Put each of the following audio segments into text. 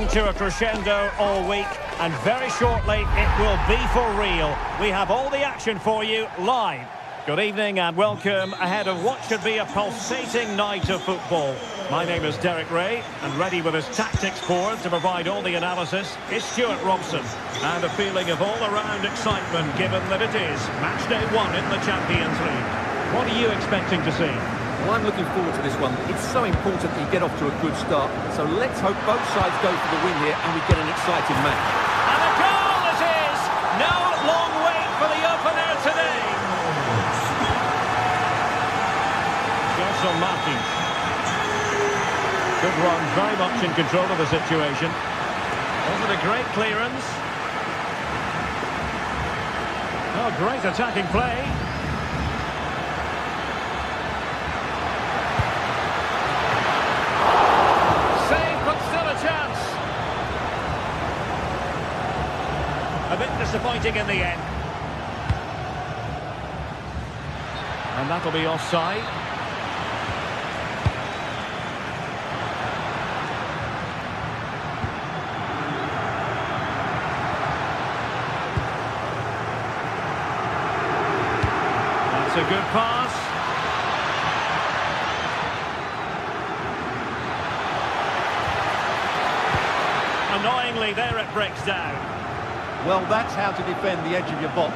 building to a crescendo all week, and very shortly it will be for real. We have all the action for you live. Good evening and welcome ahead of what should be a pulsating night of football. My name is Derek Ray, and ready with his tactics board to provide all the analysis is Stuart Robson. And a feeling of all-around excitement given that it is match day 1 in the Champions League. What are you expecting to see? Well, I'm looking forward to this one. It's so important that you get off to a good start. So let's hope both sides go for the win here and we get an exciting match. And a goal it is! No long wait for the opener today. Martins. Good run, very much in control of the situation. Wasn't a great clearance. Oh, great attacking play. Save, but still a chance. A bit disappointing in the end. And that'll be offside. A good pass. Annoyingly, there it breaks down. Well, that's how to defend the edge of your box.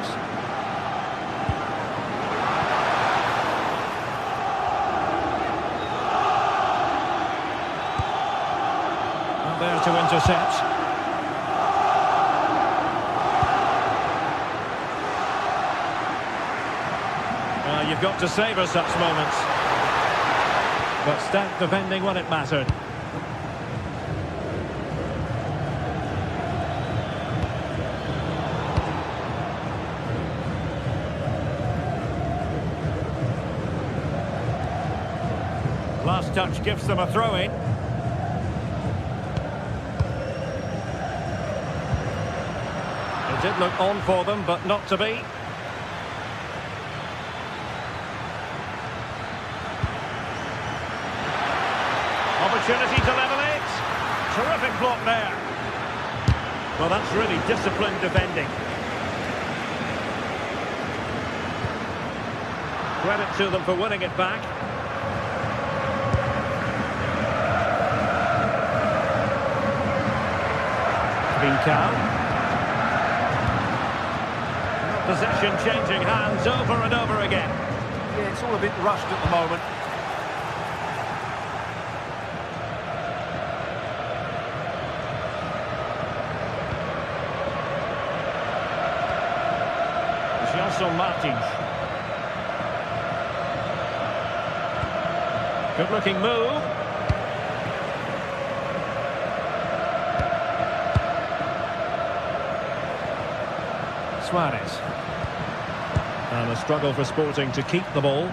And there to intercept. You've got to savour such moments. But stout defending when it mattered. Last touch gives them a throw-in. It did look on for them, but not to be. Opportunity to level it. Terrific block there. Well, that's really disciplined defending. Credit to them for winning it back. Bincao. Possession changing hands over and over again. Yeah, it's all a bit rushed at the moment. Martins. Good looking move. Suarez. And a struggle for Sporting to keep the ball.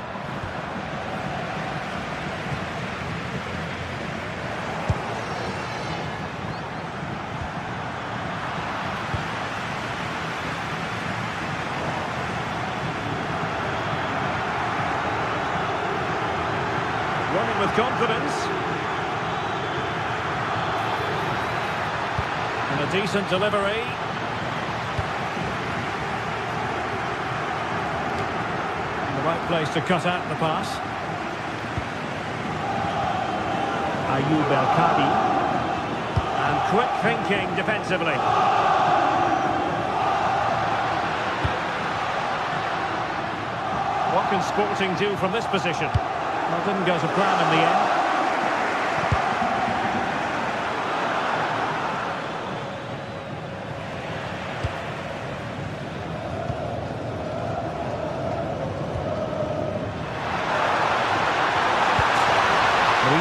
Running with confidence. And a decent delivery. In the right place to cut out the pass. Ayoub El-Kadi. And quick thinking defensively. What can Sporting do from this position? Well, didn't go to plan in the end.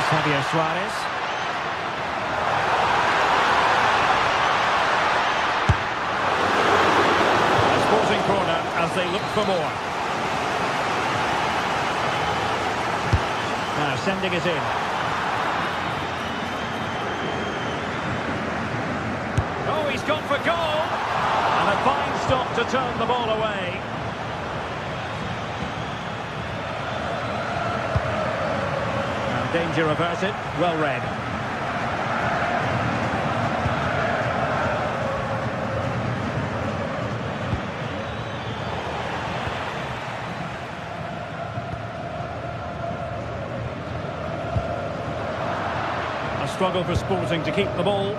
Javier Suarez. A Sporting corner as they look for more. Now sending it in. Oh, he's gone for goal. And a fine stop to turn the ball away. And danger averted. Well read. struggle for Sporting to keep the ball.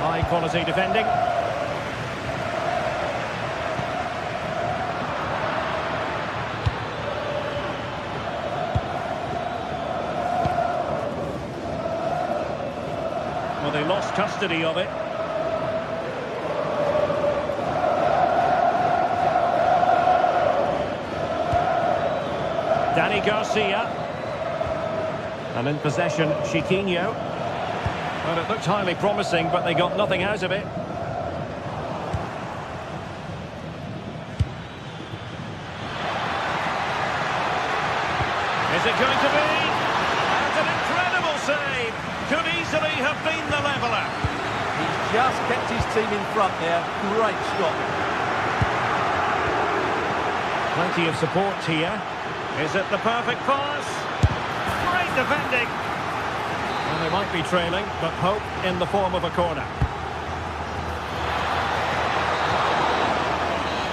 High quality defending. Well, they lost custody of it. Danny Garcia. And in possession, Chiquinho. Well, it looked highly promising, but they got nothing out of it. Is it going to be? That's an incredible save. Could easily have been the leveller. He's just kept his team in front there. Great stop. Plenty of support here. Is it the perfect pass? Great defending. Well, they might be trailing, but hope in the form of a corner.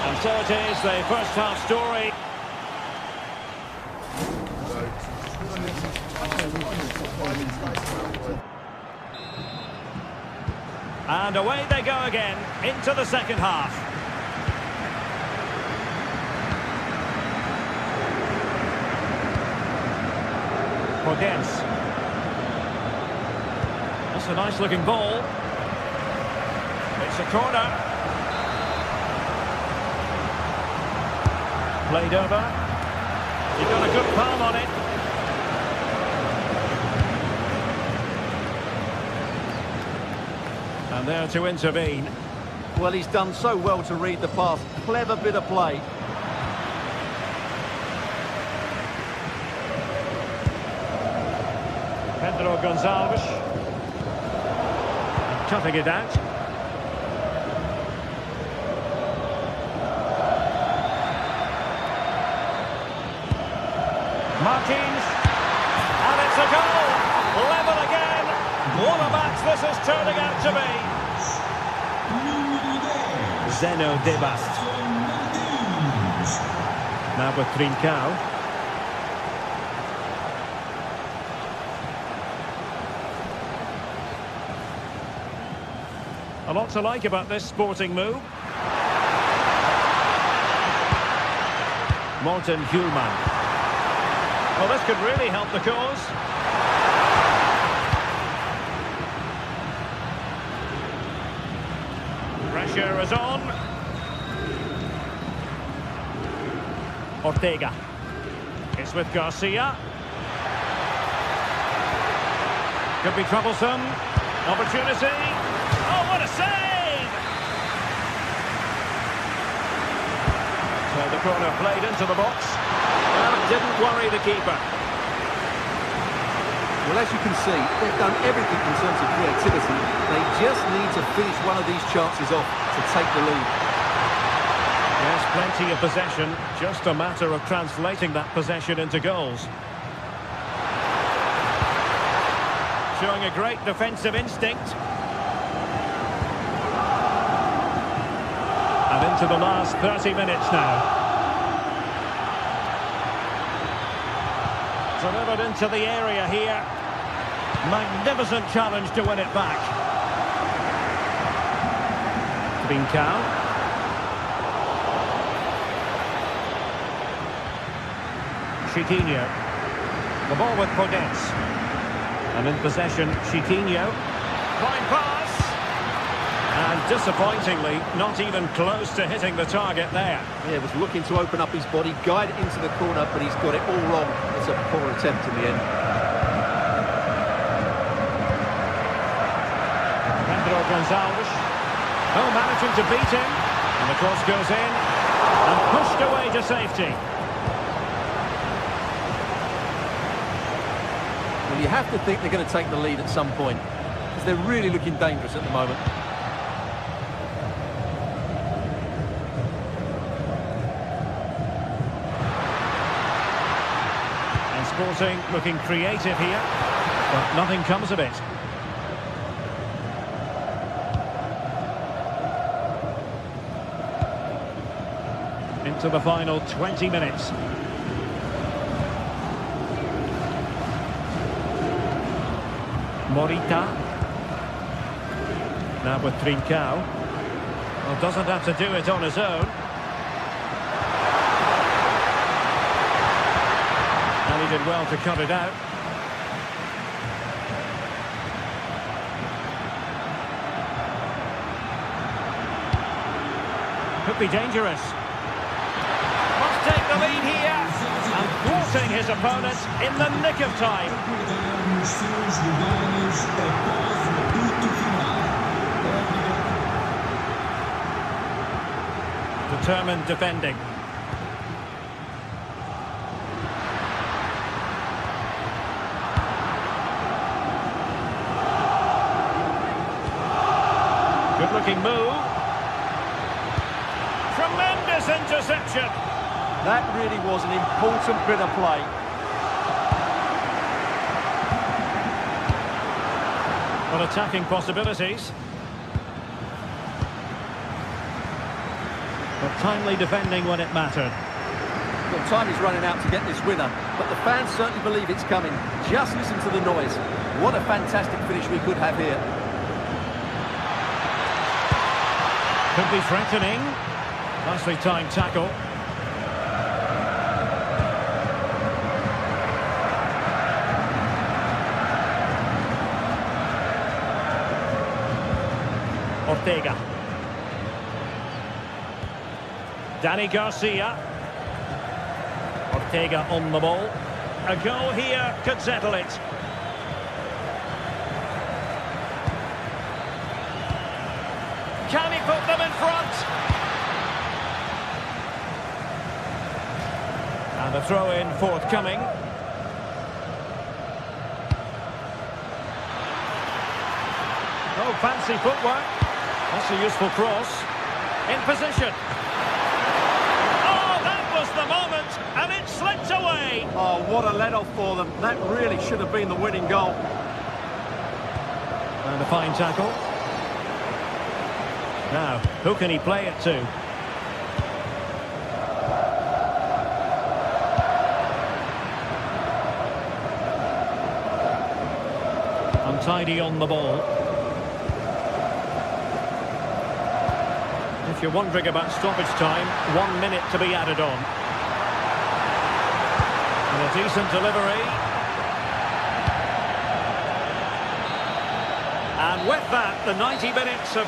And so it is, the first half story. And away they go again, into the second half. Podence. That's a nice looking ball. It's a corner. Played over. He got a good palm on it. And there to intervene. Well, he's done so well to read the pass. Clever bit of play. Pedro Gonçalves. Toughing it out. Martins. And it's a goal. Level again. What a match this is turning out to be. Zeno Debast. Now with Trincao. A lot to like about this Sporting move. Morten Hjulman. Well, this could really help the cause. Pressure is on. Ortega. It's with Garcia. Could be troublesome. Opportunity. Oh, what a save! So the corner played into the box. Well, it didn't worry the keeper. Well, as you can see, they've done everything in terms of creativity. They just need to finish one of these chances off to take the lead. Yes, plenty of possession. Just a matter of translating that possession into goals. Showing a great defensive instinct. And into the last 30 minutes now. Delivered into the area here. Magnificent challenge to win it back. Trincao. Chiquinho. The ball with Podence. And in possession, Chiquinho. Fine pass. And disappointingly, not even close to hitting the target there. Yeah, was looking to open up his body, guide it into the corner, but he's got it all wrong. It's a poor attempt in the end. Pedro Gonçalves. Oh, managing to beat him. And the cross goes in. And pushed away to safety. Well, you have to think they're going to take the lead at some point, because they're really looking dangerous at the moment. Sporting looking creative here, but nothing comes of it. to the final 20 minutes. Morita. Now with Trincao. Well, doesn't have to do it on his own. And he did well to cut it out. Could be dangerous. Must take the lead here. And thwarting his opponent in the nick of time. Determined defending. Good looking move. Tremendous interception. That really was an important bit of play. Well, attacking possibilities. But timely defending when it mattered. Well, time is running out to get this winner, but the fans certainly believe it's coming. Just listen to the noise. What a fantastic finish we could have here. Could be threatening. Nicely timed tackle. Ortega. Danny Garcia. Ortega on the ball. A goal here could settle it. Can he put them in front? And the throw-in forthcoming. Oh, fancy footwork. That's a useful cross. In position. Oh, that was the moment, and it slipped away. Oh, what a let-off for them. That really should have been the winning goal. And a fine tackle. Now, who can he play it to? Untidy on the ball. If you're wondering about stoppage time, 1 minute to be added on. And a decent delivery. And with that, the 90 minutes of...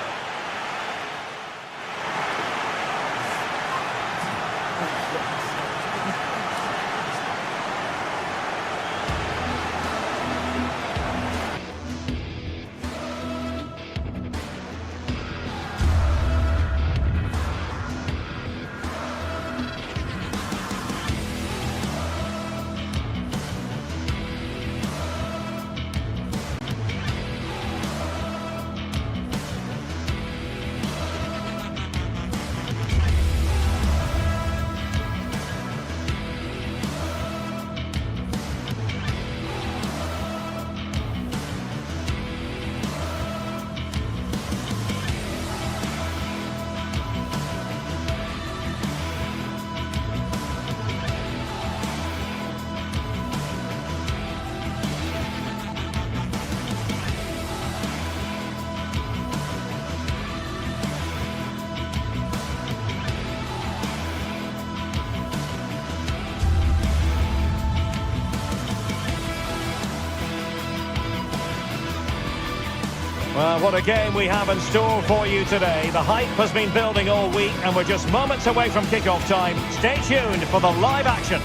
Well, what a game we have in store for you today. The hype has been building all week and we're just moments away from kick-off time. Stay tuned for the live action.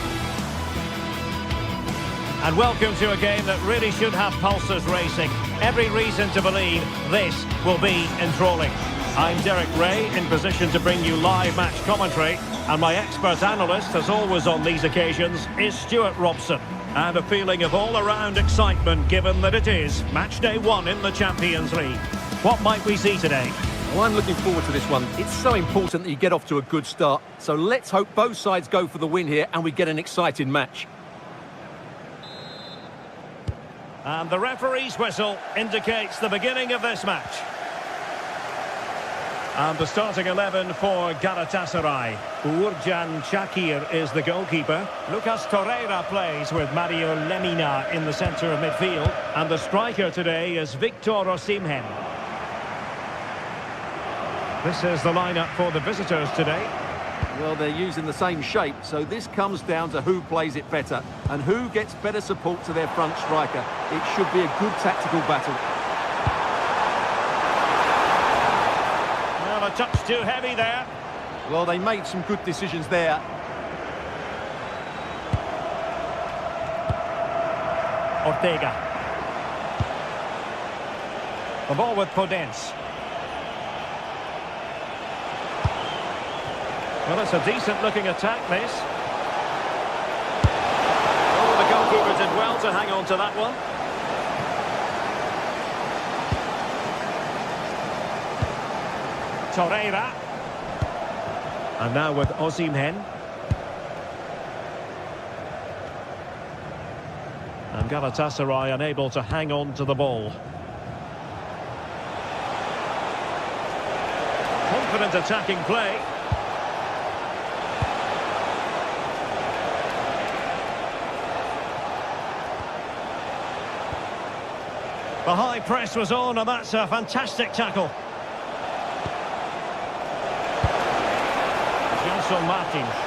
And welcome to a game that really should have pulses racing. Every reason to believe this will be enthralling. I'm Derek Ray, in position to bring you live match commentary. And my expert analyst, as always on these occasions, is Stuart Robson. And a feeling of all-around excitement, given that it is match day 1 in the Champions League. What might we see today? Well, I'm looking forward to this one. It's so important that you get off to a good start. So let's hope both sides go for the win here and we get an exciting match. And the referee's whistle indicates the beginning of this match. And the starting 11 for Galatasaray. Uğurcan Çakır is the goalkeeper. Lucas Torreira plays with Mario Lemina in the centre of midfield. And the striker today is Victor Osimhen. This is the lineup for the visitors today. Well, they're using the same shape, so this comes down to who plays it better and who gets better support to their front striker. It should be a good tactical battle. Well, a touch too heavy there. Well, they made some good decisions there. Ortega. The ball with Podence. Well, it's a decent-looking attack, this. Oh, the goalkeeper did well to hang on to that one. Torreira. And now with Osimhen. And Galatasaray unable to hang on to the ball. Confident attacking play. The high press was on, and that's a fantastic tackle. Martins.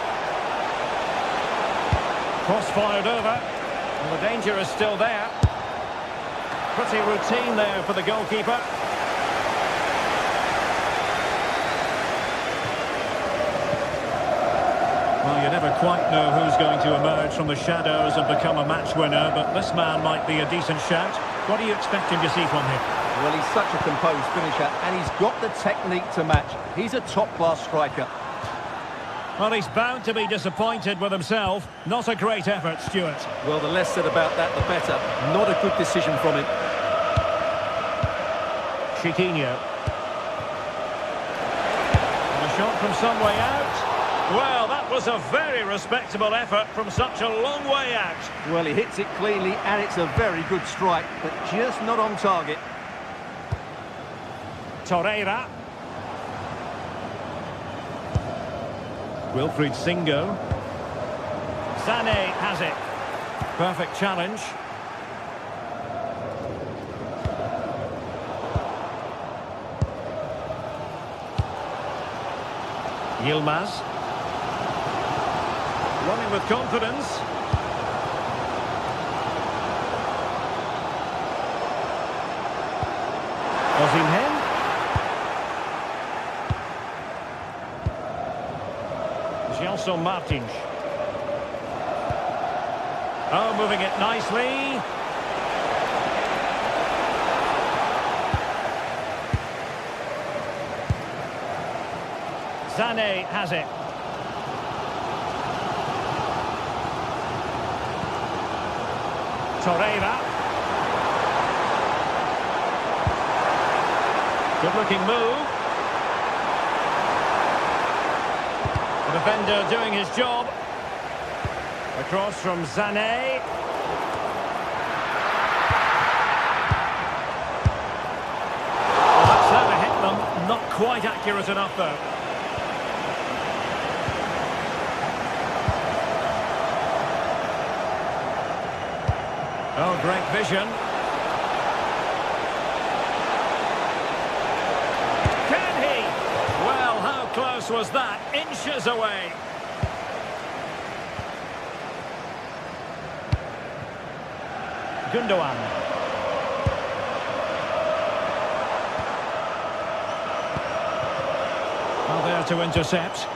Cross fired over. And the danger is still there. Pretty routine there for the goalkeeper. Well, you never quite know who's going to emerge from the shadows and become a match winner, but this man might be a decent shout. What are you expecting to see from him? Well, he's such a composed finisher, and he's got the technique to match. He's a top-class striker. Well, he's bound to be disappointed with himself. Not a great effort, Stuart. Well, the less said about that, the better. Not a good decision from him. Chiquinho. And a shot from some way out. Well, that was a very respectable effort from such a long way out. Well, he hits it cleanly, and it's a very good strike, but just not on target. Torreira. Wilfried Singo. Sané has it. Perfect challenge. Yilmaz. Running with confidence. Osimhen. Gelson Martins. Oh, moving it nicely. Sané has it. Torreira. Good-looking move. The defender doing his job. Across from Sané. Well, that's how to hit them. Not quite accurate enough, though. Oh, great vision. Can he? Well, how close was that? Inches away. Gundogan. Well, there to intercept.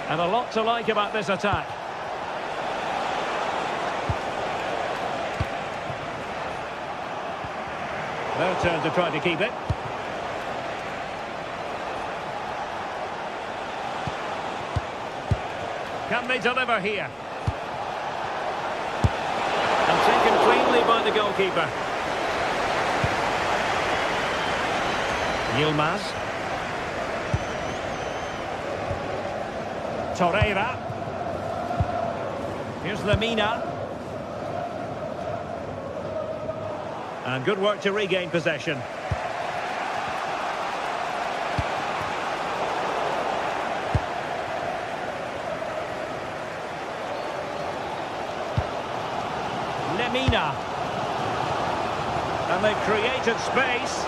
And a lot to like about this attack. Their turn to try to keep it. Can they deliver here? And taken cleanly by the goalkeeper. Yilmaz. Torreira. Here's Lemina. And good work to regain possession. Lemina. And they've created space.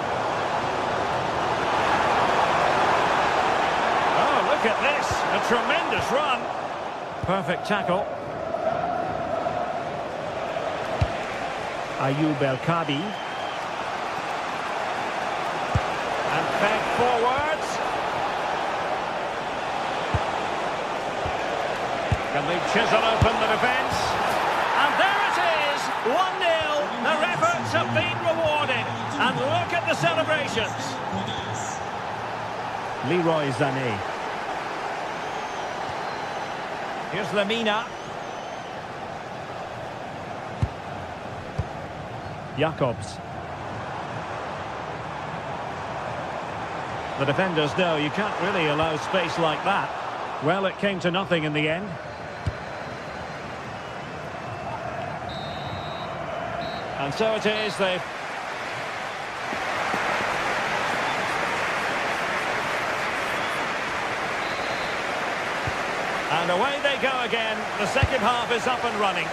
Oh, look at this. A tremendous run. Perfect tackle. Ayoub El-Kabi. And fed forwards. Can they chisel open the defence? And there it is, 1-0. Their efforts have been rewarded. And look at the celebrations. Leroy Sané. Here's Lemina. Jacobs. The defenders know you can't really allow space like that. Well, it came to nothing in the end. And so it is, they've... And away they go again. The second half is up and running.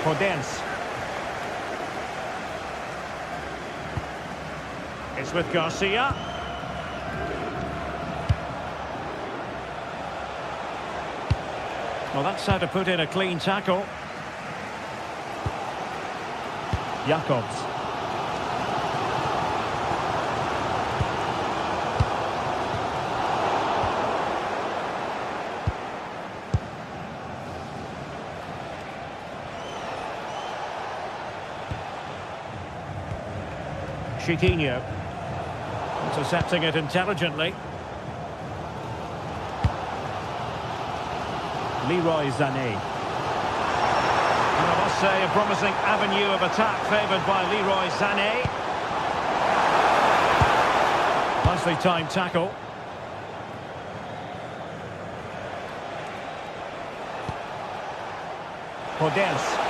Podence. It's with Garcia. Well, that's how to put in a clean tackle. Jacobs. Chiquinho. Intercepting it intelligently. Leroy Sané. And I must say, a promising avenue of attack favoured by Leroy Sané. Nicely timed tackle. Podence.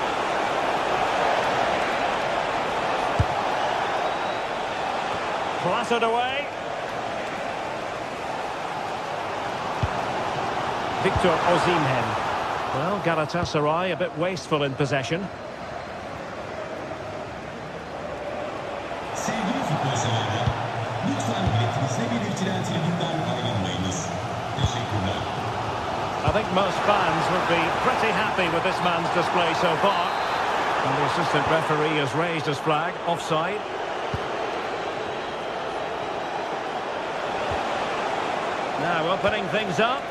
Clattered away. Victor Osimhen. Well, Galatasaray a bit wasteful in possession. Sevgili futbol severler, lütfen biletinizle belirtilen tribünden ayrılmayınız. Teşekkürler. I think most fans would be pretty happy with this man's display so far. And the assistant referee has raised his flag, offside. Now opening things up.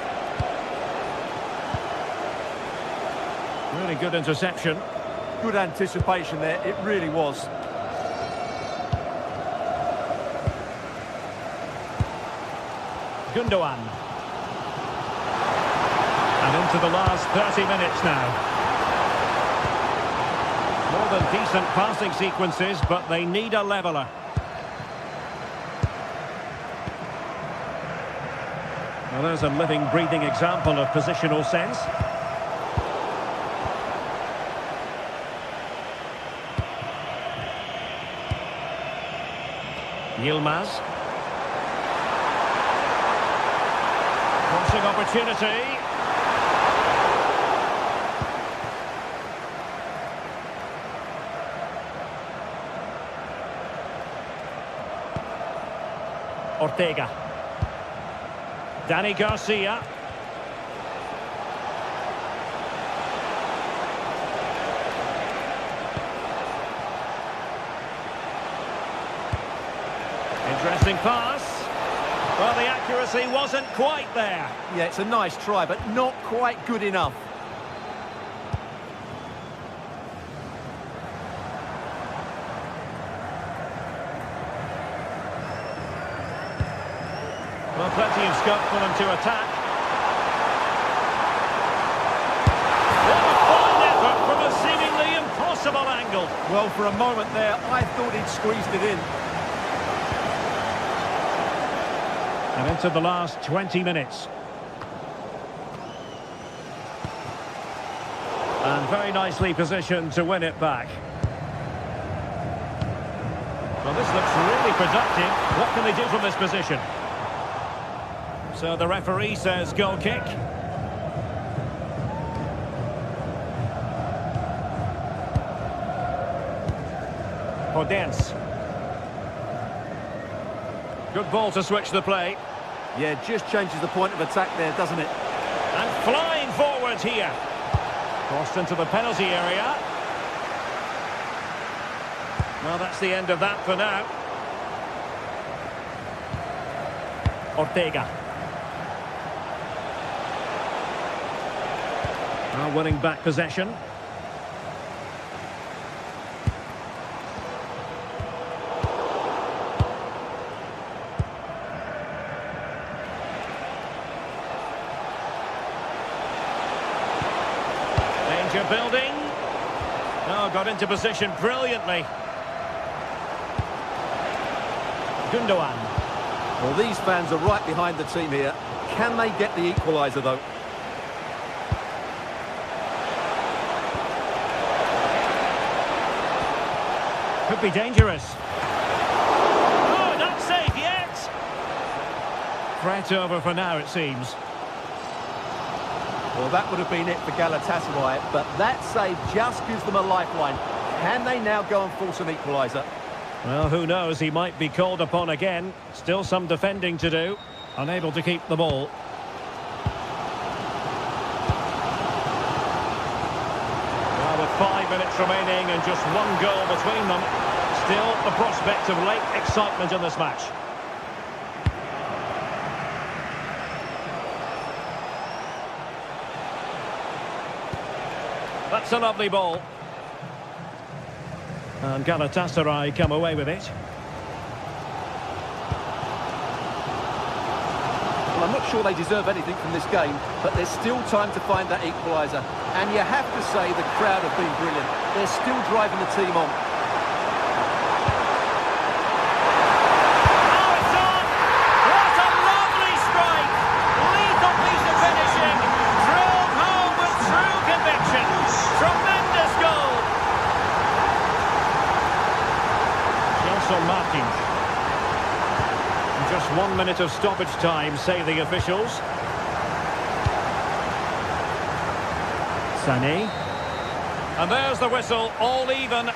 Really good interception. Good anticipation there, it really was. Gundogan. And into the last 30 minutes now. More than decent passing sequences, but they need a leveller. Well, there's a living, breathing example of positional sense. Yilmaz. Crossing opportunity. Ortega. Dani Garcia. Interesting pass. Well, the accuracy wasn't quite there. Yeah, it's a nice try, but not quite good enough. Well, plenty of scope for them to attack. What a fine effort from a seemingly impossible angle. Well, for a moment there, I thought he'd squeezed it in. And into the last 20 minutes. And very nicely positioned to win it back. Well, this looks really productive. What can they do from this position? So the referee says goal kick. Podence. Good ball to switch the play. Yeah, just changes the point of attack there, doesn't it? And flying forward here. Crossed into the penalty area. Well, that's the end of that for now. Ortega. Now winning back possession. Danger building. Oh, got into position brilliantly. Gundogan. Well, these fans are right behind the team here. Can they get the equaliser, though? Could be dangerous. Oh, not safe yet. Threat over for now, it seems. Well, that would have been it for Galatasaray, but that save just gives them a lifeline. Can they now go and force an equaliser? Well, who knows? He might be called upon again. Still some defending to do. Unable to keep the ball. Well, with 5 minutes remaining and just one goal between them, still the prospect of late excitement in this match. That's a lovely ball. And Galatasaray come away with it. Well, I'm not sure they deserve anything from this game, but there's still time to find that equaliser. And you have to say the crowd have been brilliant. They're still driving the team on. Oh, it's on! What a lovely strike! Lethal piece of finishing. Drilled home with true conviction. Tremendous goal! Gelson Martins. Just 1 minute of stoppage time, say the officials. Sané. And there's the whistle, all even.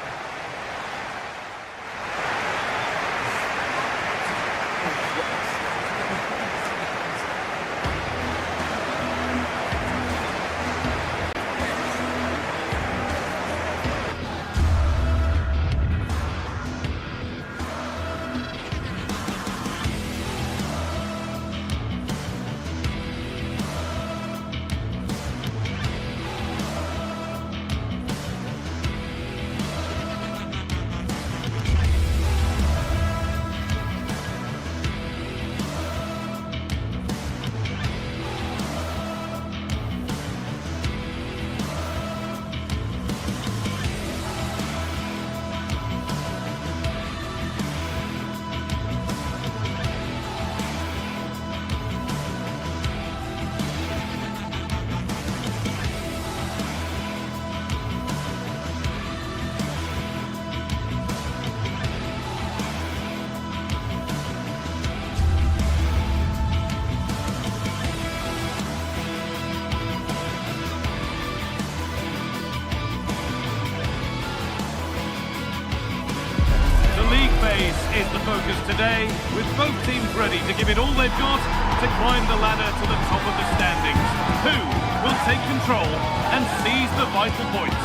Is the focus today, with both teams ready to give it all they've got to climb the ladder to the top of the standings. Who will take control and seize the vital points?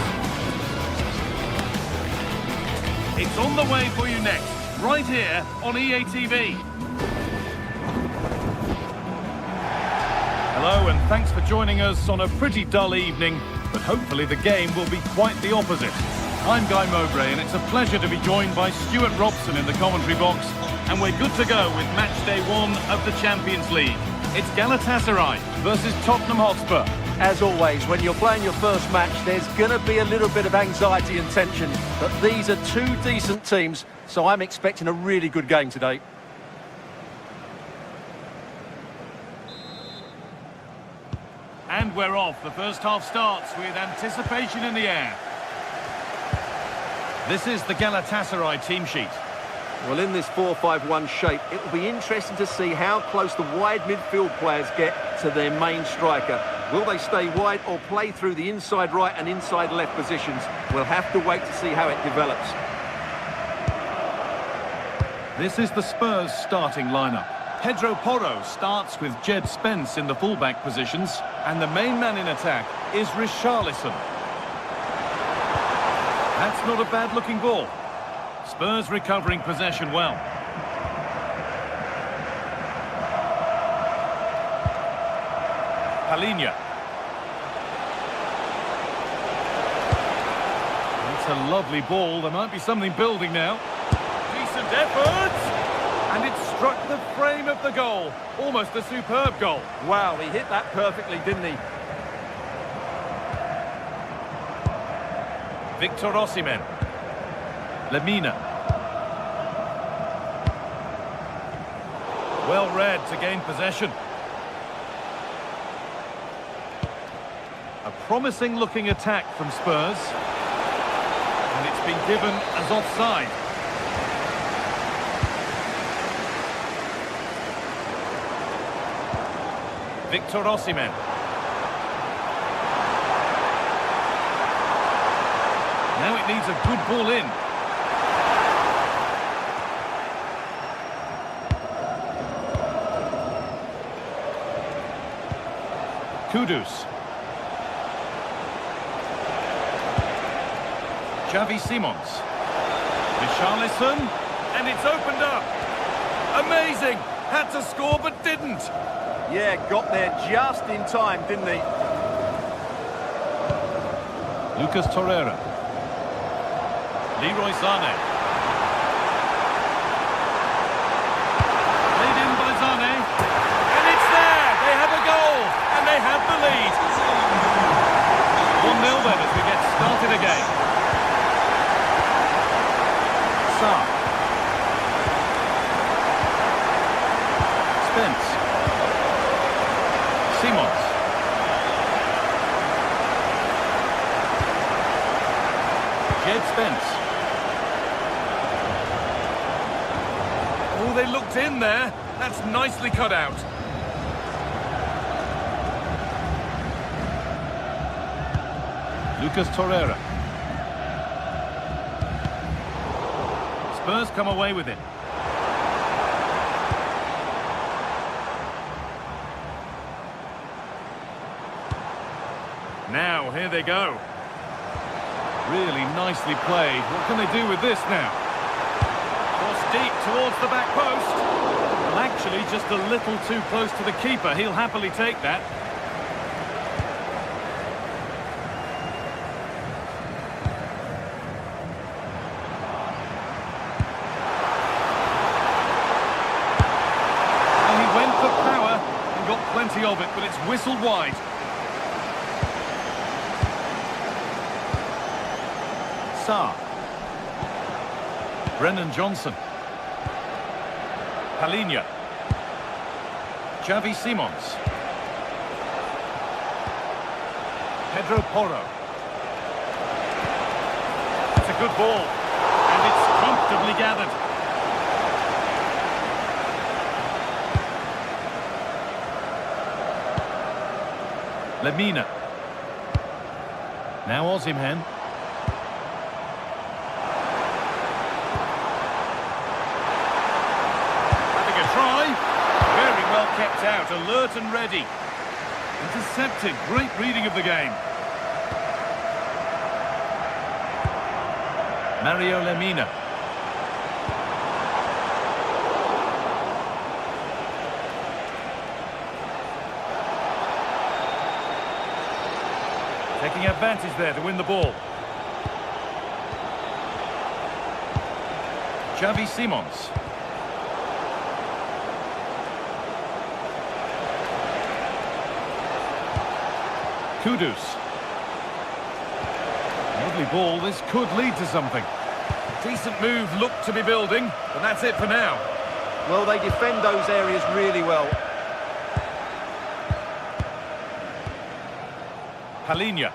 It's on the way for you next, right here on EA TV. Hello and thanks for joining us on a pretty dull evening, but hopefully the game will be quite the opposite. I'm Guy Mowbray and it's a pleasure to be joined by Stuart Robson in the commentary box, and we're good to go with match day 1 of the Champions League. It's Galatasaray versus Tottenham Hotspur. As always, when you're playing your first match, there's going to be a little bit of anxiety and tension, but these are two decent teams, so I'm expecting a really good game today. And we're off. The first half starts with anticipation in the air. This is the Galatasaray team sheet. Well, in this 4-5-1 shape, it will be interesting to see how close the wide midfield players get to their main striker. Will they stay wide or play through the inside right and inside left positions? We'll have to wait to see how it develops. This is the Spurs starting lineup. Pedro Porro starts with Jed Spence in the fullback positions, and the main man in attack is Richarlison. That's not a bad-looking ball. Spurs recovering possession well. Palhinha. It's a lovely ball. There might be something building now. Decent effort! And it struck the frame of the goal. Almost a superb goal. Wow, he hit that perfectly, didn't he? Victor Osimhen. Lemina. Well read to gain possession. A promising looking attack from Spurs. And it's been given as offside. Victor Osimhen. Now it needs a good ball in. Kudus. Xavi Simons. Richarlison. And it's opened up. Amazing! Had to score but didn't. Yeah, got there just in time, didn't he? Lucas Torreira. Leroy Sané. Played in by Sané. And it's there! They have a goal! And they have the lead. 1-0 then as we get started again. Sarr. Spence. Simons. Jed Spence. Oh, they looked in there. That's nicely cut out. Lucas Torreira. Spurs come away with it. Now, here they go. Really nicely played. What can they do with this now? Cross deep towards the back post. Well, actually, just a little too close to the keeper. He'll happily take that. And he went for power and got plenty of it, but it's whistled wide. Sarr. Brennan Johnson. Palhinha. Xavi Simons. Pedro Porro. It's a good ball. And it's comfortably gathered. Lemina. Now Osimhen. Kept out, alert and ready. Intercepted, great reading of the game. Mario Lemina. Taking advantage there to win the ball. Xavi Simons. Kudus. Lovely ball, this could lead to something. Decent move, looked to be building, but that's it for now. Well, they defend those areas really well. Palhinha.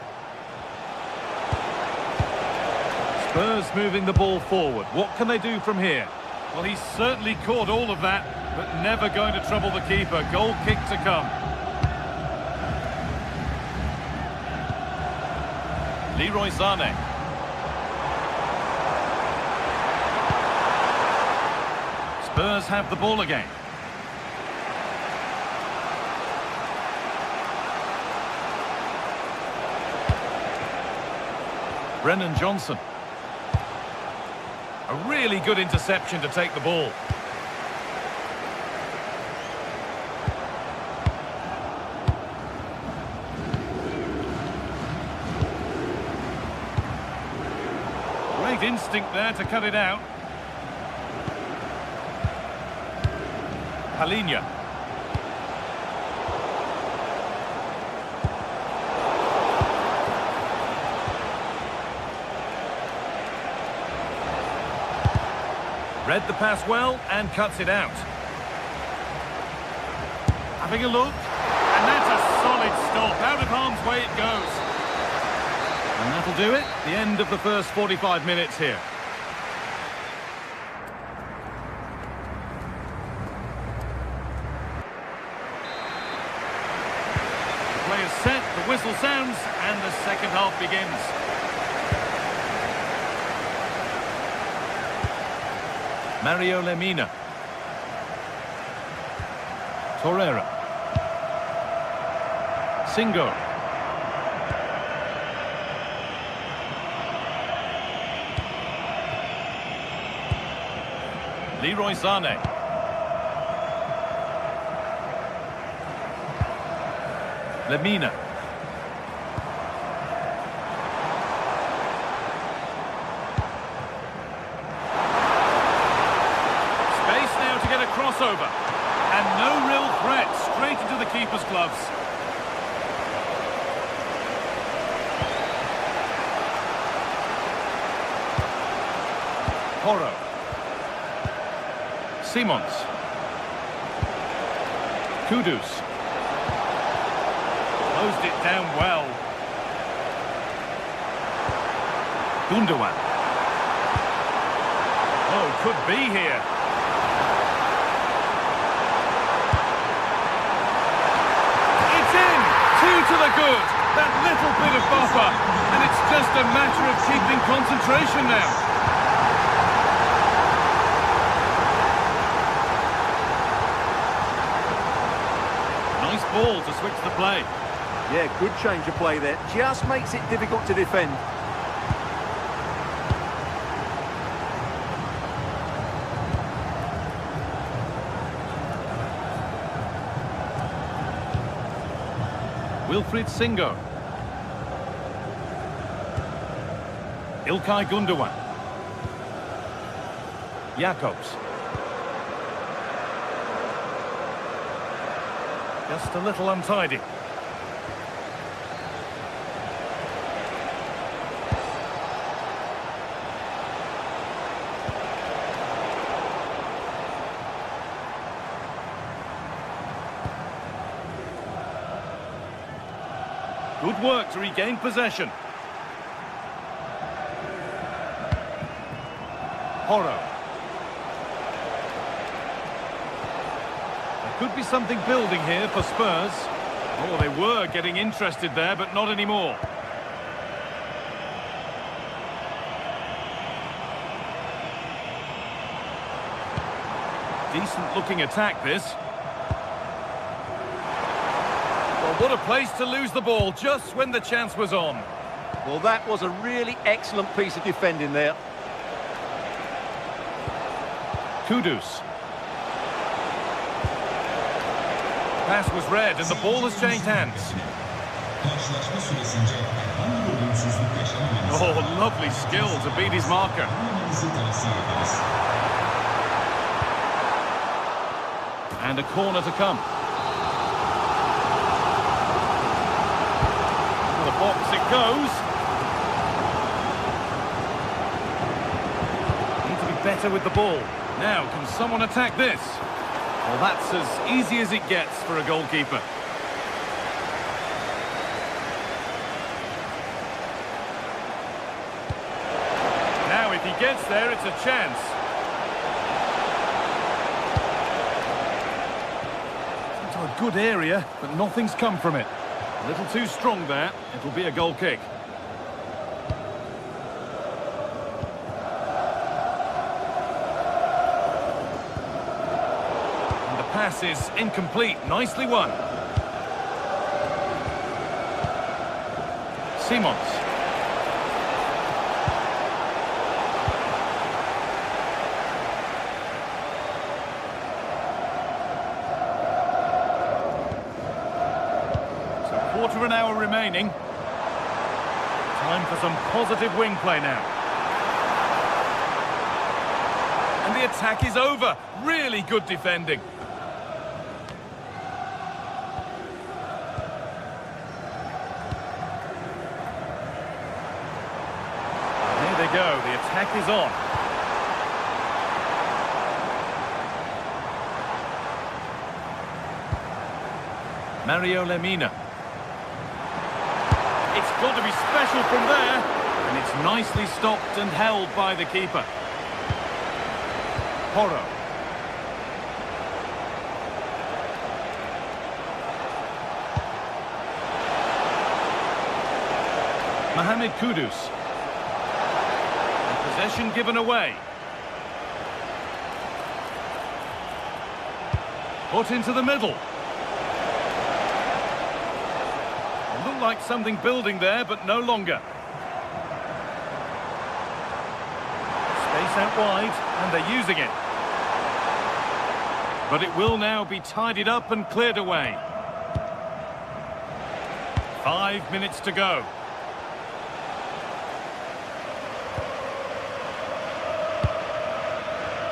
Spurs moving the ball forward. What can they do from here? Well, he's certainly caught all of that, but never going to trouble the keeper. Goal kick to come. Leroy Sané. Spurs have the ball again. Brennan Johnson. A really good interception to take the ball. Great instinct there to cut it out. Palinha. Read the pass well and cuts it out. Having a look. And that's a solid stop. Out of harm's way it goes. And that'll do it. The end of the first 45 minutes here. The play is set, the whistle sounds, and the second half begins. Mario Lemina. Torreira. Singo. Leroy Sané. Lemina. Space now to get a crossover. And no real threat, straight into the keeper's gloves. Porro. Simons. Kudus. Closed it down well. Gundogan. Oh, could be here. It's in! 2 to the good. That little bit of buffer. And it's just a matter of keeping concentration now. Ball to switch the play. Yeah, good change of play there. Just makes it difficult to defend. Wilfried Singo. Ilkay Gundogan. Jakobs. Just a little untidy. Good work to regain possession. Porro. Could be something building here for Spurs. Oh, they were getting interested there, but not anymore. Decent looking attack, this. Well, what a place to lose the ball just when the chance was on. Well, that was a really excellent piece of defending there. Kudus. Pass was read and the ball has changed hands. Oh, lovely skill to beat his marker. And a corner to come. To the box it goes. Need to be better with the ball. Now, can someone attack this? Well, that's as easy as it gets for a goalkeeper. Now, if he gets there, it's a chance. Into a good area, but nothing's come from it. A little too strong there. It'll be a goal kick. passes, incomplete, nicely won. Simons. So quarter of an hour remaining. Time for some positive wing play now. And the attack is over. Really good defending. There they go. The attack is on. Mario Lemina. It's got to be special from there. And it's nicely stopped and held by the keeper. Porro. Mohamed Kudus. And possession given away. Put into the middle. It looked like something building there, but no longer. Space out wide, and they're using it. But it will now be tidied up and cleared away. 5 minutes to go.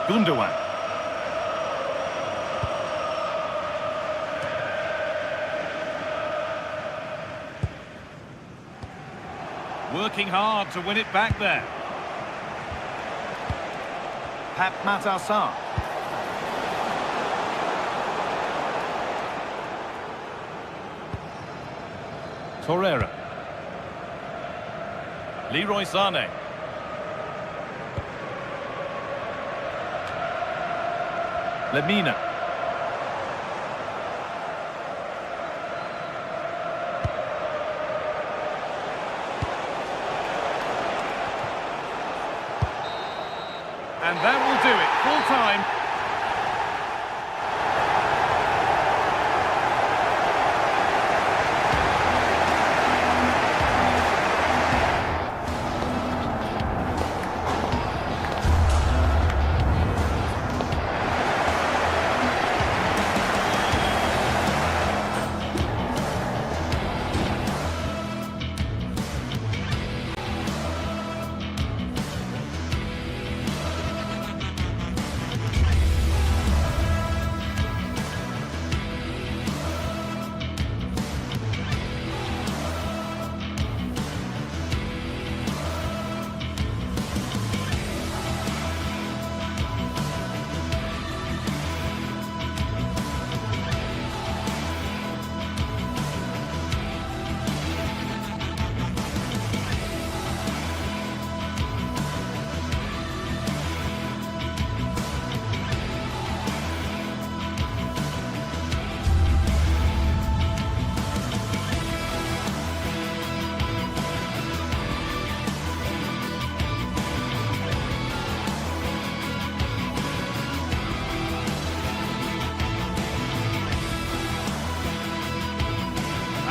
Gundogan. Working hard to win it back there. Pap Matassar. Torreira. Leroy Sané. Lemina. And that will do it. Full time.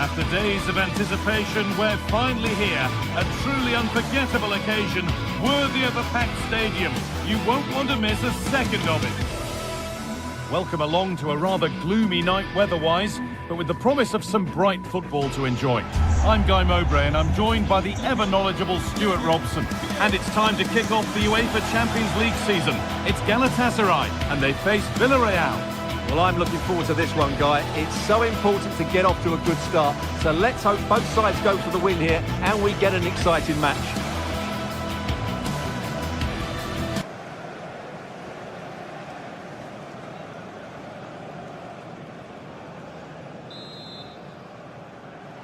After days of anticipation, we're finally here. A truly unforgettable occasion, worthy of a packed stadium. You won't want to miss a second of it. Welcome along to a rather gloomy night weather-wise, but with the promise of some bright football to enjoy. I'm Guy Mowbray and I'm joined by the ever-knowledgeable Stuart Robson. And it's time to kick off the UEFA Champions League season. It's Galatasaray and they face Villarreal. Well, I'm looking forward to this one, Guy. It's so important to get off to a good start. So let's hope both sides go for the win here and we get an exciting match.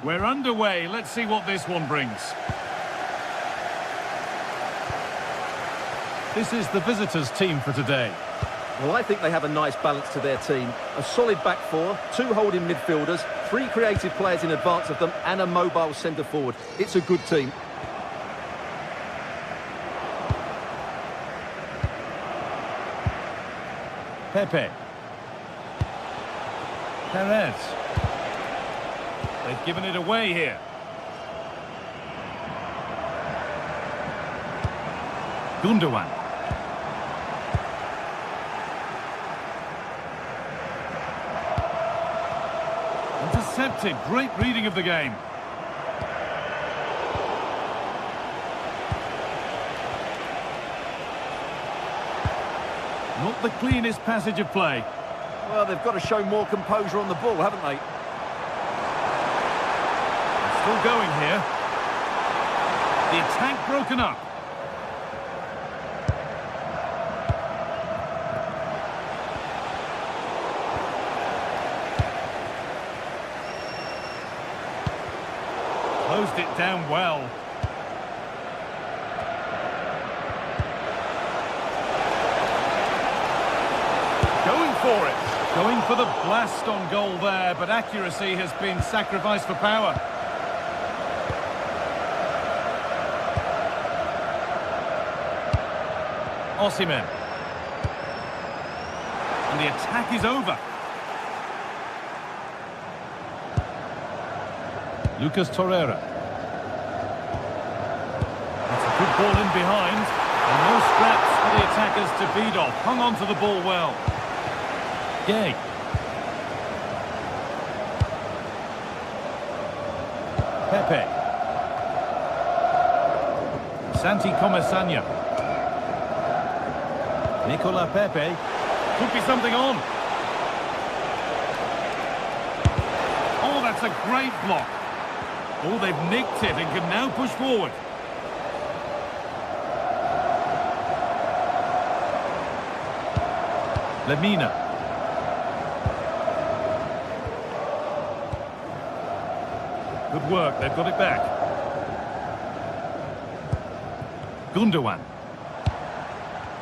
We're underway. Let's see what this one brings. This is the visitors' team for today. Well, I think they have a nice balance to their team. A solid back four, two holding midfielders, three creative players in advance of them, and a mobile centre-forward. It's a good team. Pepe. Perez. They've given it away here. Gundogan. Intercepted. Great reading of the game. Not the cleanest passage of play. Well, they've got to show more composure on the ball, haven't they? Still going here. The attack broken up. Closed it down well. Going for it. Going for the blast on goal there, but accuracy has been sacrificed for power. Osimhen. And the attack is over. Lucas Torreira. That's a good ball in behind. And no scraps for the attackers to beat off. Hung on to the ball well. Gay. Pepe. Santi Comesaña. Nicola Pepe. Could be something on. Oh, that's a great block. Oh, they've nicked it and can now push forward. Lemina. Good work, they've got it back. Gundogan.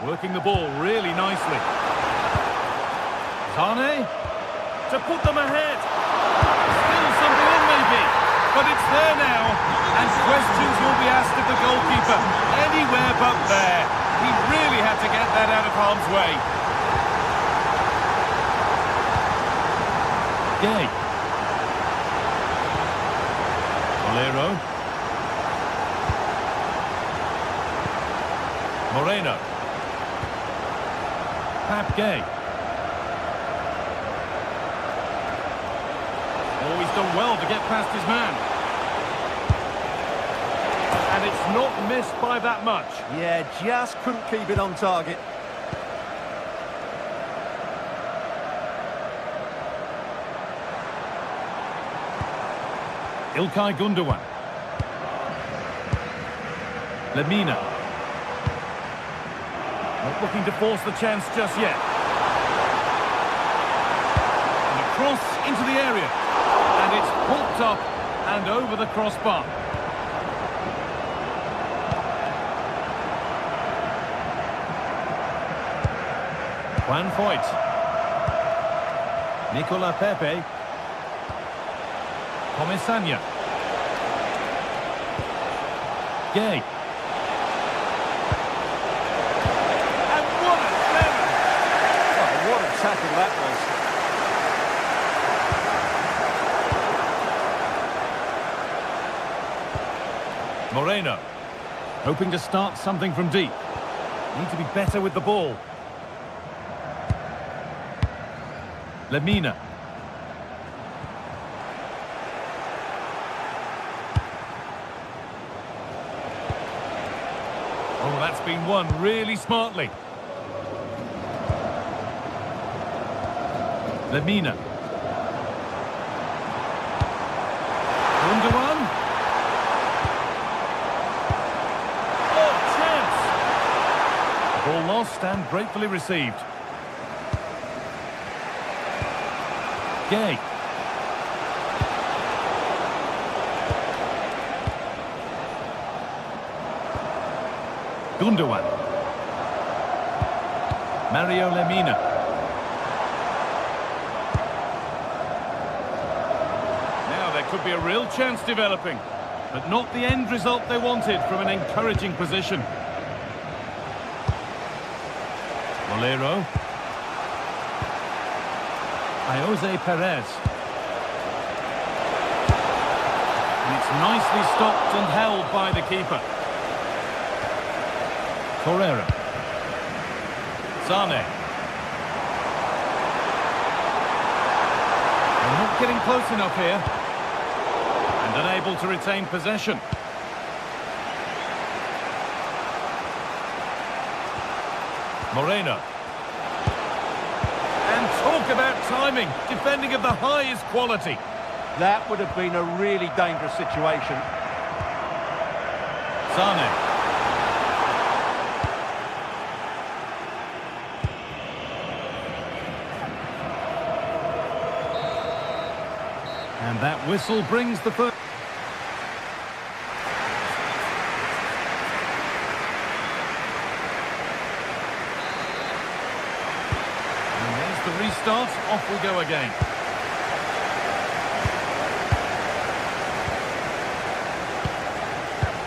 Working the ball really nicely. Zane. To put them ahead. Still something in maybe. But it's there now. And questions will be asked of the goalkeeper. Anywhere but there. He really had to get that out of harm's way. Gay. Valero. Moreno. Pap Gay. Oh, he's done well to get past his man. And it's not missed by that much. Yeah, just couldn't keep it on target. Ilkay Gundogan. Lemina. Not looking to force the chance just yet. And a cross into the area. And it's popped up and over the crossbar. Juan Foyt. Nicola Pepe. Comesaña. Gay. And what a clever! Oh, what a tackle that was. Moreno. Hoping to start something from deep. Need to be better with the ball. Lemina. Oh, that's been won really smartly. Lemina. Gundogan. Oh, chance! Ball lost and gratefully received. Gay. Gundogan. Mario Lemina. Now there could be a real chance developing, but not the end result they wanted from an encouraging position. Valero. Jose Perez. nicely stopped and held by the keeper. Torreira. Sane. They're not getting close enough here. And unable to retain possession. Moreno. And talk about timing. Defending of the highest quality. That would have been a really dangerous situation. Sane. And that whistle brings the first. And there's the restart. Off we go again.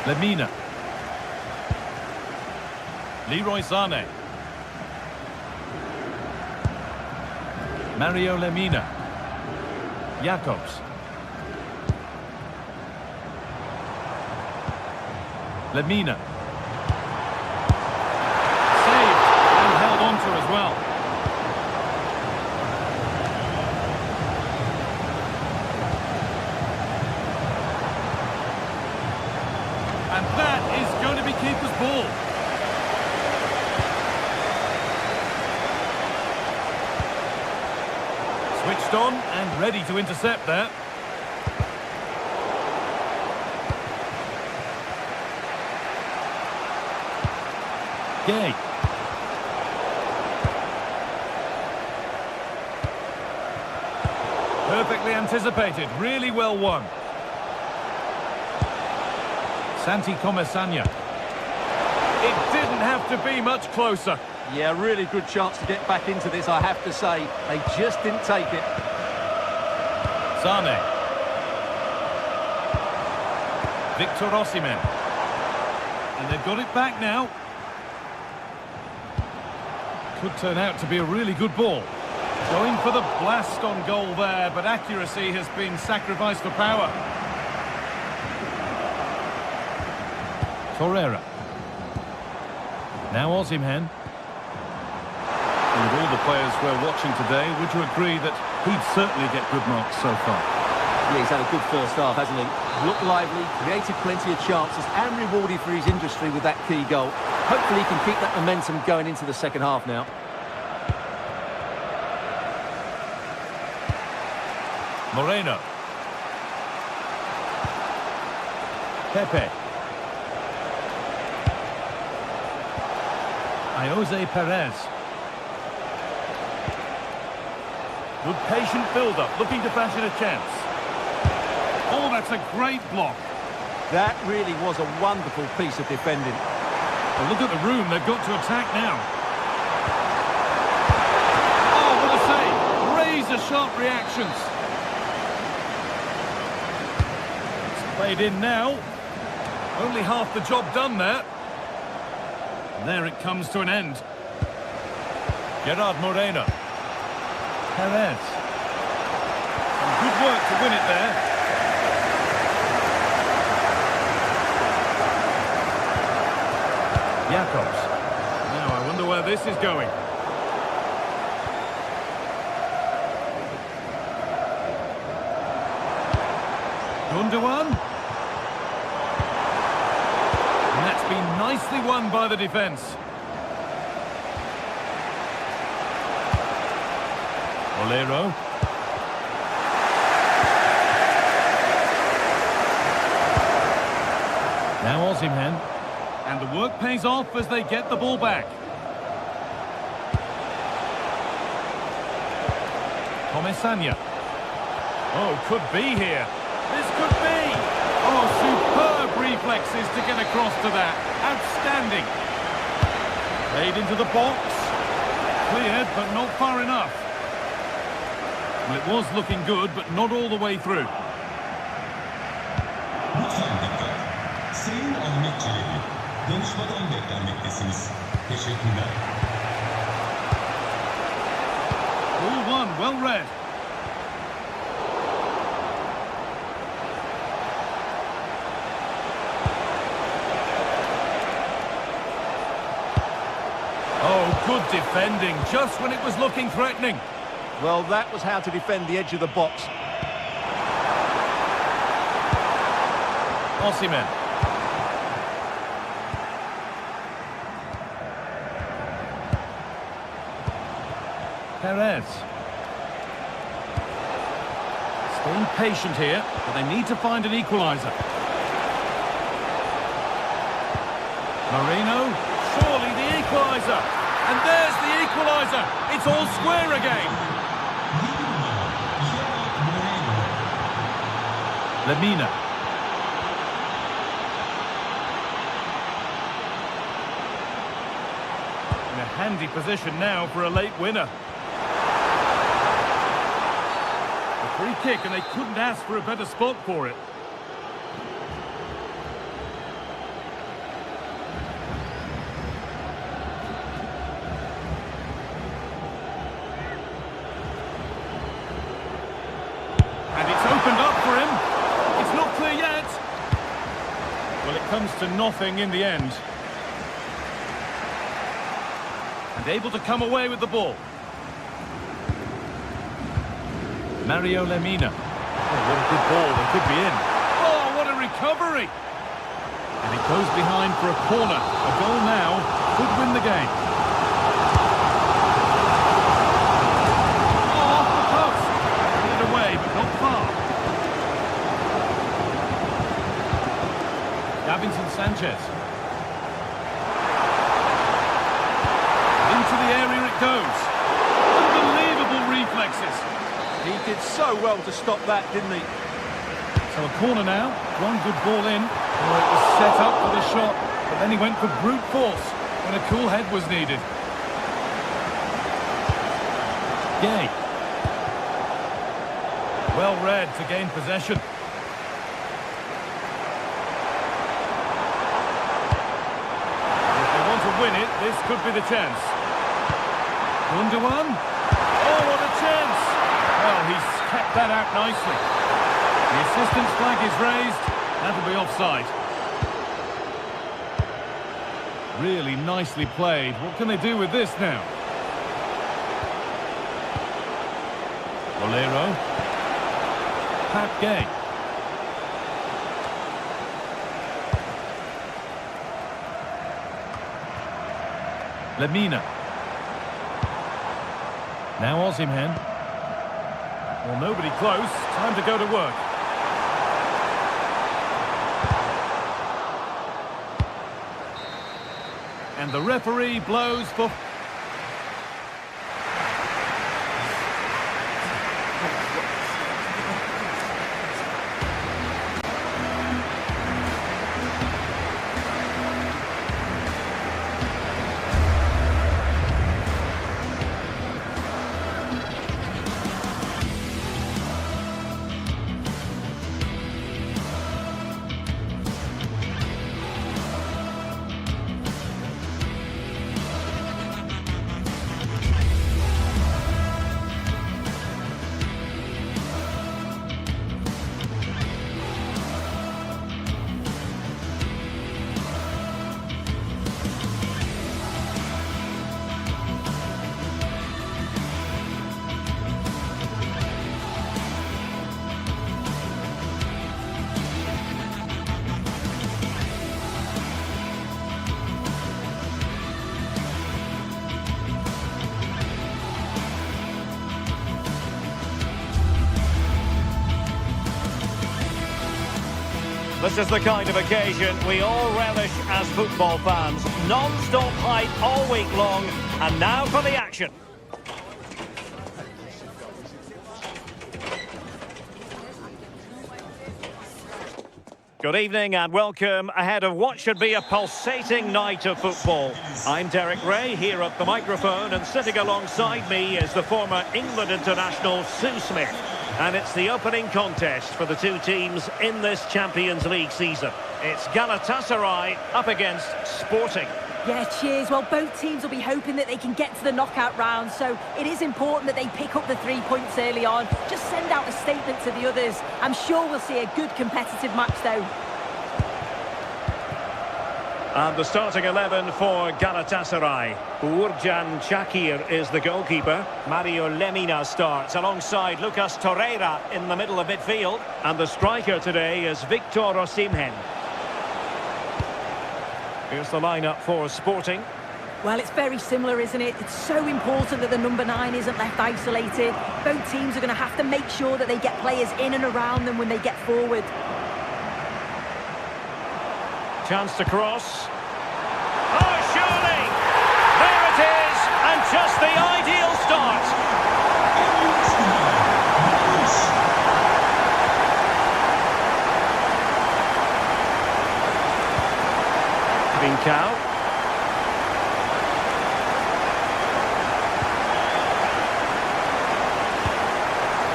Lemina. Leroy Sane. Mario Lemina. Jacobs. Lemina. Saved and held on to as well. And that is going to be keeper's ball. Switched on and ready to intercept that. Gay. Perfectly anticipated, really well won. Santi Comesanya. It didn't have to be much closer. Yeah, really good chance to get back into this, I have to say. They just didn't take it. Sane. Victor Osimhen. And they've got it back now. Could turn out to be a really good ball. Going for the blast on goal there, but accuracy has been sacrificed for power. Torreira. Now Osimhen. And with all the players we're watching today, would you agree that he'd certainly get good marks so far? Yeah, he's had a good first half, hasn't he? Looked lively, created plenty of chances and rewarded for his industry with that key goal. Hopefully he can keep that momentum going into the second half now. Moreno. Pepe. Jose Perez. Good patient build-up, looking to fashion a chance. Oh, that's a great block. That really was a wonderful piece of defending. Well, look at the room, they've got to attack now. Oh, what a save! Razor-sharp reactions. It's played in now. Only half the job done there. And there it comes to an end. Gerard Moreno. Perez. Some good work to win it there. Jacobs. Now I wonder where this is going. Gundogan. And that's been nicely won by the defence. Bolero. Now Osimhen. And the work pays off as they get the ball back. Comesanya. Oh, could be here. This could be. Oh, superb reflexes to get across to that. Outstanding. Played into the box. Cleared, but not far enough. Well, it was looking good, but not all the way through. Lütfen dikkat. Sayın Ahmet Çelebi, danışmadan beklenmektesiniz. Teşekkürler. All one, well read. Good defending, just when it was looking threatening. Well, that was how to defend the edge of the box. Osimhen. Perez. Staying patient here, but they need to find an equaliser. Marino, surely the equaliser. And there's the equaliser. It's all square again. Lemina. In a handy position now for a late winner. A free kick, and they couldn't ask for a better spot for it. And it's opened up for him. It's not clear yet. Well, it comes to nothing in the end. And able to come away with the ball. Mario Lemina. Oh, what a good ball. They could be in. Oh, what a recovery. And it goes behind for a corner. A goal now could win the game. Oh, off the post. Put it away, but not far. Davinson Sanchez. Into the area it goes. Unbelievable reflexes. He did so well to stop that, didn't he? So a corner now. One good ball in. Oh, it was set up for the shot, but then he went for brute force when a cool head was needed. Gay. Well read to gain possession. If they want to win it, this could be the chance. Gundogan. Oh, what a chance! Well, he's kept that out nicely. The assistant's flag is raised. That'll be offside. Really nicely played. What can they do with this now? Bolero. Pat Gay. Lemina. Now Osimhen. Well, nobody close. Time to go to work. And the referee blows for... This is the kind of occasion we all relish as football fans. Non-stop hype all week long, and now for the action. Good evening and welcome ahead of what should be a pulsating night of football. I'm Derek Ray here at the microphone, and sitting alongside me is the former England international Sue Smith. And it's the opening contest for the two teams in this Champions League season. It's Galatasaray up against Sporting. Yeah, cheers. Well, both teams will be hoping that they can get to the knockout round, so it is important that they pick up the 3 points early on. Just send out a statement to the others. I'm sure we'll see a good competitive match, though. And the starting 11 for Galatasaray. Uğurcan Çakır is the goalkeeper. Mario Lemina starts alongside Lucas Torreira in the middle of midfield. And the striker today is Victor Osimhen. Here's the lineup for Sporting. Well, it's very similar, isn't it? It's so important that the number 9 isn't left isolated. Both teams are going to have to make sure that they get players in and around them when they get forward. Chance to cross. Oh, surely! There it is! And just the ideal start. Trincao.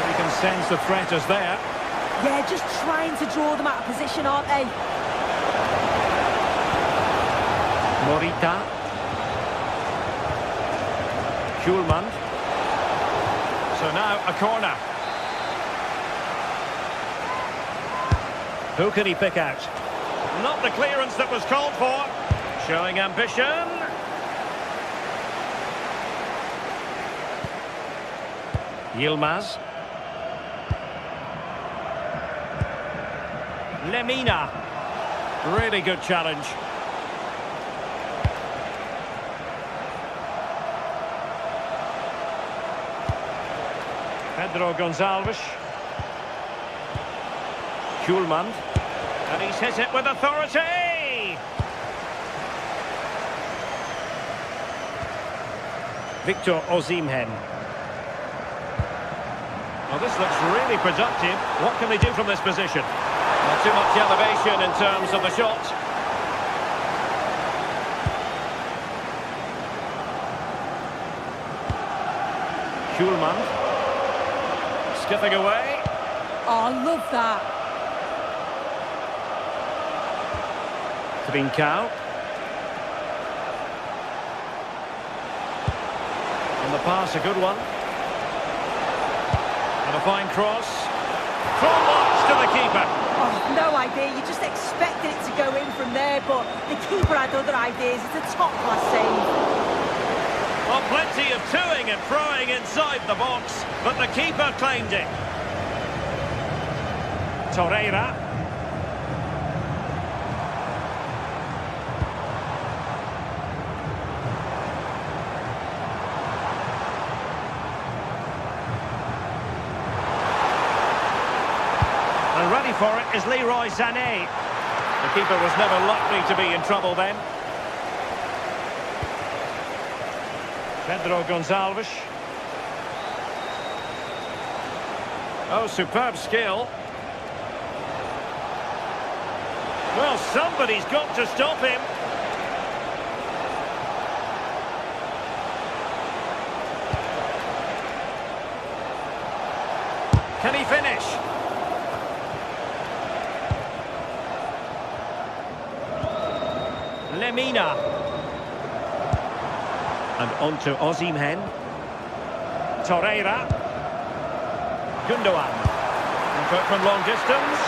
You can sense the threat is there. Yeah, just trying to draw them out of position, aren't they? Morita. Schulman. So now a corner. Who can he pick out? Not the clearance that was called for. Showing ambition. Yilmaz. Lemina. Really good challenge. Pedro Gonçalves. Schulman. And he's hit it with authority! Victor Osimhen. Well, this looks really productive. What can they do from this position? Not too much elevation in terms of the shot. Schulman. Skipping away. Oh, I love that. Trincao. And the pass, a good one. And a fine cross. Full launch to the keeper. Oh, no idea. You just expected it to go in from there, but the keeper had other ideas. It's a top-class save. Well, plenty of toing and throwing inside the box, but the keeper claimed it. Torreira. And ready for it is Leroy Sané. The keeper was never likely to be in trouble then. Pedro Gonçalves. Oh, superb skill. Well, somebody's got to stop him. Can he finish? Lemina. And on to Osimhen. Torreira. Gundogan. And put from long distance.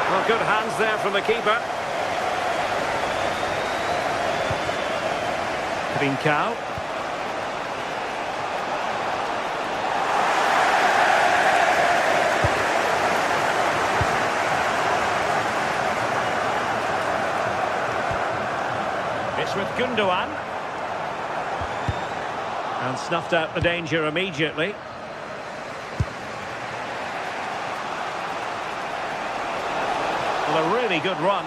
Well, good hands there from the keeper. Trincao. It's with Gundogan. And snuffed out the danger immediately. Well, a really good run.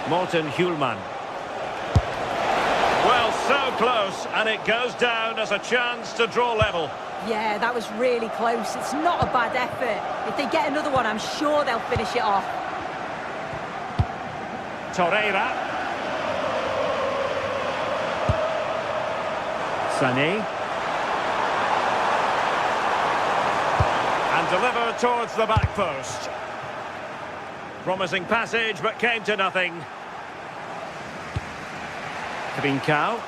Morten Hjulman. Well, so close, and it goes down as a chance to draw level. Yeah, that was really close. It's not a bad effort. If they get another one, I'm sure they'll finish it off. Torreira. Sané. And delivered towards the back post. Promising passage, but came to nothing. Trincao.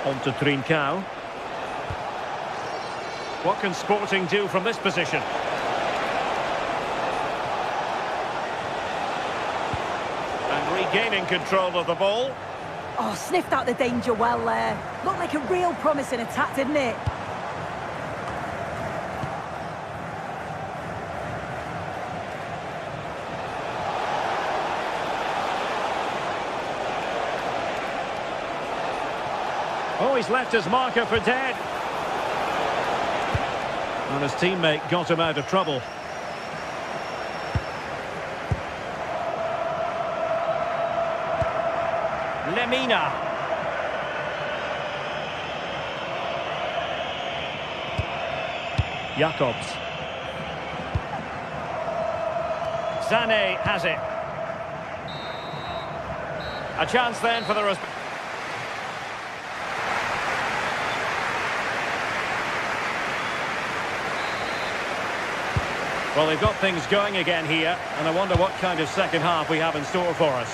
On to Trincao. What can Sporting do from this position? And regaining control of the ball. Oh, sniffed out the danger well there. Looked like a real promising attack, didn't it? Oh, he's left his marker for dead. And his teammate got him out of trouble. Lemina. Jacobs. Sané has it. A chance then for the... Well, they've got things going again here, and I wonder what kind of second half we have in store for us.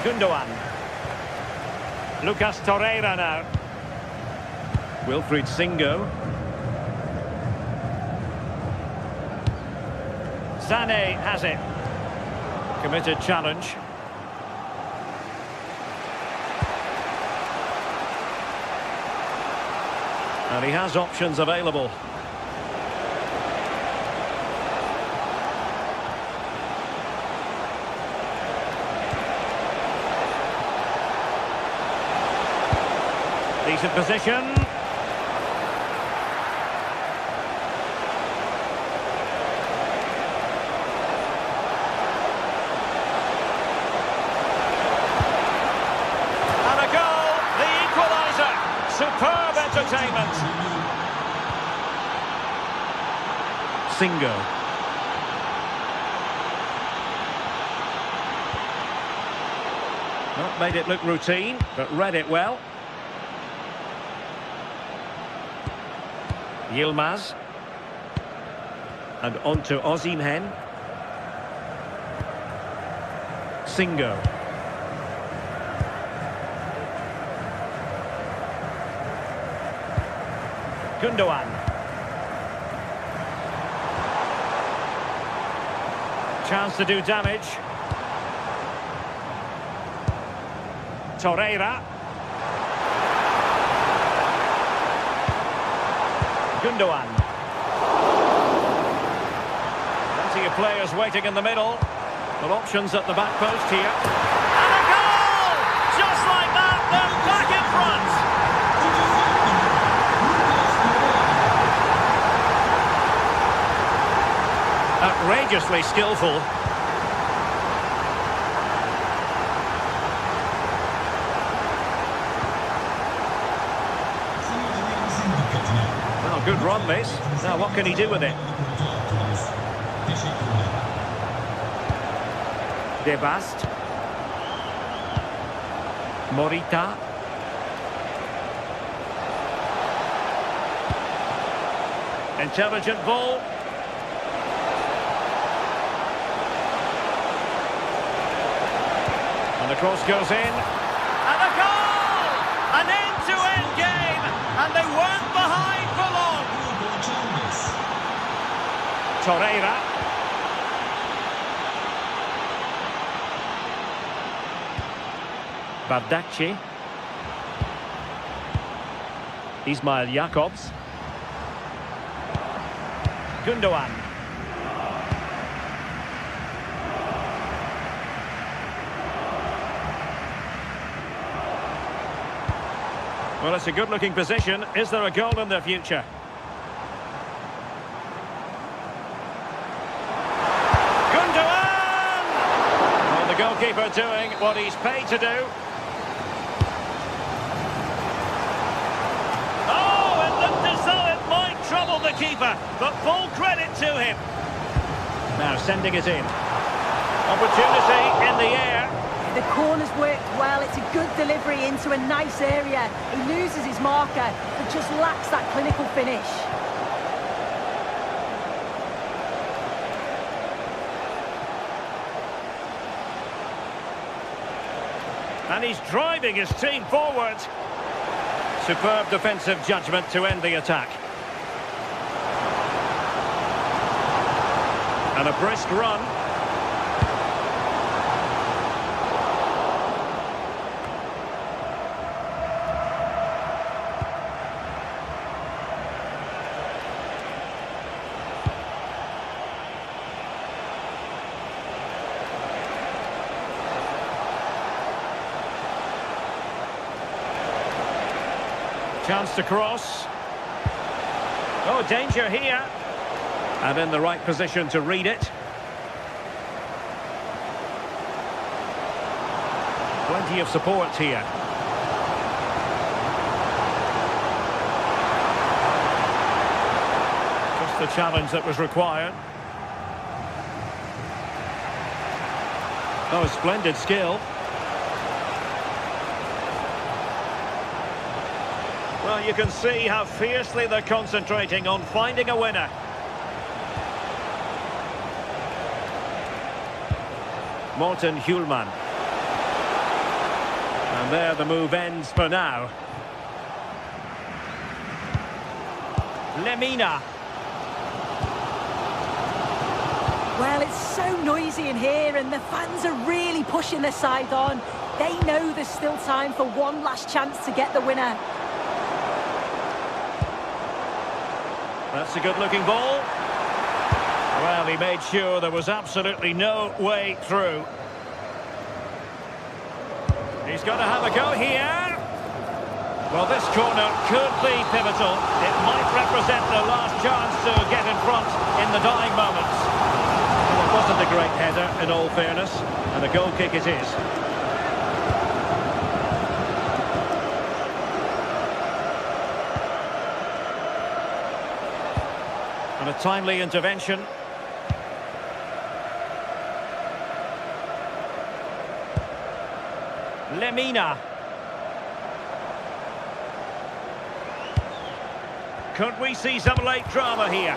Gundogan. Lucas Torreira now. Wilfried Singo. Sané has it. Committed challenge. And he has options available. Decent position. And a goal, the equaliser. Superb entertainment. Singo. Not made it look routine, but read it well. Yilmaz. And on to Osimhen. Singo. Gundogan. Chance to do damage. Torreira. Gundogan. Plenty of players waiting in the middle. Well, options at the back post here. And a goal! Just like that, they're back in front. Outrageously skillful. Well, good run this. Now what can he do with it? De Bast. Morita. Intelligent ball. And the cross goes in. And a goal! An end-to-end game. And they weren't behind for long. Torreira. Bardacci. Ismail Jacobs. Gundogan. Well, it's a good-looking position. Is there a goal in the future? Gundogan! Well, the goalkeeper doing what he's paid to do. Trouble the keeper, but full credit to him. Now sending it in. Opportunity in the air. The corner's worked well. It's a good delivery into a nice area. He loses his marker, but just lacks that clinical finish. And he's driving his team forward. Superb defensive judgment to end the attack. And a brisk run. Chance to cross. Oh, danger here. And in the right position to read it. Plenty of support here. Just the challenge that was required. Oh, splendid skill. Well, you can see how fiercely they're concentrating on finding a winner. Morten Hjulman. And there the move ends for now. Lemina. Well, it's so noisy in here and the fans are really pushing their side on. They know there's still time for one last chance to get the winner. That's a good-looking ball. Well, he made sure there was absolutely no way through. He's got to have a go here. Well, this corner could be pivotal. It might represent the last chance to get in front in the dying moments. Well, it wasn't a great header, in all fairness, and a goal kick it is. And a timely intervention. Lemina. Could we see some late drama here?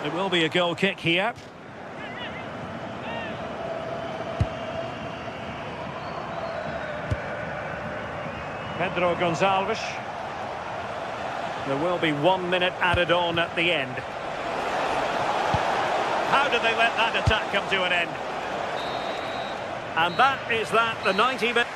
It will be a goal kick here. Pedro Gonçalves. There will be 1 minute added on at the end. How did they let that attack come to an end? And that is that, the 90 minutes.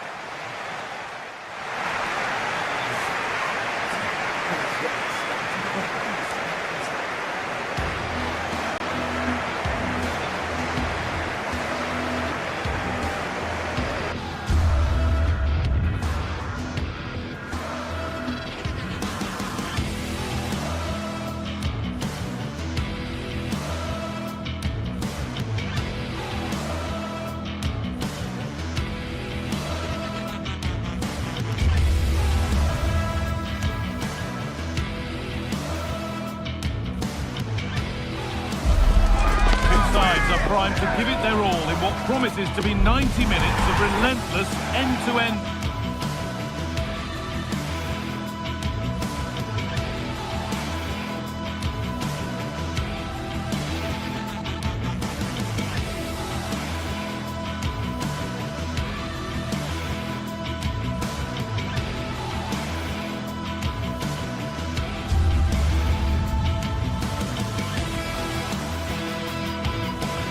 Primed to give it their all in what promises to be 90 minutes of relentless end-to-end.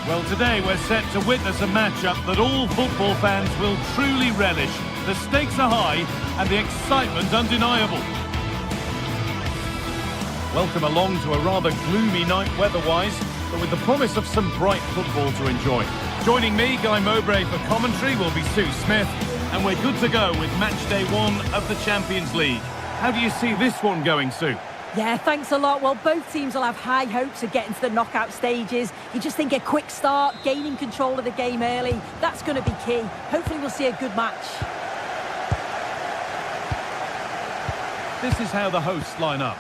Well, today we're set to witness a matchup that all football fans will truly relish. The stakes are high and the excitement undeniable. Welcome along to a rather gloomy night weather-wise, but with the promise of some bright football to enjoy. Joining me, Guy Mowbray, for commentary will be Sue Smith, and we're good to go with match day 1 of the Champions League. How do you see this one going, Sue? Yeah, thanks a lot. Well, both teams will have high hopes of getting to the knockout stages. You just think a quick start, gaining control of the game early, that's going to be key. Hopefully we'll see a good match. This is how the hosts line up.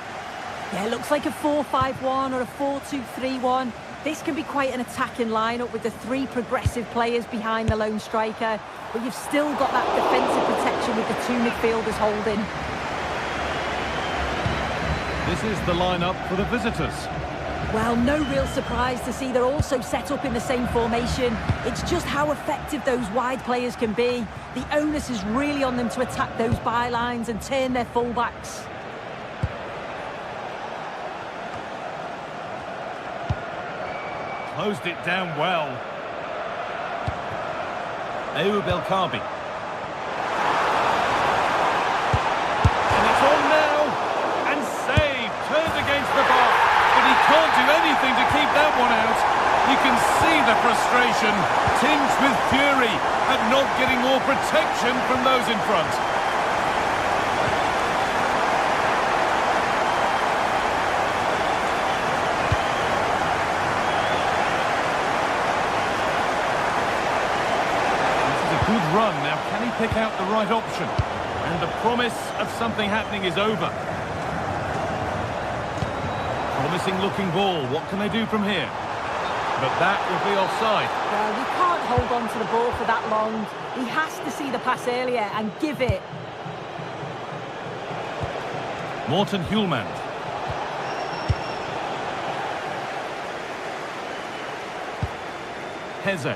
Yeah, it looks like a 4-5-1 or a 4-2-3-1. This can be quite an attacking lineup with the 3 progressive players behind the lone striker, but you've still got that defensive protection with the 2 midfielders holding. This is the lineup for the visitors. Well, no real surprise to see they're also set up in the same formation. It's just how effective those wide players can be. The onus is really on them to attack those bylines and turn their fullbacks. Closed it down well. Belkabi. And it's on now. And saved. Turned against the bar. But he can't do anything to keep that one out. You can see the frustration, tinged with fury at not getting more protection from those in front. Good run. Now, can he pick out the right option? And the promise of something happening is over. Promising looking ball. What can they do from here? But that will be offside. Well, we can't hold on to the ball for that long. He has to see the pass earlier and give it. Morten Hjulmand. Heze.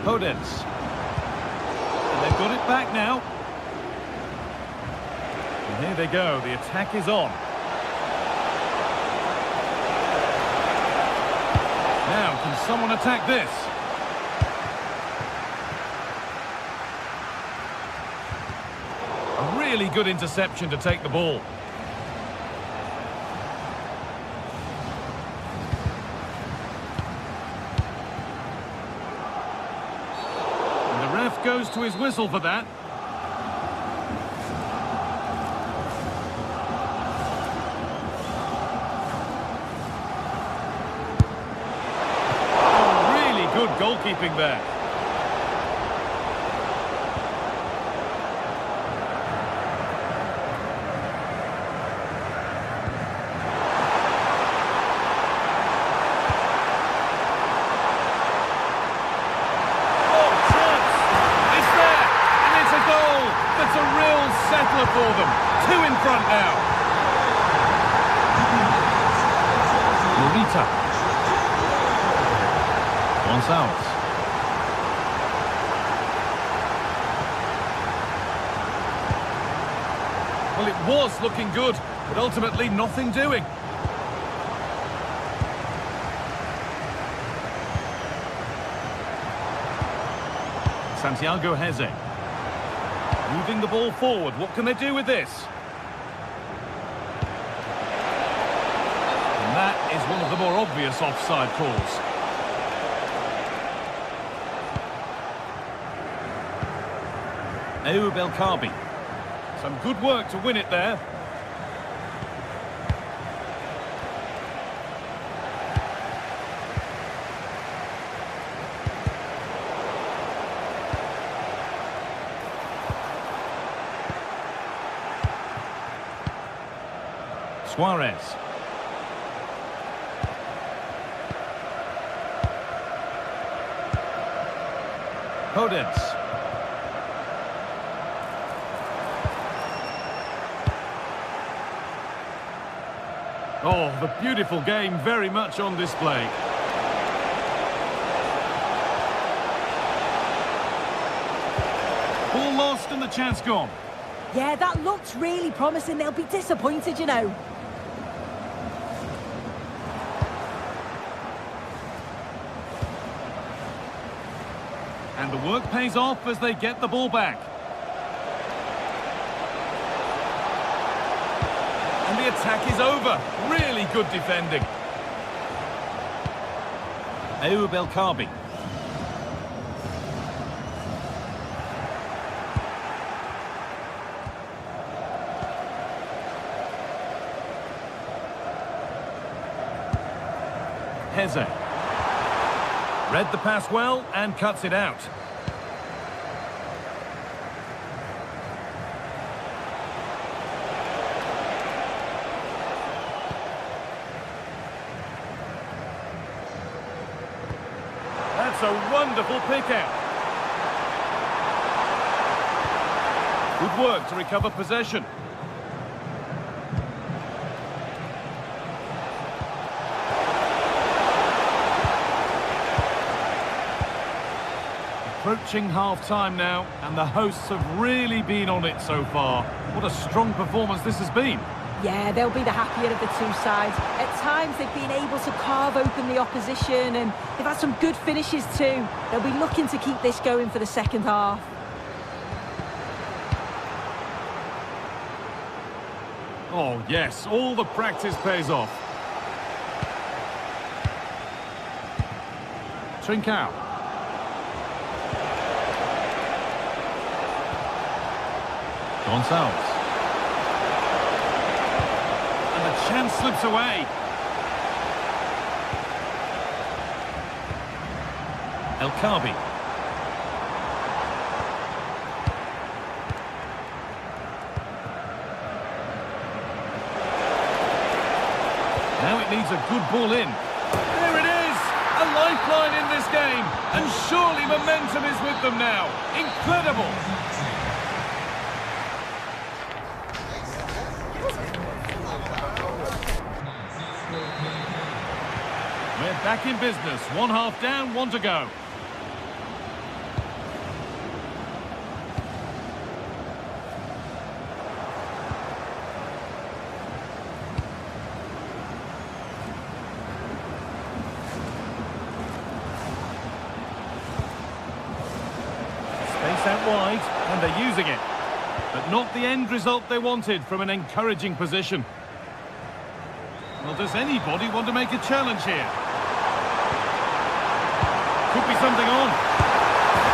Podence. And they've got it back now. And here they go. The attack is on. Now, can someone attack this? A really good interception to take the ball. Goes to his whistle for that. Oh, really good goalkeeping there. For them. Two in front now. Morita. Gonçalves. Well, it was looking good, but ultimately nothing doing. Santiago Heze. Moving the ball forward. What can they do with this? And that is one of the more obvious offside calls. Belkabi. Some good work to win it there. Suarez. Podence. Oh, the beautiful game very much on display. Ball lost and the chance gone. Yeah, that looks really promising. They'll be disappointed, you know. And the work pays off as they get the ball back. And the attack is over. Really good defending. Belkabi. Heze. Read the pass well and cuts it out. That's a wonderful pick out. Good work to recover possession. Approaching half-time now, and the hosts have really been on it so far. What a strong performance this has been. Yeah, they'll be the happier of the two sides. At times, they've been able to carve open the opposition, and they've had some good finishes too. They'll be looking to keep this going for the second half. Oh, yes, all the practice pays off. Trincao. Gonçalves. And the chance slips away. El Kaabi. Now it needs a good ball in. There it is! A lifeline in this game. And surely momentum is with them now. Incredible! We're back in business. One half down, one to go. Space out wide, and they're using it. But not the end result they wanted from an encouraging position. Well, does anybody want to make a challenge here? Could be something on.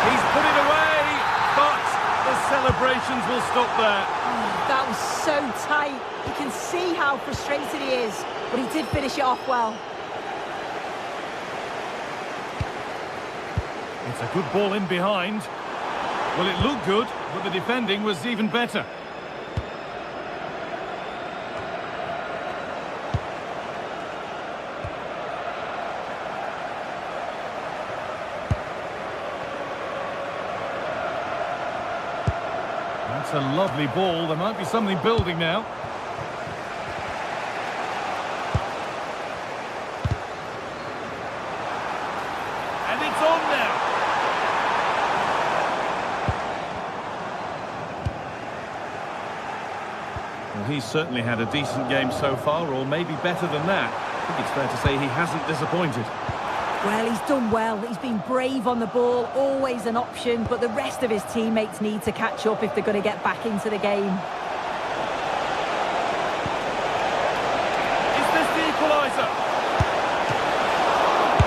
He's put it away, but the celebrations will stop there. Oh, that was so tight. You can see how frustrated he is, but he did finish it off well. It's a good ball in behind. Well, it looked good, but the defending was even better. That's a lovely ball. There might be something building now. And it's on now. Well, he's certainly had a decent game so far, or maybe better than that. I think it's fair to say he hasn't disappointed. Well, he's done well. He's been brave on the ball, always an option, but the rest of his teammates need to catch up if they're going to get back into the game. Is this the equaliser?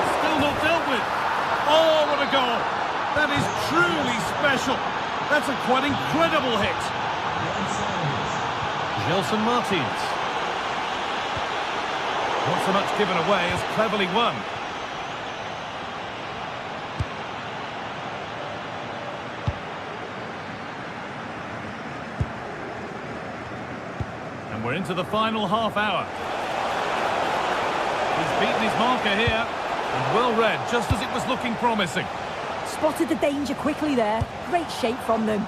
Still not dealt with. Oh, what a goal. That is truly special. That's a quite incredible hit. Gelson Martins. Not so much given away as cleverly won. We're into the final half hour. He's beaten his marker here, and well read, just as it was looking promising. Spotted the danger quickly there. Great shape from them.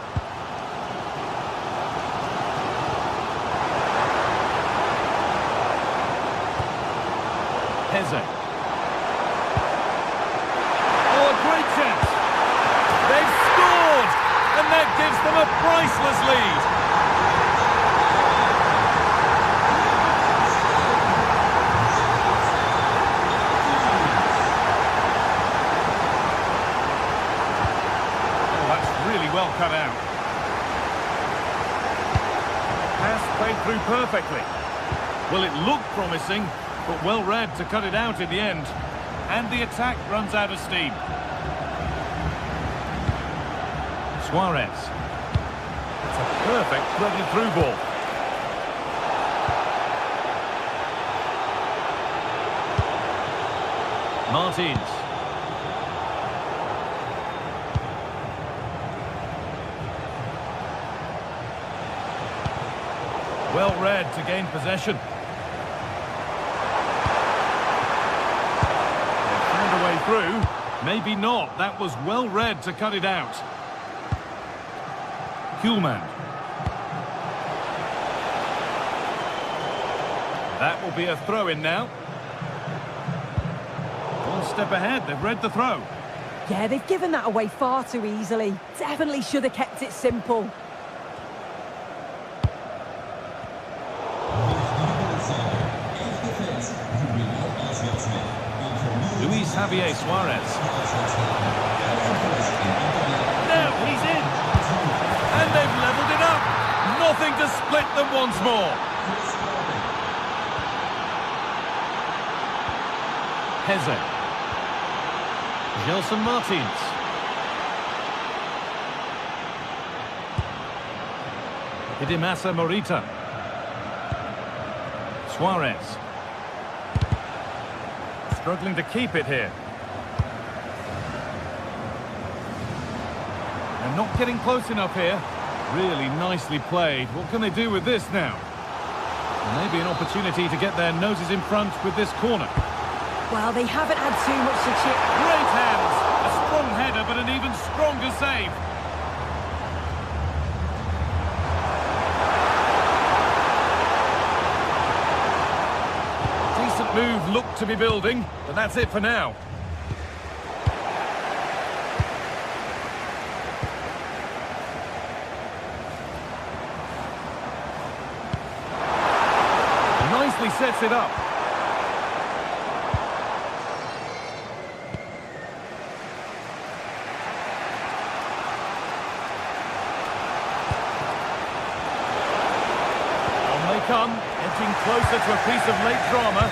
Heze. Oh, a great chance. They've scored, and that gives them a priceless lead. Well cut out. Pass played through perfectly. Well, it looked promising, but well read to cut it out in the end. And the attack runs out of steam. Suarez. It's a perfect threaded through ball. Martins. Well read to gain possession. They found a way through. Maybe not. That was well read to cut it out. Kuhlmann. That will be a throw-in now. One step ahead. They've read the throw. Yeah, they've given that away far too easily. Definitely should have kept it simple. Luis Javier Suarez. Now he's in. And they've levelled it up. Nothing to split them once more. Heze. Gelson Martins. Hidimasa Morita. Suarez. Struggling to keep it here. And not getting close enough here. Really nicely played. What can they do with this now? Maybe an opportunity to get their noses in front with this corner. Well, they haven't had too much to chip. Great hands. A strong header, but an even stronger save. Decent move looked to be building, but that's it for now. Nicely sets it up. Come, edging closer to a piece of late drama.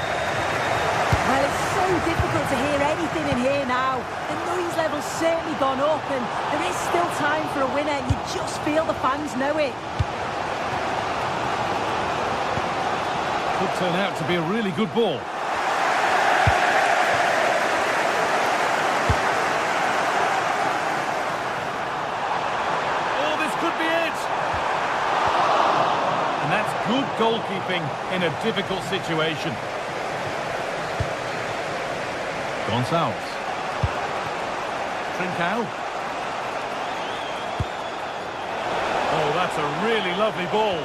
Well, it's so difficult to hear anything in here now. The noise level's certainly gone up, and there is still time for a winner. You just feel the fans know it. Could turn out to be a really good ball. Oh, this could be it! And that's good goalkeeping in a difficult situation. Gonçalves. Trincao. Oh, that's a really lovely ball.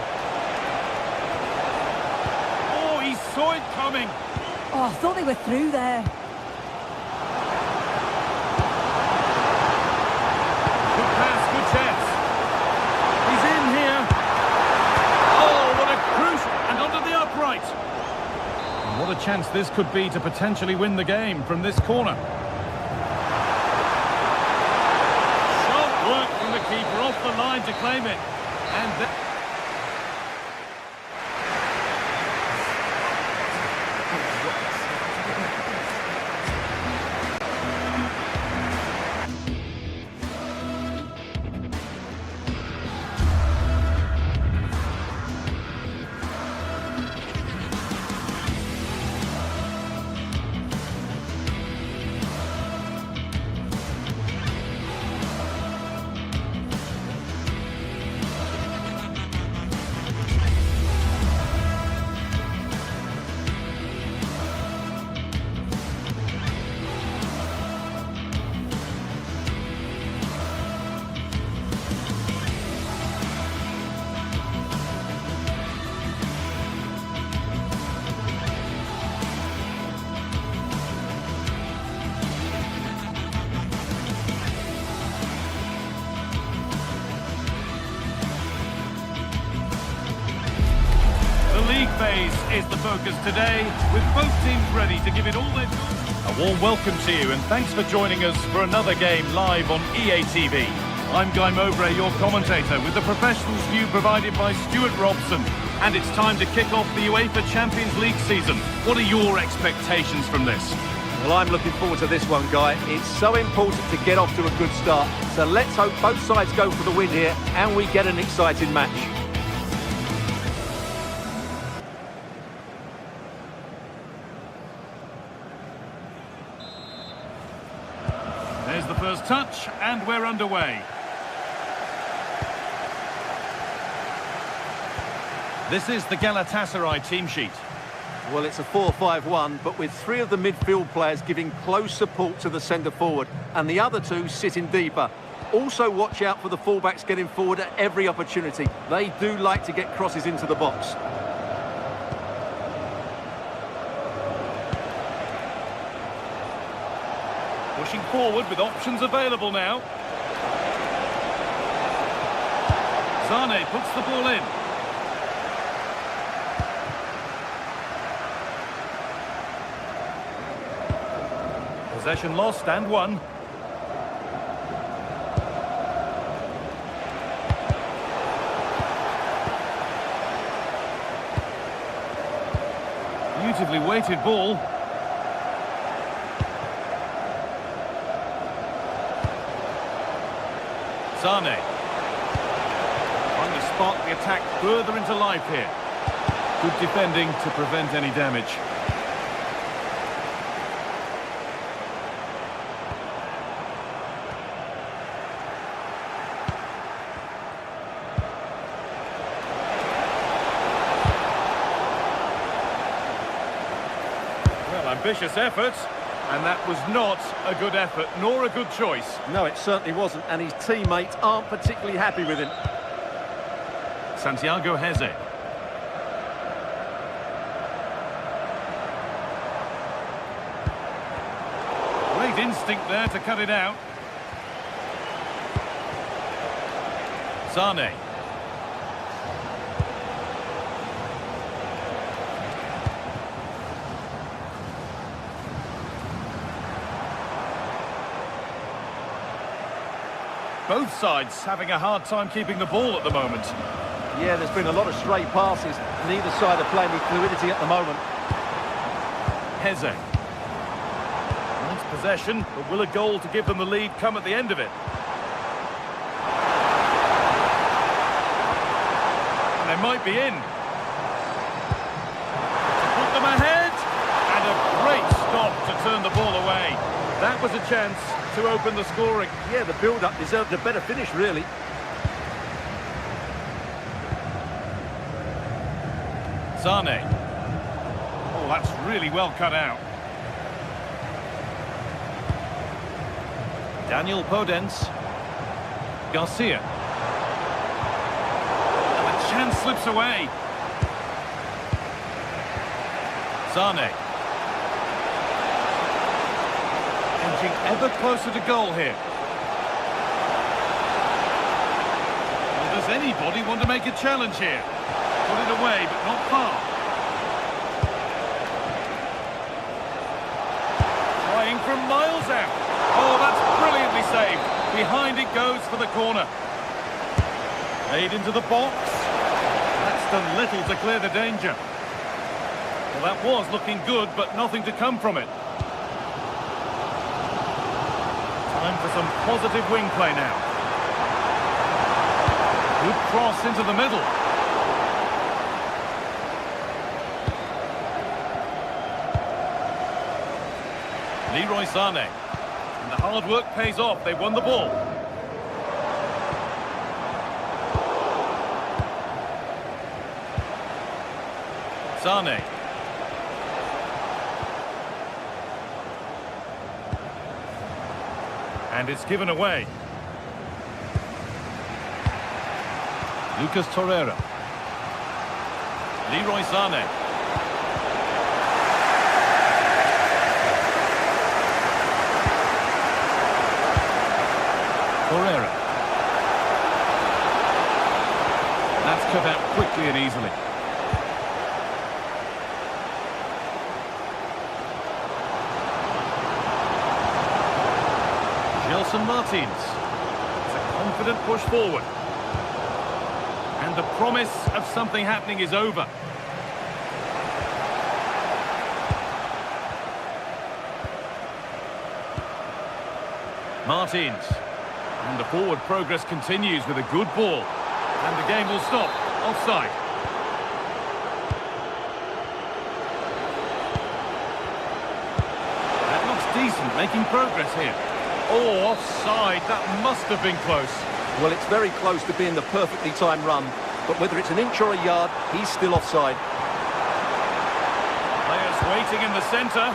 Oh, he saw it coming. Oh, I thought they were through there. Good pass, good chance. He's in here. Oh, what a crucial, and onto the upright. And what a chance this could be to potentially win the game from this corner. Sharp work from the keeper off the line to claim it. And then... phase is the focus today, with both teams ready to give it all they've got. A warm welcome to you, and thanks for joining us for another game live on EA TV. I'm Guy Mowbray, your commentator, with the professionals view provided by Stuart Robson. And it's time to kick off the UEFA Champions League season. What are your expectations from this? Well, I'm looking forward to this one, Guy. It's so important to get off to a good start. So let's hope both sides go for the win here and we get an exciting match. There's the first touch, and we're underway. This is the Galatasaray team sheet. Well, it's a 4-5-1, but with three of the midfield players giving close support to the centre-forward, and the other two sitting deeper. Also watch out for the fullbacks getting forward at every opportunity. They do like to get crosses into the box. Pushing forward with options available now. Sane puts the ball in. Possession lost and won. Beautifully weighted ball. Sane. Trying to spark the attack further into life here. Good defending to prevent any damage. Well, ambitious effort. And that was not a good effort, nor a good choice. No, it certainly wasn't, and his teammates aren't particularly happy with him. Santiago Heze. Great instinct there to cut it out. Sane. Both sides having a hard time keeping the ball at the moment. Yeah, there's been a lot of stray passes. Neither side are playing with fluidity at the moment. Heze. Nice possession, but will a goal to give them the lead come at the end of it? And they might be in. To put them ahead. And a great stop to turn the ball away. That was a chance to open the scoring. Yeah, the build-up deserved a better finish, really. Sane. Oh, that's really well cut out. Daniel Podence. Garcia. And the chance slips away. Sane. Edging ever closer to goal here. Well, does anybody want to make a challenge here? Put it away, but not far. Trying from miles out. Oh, that's brilliantly saved. Behind it goes for the corner. Made into the box. That's done little to clear the danger. Well, that was looking good, but nothing to come from it. Time for some positive wing play now. Good cross into the middle. Leroy Sane. And the hard work pays off. They won the ball. Sane. And it's given away. Lucas Torreira. Leroy Sane. Torreira. That's cut out quickly and easily. Gelson Martins. It's a confident push forward. And the promise of something happening is over. Martins. And the forward progress continues with a good ball. And the game will stop. Offside. That looks decent, making progress here. Oh, offside. That must have been close. Well, it's very close to being the perfectly timed run, but whether it's an inch or a yard, he's still offside. Players waiting in the centre.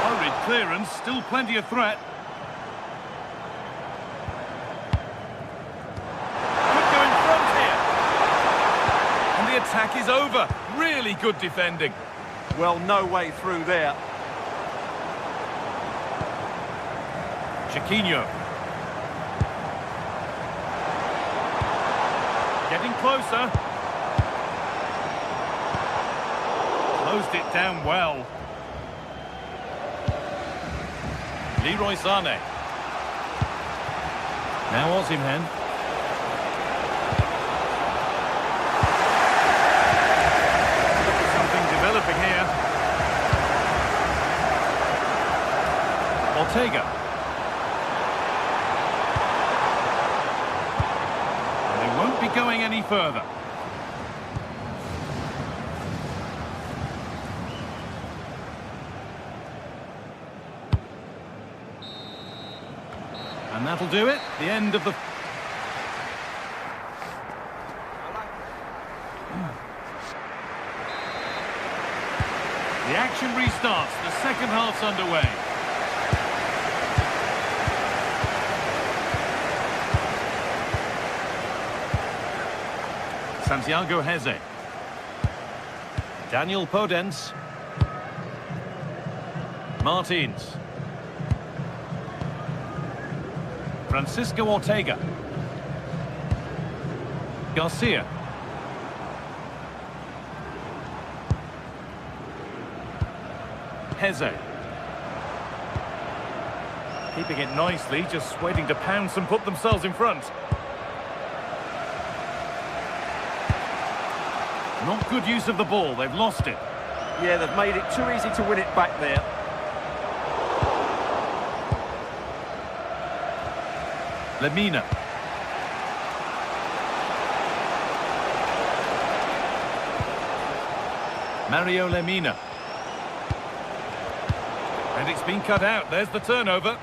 Hurried clearance, still plenty of threat. Could go in front here. And the attack is over. Really good defending. Well, no way through there. Chiquinho. Getting closer. Closed it down well. Leroy Sané. Now Osimhen. Something developing here. Ortega. And they won't be going any further. And that'll do it. The end of the... The action restarts. The second half's underway. Santiago Heze. Daniel Podence. Martins. Francisco Ortega. Garcia. Heze. Keeping it nicely, just waiting to pounce and put themselves in front. Not good use of the ball, they've lost it. Yeah, they've made it too easy to win it back there. Lemina. Mario Lemina. And it's been cut out. There's the turnover.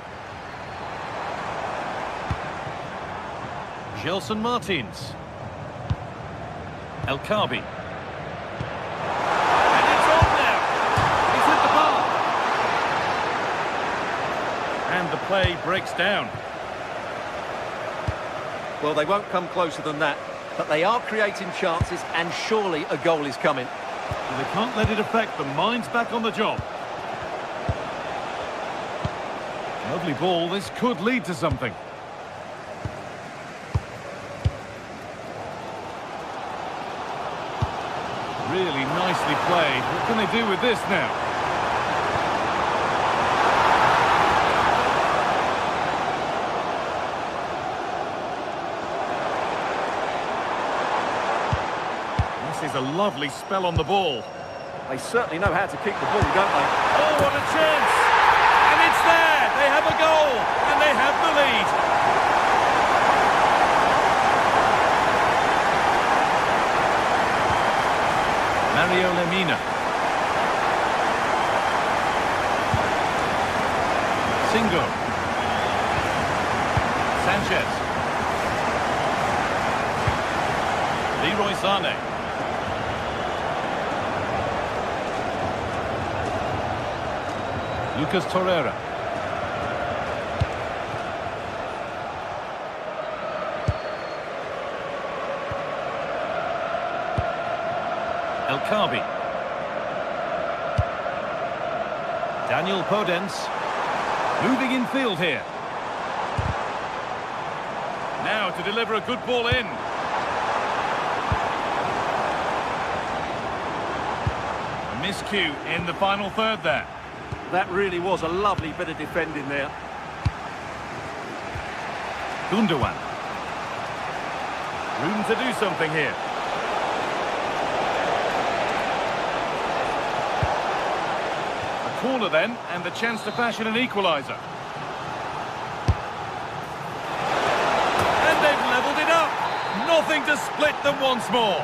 Gelson Martins. El Khabi. And it's on now. He's hit the bar. And the play breaks down. Well, they won't come closer than that, but they are creating chances, and surely a goal is coming. And they can't let it affect them. Mind's back on the job. Lovely ball. This could lead to something. Really nicely played. What can they do with this now? This is a lovely spell on the ball. They certainly know how to keep the ball, don't they? Oh, what a chance! And it's there! They have a goal, and they have the lead. Mario Lemina. Singo. Sanchez. Leroy Sané. Lucas Torreira. El Khabi. Daniel Podence. Moving in field here. Now to deliver a good ball in. A miscue in the final third there. That really was a lovely bit of defending there. Gundogan. Room to do something here. A corner then, and the chance to fashion an equaliser. And they've levelled it up. Nothing to split them once more.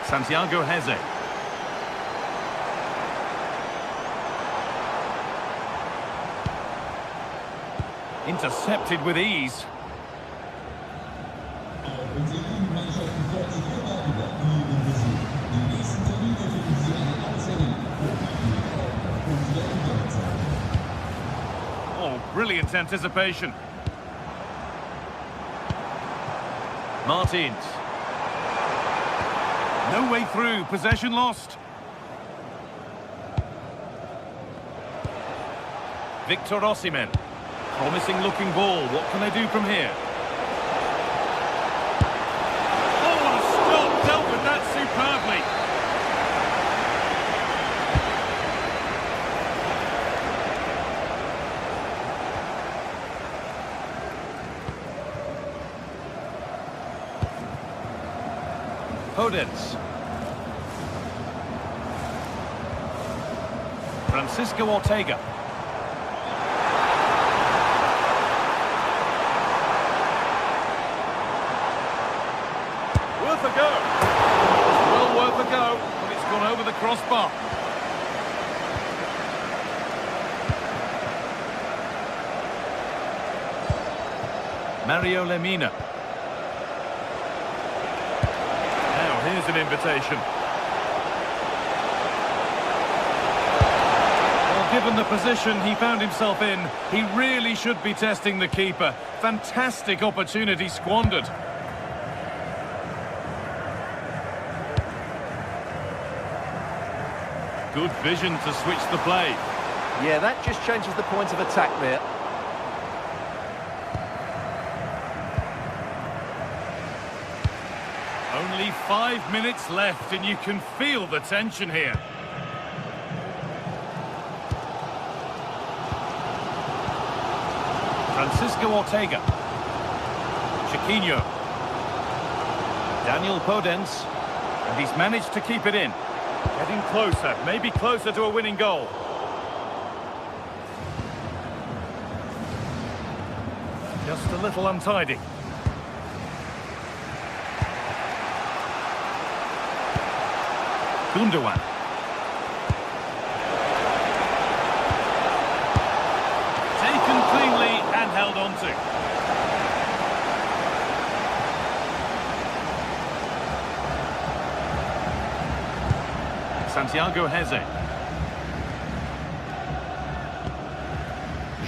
Santiago Heze. Intercepted with ease. Oh, brilliant anticipation. Martins. No way through, possession lost. Victor Osimhen. Promising looking ball. What can they do from here? Oh, what a stop! Dealt with that superbly. Podence. Francisco Ortega. Worth a go. Well worth a go, but it's gone over the crossbar. Mario Lemina. Now here's an invitation. Given the position he found himself in, he really should be testing the keeper. Fantastic opportunity squandered. Good vision to switch the play. Yeah, that just changes the point of attack there. Only 5 minutes left and you can feel the tension here. Francisco Ortega. Chiquinho. Daniel Podence. And he's managed to keep it in. Getting closer, maybe closer to a winning goal. Just a little untidy. Gundogan. Taken cleanly and held on to. Santiago Heze.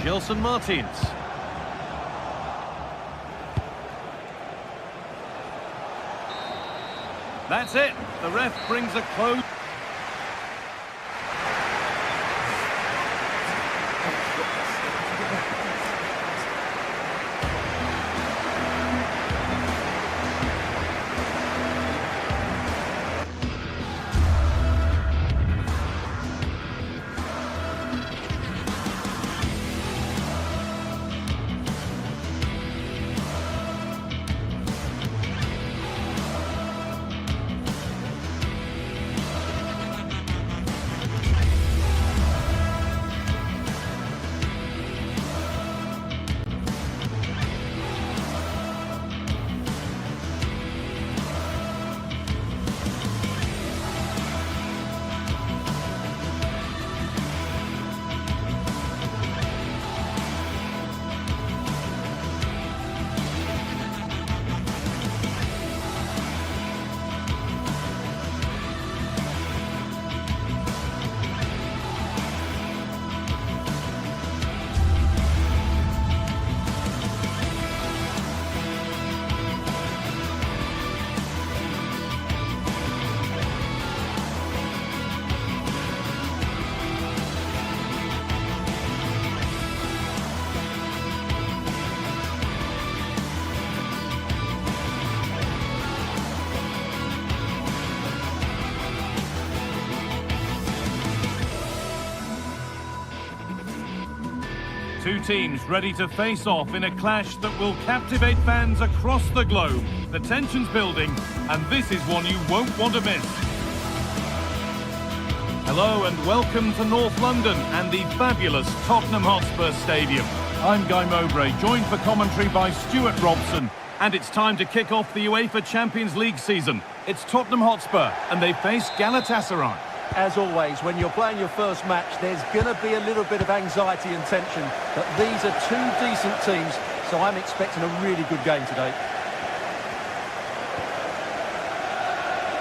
Gelson Martins. That's it. The ref brings a close. Two teams ready to face off in a clash that will captivate fans across the globe. The tension's building, and this is one you won't want to miss. Hello and welcome to North London and the fabulous Tottenham Hotspur Stadium. I'm Guy Mowbray, joined for commentary by Stuart Robson, and it's time to kick off the UEFA Champions League season. It's Tottenham Hotspur, and they face Galatasaray. As always, when you're playing your first match, there's going to be a little bit of anxiety and tension. But these are two decent teams, so I'm expecting a really good game today.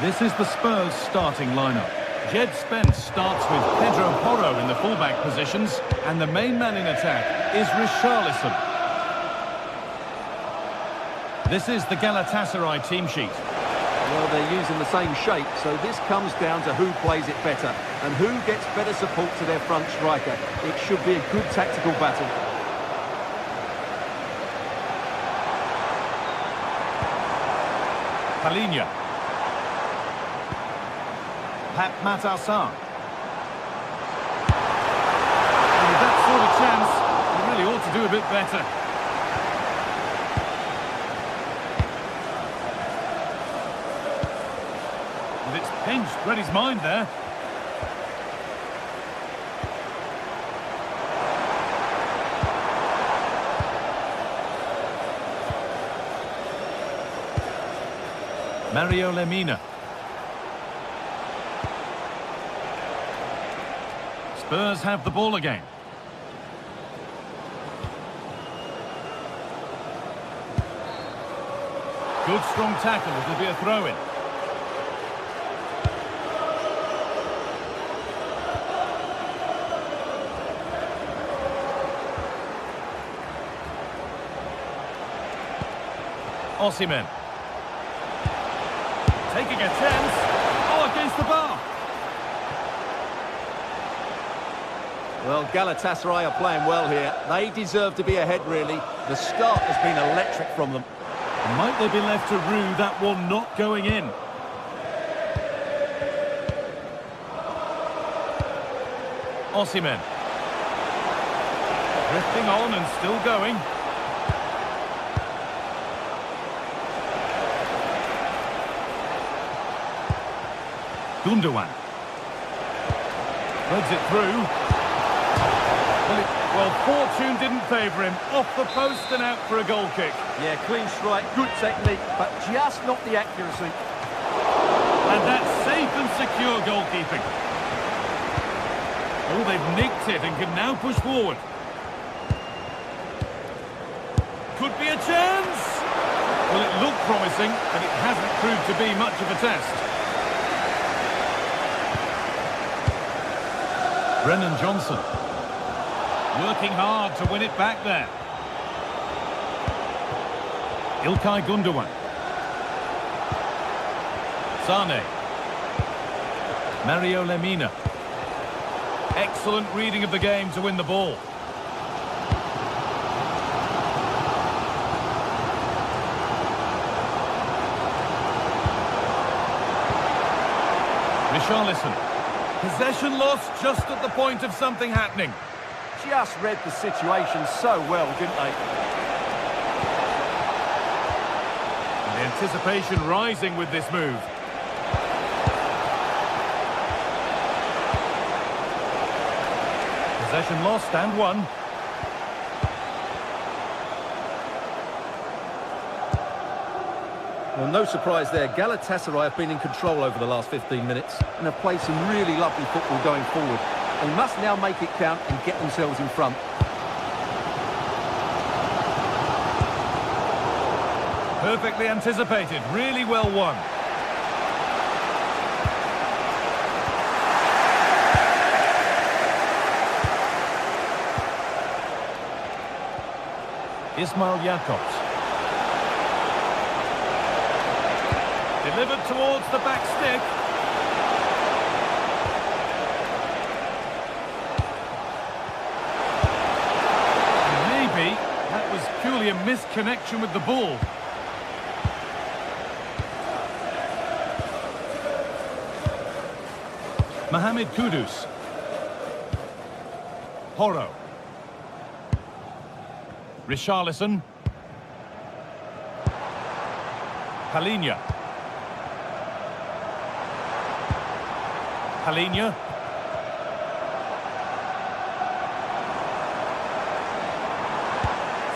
This is the Spurs starting lineup. Jed Spence starts with Pedro Porro in the fullback positions, and the main man in attack is Richarlison. This is the Galatasaray team sheet. Well, they're using the same shape, so this comes down to who plays it better and who gets better support to their front striker. It should be a good tactical battle. Palinia. Pat Matassar. And with that sort of chance, he really ought to do a bit better. With its pinched, read his mind there. Mario Lemina. Spurs have the ball again. Good strong tackle, it'll be a throw-in. Osimhen. Taking a chance. Oh, against the bar. Well, Galatasaray are playing well here. They deserve to be ahead, really. The start has been electric from them. Might they be left to rue that one not going in? Osimhen. Drifting on and still going. Gundogan. Threads it through. Well, fortune didn't favour him. Off the post and out for a goal kick. Yeah, clean strike, good technique, but just not the accuracy. And that's safe and secure goalkeeping. Oh, they've nicked it and can now push forward. Could be a chance. Well, it looked promising, but it hasn't proved to be much of a test. Brennan Johnson. Working hard to win it back there. İlkay Gundogan. Sane. Mario Lemina. Excellent reading of the game to win the ball. Richarlison. Possession lost just at the point of something happening. Just read the situation so well, didn't they? And the anticipation rising with this move. Possession lost and won. Well, no surprise there. Galatasaray have been in control over the last 15 minutes and have played some really lovely football going forward. They must now make it count and get themselves in front. Perfectly anticipated, really well won. Ismail Jakobs. Delivered towards the back stick. Maybe that was purely a misconnection with the ball. Mohamed Kudus. Horo. Richarlison. Palinia. Palinia.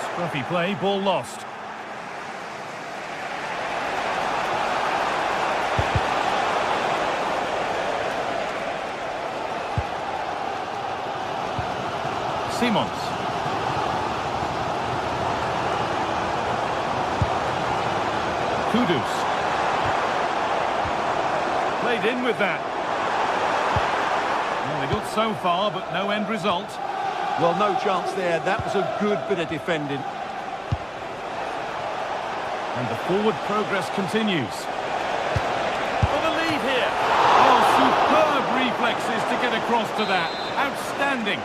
Scruffy play, ball lost. Simons. Kudus. Played in with that. Well, they got so far, but no end result. Well, no chance there. That was a good bit of defending. And the forward progress continues. after that. Outstanding.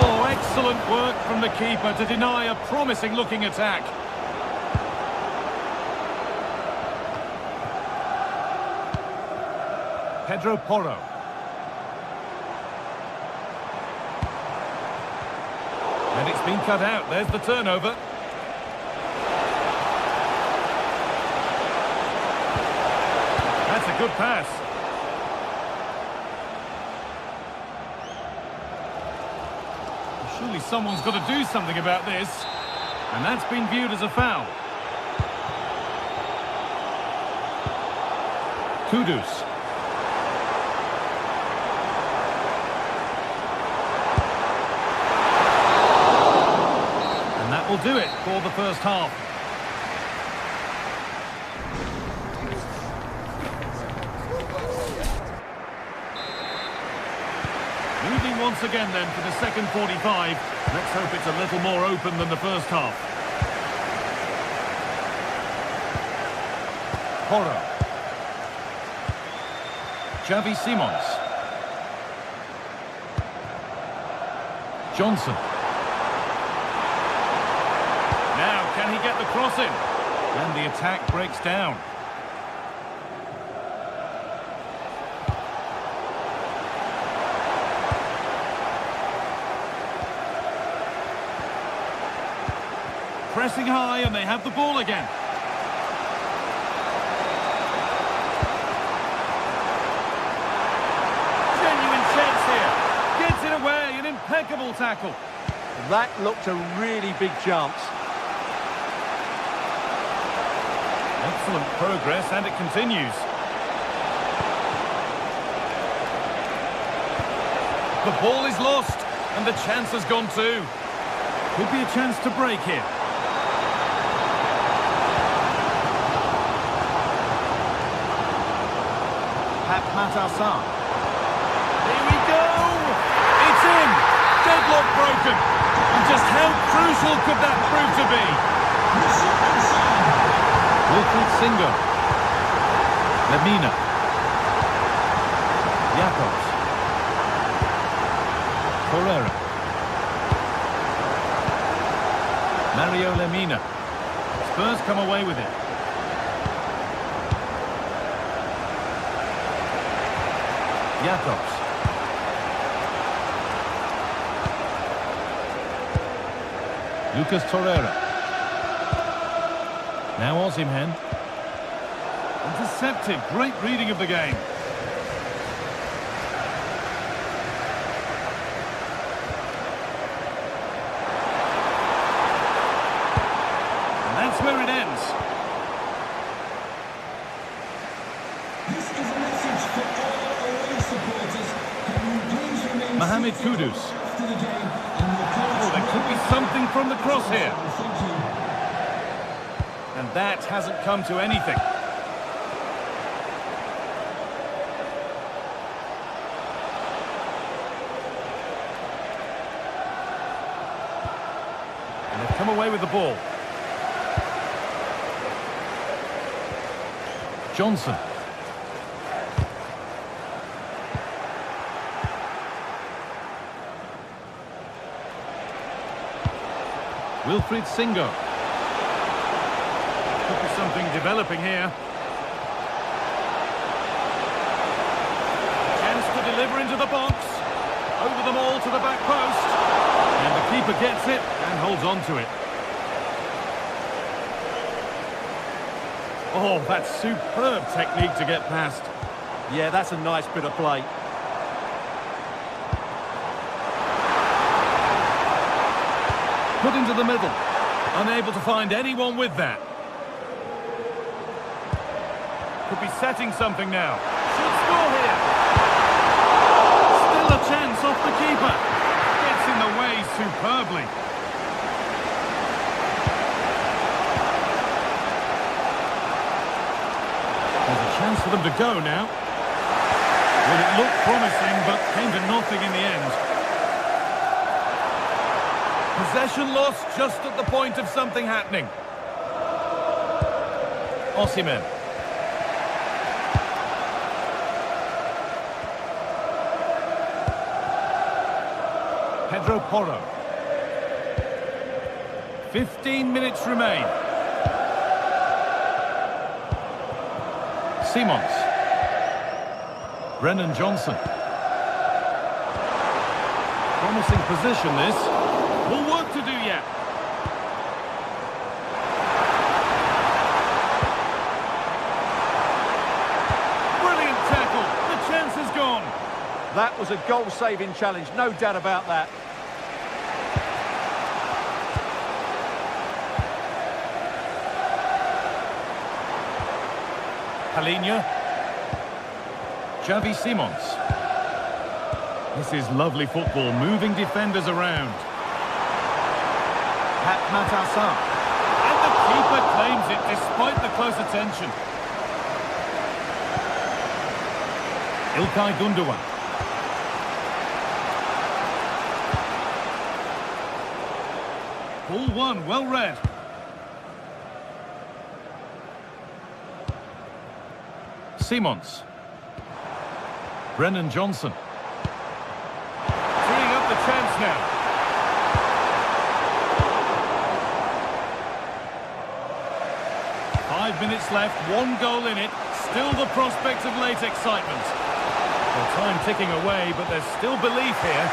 Oh, excellent work from the keeper to deny a promising-looking attack. Pedro Porro. And it's been cut out. There's the turnover. That's a good pass. Surely someone's got to do something about this. And that's been viewed as a foul. Kudus. And that will do it for the first half. Moving once again then for the second 45. Let's hope it's a little more open than the first half. Porro. Xavi Simons. Johnson. Now, can he get the cross in? And the attack breaks down. Pressing high, and they have the ball again. Genuine chance here. Gets it away, an impeccable tackle. That looked a really big chance. Excellent progress, and it continues. The ball is lost, and the chance has gone too. Could be a chance to break here. Matasan. Here we go! It's in! Deadlock broken! And just how crucial could that prove to be? Wilfried Singo. Lemina. Jakobs. Correa. Mario Lemina. Spurs come away with it. Jakobs. Lucas Torreira. Now Osimhen. Intercepted. Great reading of the game. And that's where it ends. This is a message for all away supporters. Can you please remain Mohamed seated Kudus. after the game and report Oh, there could be something from the cross here. Thank you. And that hasn't come to anything. And they've come away with the ball. Johnson. Wilfried Singo. Could be something developing here. Chance to deliver into the box. Over them all to the back post. And the keeper gets it and holds on to it. Oh, that's superb technique to get past. Yeah, that's a nice bit of play. Put into the middle. Unable to find anyone with that. Could be setting something now. Should score here. Still a chance off the keeper. Gets in the way superbly. There's a chance for them to go now. Well, it looked promising, but came to nothing in the end. Possession lost just at the point of something happening. Osimhen. Pedro Porro. 15 minutes remain. Simons. Brennan Johnson. Promising position, this. More work to do yet. Brilliant tackle. The chance is gone. That was a goal-saving challenge, no doubt about that. Palinha. Xavi Simons. This is lovely football, moving defenders around. Pat Matassar. And the keeper claims it despite the close attention. İlkay Gundogan. Ball one, well read. Simons. Brennan Johnson. Freeing up the chance now. Five minutes left, one goal in it. Still the prospect of late excitement. The time ticking away, but there's still belief here.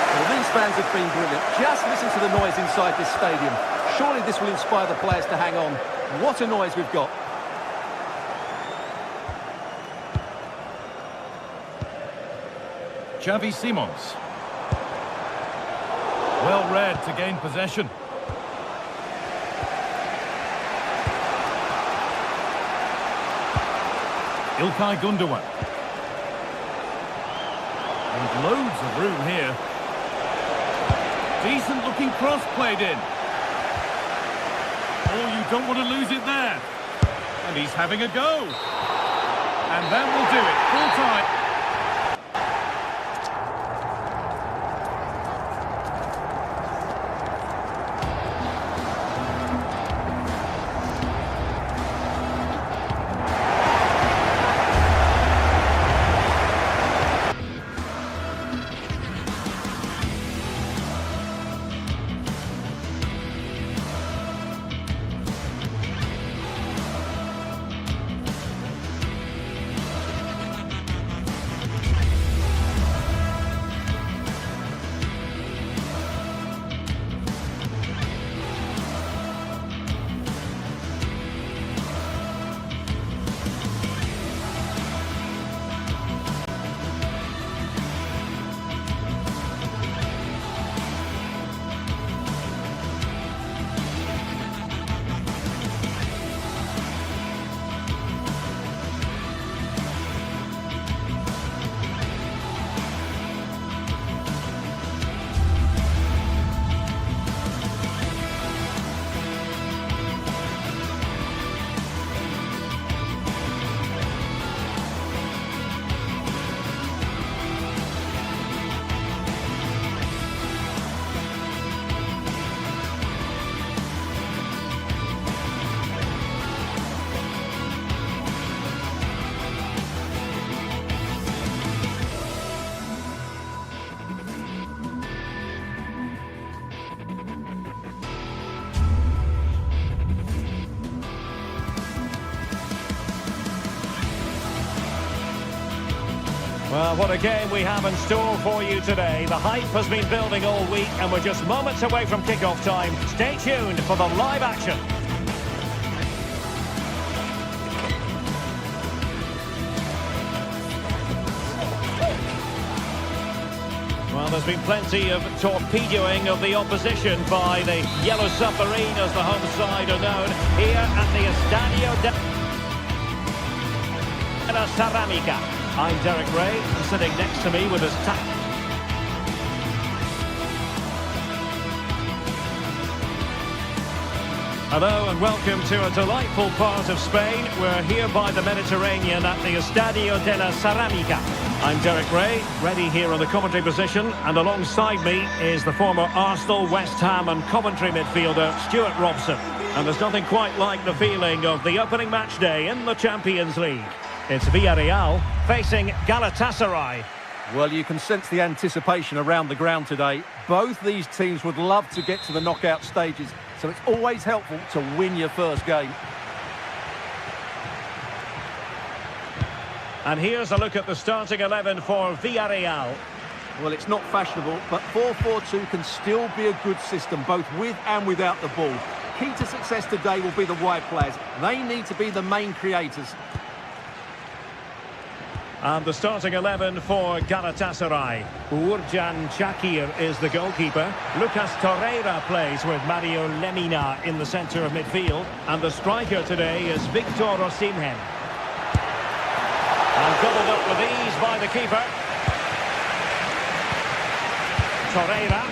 Well, these fans have been brilliant. Just listen to the noise inside this stadium. Surely this will inspire the players to hang on. What a noise we've got. Xavi Simons. Well read to gain possession. İlkay Gundogan. And loads of room here. Decent looking cross played in. Oh, you don't want to lose it there. And he's having a go. And that will do it. Full time. Well, what a game we have in store for you today. The hype has been building all week and we're just moments away from kick-off time. Stay tuned for the live action. Well, there's been plenty of torpedoing of the opposition by the Yellow Submarine, as the home side are known, here at the Estadio de la Ceramica. I'm Derek Ray, and sitting next to me with his Hello and welcome to a delightful part of Spain. We're here by the Mediterranean at the Estadio de la Ceramica. I'm Derek Ray, ready here on the commentary position, and alongside me is the former Arsenal, West Ham and Coventry midfielder Stuart Robson. And there's nothing quite like the feeling of the opening match day in the Champions League. It's Villarreal facing Galatasaray. Well, you can sense the anticipation around the ground today. Both these teams would love to get to the knockout stages, so it's always helpful to win your first game. And here's a look at the starting 11 for Villarreal. Well, it's not fashionable, but 4-4-2 can still be a good system, both with and without the ball. Key to success today will be the wide players. They need to be the main creators. And the starting 11 for Galatasaray. Uğurcan Çakır is the goalkeeper. Lucas Torreira plays with Mario Lemina in the centre of midfield. And the striker today is Victor Osimhen. And doubled up with ease by the keeper. Torreira.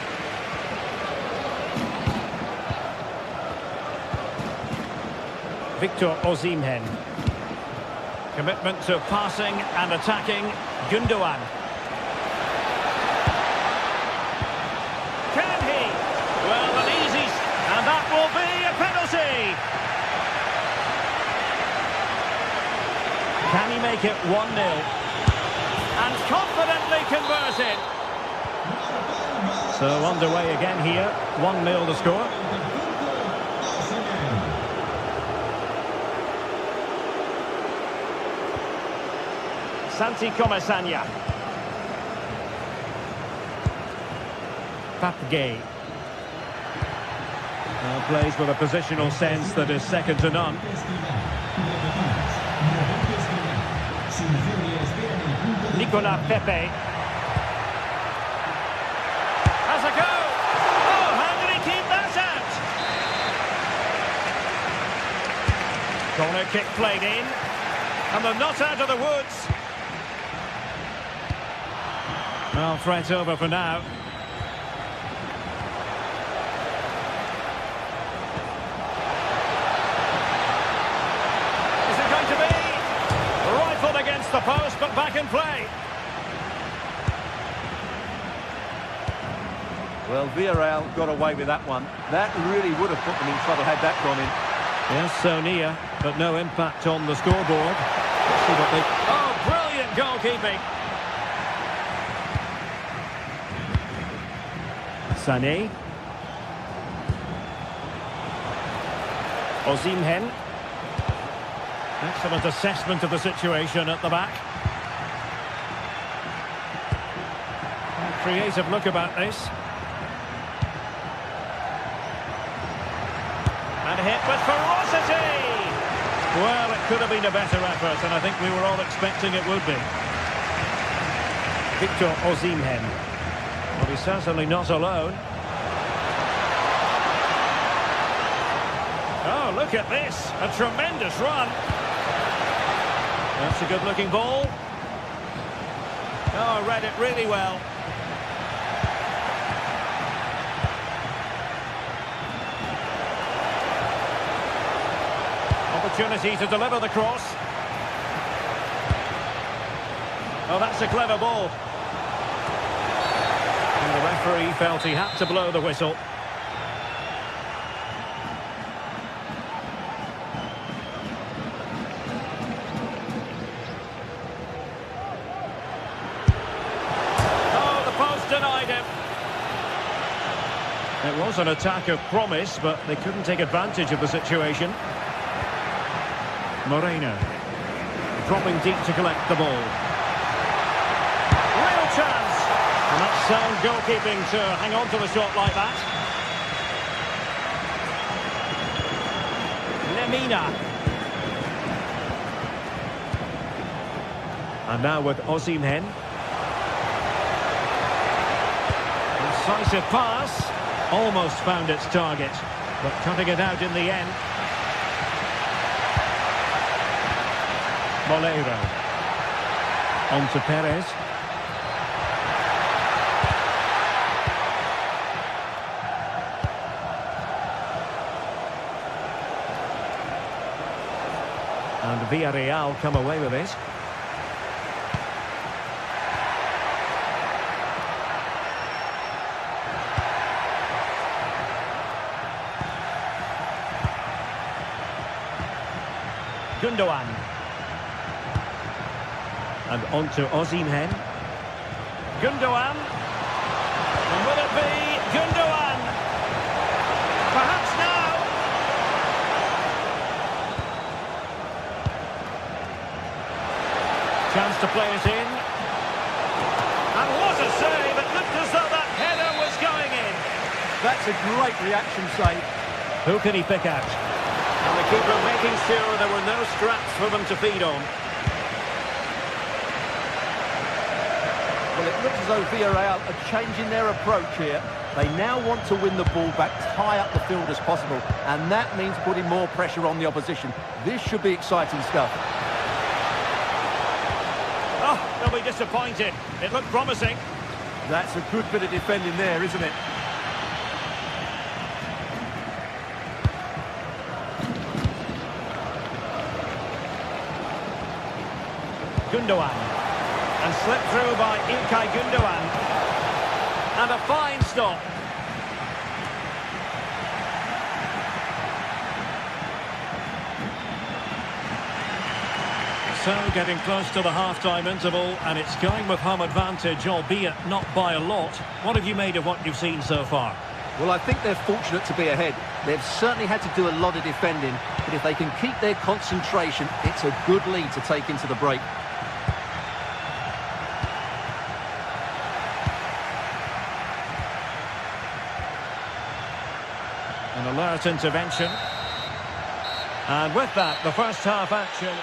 Victor Osimhen. Commitment to passing and attacking. Gundogan. Can he? Well, an easy... And that will be a penalty. Can he make it 1-0? And confidently converted. So underway again here. 1-0 the score. Santi Comesaña. Papgay. Plays with a positional sense that is second to none. Nicolas Pepe. Has a go! Oh, how did he keep that out? Corner kick played in. And they're not out of the woods. Well, threat over for now. Is it going to be? Rifled against the post, but back in play. Well, Villarreal got away with that one. That really would have put them in trouble had that gone in. Yes, so near, but no impact on the scoreboard. Let's see what they... Oh, brilliant goalkeeping. Sané. Osimhen. Excellent assessment of the situation at the back. A creative look about this. And hit with ferocity! Well, it could have been a better effort, and I think we were all expecting it would be. Victor Osimhen. Well, he's certainly not alone. Oh, look at this. A tremendous run. That's a good-looking ball. Oh, read it really well. Opportunity to deliver the cross. Oh, that's a clever ball. And the referee felt he had to blow the whistle. Oh, the post denied him. It was an attack of promise, but they couldn't take advantage of the situation. Moreno. Dropping deep to collect the ball. Real chance! And that's sound goalkeeping to hang on to the shot like that. Lemina. And now with Osimhen. Incisive pass. Almost found its target, but cutting it out in the end. Molero. On to Perez. And Villarreal come away with it. Gundogan. And on to Osimhen. Gundogan. And will it be Gundogan? Perhaps now. Chance to play it in. And what a save! It looked as though that header was going in. That's a great reaction save. Who can he pick out? And the keeper making sure there were no straps for them to feed on. Well, it looks as though Villarreal are changing their approach here. They now want to win the ball back, high up the field as possible, and that means putting more pressure on the opposition. This should be exciting stuff. Oh, they'll be disappointed. It looked promising. That's a good bit of defending there, isn't it? Gundogan. And slipped through by Ilkay Gundogan. And a fine stop. So, getting close to the half-time interval, and it's going with home advantage, albeit not by a lot. What have you made of what you've seen so far? Well, I think they're fortunate to be ahead. They've certainly had to do a lot of defending, but if they can keep their concentration, it's a good lead to take into the break. An alert intervention. And with that, the first half action.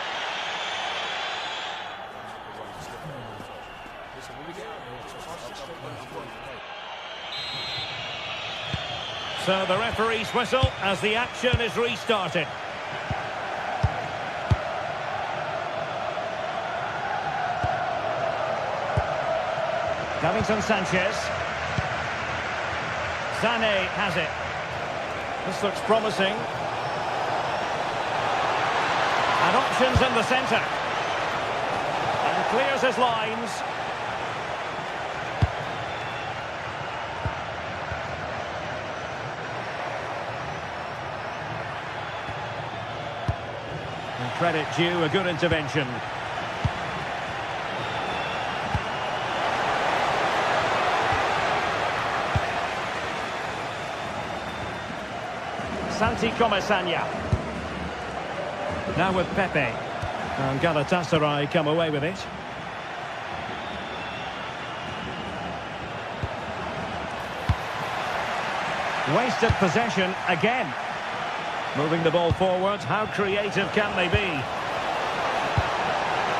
So the referee's whistle as the action is restarted. Davinson Sanchez. Sané has it. This looks promising. And options in the centre. And clears his lines. And credit due, a good intervention. Santi Comesaña. Now with Pepe. And Galatasaray come away with it. Wasted possession again. Moving the ball forward. How creative can they be?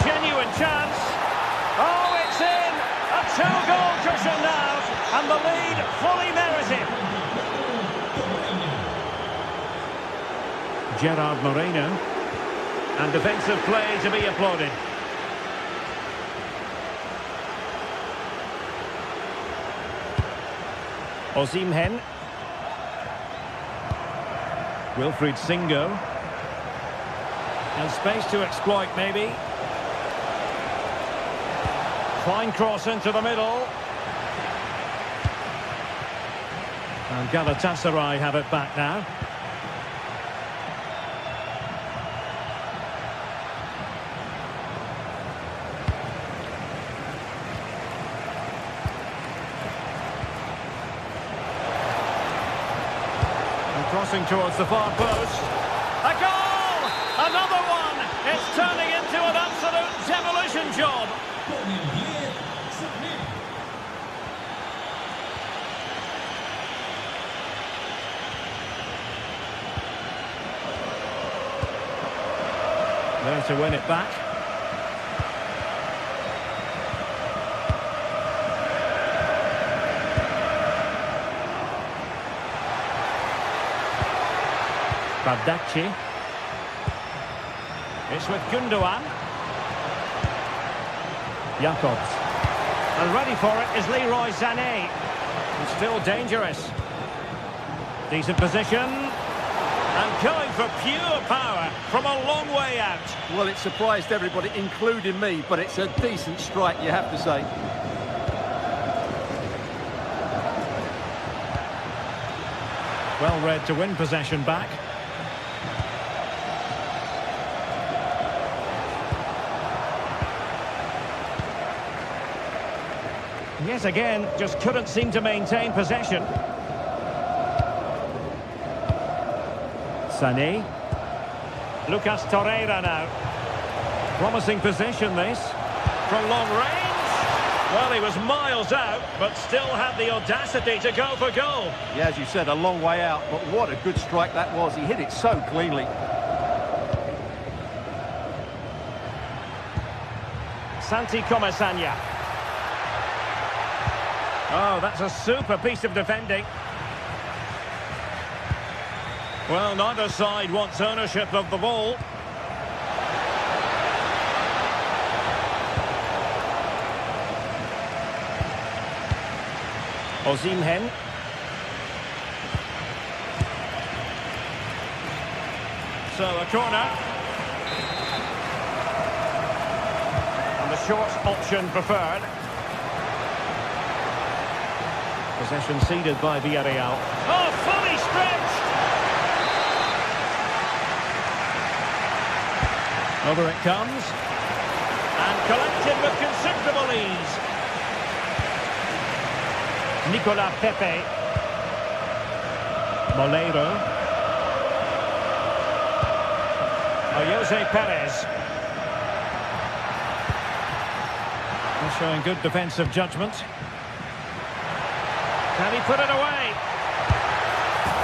Genuine chance. Oh, it's in! A two-goal cushion now. And the lead fully merited. Gerard Moreno. And defensive play to be applauded. Osimhen. Wilfried Singo. And space to exploit, maybe. Fine cross into the middle. And Galatasaray have it back now. Crossing towards the far post. A goal! Another one! It's turning into an absolute demolition job. There to win it back. Badachi. It's with Gundogan. Jakobs. And ready for it is Leroy Sané. He's still dangerous. Decent position. And going for pure power from a long way out. Well, it surprised everybody, including me, but it's a decent strike, you have to say. Well read to win possession back. Yet again, just couldn't seem to maintain possession. Sané. Lucas Torreira now. Promising position this. From long range. Well, he was miles out, but still had the audacity to go for goal. Yeah, as you said, a long way out, but what a good strike that was. He hit it so cleanly. Santi Comasagna. Oh, that's a super piece of defending. Well, neither side wants ownership of the ball. Osimhen. So a corner. And the short option preferred. Possession ceded by Villarreal. Oh, fully stretched! Over it comes. And collected with considerable ease. Nicolas Pepe. Moleiro. Jose Perez. He's showing good defensive judgment. Can he put it away?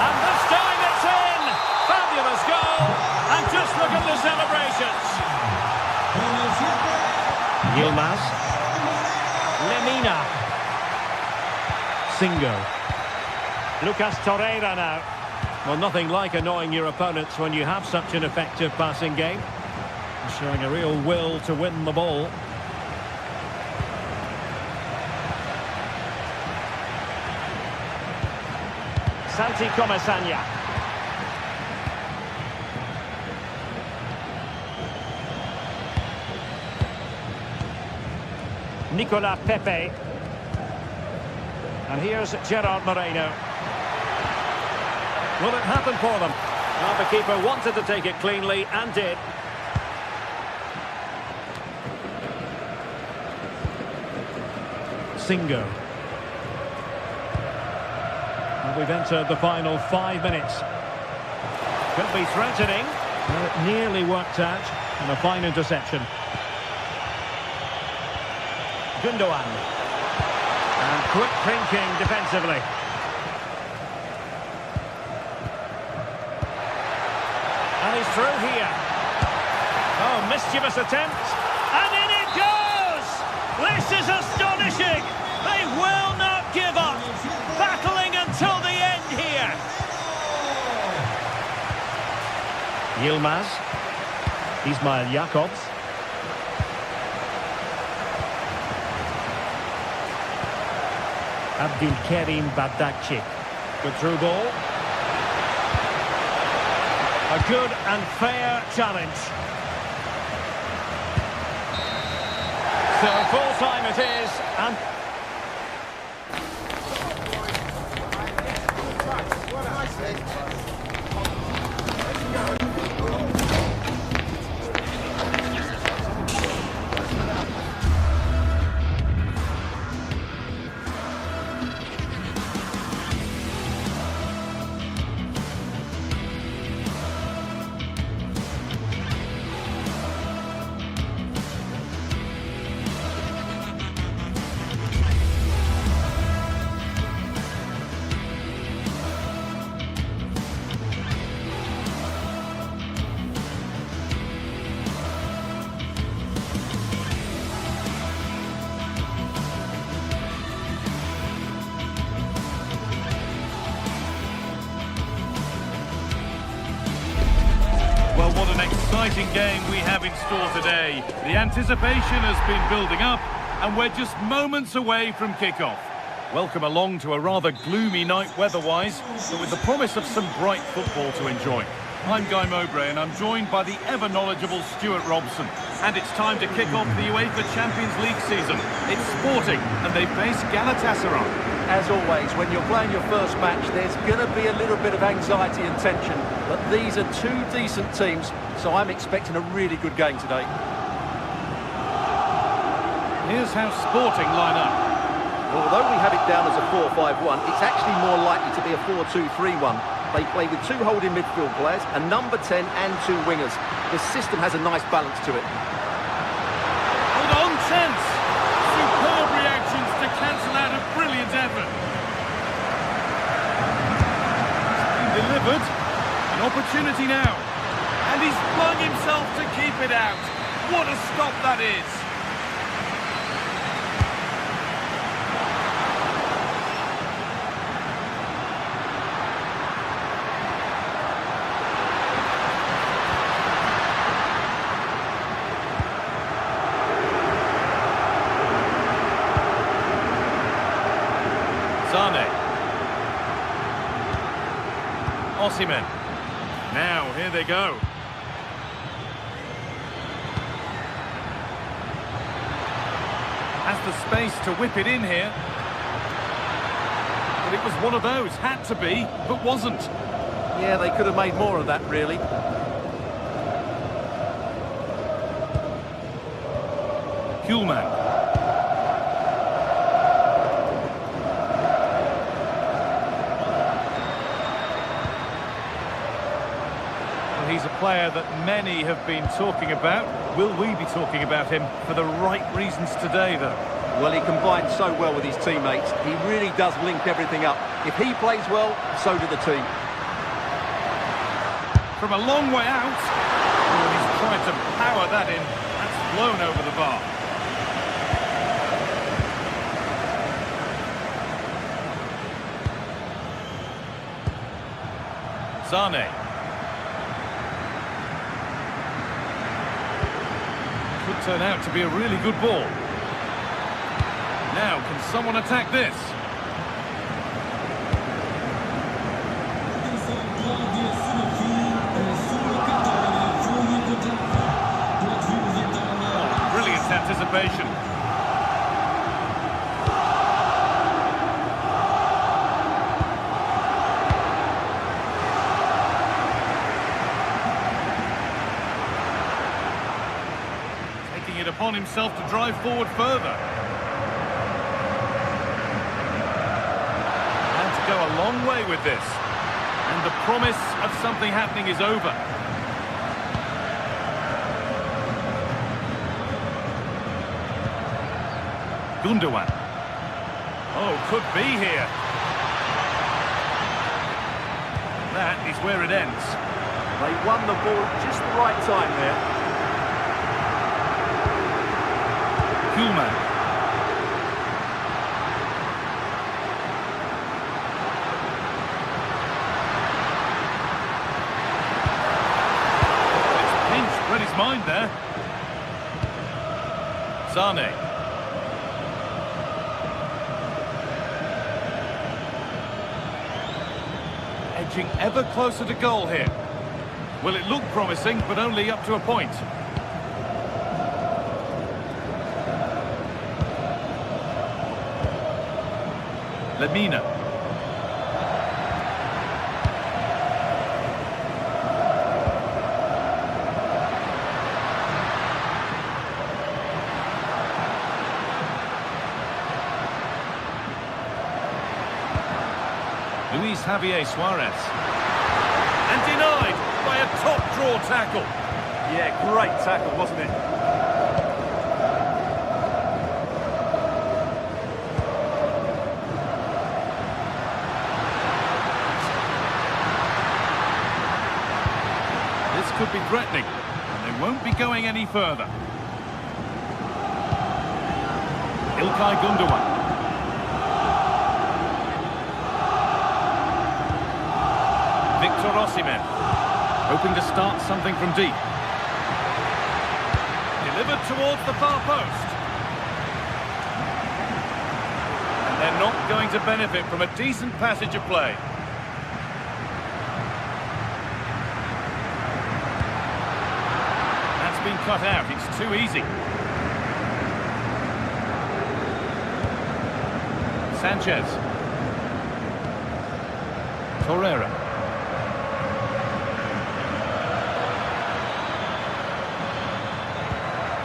And this time it's in! Fabulous goal! And just look at the celebrations. Yilmaz. Lemina. Singo. Lucas Torreira now. Well, nothing like annoying your opponents when you have such an effective passing game. Showing a real will to win the ball. Santi Comasagna. Nicolas Pepe. And here's Gerard Moreno. Will it happen for them? Well, the keeper wanted to take it cleanly and did. Singo. And we've entered the final 5 minutes. Could be threatening. Well, it nearly worked out. And a fine interception. Gundogan. And quick thinking defensively. And he's through here. Oh, mischievous attempt. And in it goes! This is astonishing! They will not give up! Battling until the end here! Yilmaz. Ismail Jakobs. Abdulkarim Bardakci. Good through ball. A good and fair challenge. So full time it is, and What an exciting game we have in store today. The anticipation has been building up and we're just moments away from kickoff. Welcome along to a rather gloomy night weather-wise, but with the promise of some bright football to enjoy. I'm Guy Mowbray and I'm joined by the ever-knowledgeable Stuart Robson. And it's time to kick off the UEFA Champions League season. It's Sporting and they face Galatasaray. As always, when you're playing your first match, there's going to be a little bit of anxiety and tension. But these are two decent teams, so I'm expecting a really good game today. Here's how Sporting line up. Although we have it down as a 4-5-1, it's actually more likely to be a 4-2-3-1. They play with two holding midfield players, a number 10 and two wingers. The system has a nice balance to it. Hold on, chance! Superb reactions to cancel out a brilliant effort. It's been delivered. An opportunity now. And he's flung himself to keep it out. What a stop that is! Osimhen. Now, here they go. Has the space to whip it in here. But it was one of those, had to be, but wasn't. Yeah, they could have made more of that, really. Kuhlman. He's a player that many have been talking about. Will we be talking about him for the right reasons today, though? Well, he combines so well with his teammates. He really does link everything up. If he plays well, so do the team. From a long way out. Oh, he's tried to power that in. That's flown over the bar. Sane. Could turn out to be a really good ball. Now, can someone attack this? Oh, brilliant anticipation. It upon himself to drive forward further. And to go a long way with this. And the promise of something happening is over. Gundogan. Oh, could be here. That is where it ends. They won the ball just the right time there. Kuhlman. It's pinched, read his mind there. Sane. Edging ever closer to goal here. Well, it looked promising, but only up to a point. Lemina. Luis Javier Suarez. And denied by a top draw tackle. Yeah, great tackle, wasn't it? Could be threatening, and they won't be going any further. İlkay Gundogan. Victor Osimhen, hoping to start something from deep. Delivered towards the far post. And They're not going to benefit from a decent passage of play. That's been cut out. It's too easy. Sanchez. Torreira.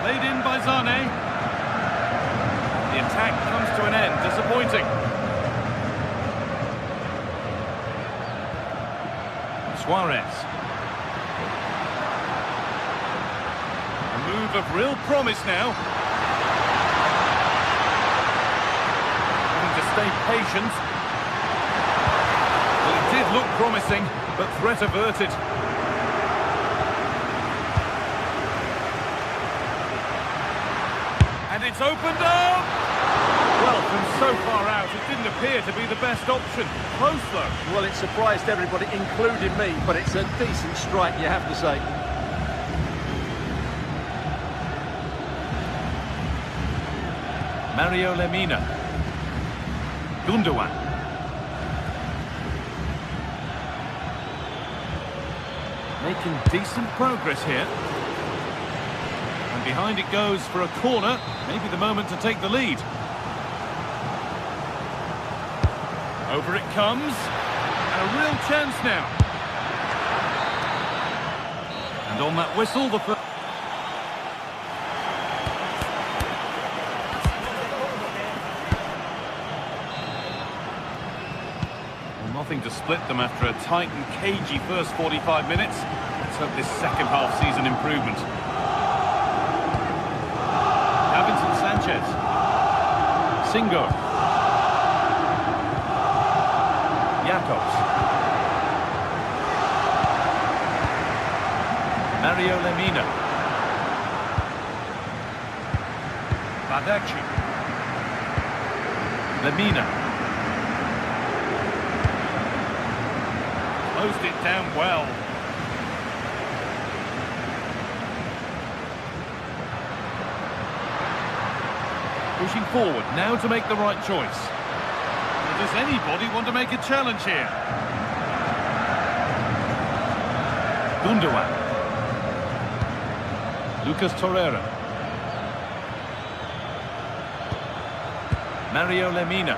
Played in by Zane. The attack comes to an end. Disappointing. Suarez. A move of real promise now. Having to stay patient. Well, it did look promising, but threat averted. And it's opened up! Well, from so far out, it didn't appear to be the best option. Close, though. Well, it surprised everybody, including me, but it's a decent strike, you have to say. Mario Lemina. Gundogan. Making decent progress here. And behind it goes for a corner. Maybe the moment to take the lead. Over it comes. And a real chance now. And on that whistle, the first... Nothing to split them after a tight and cagey first 45 minutes. Let's hope this second half sees an improvement. Davinson Sanchez. Singo. Jakobs. Mario Lemina. Badaci. Lemina. Closed it down well. Pushing forward, now to make the right choice. Well, does anybody want to make a challenge here? Gundogan. Lucas Torreira. Mario Lemina.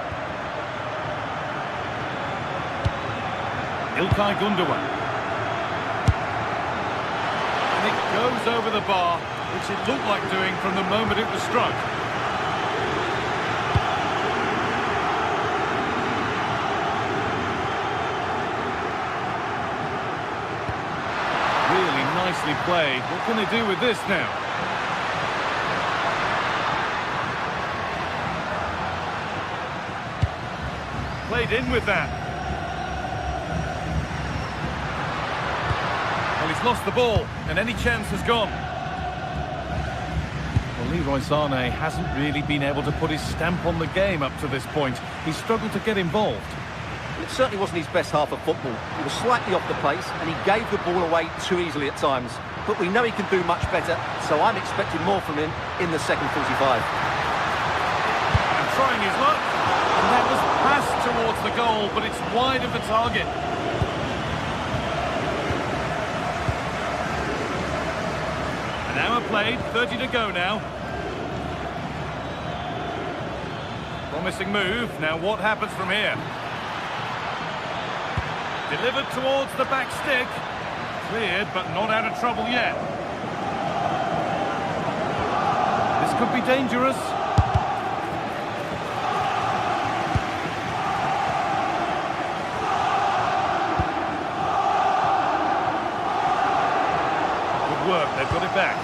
Ilkay Gundogan. And it goes over the bar, which it looked like doing from the moment it was struck. Really nicely played. What can they do with this now? Played in with that. He's lost the ball, and any chance has gone. Well, Leroy Sané hasn't really been able to put his stamp on the game up to this point. He's struggled to get involved. It certainly wasn't his best half of football. He was slightly off the pace, and he gave the ball away too easily at times. But we know he can do much better, so I'm expecting more from him in the second 45. And trying his luck, and that was passed towards the goal, but it's wide of the target. An hour played, 30 to go now. Promising move. Now what happens from here? Delivered towards the back stick. Cleared, but not out of trouble yet. This could be dangerous. Good work, they've got it back.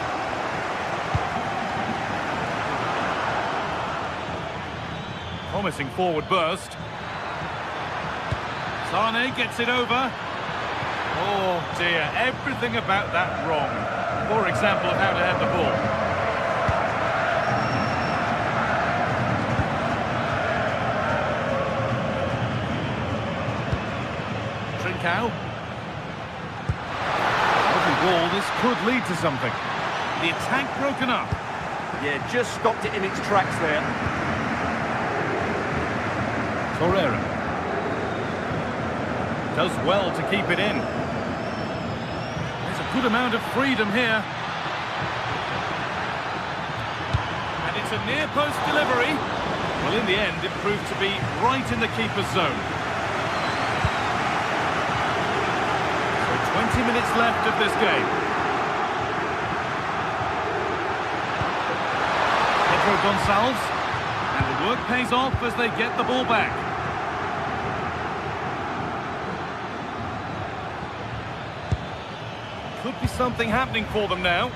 Promising forward burst. Sané gets it over. Oh dear, everything about that wrong. Poor example of how to head the ball. Trincao. Every ball, this could lead to something. The attack broken up. Yeah, just stopped it in its tracks there. Torreira. Does well to keep it in. There's a good amount of freedom here. And it's a near-post delivery. Well, in the end, it proved to be right in the keeper's zone. So 20 minutes left of this game. Pedro Gonçalves. And the work pays off as they get the ball back. Could be something happening for them now.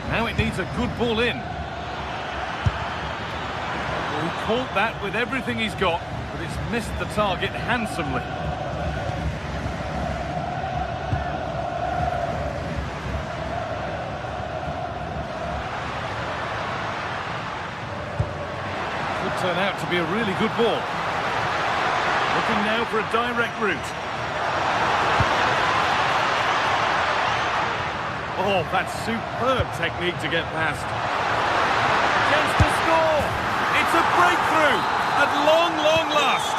Now it needs a good ball in. He caught that with everything he's got, but it's missed the target handsomely. Could turn out to be a really good ball. Looking now for a direct route. Oh, that's superb technique to get past. Chance to score! It's a breakthrough at long, long last.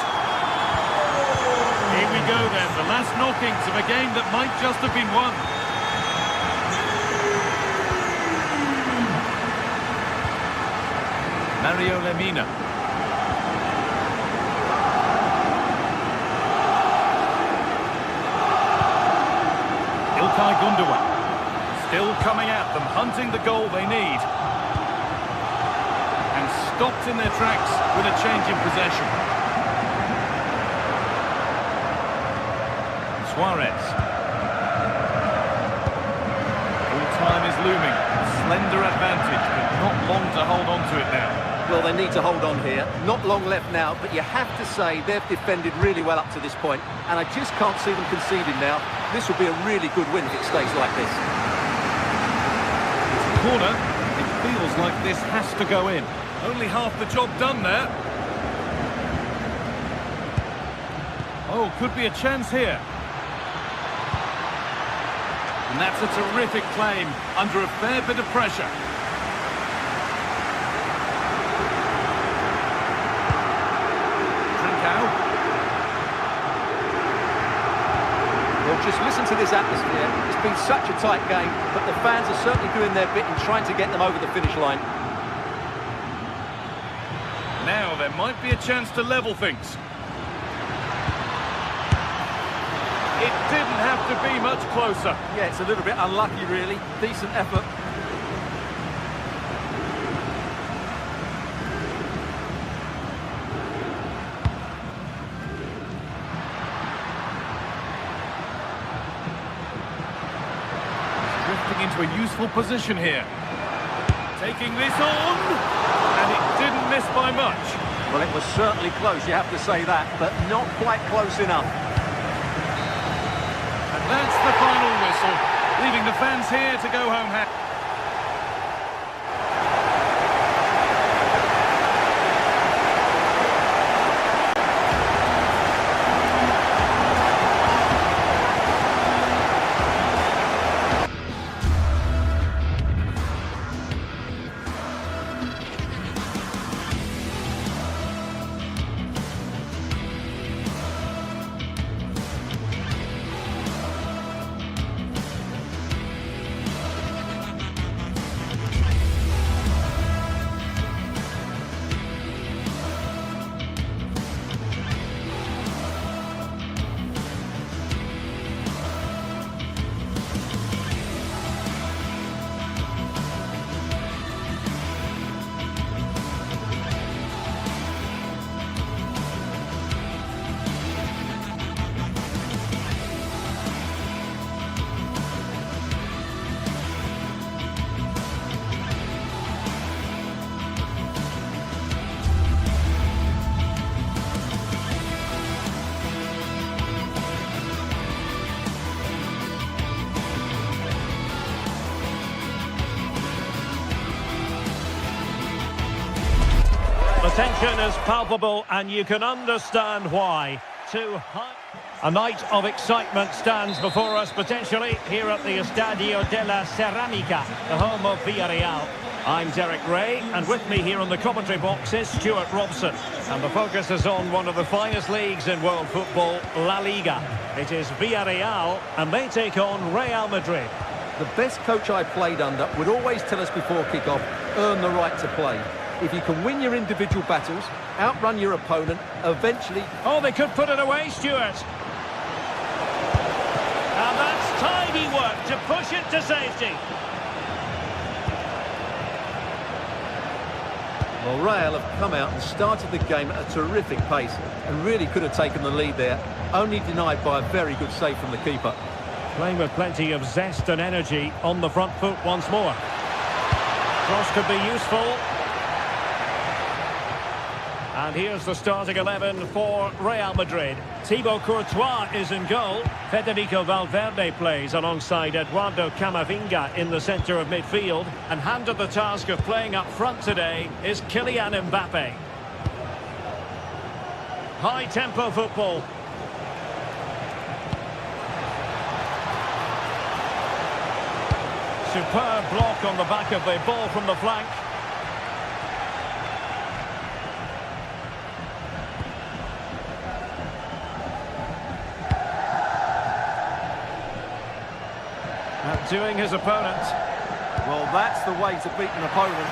Here we go then, the last knockings of a game that might just have been won. Mario Lemina. Ilkay Gundogan. Still coming at them, hunting the goal they need. And stopped in their tracks with a change in possession. Suarez. Full time is looming. A slender advantage, but not long to hold on to it now. Well, they need to hold on here. Not long left now, but you have to say they've defended really well up to this point, and I just can't see them conceding now. This will be a really good win if it stays like this. Corner, it feels like this has to go in. Only half the job done there. Oh, could be a chance here. And that's a terrific claim under a fair bit of pressure. Well, just listen to this atmosphere. It's been such a tight game, but the fans are certainly doing their bit in trying to get them over the finish line. Now there might be a chance to level things. It didn't have to be much closer. Yeah, it's a little bit unlucky, really. Decent effort. Into a useful position here. Taking this on, and it didn't miss by much. Well, it was certainly close, you have to say that, but not quite close enough. And that's the final whistle, leaving the fans here to go home happy. The tension is palpable and you can understand why. A night of excitement stands before us potentially here at the Estadio de la Ceramica, the home of Villarreal. I'm Derek Ray, and with me here on the commentary box is Stuart Robson. And the focus is on one of the finest leagues in world football, La Liga. It is Villarreal, and they take on Real Madrid. The best coach I played under would always tell us before kick-off, earn the right to play. If you can win your individual battles, outrun your opponent, eventually... Oh, they could put it away, Stuart. And that's tidy work to push it to safety. Well, Real have come out and started the game at a terrific pace and really could have taken the lead there, only denied by a very good save from the keeper. Playing with plenty of zest and energy on the front foot once more. Cross could be useful. And here's the starting 11 for Real Madrid. Thibaut Courtois is in goal. Federico Valverde plays alongside Eduardo Camavinga in the centre of midfield. And handed the task of playing up front today is Kylian Mbappe. High-tempo football. Superb block on the back of the ball from the flank. Outdoing his opponent. Well, that's the way to beat an opponent.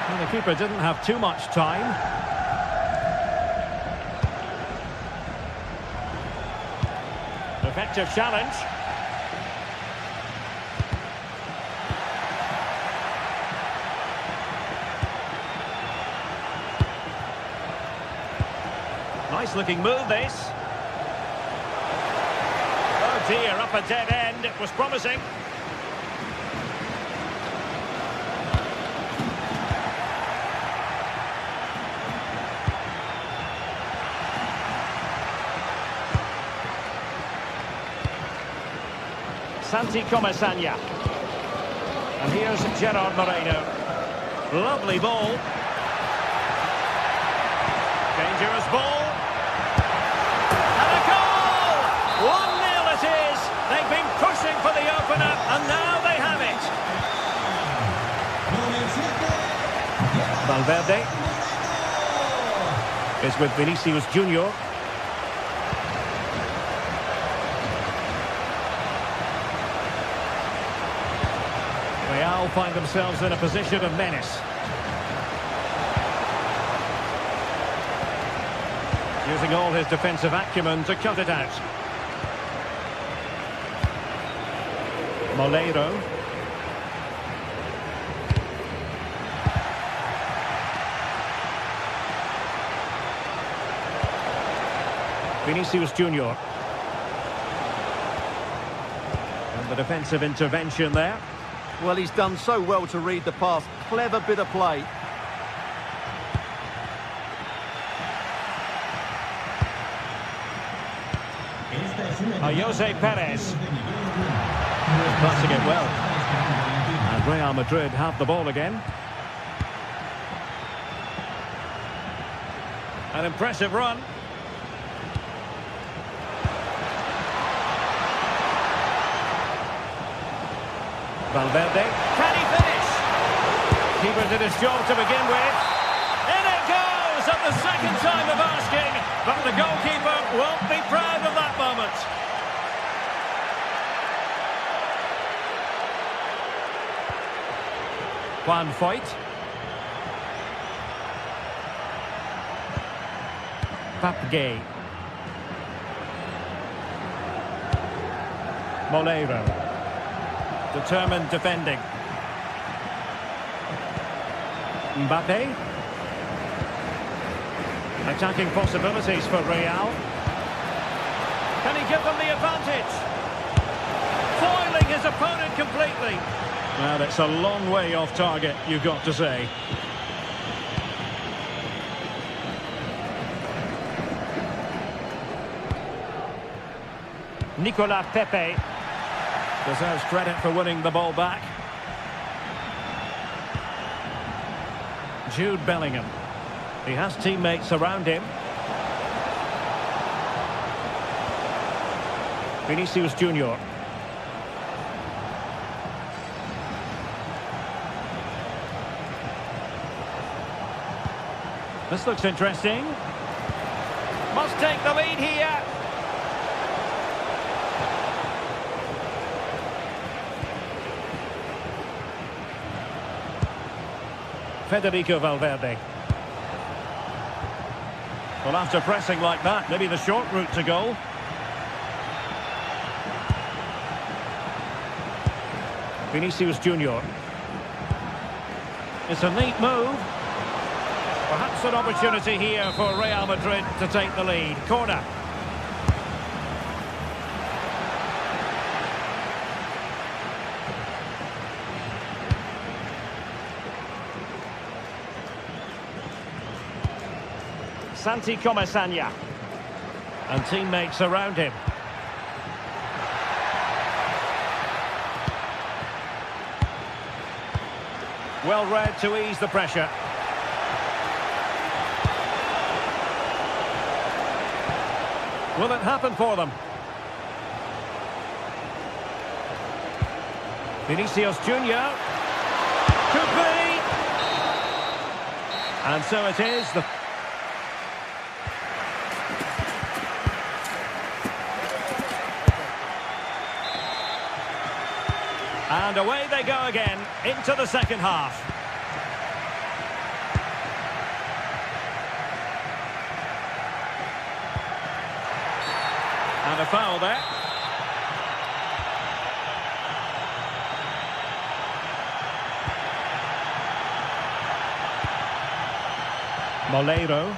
And the keeper didn't have too much time. Effective challenge. Nice looking move, this. Oh dear, up a dead end. It was promising. Santi Comasagna. And here's Gerard Moreno. Lovely ball. Dangerous ball. And a goal! 1-0 it is. They've been pushing for the opener, and now they have it. Valverde is with Vinicius Junior. Real find themselves in a position of menace. Using all his defensive acumen to cut it out. Molero. Vinicius Junior. And the defensive intervention there. Well, he's done so well to read the pass. Clever bit of play. Jose Perez. Passing it well. And Real Madrid have the ball again. An impressive run. Valverde. Can he finish? Keeper did his job to begin with. In it goes at the second time of asking. But the goalkeeper won't be proud of that moment. Juan Foyt. Papgay. Molero. Determined defending. Mbappe. Attacking possibilities for Real. Can he give them the advantage? Foiling his opponent completely. Well, it's a long way off target, you've got to say. Nicolas Pepe deserves credit for winning the ball back. Jude Bellingham. He has teammates around him. Vinicius Junior. This looks interesting. Must take the lead here. Federico Valverde. Well, after pressing like that, maybe the short route to goal. Vinicius Junior. It's a neat move. Perhaps an opportunity here for Real Madrid to take the lead. Corner. Santi Comesaña. And teammates around him. Well read to ease the pressure. Will it happen for them? Vinicius Junior. Could be. And so it is. And away they go again, into the second half. And a foul there. Moleiro.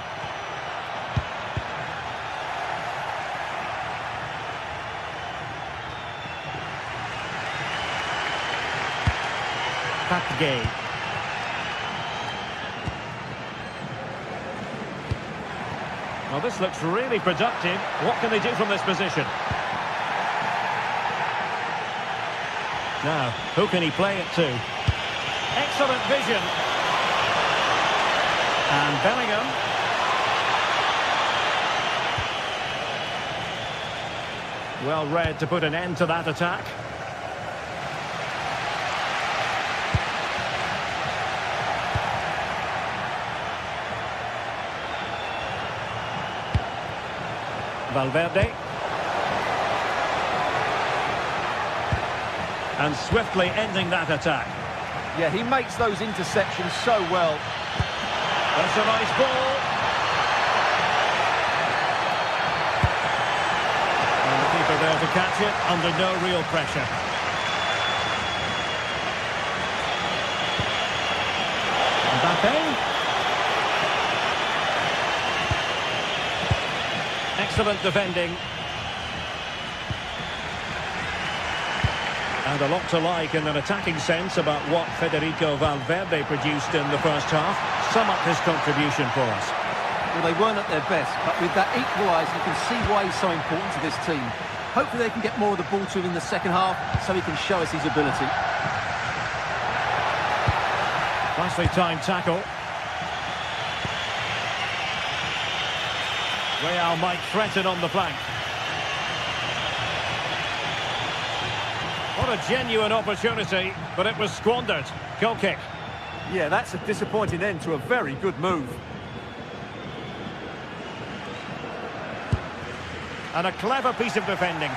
Gay. Well, this looks really productive. What can they do from this position? Now, who can he play it to? Excellent vision. And Bellingham. Well read to put an end to that attack. Valverde. And swiftly ending that attack. Yeah, he makes those interceptions so well. That's a nice ball. And the keeper there to catch it under no real pressure. Mbappe. Excellent defending. And a lot to like in an attacking sense about what Federico Valverde produced in the first half. Sum up his contribution for us. Well, they weren't at their best, but with that equaliser, you can see why he's so important to this team. Hopefully they can get more of the ball to him in the second half so he can show us his ability. Nicely timed tackle. Real might threaten on the flank. What a genuine opportunity, but it was squandered. Goal kick. Yeah, that's a disappointing end to a very good move. And a clever piece of defending.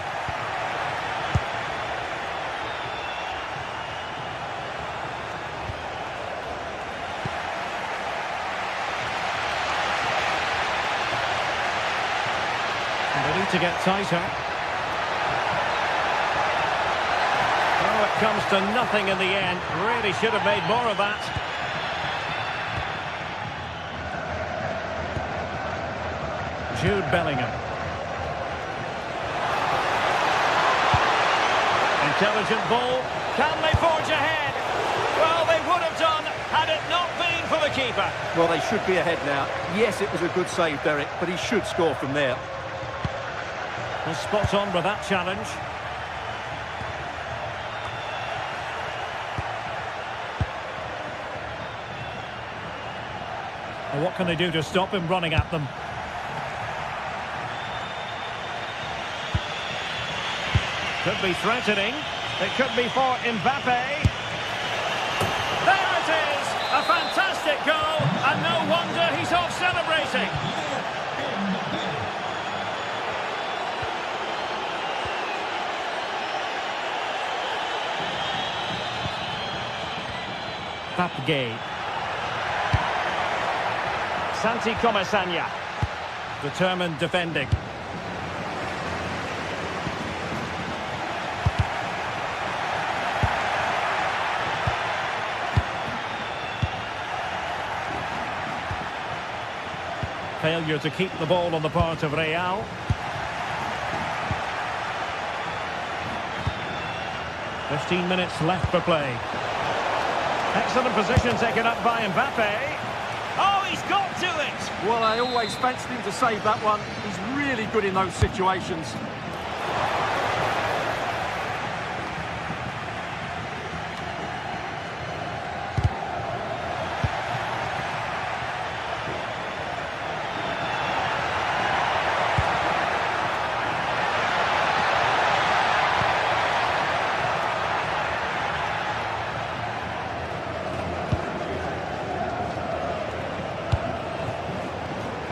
To get tighter. Oh, it comes to nothing in the end. Really should have made more of that. Jude Bellingham. Intelligent ball. Can they forge ahead? Well, they would have done had it not been for the keeper. Well, they should be ahead now. Yes, it was a good save, Derek, but he should score from there. Well, spot on with that challenge. Well, what can they do to stop him running at them? Could be threatening. It could be for Mbappe. There it is! A fantastic goal, and no wonder he's off celebrating. shooting. Papgay. Santi Comasagna. Determined defending. Failure to keep the ball on the part of Real. "15 minutes left for play. Excellent position taken up by Mbappe. Oh, he's got to it! Well, I always fancied him to save that one. He's really good in those situations.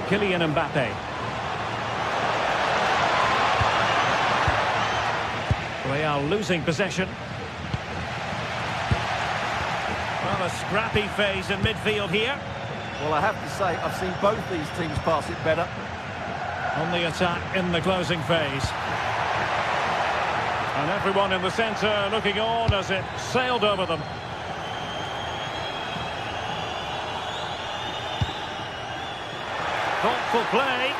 Kylian Mbappe. Real losing possession. Well, a scrappy phase in midfield here. Well, I have to say, I've seen both these teams pass it better. On the attack in the closing phase. And everyone in the centre looking on as it sailed over them. Thoughtful play.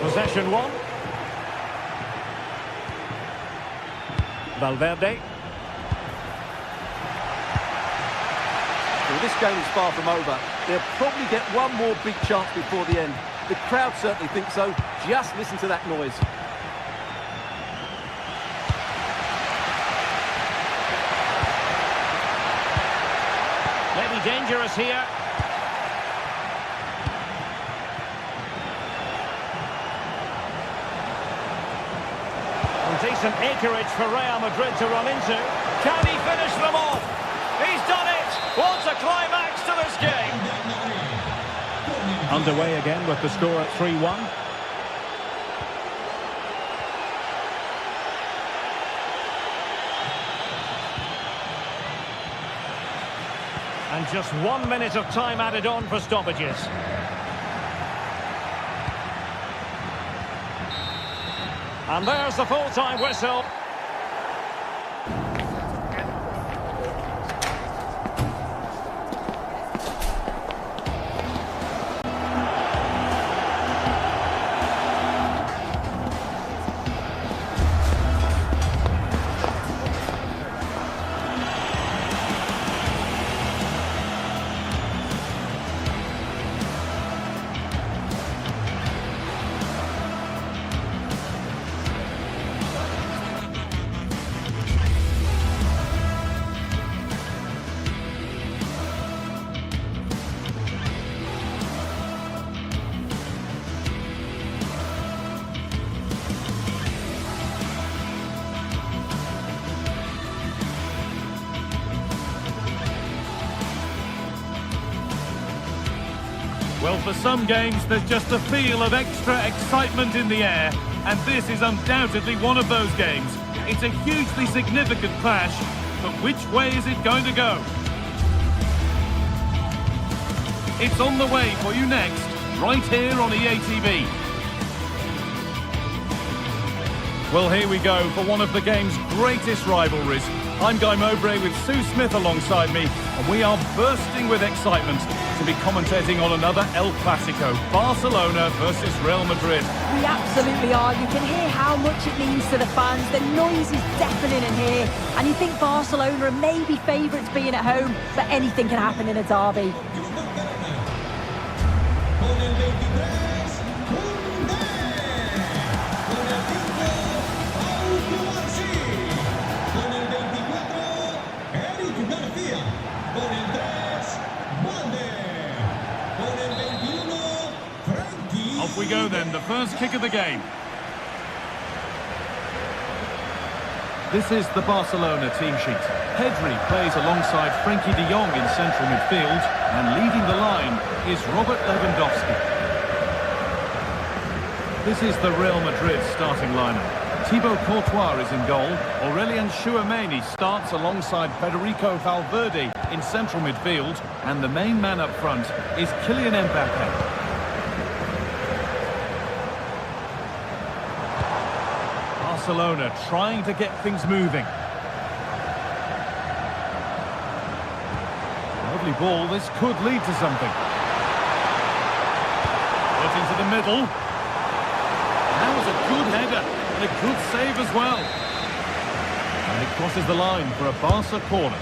Possession one. Valverde. Well, this game is far from over. They'll probably get one more big chance before the end. The crowd certainly think so. Just listen to that noise. Maybe dangerous here. And decent acreage for Real Madrid to run into. Can he finish them off? He's done it! What a climax to this game! Underway again with the score at 3-1. And just 1 minute of time added on for stoppages. And there's the full-time whistle. Well, for some games, there's just a feel of extra excitement in the air, and this is undoubtedly one of those games. It's a hugely significant clash, but which way is it going to go? It's on the way for you next, right here on EA TV. Well, here we go for one of the game's greatest rivalries. I'm Guy Mowbray with Sue Smith alongside me, and we are bursting with excitement to be commentating on another El Clasico, Barcelona versus Real Madrid. We absolutely are. You can hear how much it means to the fans. The noise is deafening in here. And you think Barcelona are maybe favourites being at home, but anything can happen in a derby. Off we go then, the first kick of the game. This is the Barcelona team sheet. Pedri plays alongside Frenkie de Jong in central midfield, and leading the line is Robert Lewandowski. This is the Real Madrid starting lineup. Thibaut Courtois is in goal. Aurélien Tchouameni starts alongside Federico Valverde in central midfield, and the main man up front is Kylian Mbappé. Barcelona trying to get things moving. Lovely ball, this could lead to something. Put into the middle. That was a good header and a good save as well. And it crosses the line for a Barca corner.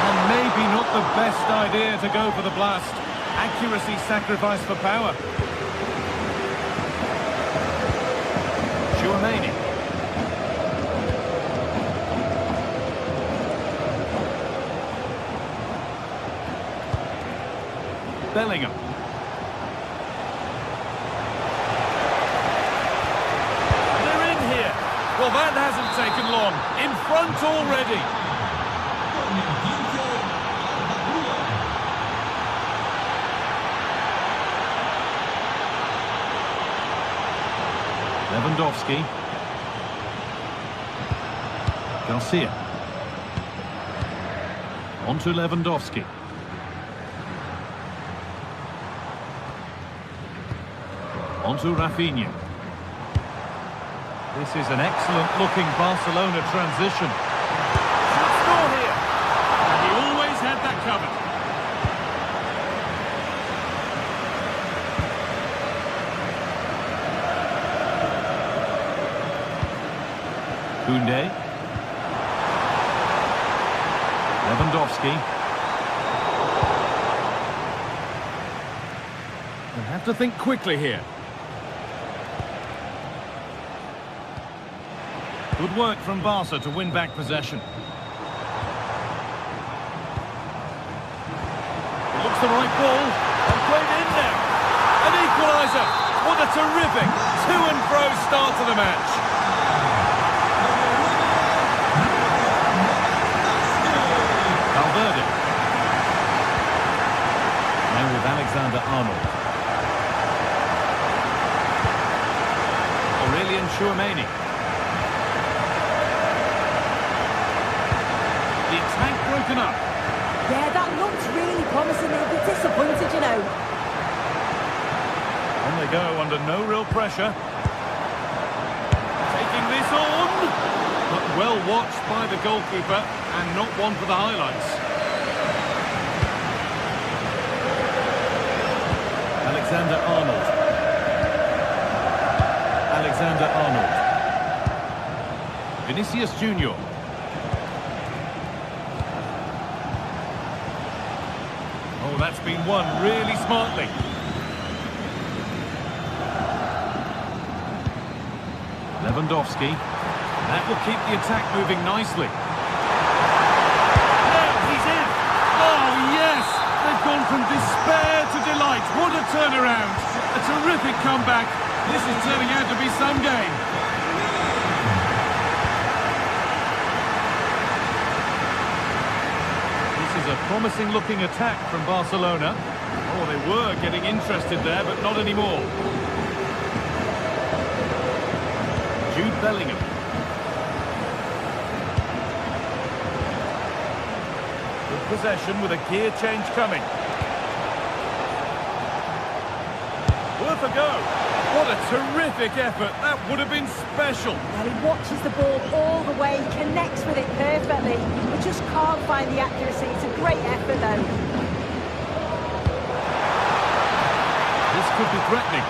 And maybe not the best idea to go for the blast. Accuracy sacrificed for power. Tchouameni. Bellingham. They're in here. Well, that hasn't taken long. In front already. Lewandowski. Garcia. On to Lewandowski. On to Rafinha. This is an excellent-looking Barcelona transition. Should score here. And he always had that covered. Koundé. Lewandowski. They'll have to think quickly here. Good work from Barca to win back possession. It looks the right ball. And played in there. An equaliser. What a terrific to-and-fro start to the match. Valverde. Now with Alexander-Arnold. Aurélien Tchouameni. The attack broken up. Yeah, that looks really promising. They'll be disappointed, you know. On they go under no real pressure. Taking this on. But well watched by the goalkeeper and not one for the highlights. Alexander-Arnold. Alexander-Arnold. Vinicius Junior. Oh, that's been won really smartly. Lewandowski. That will keep the attack moving nicely. Now he's in. Oh, yes! They've gone from despair to delight. What a turnaround. A terrific comeback. This is turning out to be some game. This is a promising-looking attack from Barcelona. Oh, they were getting interested there, but not anymore. Jude Bellingham. Good possession with a gear change coming. Worth a go. What a terrific effort. That would have been special. Well, he watches the ball all the way, connects with it perfectly. He just can't find the accuracy. It's a great effort, though. This could be threatening.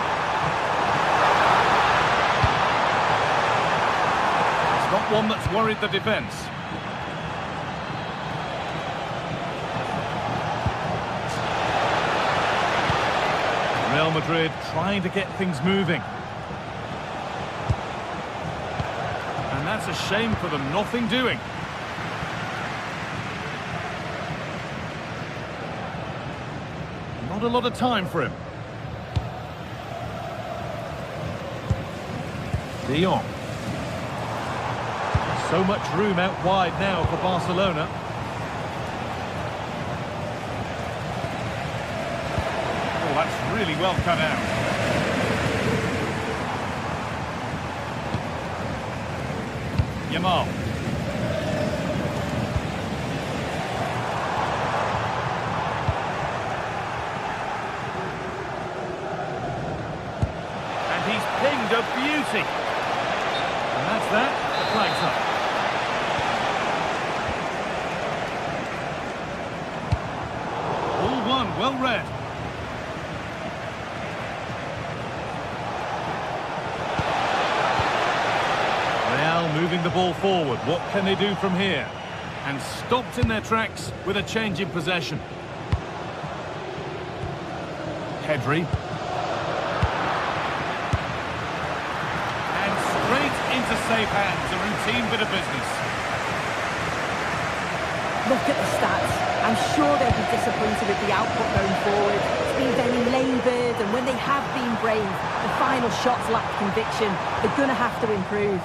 It's not one that's worried the defence. Real Madrid trying to get things moving. And that's a shame for them, nothing doing. Not a lot of time for him. De Jong. So much room out wide now for Barcelona. Oh, that's really well cut out. Yamal. And he's pinged a beauty. And that's that. The flag's up. All one, well read. Moving the ball forward. What can they do from here? And stopped in their tracks with a change in possession. Pedri. And straight into safe hands. A routine bit of business. Look at the stats. I'm sure they'll be disappointed with the output going forward. It's been very laboured, and when they have been brave, the final shots lack conviction. They're going to have to improve.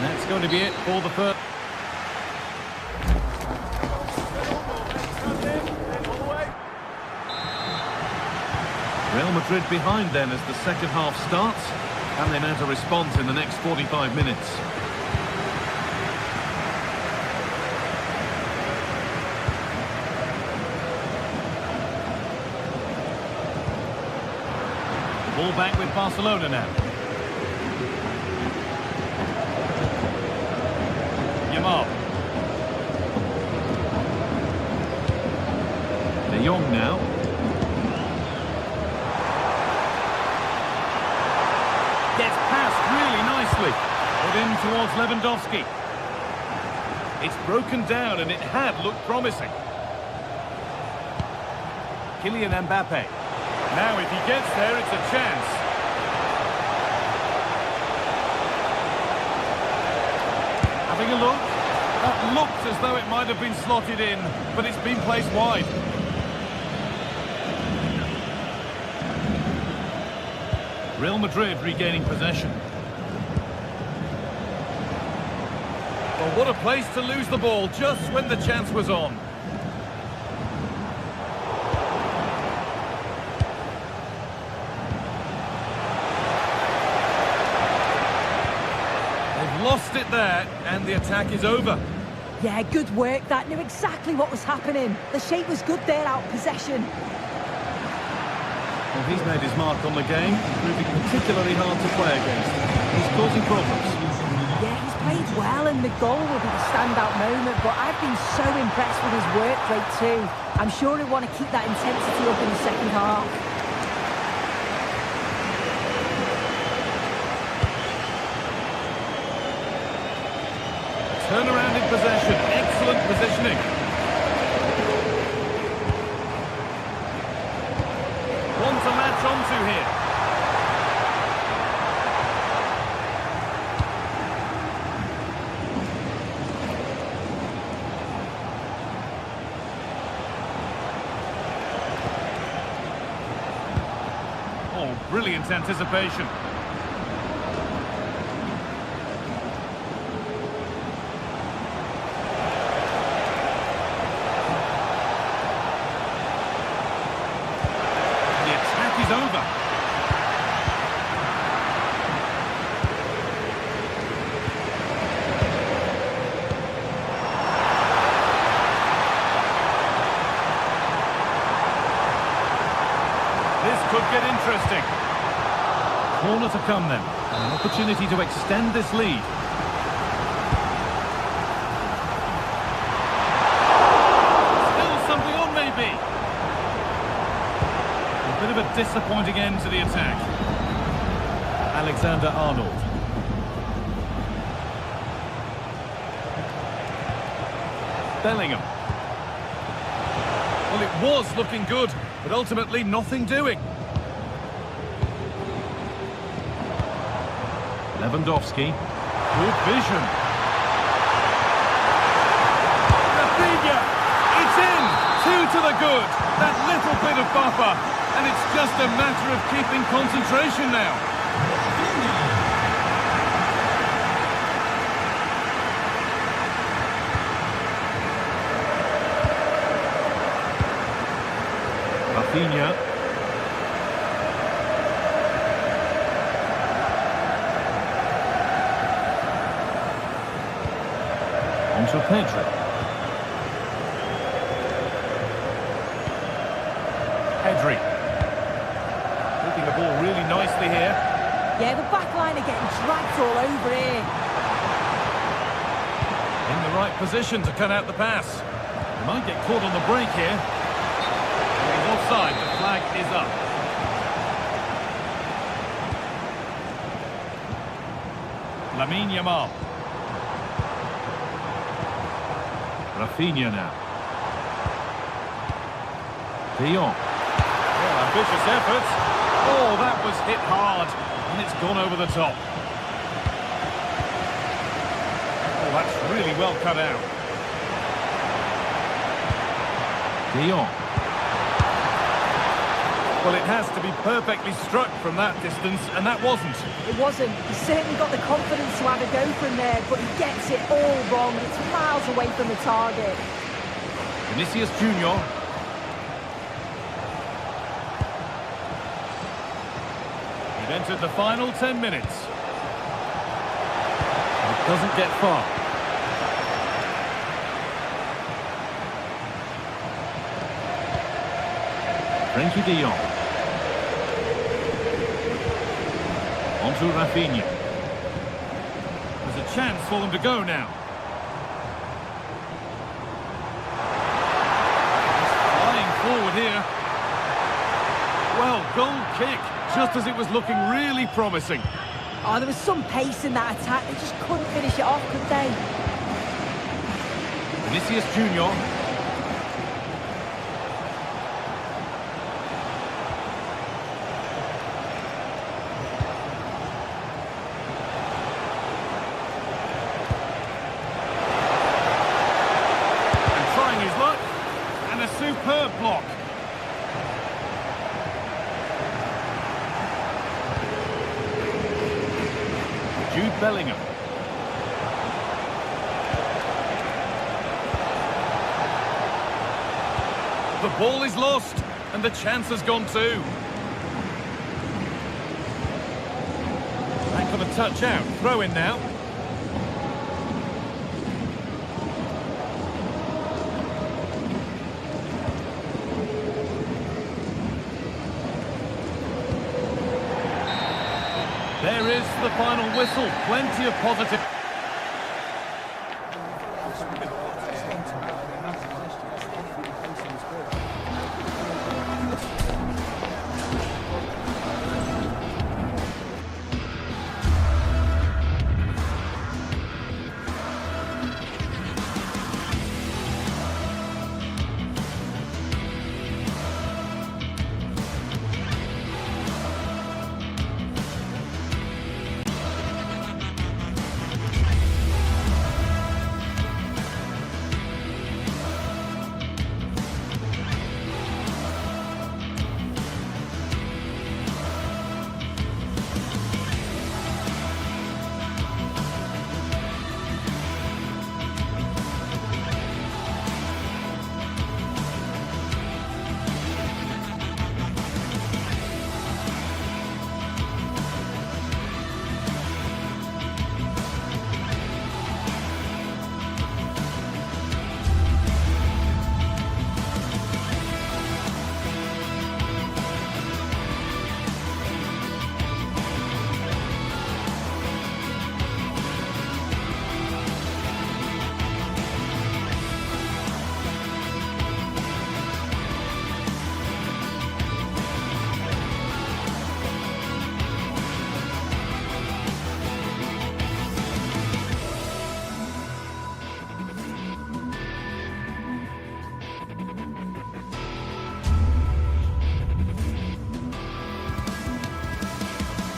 That's going to be it for the first. Real Madrid behind then as the second half starts, and they mount a response in the next 45 minutes. The ball back with Barcelona now. Yamal. De Jong now. Gets past really nicely. Put in towards Lewandowski. It's broken down and it had looked promising. Kylian Mbappe. Now if he gets there, it's a chance. Having a look. That looked as though it might have been slotted in, but it's been placed wide. Real Madrid regaining possession. Well, what a place to lose the ball just when the chance was on. Lost it there, and the attack is over. Yeah, good work. That knew exactly what was happening. The shape was good there, out possession. Well, he's made his mark on the game, proving particularly hard to play against. He's causing problems. Yeah, he's played well, and the goal will be the standout moment, but I've been so impressed with his work rate too. I'm sure he'll want to keep that intensity up in the second half. Turnaround in possession, excellent positioning. One to latch onto here. Oh, brilliant anticipation. Over. This could get interesting. Corner to come then. An opportunity to extend this lead. Still something on maybe. Bit of a disappointing end to the attack. Alexander-Arnold. Bellingham. Well, it was looking good, but ultimately nothing doing. Lewandowski. Good vision. Rafinha. It's in. 2 to the good. That little bit of buffer. And it's just a matter of keeping concentration now. Rafinha. On to Pedro. Pedri. Moving the ball really nicely here. Yeah, the back line are getting dragged all over here. In the right position to cut out the pass. He might get caught on the break here. He's offside, the flag is up. Lamine Yamal. Rafinha now. De Jong. Well, ambitious effort. Oh, that was hit hard. And it's gone over the top. Oh, that's really well cut out. De Jong. Well, it has to be perfectly struck from that distance, and that wasn't. It wasn't. He's certainly got the confidence to have a go from there, but he gets it all wrong. It's miles away from the target. Vinicius Junior. We've entered the final 10 minutes. It doesn't get far. Frenkie de Jong. On to Rafinha. There's a chance for them to go now. He's flying forward here. Well, goal kick, just as it was looking really promising. Oh, there was some pace in that attack. They just couldn't finish it off, could they? Vinicius Junior. Superb block. Jude Bellingham. The ball is lost, and the chance has gone too. Back for the touch out. Throw in now. There is the final whistle. Plenty of positive.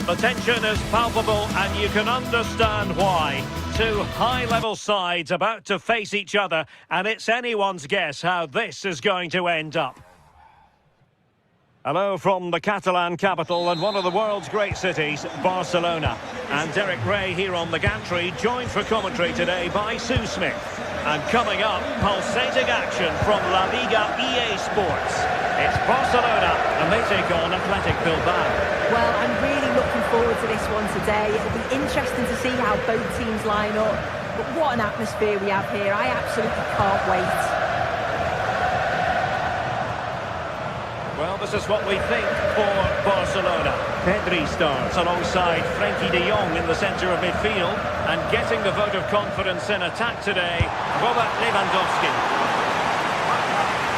The tension is palpable and you can understand why. Two high-level sides about to face each other, and it's anyone's guess how this is going to end up. Hello from the Catalan capital and one of the world's great cities, Barcelona. And Derek Ray here on the gantry, joined for commentary today by Sue Smith. And coming up, pulsating action from La Liga EA Sports. It's Barcelona, and they take on Athletic Bilbao. Well, I'm really looking forward to this one today. It'll be interesting to see how both teams line up. But what an atmosphere we have here. I absolutely can't wait. Well, this is what we think for Barcelona. Pedri starts alongside Frenkie de Jong in the centre of midfield. And getting the vote of confidence in attack today, Robert Lewandowski.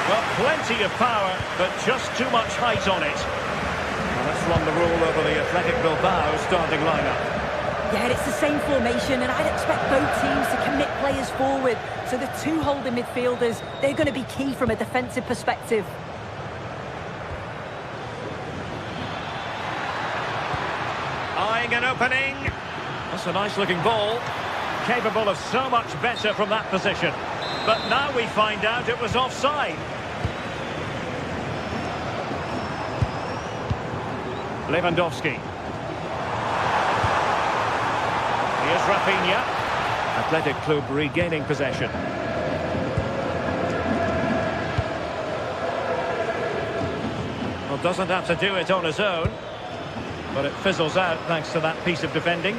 Well, plenty of power, but just too much height on it. Well, let's run the rule over the Athletic Bilbao starting lineup. Yeah, it's the same formation, and I'd expect both teams to commit players forward. So the two holding midfielders, they're going to be key from a defensive perspective. Eyeing an opening. That's a nice-looking ball. Capable of so much better from that position. But now we find out it was offside. Lewandowski. Here's Rafinha. Athletic Club regaining possession. Well, doesn't have to do it on his own. But it fizzles out thanks to that piece of defending.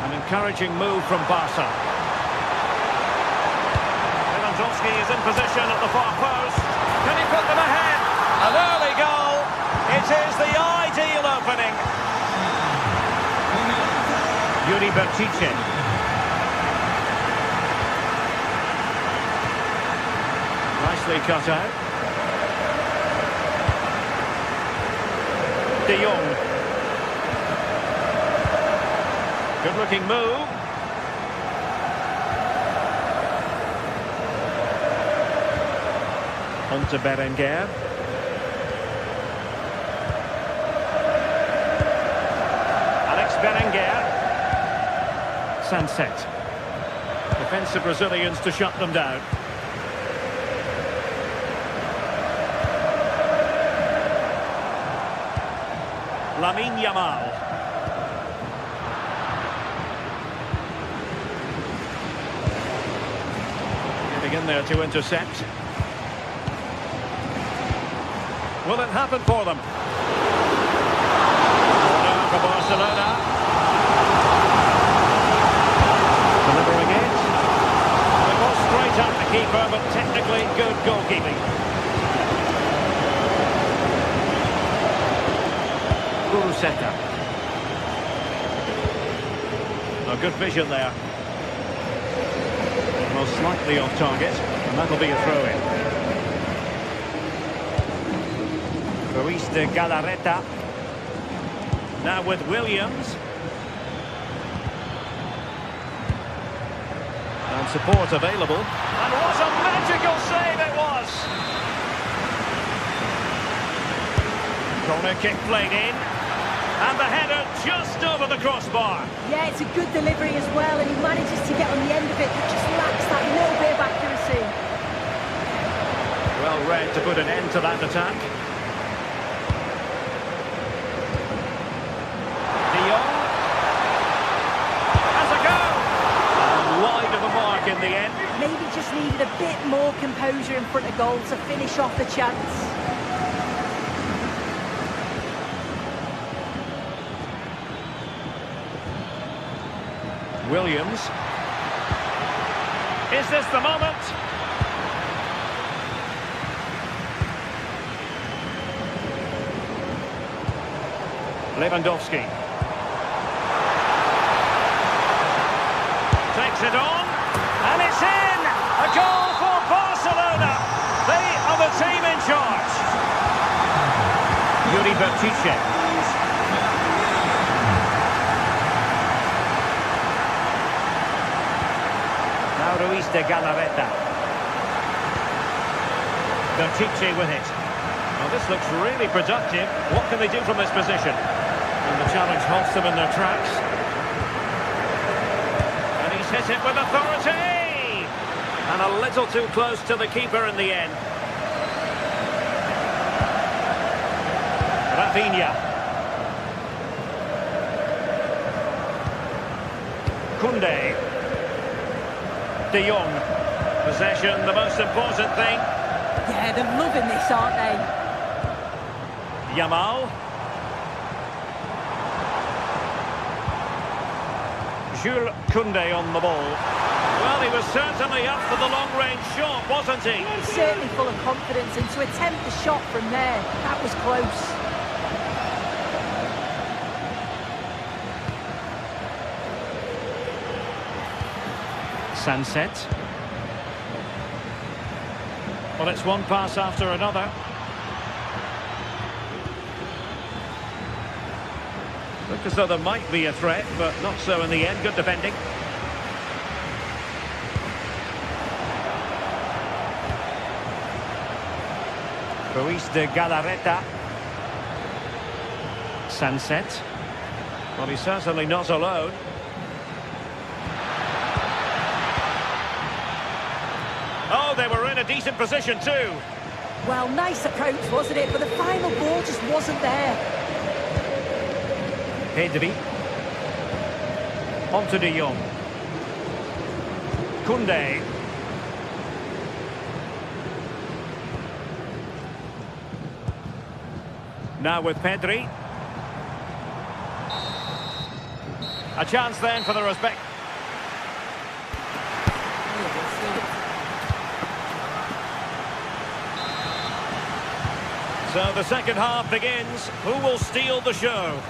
An encouraging move from Barca. Lewandowski is in position at the far post. Can he put them ahead? An early goal. It is the ideal opening. Yuri Bertice. Nicely cut out. De Jong. Good-looking move. On to Berenguer. Alex Berenguer. Sunset. Defensive Brazilians to shut them down. Lamine Yamal. Getting in there to intercept. Will it happen for them? Now for Barcelona. Delivering it. The ball straight at the keeper, but technically good goalkeeping. Kuruseta. A good vision there. Well, slightly off target, and that'll be a throw-in. Ruiz de Galarreta. Now with Williams. And support available. And what a magical save it was! Corner kick played in. And the header just over the crossbar. Yeah, it's a good delivery as well, and he manages to get on the end of it, but just lacks that little bit of accuracy. Well read to put an end to that attack. De Jong. Has a go! And wide of the mark in the end. Maybe just needed a bit more composure in front of goal to finish off the chance. Williams. Is this the moment? Lewandowski. Takes it on. And it's in! A goal for Barcelona! They are the team in charge. Yuri Bertice. Ruiz de Galarreta. Bertice with it. Well, this looks really productive. What can they do from this position? And the challenge halts them in their tracks. And he's hit it with authority! And a little too close to the keeper in the end. Rafinha. Koundé. De Jong. Possession, the most important thing. Yeah, they're loving this, aren't they? Yamal. Jules Koundé on the ball. Well, he was certainly up for the long-range shot, wasn't he? He's certainly full of confidence, and to attempt the shot from there, that was close. Sunset. Well, it's one pass after another. Looked as though there might be a threat, but not so in the end. Good defending. Ruiz de Galarreta. Sunset. Well, he's certainly not alone. Oh, they were in a decent position too. Well, nice approach, wasn't it? But the final ball just wasn't there. Pedri. On to De Jong. Koundé. Now with Pedri. A chance then for the respect. So the second half begins. Who will steal the show?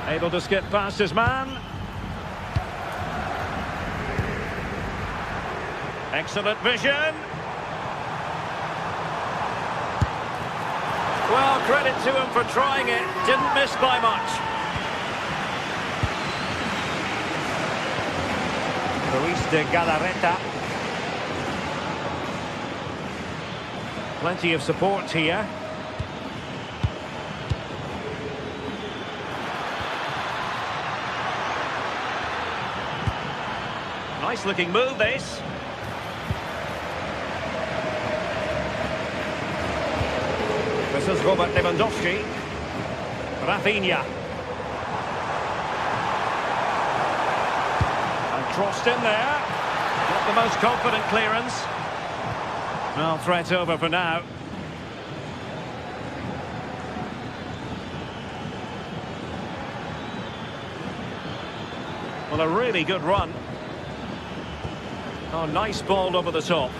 Able to skip past his man. Excellent vision. Well, credit to him for trying it. Didn't miss by much. Ruiz de Galarreta. Plenty of support here. Nice looking move, this. This is Robert Lewandowski. Rafinha. And crossed in there. Not the most confident clearance. Well, threat over for now. Well, a really good run. Oh, nice ball over the top.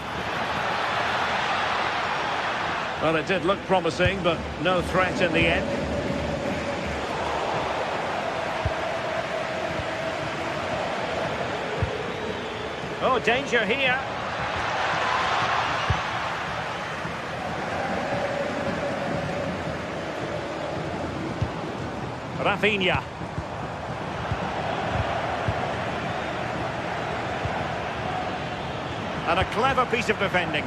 Well, it did look promising, but no threat in the end. Oh, danger here. Rafinha. And a clever piece of defending.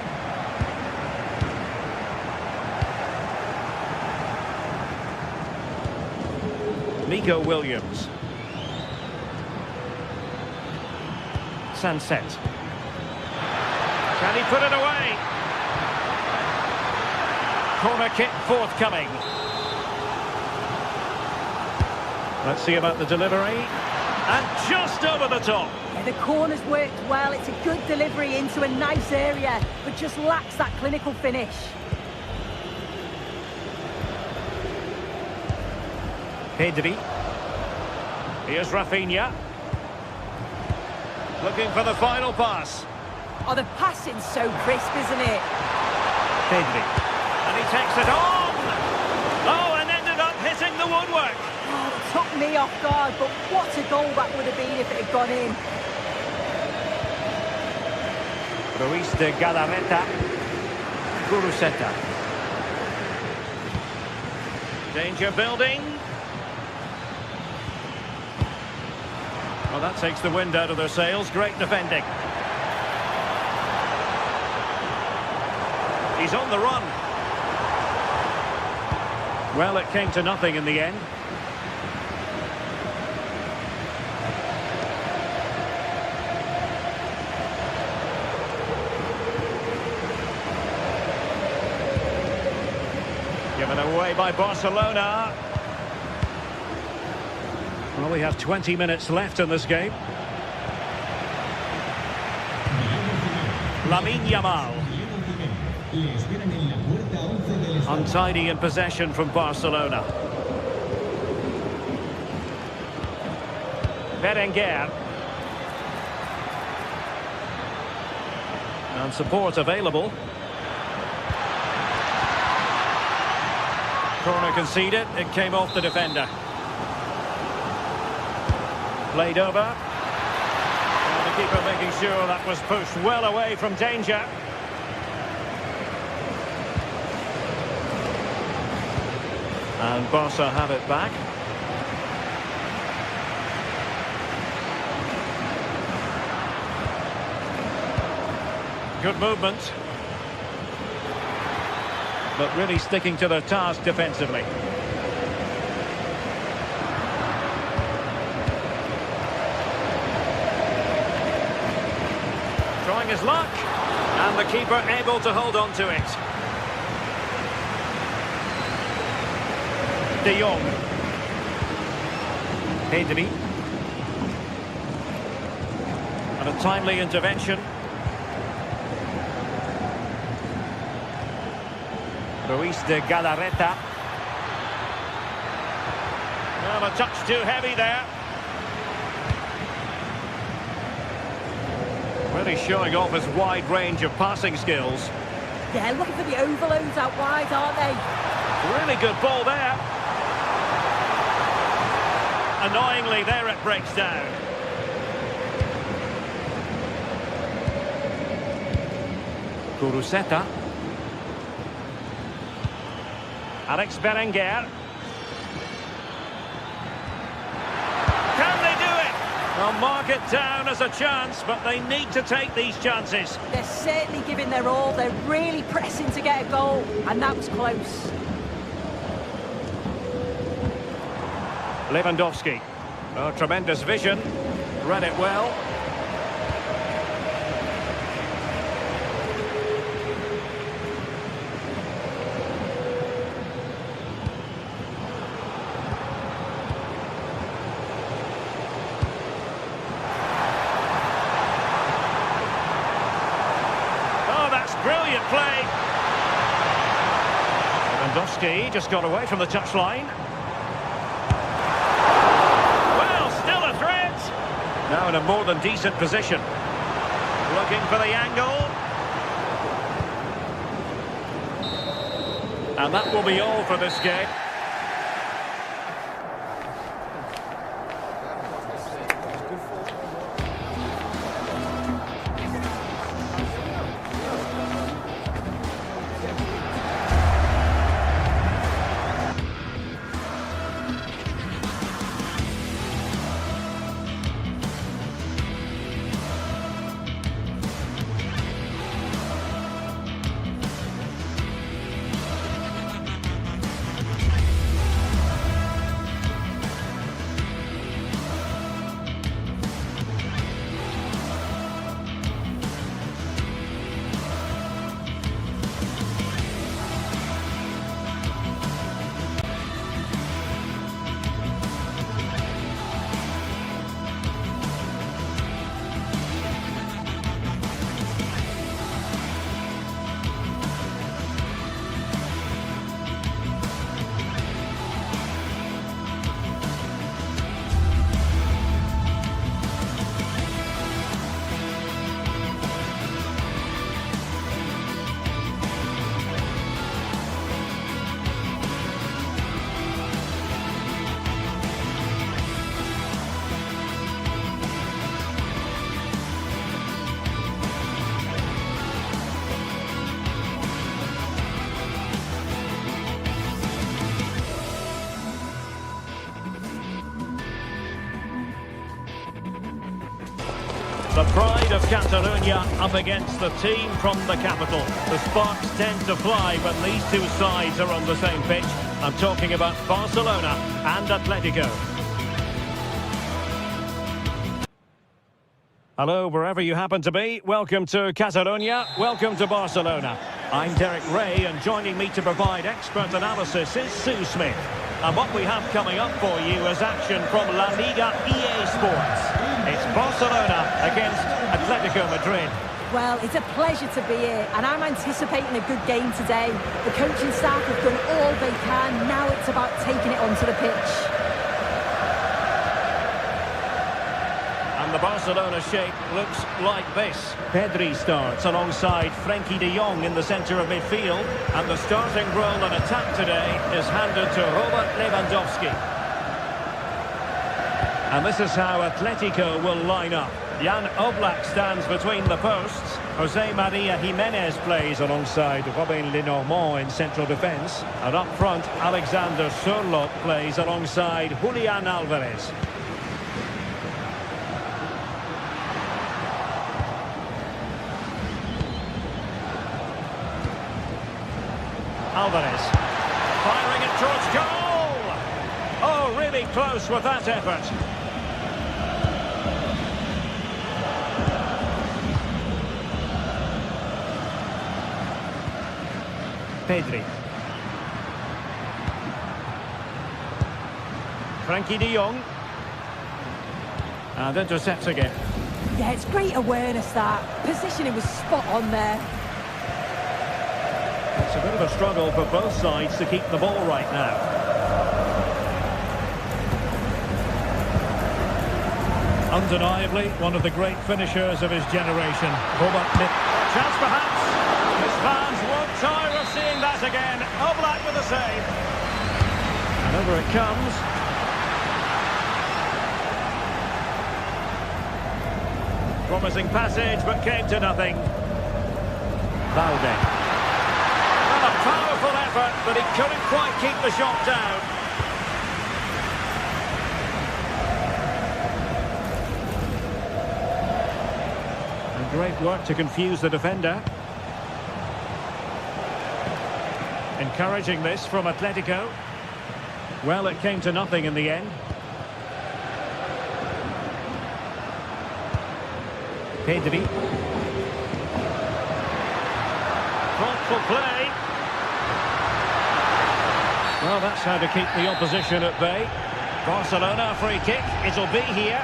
Nico Williams. Sunset. Can he put it away? Corner kick forthcoming. Let's see about the delivery. And just over the top. Yeah, the corner's worked well. It's a good delivery into a nice area, but just lacks that clinical finish. Pedri. Here's Rafinha. Looking for the final pass. Oh, the passing's so crisp, isn't it? Pedri. And he takes it on. Oh, and ended up hitting the woodwork. Oh, it took me off guard, but what a goal that would have been if it had gone in. Ruiz de Galarreta. Kuruseta. Danger building. Well, that takes the wind out of their sails. Great defending. He's on the run. Well, it came to nothing in the end. Given away by Barcelona. Well, we have 20 minutes left in this game. Lamine Yamal. Untidy in possession from Barcelona. Berenguer. And support available. Corner conceded. It came off the defender. Played over. And the keeper making sure that was pushed well away from danger. And Barca have it back. Good movement. But really sticking to their task defensively. Trying his luck. And the keeper able to hold on to it. De Jong. Pedri. And a timely intervention. Ruiz de Galarreta. Well, a touch too heavy there. Really showing off his wide range of passing skills. Yeah, looking for the overloads out wide, aren't they? Really good ball there. Annoyingly, there it breaks down. Kuruseta. Alex Berenguer. Can they do it? They'll mark it down as a chance, but they need to take these chances. They're certainly giving their all. They're really pressing to get a goal, and that was close. Lewandowski. Oh, tremendous vision. Read it well. Oh, that's brilliant play. Lewandowski just got away from the touchline. Now in a more than decent position. Looking for the angle. And that will be all for this game. The pride of Catalonia up against the team from the capital. The sparks tend to fly when these two sides are on the same pitch. I'm talking about Barcelona and Atletico. Hello, wherever you happen to be. Welcome to Catalonia. Welcome to Barcelona. I'm Derek Ray, and joining me to provide expert analysis is Sue Smith. And what we have coming up for you is action from La Liga EA Sports. It's Barcelona against Atletico Madrid. Well, it's a pleasure to be here, and I'm anticipating a good game today. The coaching staff have done all they can. Now it's about taking it onto the pitch. And the Barcelona shape looks like this. Pedri starts alongside Frenkie de Jong in the centre of midfield. And the starting role in attack today is handed to Robert Lewandowski. And this is how Atletico will line up. Jan Oblak stands between the posts. Jose Maria Jimenez plays alongside Robin Lenormand in central defence. And up front, Alexander Sørloth plays alongside Julian Alvarez. Alvarez, firing it towards goal! Oh, really close with that effort. Pedri. Frenkie de Jong. And intercepts again. Yeah, it's great awareness, that. Positioning was spot on there. It's a bit of a struggle for both sides to keep the ball right now. Undeniably, one of the great finishers of his generation. Chance perhaps. His fans won't tire of seeing that again. Oblak with a save. And over it comes. Promising passage, but came to nothing. Valde. A powerful effort, but he couldn't quite keep the shot down. And great work to confuse the defender. Encouraging this from Atletico. Well, it came to nothing in the end. Pedri. Thoughtful play. Well, that's how to keep the opposition at bay. Barcelona free kick. It'll be here.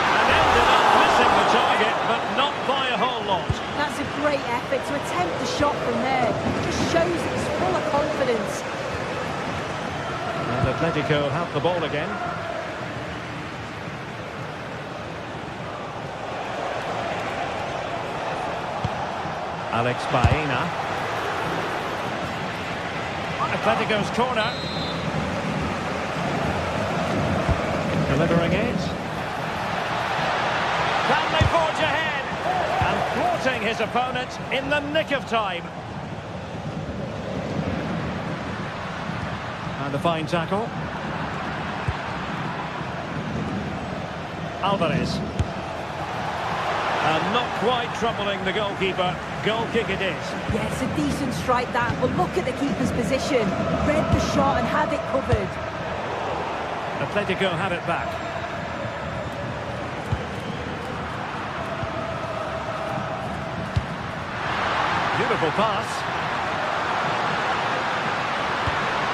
And ended up missing the target, but not by a whole lot. That's a great effort to attempt the shot from there. It just shows that he's full of confidence. And Atletico have the ball again. Alex Baena. Atletico's corner. Delivering it. Can they forge ahead? And thwarting his opponent in the nick of time. And a fine tackle. Alvarez. And not quite troubling the goalkeeper. Goal kick it is. Yeah, it's a decent strike, that. But look at the keeper's position. Read the shot and had it covered. Atletico have it back. Beautiful pass.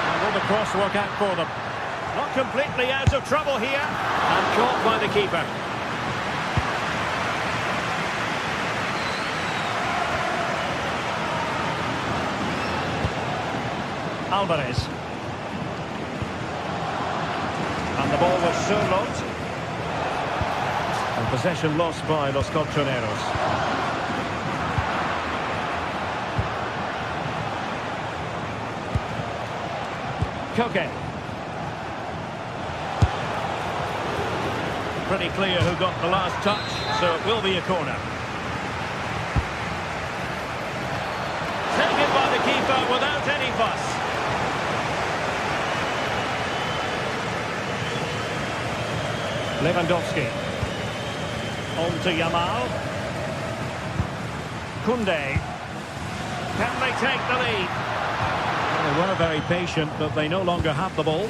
And will the cross work out for them? Not completely out of trouble here. And caught by the keeper. Alvarez. And the ball was Sørloth. And possession lost by Los Colchoneros. Koke. Pretty clear who got the last touch, so it will be a corner. Taken by the keeper without any fuss. Lewandowski. On to Yamal. Koundé. Can they take the lead? Well, they were very patient, but they no longer have the ball.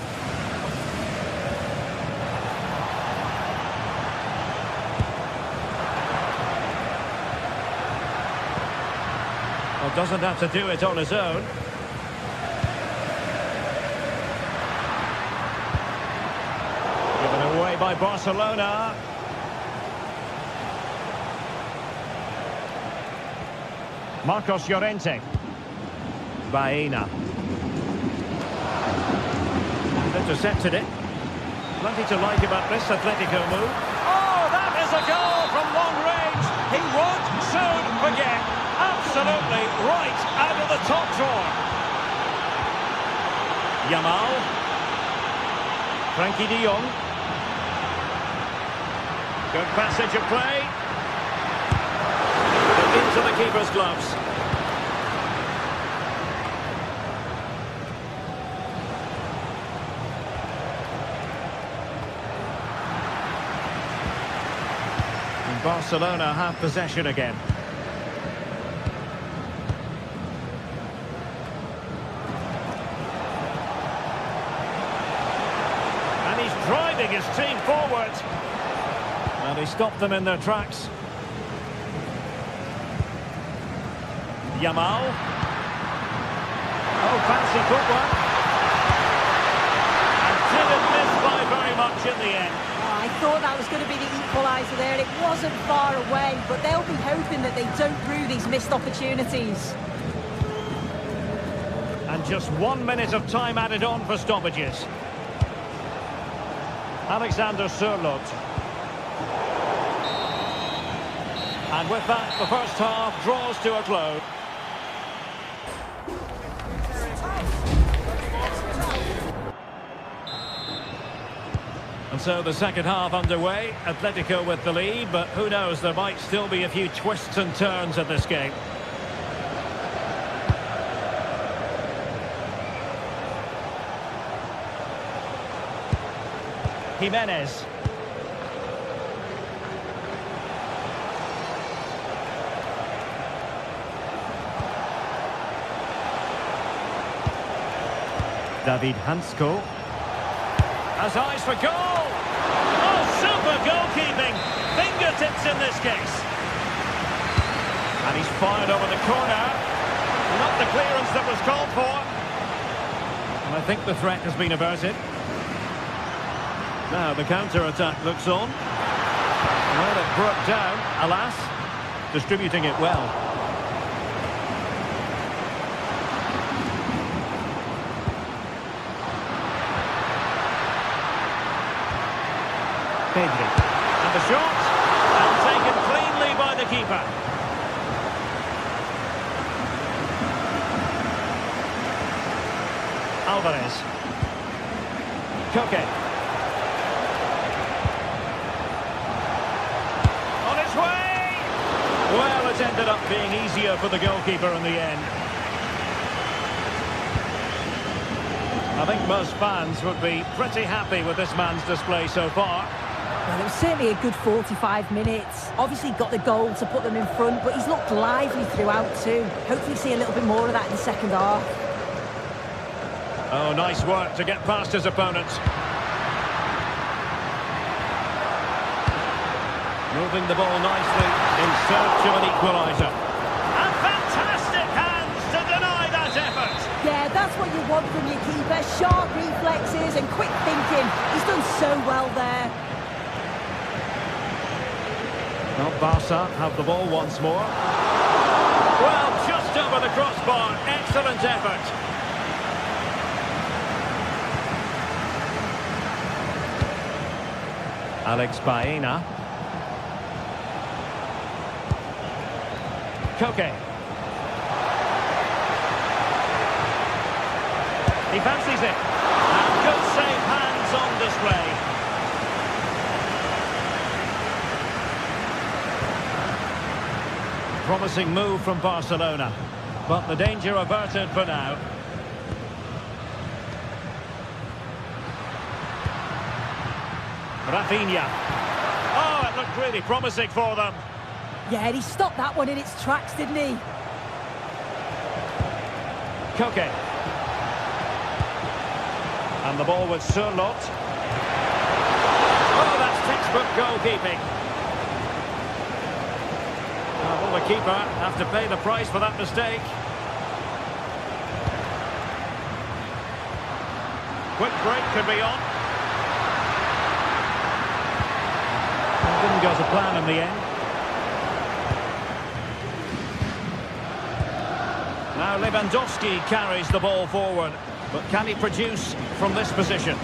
Doesn't have to do it on his own. Given away by Barcelona. Marcos Llorente. Baena. Intercepted it. Plenty to like about this Atletico move. Oh, that is a goal from long range. He won't soon forget. Absolutely right out of the top drawer. Yamal. Frankie de Jong. Good passage of play. Into the keeper's gloves. And Barcelona have possession again. And he's driving his team forward. And he stopped them in their tracks. Yamal. Oh, fancy footwork. And didn't miss by very much in the end. Oh, I thought that was going to be the equaliser there. It wasn't far away, but they'll be hoping that they don't brew these missed opportunities. And just 1 minute of time added on for stoppages. Alexander Sørloth. And with that, the first half draws to a close. And so the second half underway. Atletico with the lead, but who knows, there might still be a few twists and turns in this game. Jimenez. David Hansko has eyes for goal. Oh, super goalkeeping. Fingertips in this case. And he's fired over the corner. Not the clearance that was called for. And I think the threat has been averted. Now the counter-attack looks on. Well, it broke down, alas. Distributing it well. Pedri. And the shot. And taken cleanly by the keeper. Alvarez. Koke. On its way! Well, it ended up being easier for the goalkeeper in the end. I think most fans would be pretty happy with this man's display so far. Well, it was certainly a good 45 minutes. Obviously got the goal to put them in front, but he's looked lively throughout too. Hopefully see a little bit more of that in the second half. Oh, nice work to get past his opponent. Moving the ball nicely in search of an equaliser. And fantastic hands to deny that effort. Yeah, that's what you want from your keeper. Sharp reflexes and quick thinking. He's done so well there. Well, Barca have the ball once more. Well, just over the crossbar. Excellent effort. Alex Baena. Koke. He fancies it. And good safe hands on display. Promising move from Barcelona, but the danger averted for now. Rafinha. Oh, it looked really promising for them. Yeah, and he stopped that one in its tracks, didn't he? Koke. And the ball with Sørloth. Oh, that's textbook goalkeeping. Will the keeper have to pay the price for that mistake? quick break could be on. It didn't go to plan in the end. Now Lewandowski carries the ball forward, but can he produce from this position?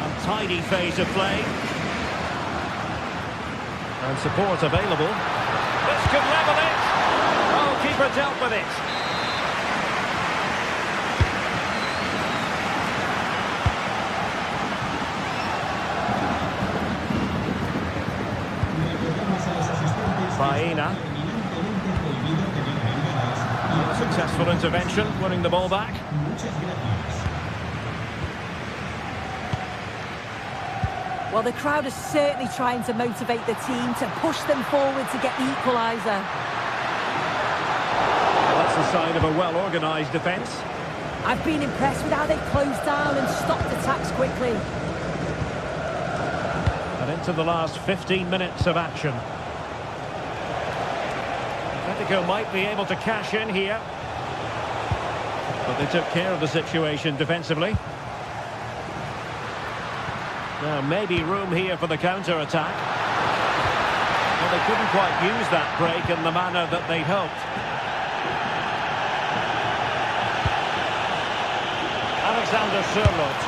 Untidy phase of play. And support available. This could level it. Oh, keeper dealt with it. Baena. A successful intervention, winning the ball back. Well, the crowd is certainly trying to motivate the team to push them forward to get the equaliser. That's a sign of a well-organised defence. I've been impressed with how they've closed down and stopped attacks quickly. And into the last 15 minutes of action. Atletico might be able to cash in here. But they took care of the situation defensively. Now, maybe room here for the counter-attack. Well, they couldn't quite use that break in the manner that they'd hoped. Alexander Sørloth.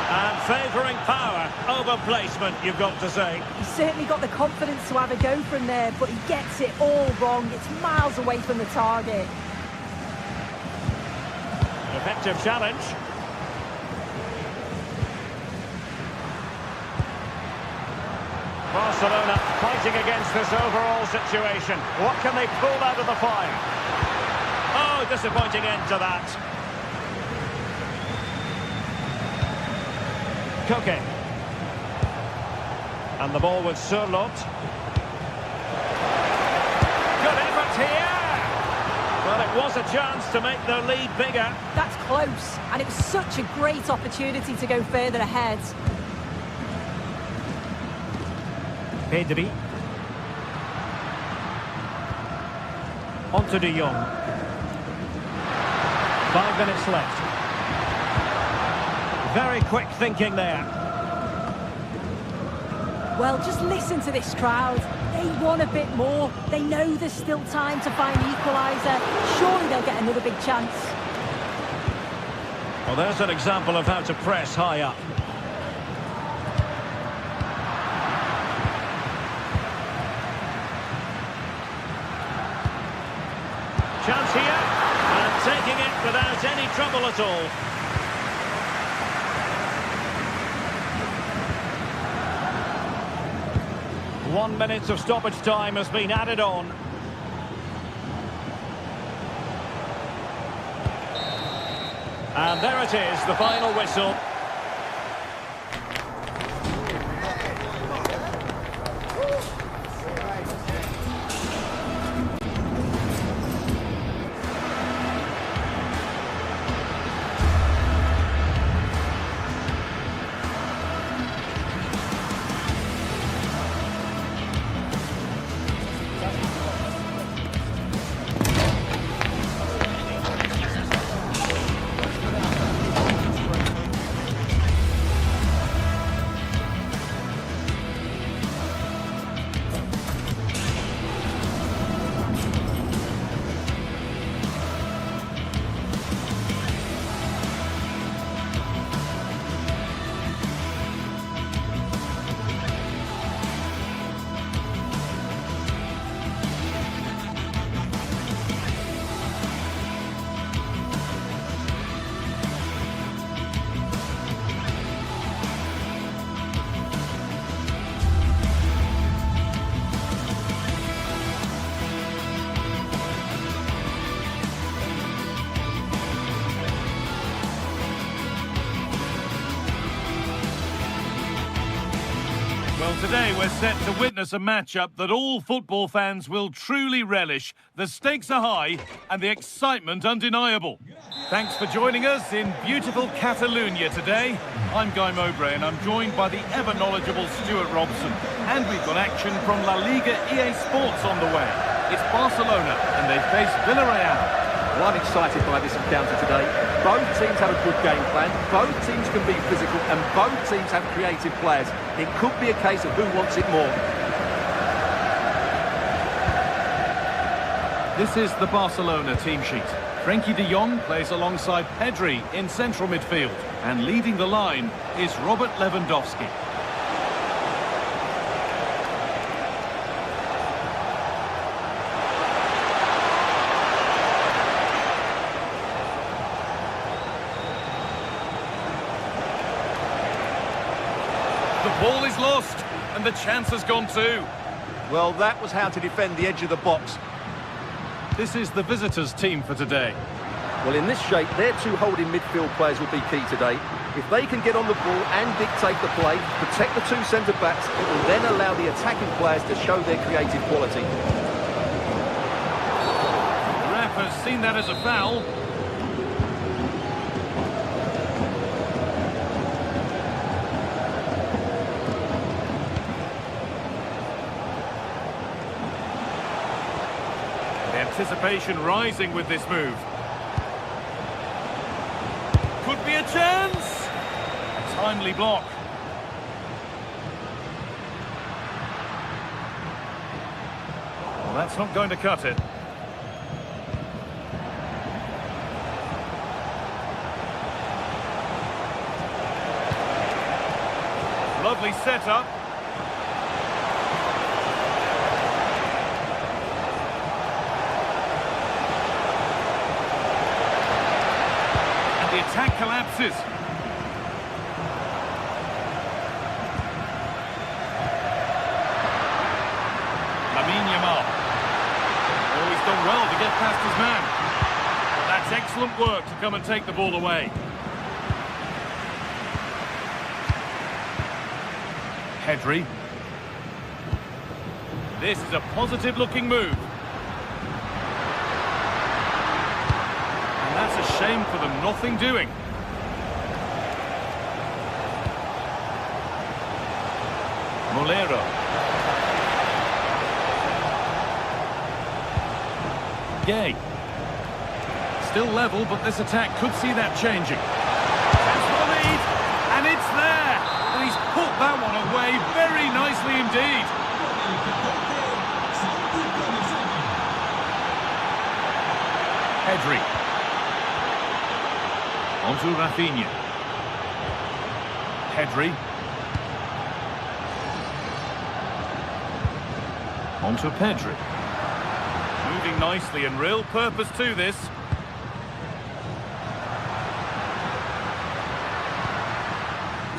And favouring power over placement, you've got to say. He's certainly got the confidence to have a go from there, but he gets it all wrong. It's miles away from the target. Effective challenge. Barcelona fighting against this overall situation. What can they pull out of the fire? Oh, disappointing end to that. Koke. And the ball with Sørloth. Good effort here. Well, it was a chance to make their lead bigger. That's close, and it was such a great opportunity to go further ahead. Pedri. On to De Jong. 5 minutes left. Very quick thinking there. Well, just listen to this crowd. They want a bit more. They know there's still time to find the equaliser. Surely they'll get another big chance. Well, there's an example of how to press high up. Chance here, and taking it without any trouble at all. One minute of stoppage time has been added on. And there it is, the final whistle. Well, today we're set to witness a matchup that all football fans will truly relish. The stakes are high and the excitement undeniable. Thanks for joining us in beautiful Catalonia today. I'm Guy Mowbray and I'm joined by the ever-knowledgeable Stuart Robson. And we've got action from La Liga EA Sports on the way. It's Barcelona and they face Villarreal. Well, I'm excited by this encounter today. Both teams have a good game plan, both teams can be physical, and both teams have creative players. It could be a case of who wants it more. This is the Barcelona team sheet. Frenkie de Jong plays alongside Pedri in central midfield. And leading the line is Robert Lewandowski. The ball is lost, and the chance has gone too. Well, that was how to defend the edge of the box. This is the visitors' team for today. Well, in this shape, their two holding midfield players will be key today. If they can get on the ball and dictate the play, protect the two centre-backs, it will then allow the attacking players to show their creative quality. The ref has seen that as a foul. The anticipation rising with this move. Could be a chance. A timely block. Well, that's not going to cut it. Lovely setup. The attack collapses. Lamine Yamal. Oh, he's done well to get past his man. That's excellent work to come and take the ball away. Pedri. This is a positive-looking move. That's a shame for them, nothing doing. Molero. Gay. Still level, but this attack could see that changing. That's the lead, and it's there. And he's put that one away very nicely indeed. Pedri. Onto Rafinha. Pedri. Onto Pedri. Moving nicely and real purpose to this.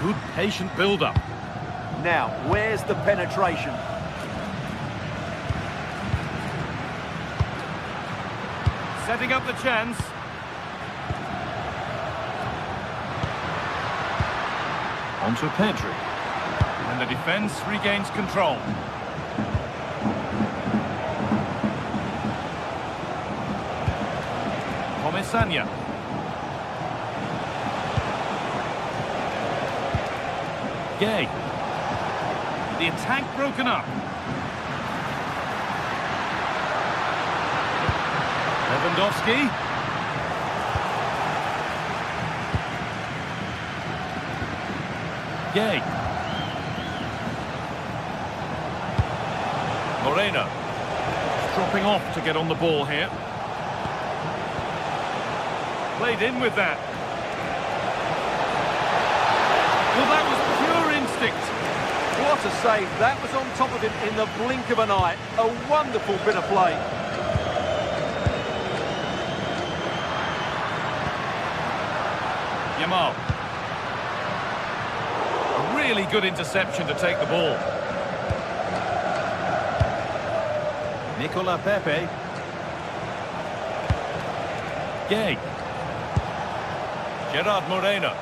Good patient build-up. Now, where's the penetration? Setting up the chance. Onto Pedri. And the defence regains control. Comesaña. Gay. The attack broken up. Lewandowski. Gay. Moreno. Dropping off to get on the ball here. Played in with that. Well, that was pure instinct. What a save. That was on top of him in the blink of an eye. A wonderful bit of play. Yamal. A really good interception to take the ball. Nicola Pepe. Gay. Gerard Moreno.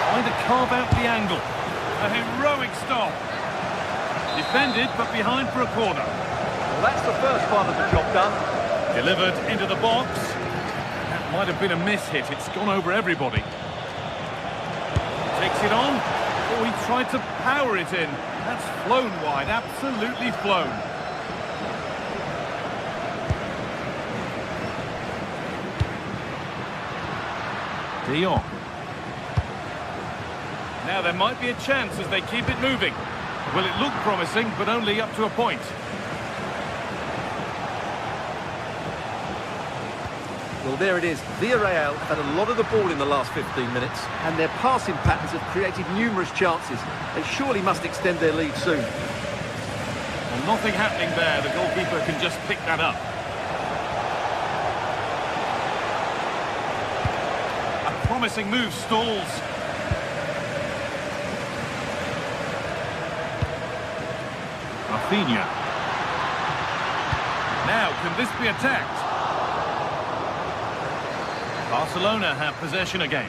Trying to carve out the angle. A heroic stop. Defended, but behind for a corner. Well, that's the first part of the job done. Delivered into the box. That might have been a miss-hit. It's gone over everybody. Takes it on. Oh, he tried to power it in. That's flown wide, absolutely flown. De Jong. Now there might be a chance as they keep it moving. Well, it looked promising, but only up to a point. Well, there it is. Villarreal have had a lot of the ball in the last 15 minutes, and their passing patterns have created numerous chances. They surely must extend their lead soon. Well, nothing happening there. The goalkeeper can just pick that up. A promising move stalls. Rafinha. Now, can this be attacked? Barcelona have possession again.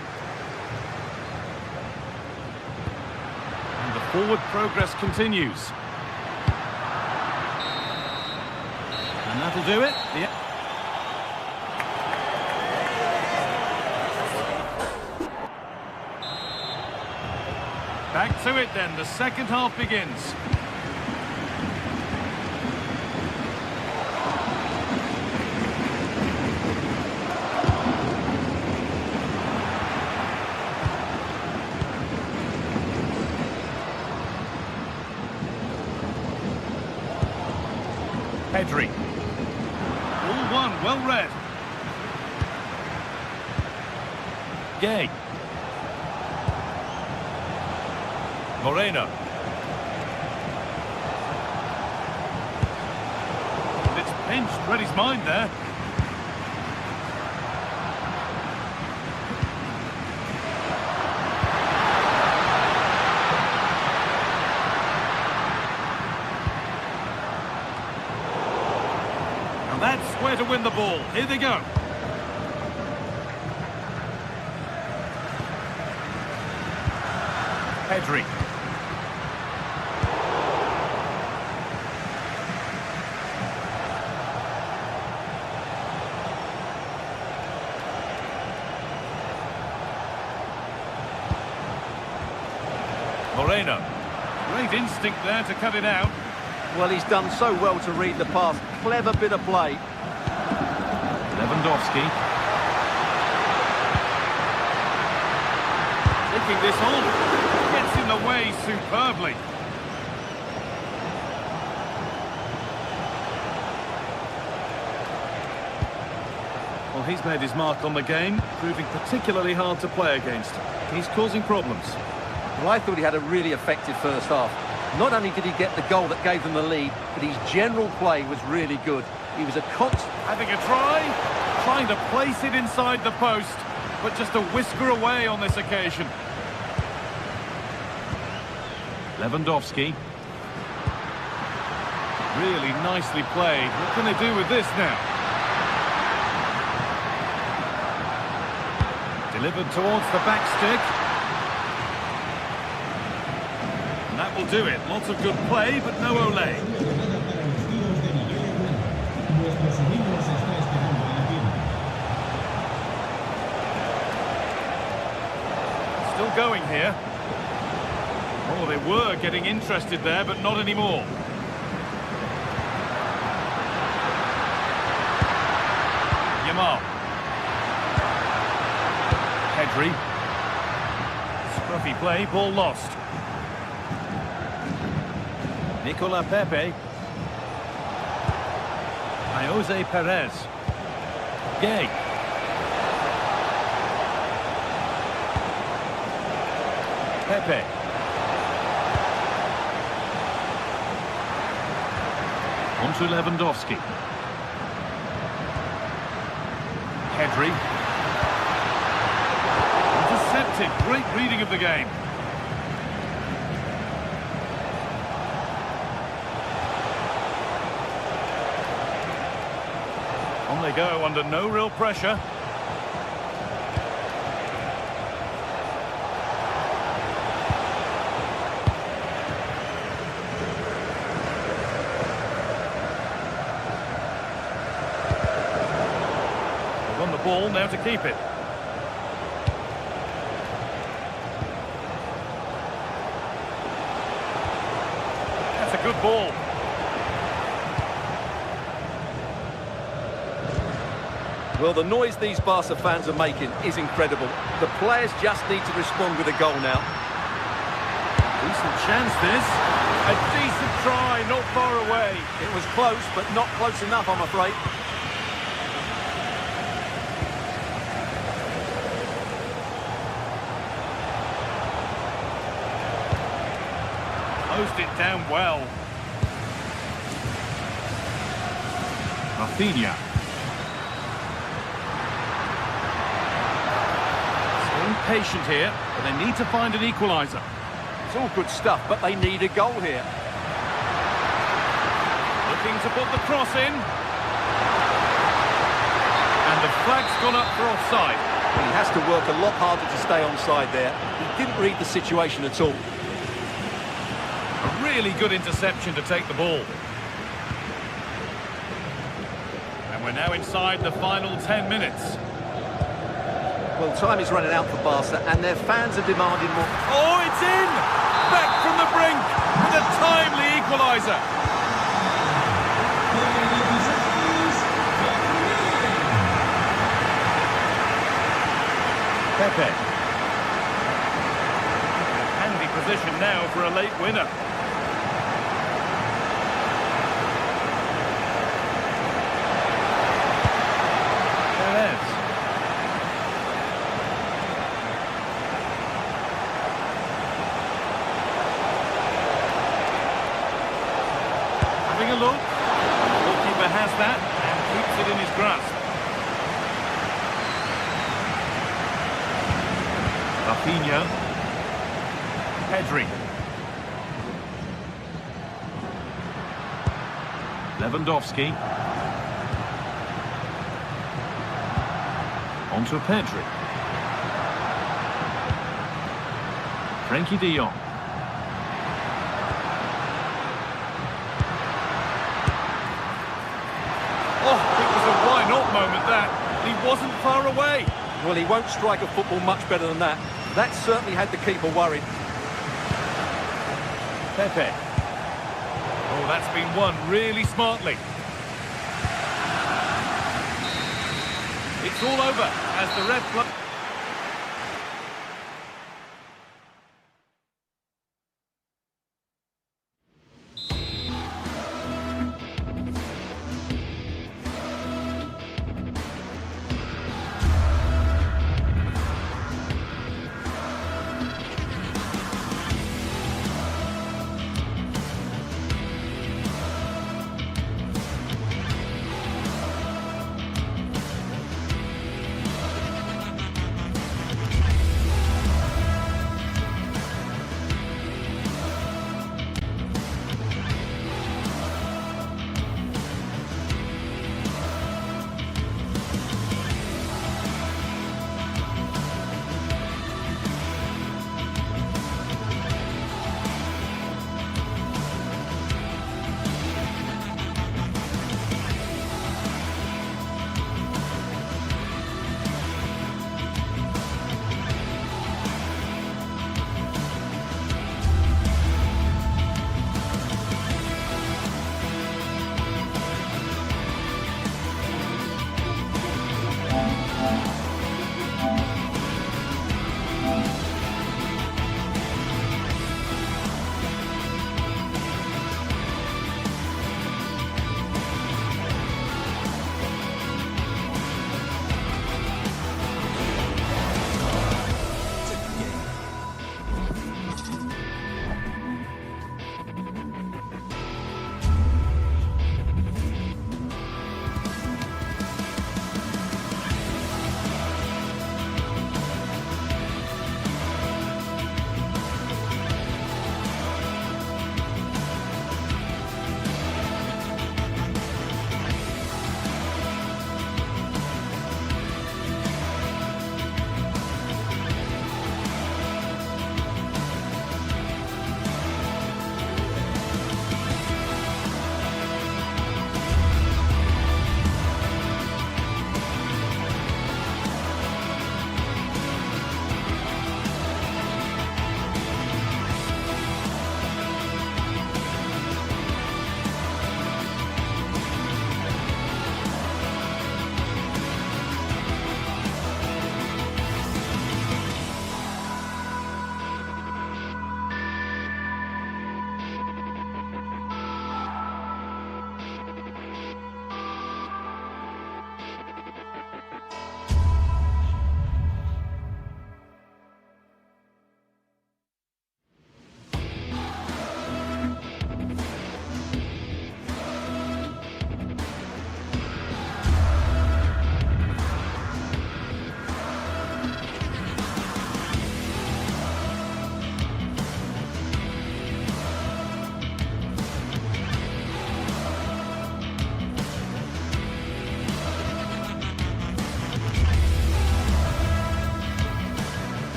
And the forward progress continues. And that'll do it. Back to it then. The second half begins. Pedri. All one, well read. Gay. Moreno. And it's pinched, read his mind there. That's where to win the ball. Here they go. Pedri. Moreno. Great instinct there to cut it out. Well, he's done so well to read the pass. Clever bit of play. Lewandowski. Taking this on. Gets in the way superbly. Well, he's made his mark on the game, proving particularly hard to play against. He's causing problems. Well, I thought he had a really effective first half. Not only did he get the goal that gave them the lead, but his general play was really good. He was a constant... Having a try, trying to place it inside the post, but just a whisker away on this occasion. Lewandowski. Really nicely played. What can they do with this now? Delivered towards the back stick. And that will do it. Lots of good play, but no Olé. Still going here. Oh, they were getting interested there, but not anymore. Yamal. Pedri. Scruffy play, ball lost. Nicola Pepe. Jose Perez. Gay. Pepe. On to Lewandowski. Pedri. Intercepted. Great reading of the game. On they go under no real pressure. They've won the ball, now to keep it. good ball. Well, the noise these Barca fans are making is incredible. The players just need to respond with a goal now. Decent chance, this. A decent try, not far away. It was close, but not close enough, I'm afraid. Closed it down well. Rafinha. Staying patient here, but they need to find an equaliser. It's all good stuff, but they need a goal here. Looking to put the cross in. And the flag's gone up for offside. He has to work a lot harder to stay onside there. He didn't read the situation at all. A really good interception to take the ball. And we're now inside the final 10 minutes. Well, time is running out for Barca, and their fans are demanding more. Oh, it's in! Back from the brink with a timely equaliser. Pepe. Handy position now for a late winner. Having a look. The goalkeeper has that and keeps it in his grasp. Rafinha. Pedri. Lewandowski. On to Pedri. Frankie de Jong. Oh, it was a why-not moment, that. He wasn't far away. Well, he won't strike a football much better than that. That certainly had the keeper worried. Pepe. Oh, that's been won really smartly. It's all over as the ref...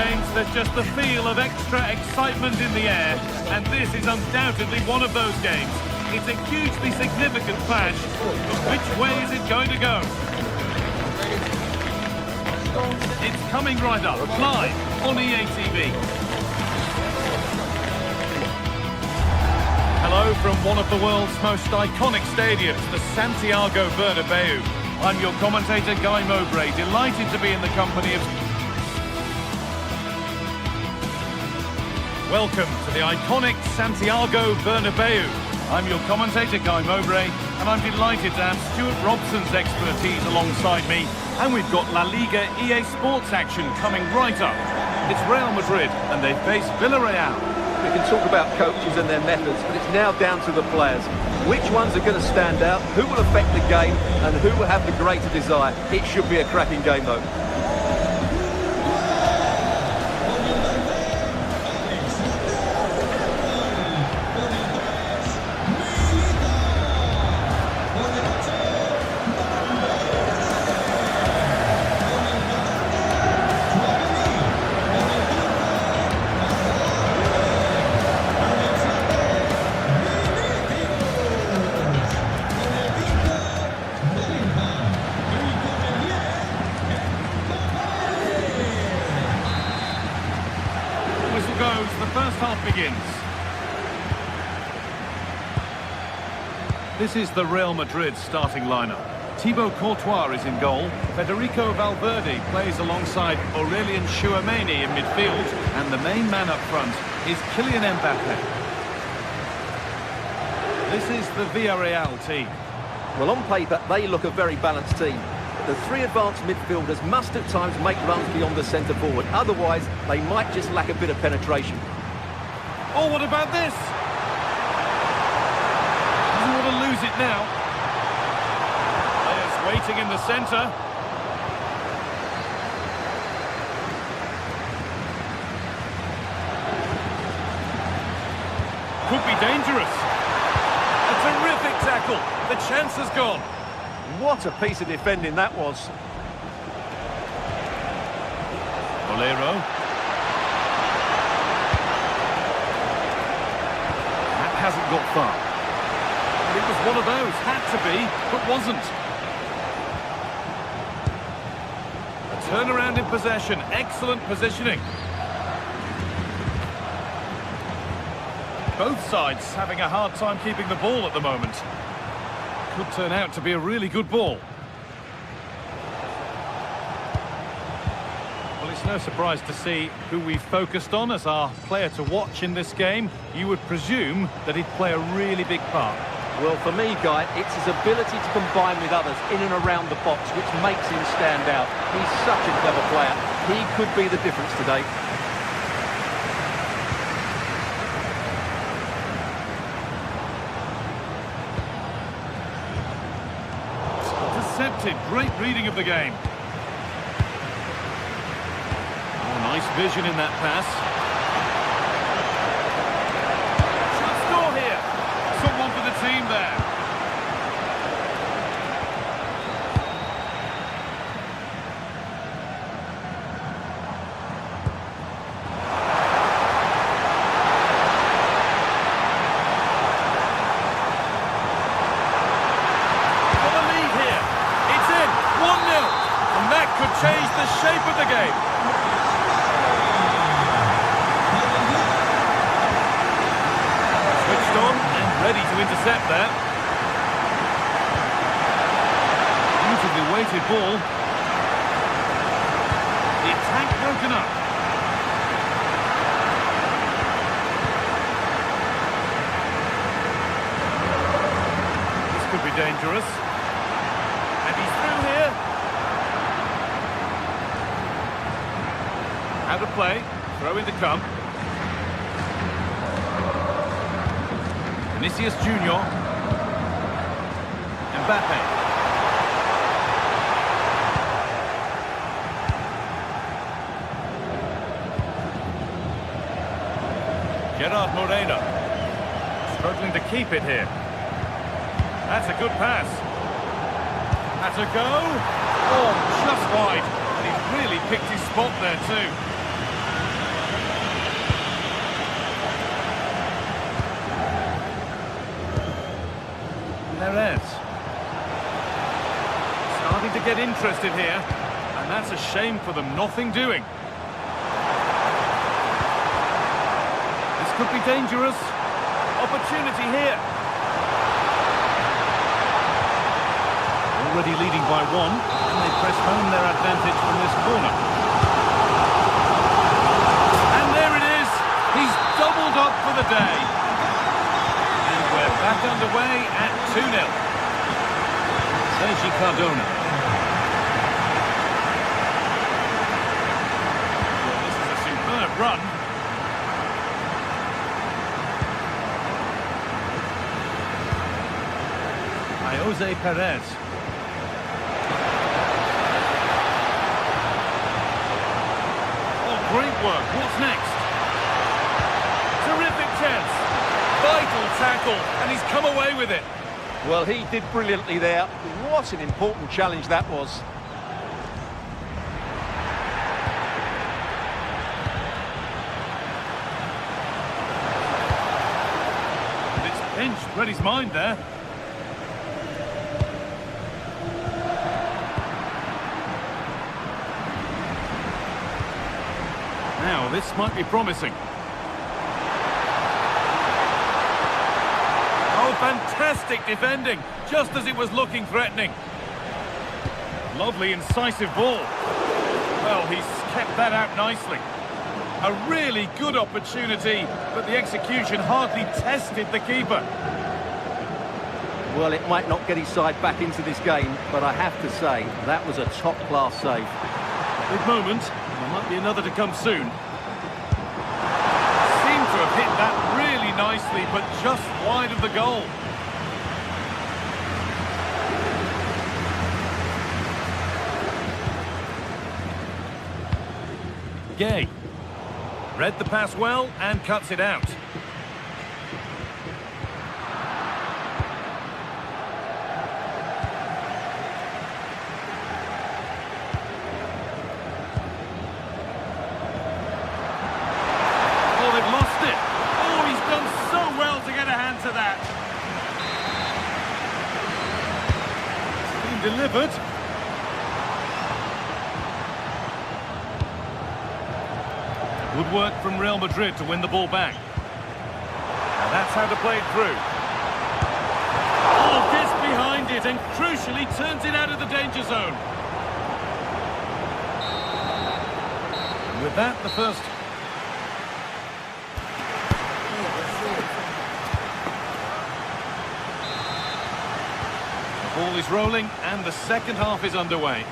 games, there's just the feel of extra excitement in the air, and this is undoubtedly one of those games. It's a hugely significant clash, but which way is it going to go? It's coming right up, live on EA TV. Hello from one of the world's most iconic stadiums, the Santiago Bernabeu. I'm your commentator, Guy Mowbray, delighted to be in the company of... Welcome to the iconic Santiago Bernabeu. I'm your commentator, Guy Mowbray, and I'm delighted to have Stuart Robson's expertise alongside me. And we've got La Liga EA Sports action coming right up. It's Real Madrid, and they face Villarreal. We can talk about coaches and their methods, but it's now down to the players. Which ones are going to stand out, who will affect the game, and who will have the greater desire? It should be a cracking game, though. Goes, the first half begins. This is the Real Madrid starting lineup. Thibaut Courtois is in goal. Federico Valverde plays alongside Aurelien Tchouameni in midfield, and the main man up front is Kylian Mbappe. This is the Villarreal team. Well, on paper, they look a very balanced team. The three advanced midfielders must at times make runs beyond the centre forward. Otherwise, they might just lack a bit of penetration. Oh, what about this? Doesn't want to lose it now. Players waiting in the centre. Could be dangerous. A terrific tackle. The chance has gone. What a piece of defending that was. Bolero. That hasn't got far. It was one of those. Had to be, but wasn't. A turnaround in possession. Excellent positioning. Both sides having a hard time keeping the ball at the moment. Could turn out to be a really good ball. Well, it's no surprise to see who we focused on as our player to watch in this game. You would presume that he'd play a really big part. Well, for me, Guy, it's his ability to combine with others in and around the box which makes him stand out. He's such a clever player. He could be the difference today. Intercepted. Great reading of the game. Oh, nice vision in that pass. Should score here. Someone for the team there. Could change the shape of the game. Switched on and ready to intercept there. Beautifully weighted ball. The attack broken up. This could be dangerous. And he's through here. Out of play, throw in to come. Vinicius Junior. Mbappe. Gerard Moreno. Struggling to keep it here. That's a good pass. That's a go. Oh, just wide. And he's really picked his spot there too. get interested here, and that's a shame for them. Nothing doing. This could be dangerous. Opportunity here. Already leading by one, and they press home their advantage from this corner. And there it is. He's doubled up for the day. And we're back underway at 2-0. Sergi Cardona. Well, this is a superb run. Jose Perez. Oh, great work. What's next? Terrific chance. Vital tackle, and he's come away with it. Well, he did brilliantly there. What an important challenge that was. And it's pinched Reddy's mind there. Now, this might be promising. Oh, fantastic defending, just as it was looking threatening. Lovely, incisive ball. Well, he's kept that out nicely. A really good opportunity, but the execution hardly tested the keeper. Well, it might not get his side back into this game, but I have to say, that was a top-class save. Big moment. There might be another to come soon. Seemed to have hit that really nicely, but just wide of the goal. Gay. Read the pass well and cuts it out. Delivered. Good work from Real Madrid to win the ball back. And that's how to play it through. Oh, gets behind it and crucially turns it out of the danger zone. And with that, the first... Ball is rolling and the second half is underway.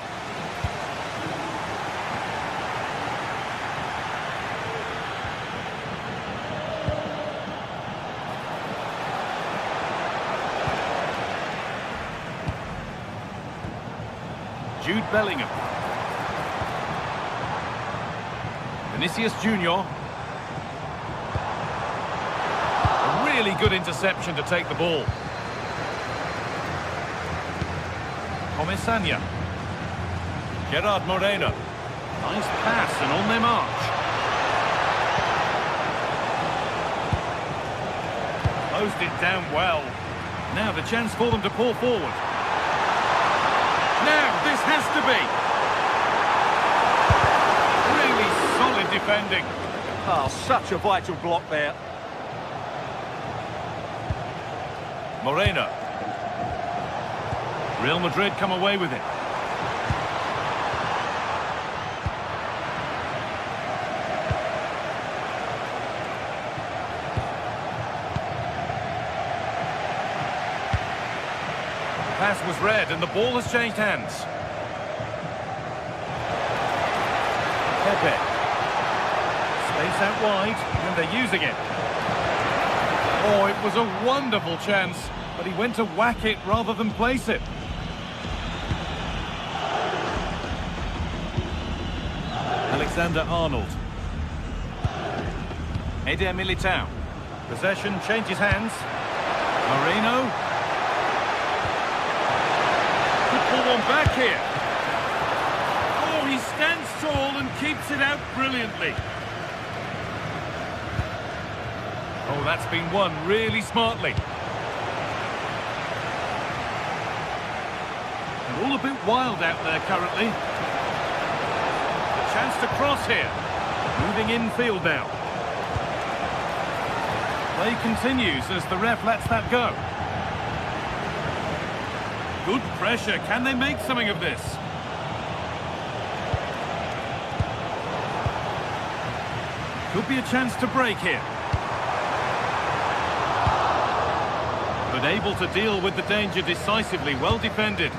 Jude Bellingham. Vinicius Junior. A really good interception to take the ball. Comesaña. Gerard Moreno. Nice pass and on their march. Closed it down well. Now the chance for them to pull forward. Now this has to be. Really solid defending. Oh, such a vital block there. Moreno. Real Madrid come away with it. The pass was read and the ball has changed hands. Pepe. Space out wide and they're using it. Oh, it was a wonderful chance, but he went to whack it rather than place it. Alexander-Arnold. Eder Militao. Possession changes hands. Moreno. Could pull one back here. Oh, he stands tall and keeps it out brilliantly. Oh, that's been won really smartly. And All a bit wild out there currently. A chance to cross here. Moving infield now. Play continues as the ref lets that go. Good pressure. Can they make something of this? Could be a chance to break here. But able to deal with the danger decisively. Well defended.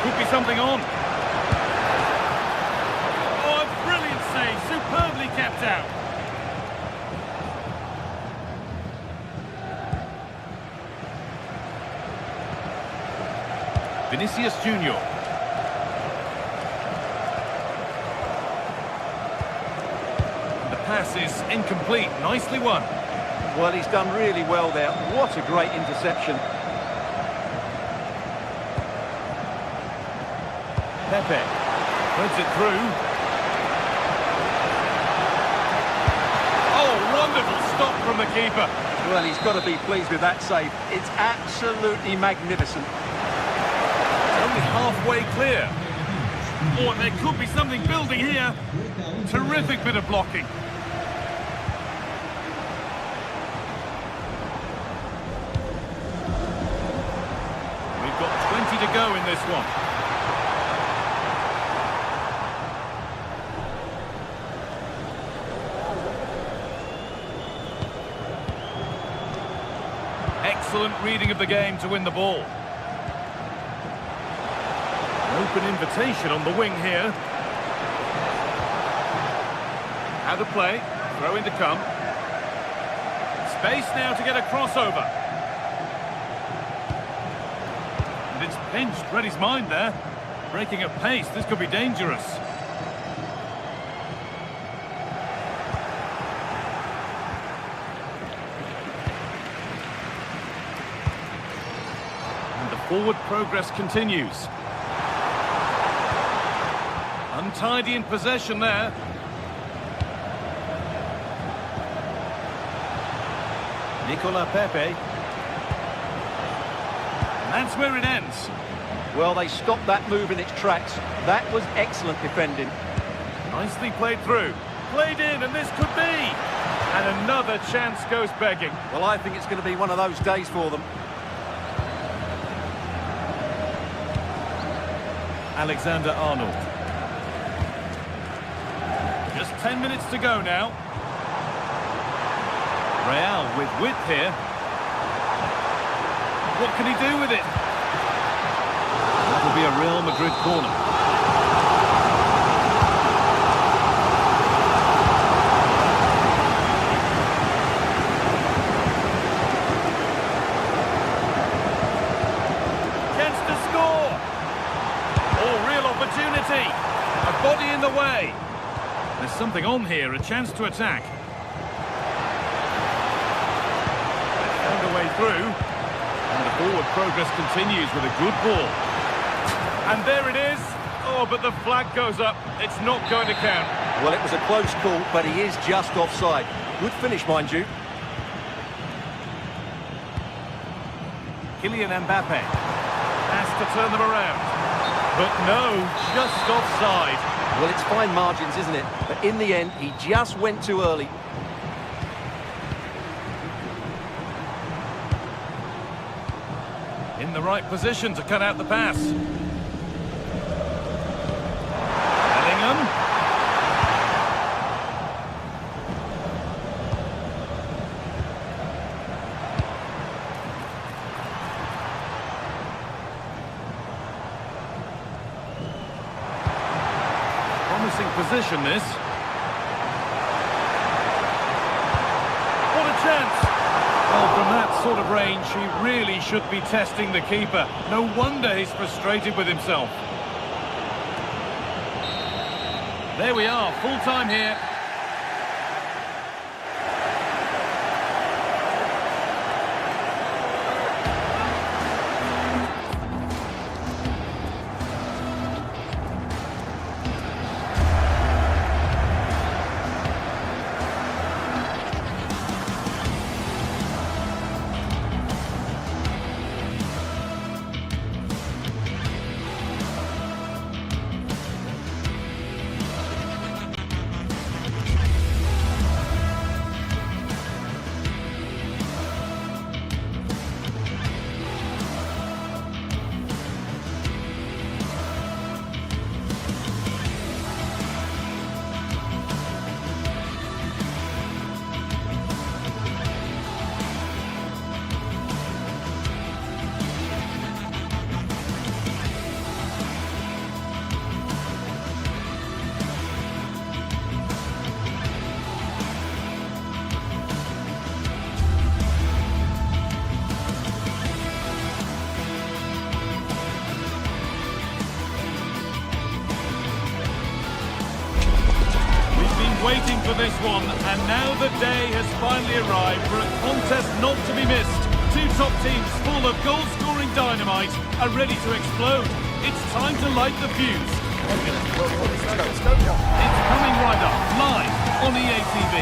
Could be something on. Oh, a brilliant save. Superbly kept out. Vinicius Junior. The pass is incomplete. Nicely won. Well, he's done really well there. What a great interception. Pepe threads it through. Oh, wonderful stop from the keeper. Well, he's got to be pleased with that save. It's absolutely magnificent. Only halfway clear. Oh, there could be something building here. Terrific bit of blocking. We've got 20 to go in this one. Excellent reading of the game to win the ball. Open invitation on the wing here. How to play. Throw in to come. Space now to get a crossover. And it's pinched. Read his mind there. Breaking at pace. This could be dangerous. And the forward progress continues. Untidy in possession there. Nicola Pepe. And that's where it ends. Well, they stopped that move in its tracks. That was excellent defending. Nicely played through. Played in, and this could be. And another chance goes begging. Well, I think it's going to be one of those days for them. Alexander-Arnold. Just 10 minutes to go now. Real with width here. What can he do with it? That will be a Real Madrid corner. Chance to score. Oh, real opportunity. A body in the way. There's something on here, a chance to attack. Found a way through. And the forward progress continues with a good ball. And there it is. Oh, but the flag goes up. It's not going to count. Well, it was a close call, but he is just offside. Good finish, mind you. Kylian Mbappe has to turn them around. But no, just offside. Well, it's fine margins, isn't it? But in the end, he just went too early. In the right position to cut out the pass. Bellingham. Promising position, this. What a chance! Well, from that sort of range, he really should be testing the keeper. No wonder he's frustrated with himself. There we are, full time here. waiting for this one, and now the day has finally arrived for a contest not to be missed. Two top teams full of goal-scoring dynamite are ready to explode. It's time to light the fuse. It's coming right up, live on EA TV.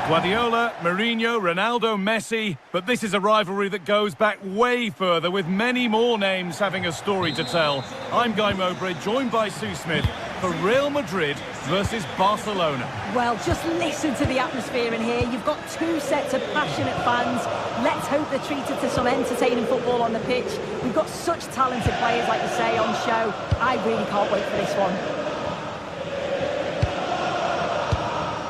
Guardiola, Mourinho, Ronaldo, Messi, but this is a rivalry that goes back way further, with many more names having a story to tell. I'm Guy Mowbray, joined by Sue Smith for Real Madrid versus Barcelona. Well, just listen to the atmosphere in here. You've got two sets of passionate fans. Let's hope they're treated to some entertaining football on the pitch. We've got such talented players, like you say, on show. I really can't wait for this one.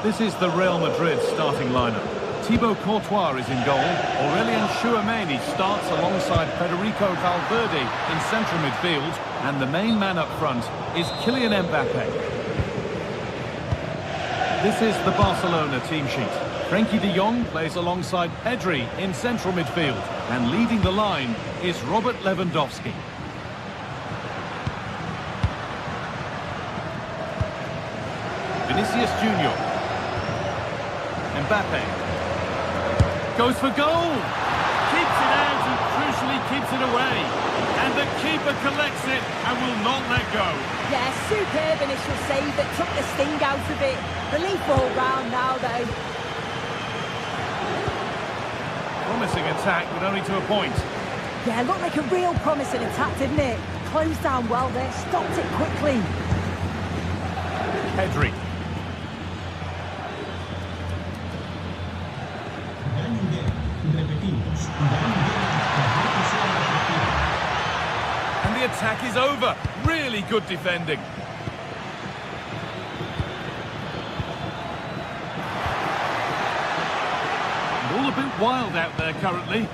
This is the Real Madrid starting lineup. Thibaut Courtois is in goal. Aurelien Tchouameni starts alongside Federico Valverde in central midfield. And the main man up front is Kylian Mbappe. This is the Barcelona team sheet. Frenkie de Jong plays alongside Pedri in central midfield. And leading the line is Robert Lewandowski. Vinicius Junior. Mbappe goes for goal, keeps it out and crucially keeps it away, and the keeper collects it and will not let go. Yeah, superb initial save that took the sting out of it. Relief all round now though. Promising attack, but only to a point. Yeah, looked like a real promising attack, didn't it? Closed down well there, stopped it quickly. Pedri. And the attack is over. Really good defending. And all a bit wild out there currently.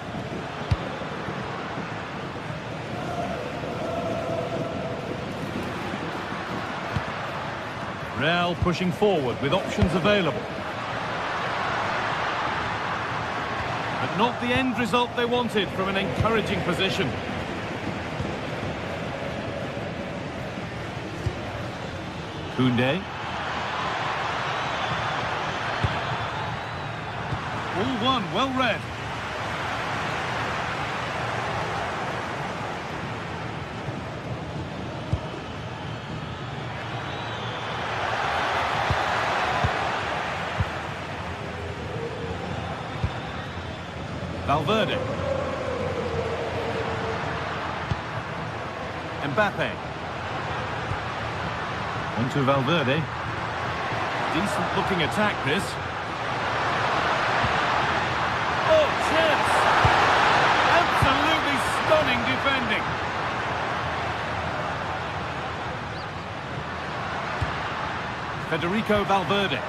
Real pushing forward with options available. But not the end result they wanted from an encouraging position. Koundé. All one, well read. Valverde. Mbappe. On to Valverde. Decent looking attack this. Oh, chance! Absolutely stunning defending. Federico Valverde.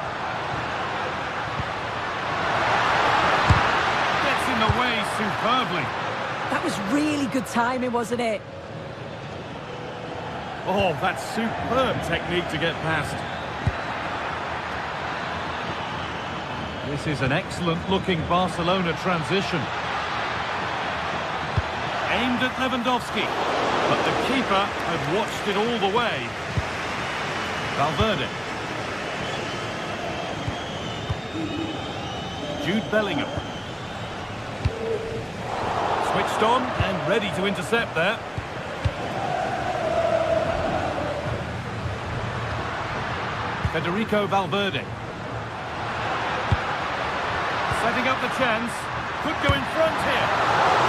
Away superbly. That was really good timing, wasn't it? Oh, that's superb technique to get past. This is an excellent looking Barcelona transition. Aimed at Lewandowski, but the keeper had watched it all the way. Valverde. Jude Bellingham. Switched on and ready to intercept there. Federico Valverde. Setting up the chance. Could go in front here.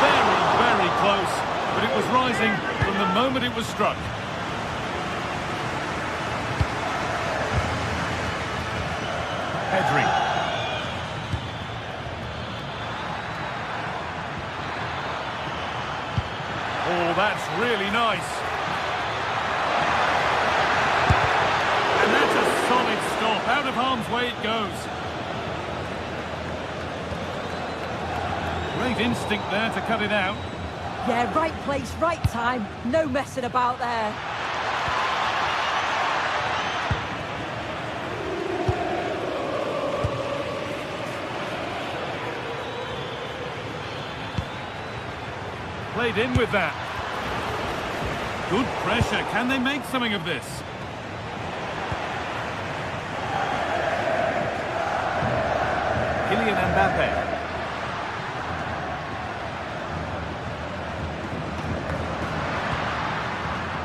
Very, very close. But it was rising from the moment it was struck. Pedri. Oh, that's really nice. And that's a solid stop. Out of harm's way it goes. Great instinct there to cut it out. Yeah, right place, right time. No messing about there. Played in with that. Good pressure. Can they make something of this? Kylian Mbappe.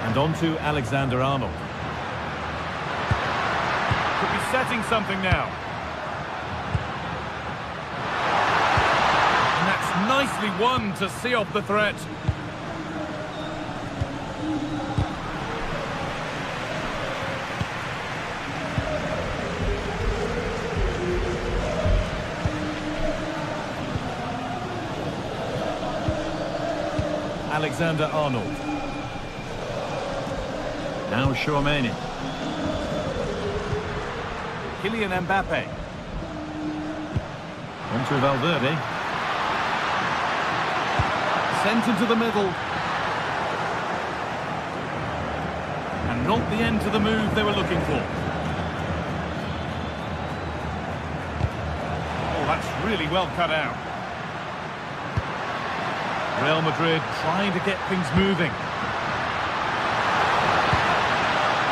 And on to Alexander-Arnold. Could be setting something now. And that's nicely won to see off the threat. Alexander-Arnold. Now Chouameni. Kylian Mbappe. On to Valverde. Sent into the middle. And not the end to the move they were looking for. Oh, that's really well cut out. Real Madrid trying to get things moving.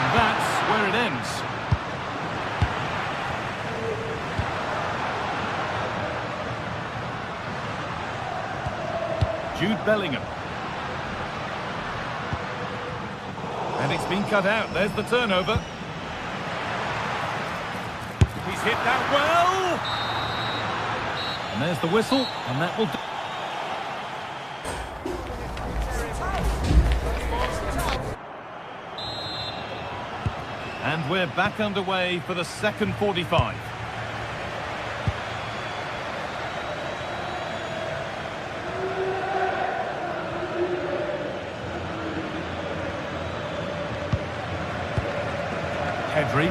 And that's where it ends. Jude Bellingham. And it's been cut out. There's the turnover. He's hit that well. And there's the whistle, and that will do. And we're back underway for the second 45. Pedri.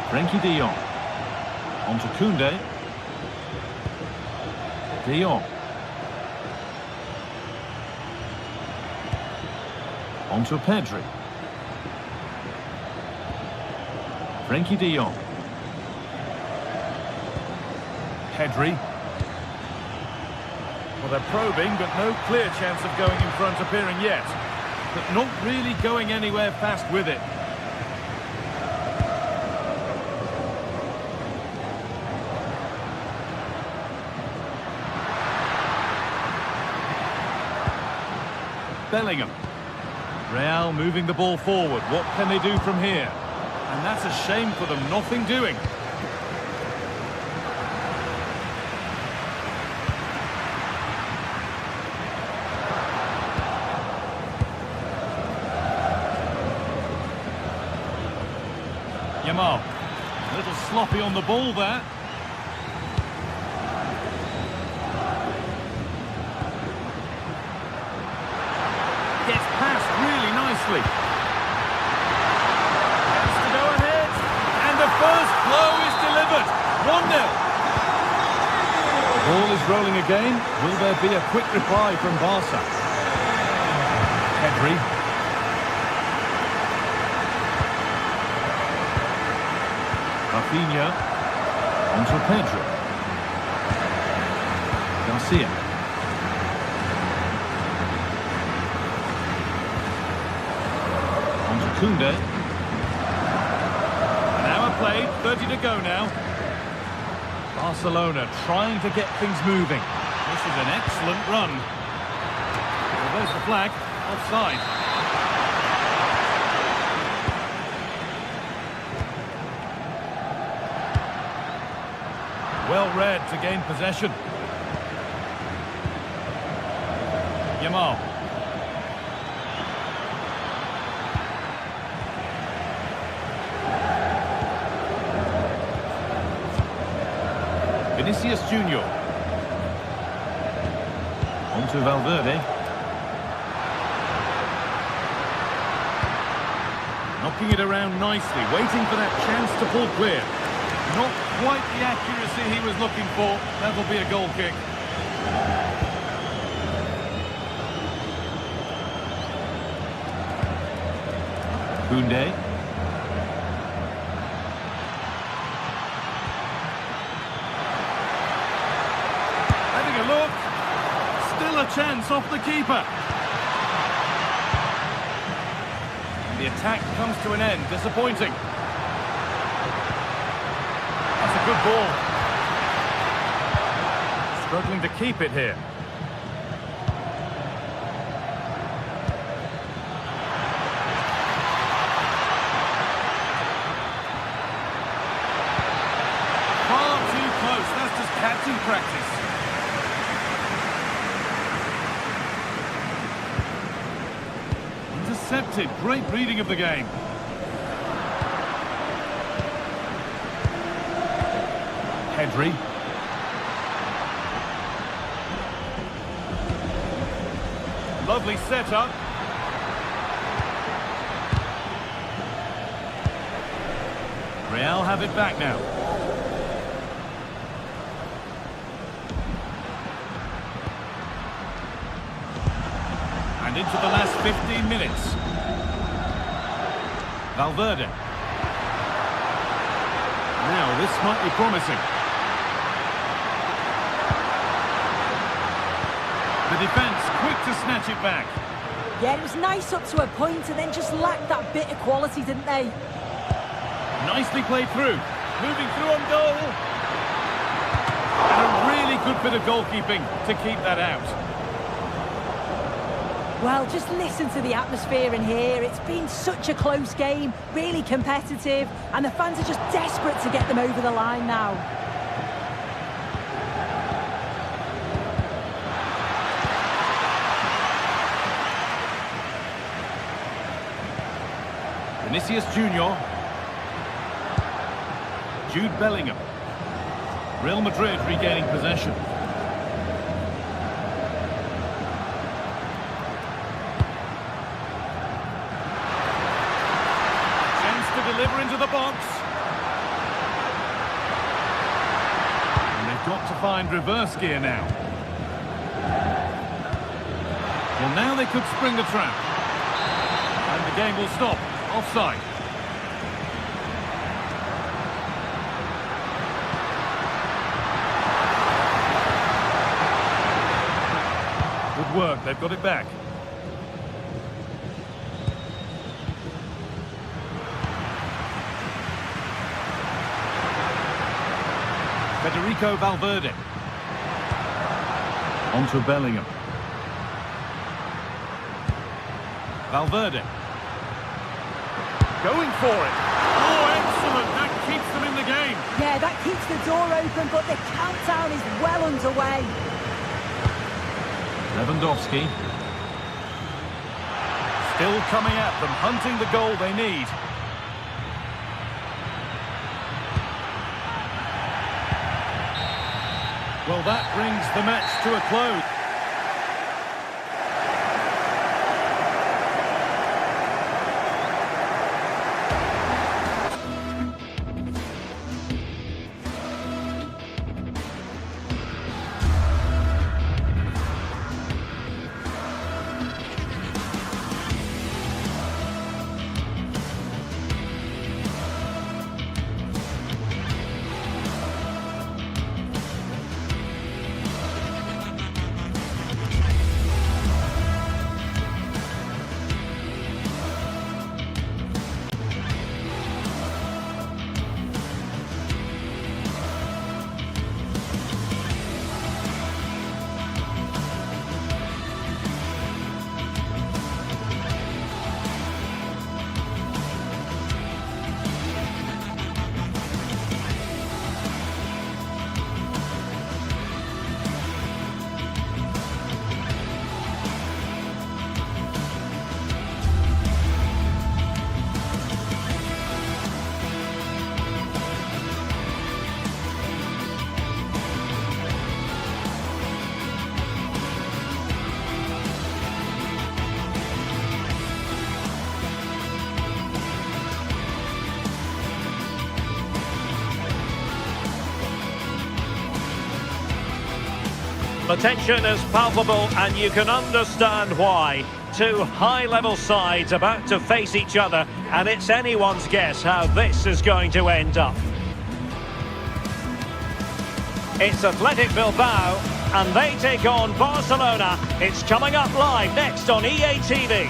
Frenkie de Jong. On to Koundé. De Jong. On to Pedri. Frenkie de Jong. Pedri. Well, they're probing, but no clear chance of going in front appearing yet. But not really going anywhere fast with it. Bellingham. Real moving the ball forward. What can they do from here? And that's a shame for them. Nothing doing. Yamal. A little sloppy on the ball there. Gets past really nicely. Has to go ahead. And the first blow is delivered. 1-0. The ball is rolling again. Will there be a quick reply from Barca? Pedri. Rafinha. On to Pedri. Garcia. Koundé. An hour played, 30 to go now. Barcelona trying to get things moving. This is an excellent run. Well, there's the flag, offside. Well read to gain possession. Yamal. Vinicius Junior. On to Valverde. Knocking it around nicely, waiting for that chance to pull clear. Not quite the accuracy he was looking for. That'll be a goal kick. Koundé. Having a look. Still a chance off the keeper. The attack comes to an end. Disappointing. That's a good ball. Struggling to keep it here. Far too close. That's just captain practice. Intercepted. Great reading of the game. Pedri. Lovely setup. Real have it back now. And into the last 15 minutes. Valverde. Now this might be promising. The defence quick to snatch it back. Yeah, it was nice up to a point and then just lacked that bit of quality, didn't they? Nicely played through. Moving through on goal. And a really good bit of goalkeeping to keep that out. Well, just listen to the atmosphere in here. It's been such a close game, really competitive, and the fans are just desperate to get them over the line now. Vinicius Junior. Jude Bellingham. Real Madrid regaining possession. Chance to deliver into the box. And they've got to find reverse gear now. Well, now they could spring the trap. And the game will stop. Offside. Good work, they've got it back. Federico Valverde. On to Bellingham. Valverde. Going for it. Oh, excellent. That keeps them in the game. Yeah, that keeps the door open, but the countdown is well underway. Lewandowski. Still coming at them, hunting the goal they need. Well, that brings the match to a close. The tension is palpable and you can understand why. Two high-level sides about to face each other, and it's anyone's guess how this is going to end up. It's Athletic Bilbao, and they take on Barcelona. It's coming up live next on EA TV.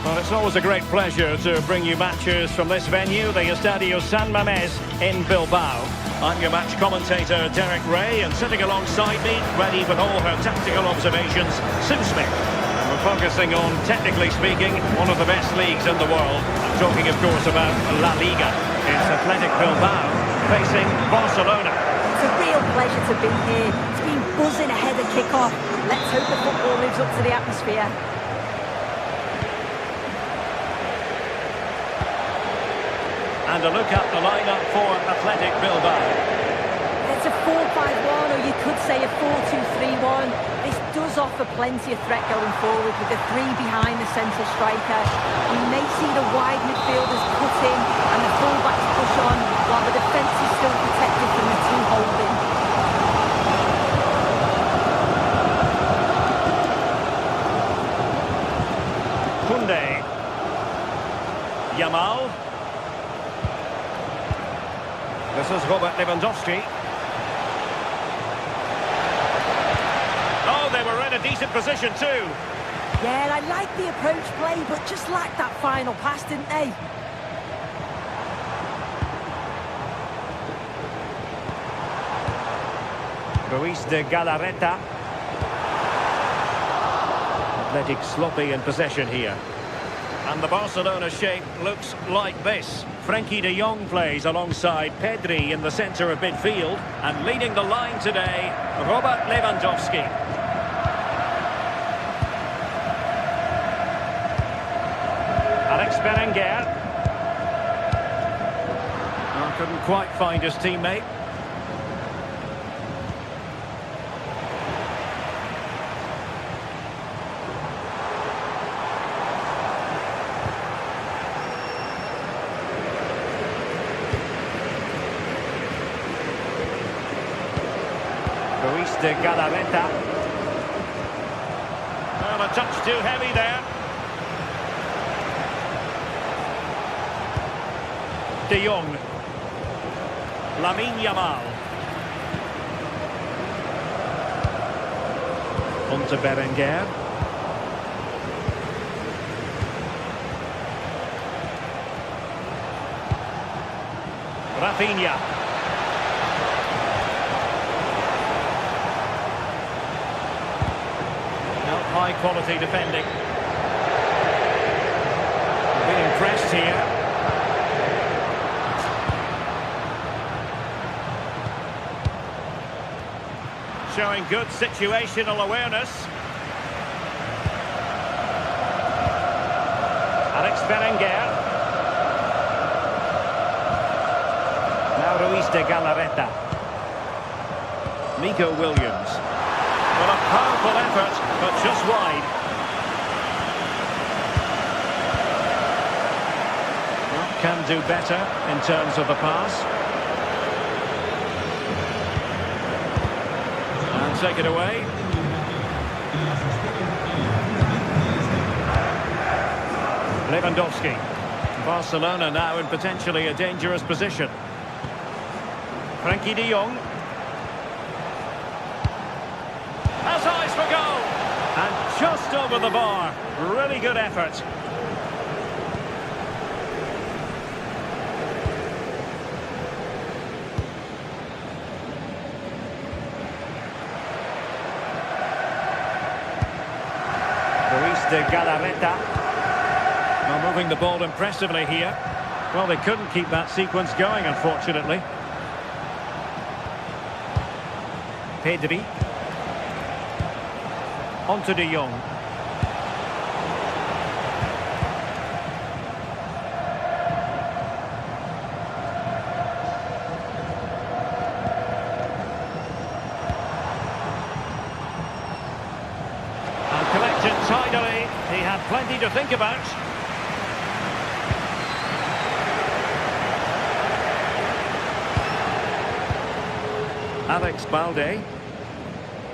Well, it's always a great pleasure to bring you matches from this venue, the Estadio San Mamés in Bilbao. I'm your match commentator, Derek Ray, and sitting alongside me, ready with all her tactical observations, Sim Smith. And we're focusing on, technically speaking, one of the best leagues in the world. I'm talking, of course, about La Liga. It's Athletic Bilbao facing Barcelona. It's a real pleasure to be here. It's been buzzing ahead of kick-off. Let's hope the football lives up to the atmosphere. And a look at the lineup for Athletic Bilbao. It's a 4-5-1, or you could say a 4-2-3-1. This does offer plenty of threat going forward with the three behind the central striker. We may see the wide midfielders cut in and the full-backs push on, while the defence is still protected from the two holding. Koundé. Yamal. This is Robert Lewandowski. Oh, they were in a decent position too. Yeah, I like the approach play, but just lacked that final pass, didn't they? Ruiz de Galarreta. Athletic sloppy in possession here. And the Barcelona shape looks like this. Frenkie de Jong plays alongside Pedri in the centre of midfield. And leading the line today, Robert Lewandowski. Alex Berenguer. Oh, couldn't quite find his teammate. Ruiz de Galarreta. Well, a touch too heavy there. De Jong. Lamine Yamal. On to Berenguer. Rafinha. High quality defending. Being pressed here. Showing good situational awareness. Alex Berenguer. Now Ruiz de Galarreta. Nico Williams. Well, a powerful effort, but just wide. Well, can do better in terms of the pass. And take it away. Lewandowski. Barcelona now in potentially a dangerous position. Frenkie de Jong. Has eyes for goal. And just over the bar. Really good effort. Ruiz de Galarreta. Well, moving the ball impressively here. Well, they couldn't keep that sequence going, unfortunately. Pedri. On to De Jong. And collected tidily. He had plenty to think about. Alex Balde.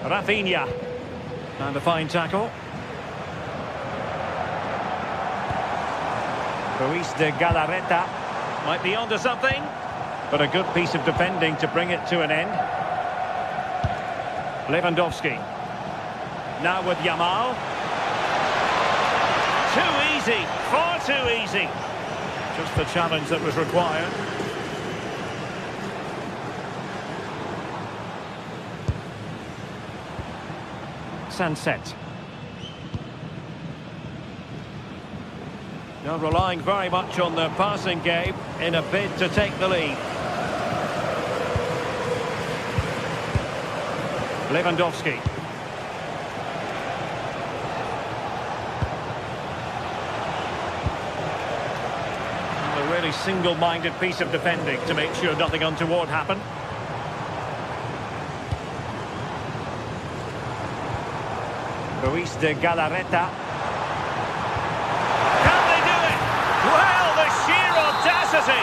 Rafinha. And a fine tackle. Ruiz de Galarreta might be onto something, but a good piece of defending to bring it to an end. Lewandowski. Now with Yamal. Too easy, far too easy. Just the challenge that was required. Sunset. Now relying very much on their passing game in a bid to take the lead. Lewandowski. A really single-minded piece of defending to make sure nothing untoward happened. Luis de Galarreta. Can they do it? Well, the sheer audacity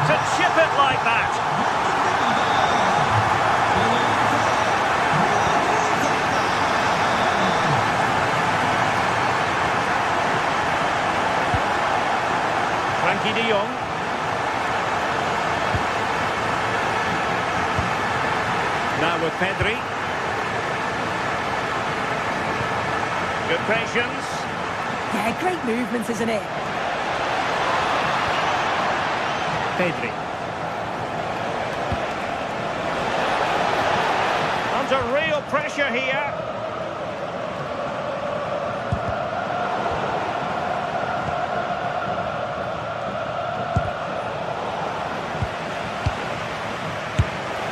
to chip it like that. Frankie de Jong. Now with Pedri. Good patience. Yeah, great movement, isn't it? Pedri. Under real pressure here.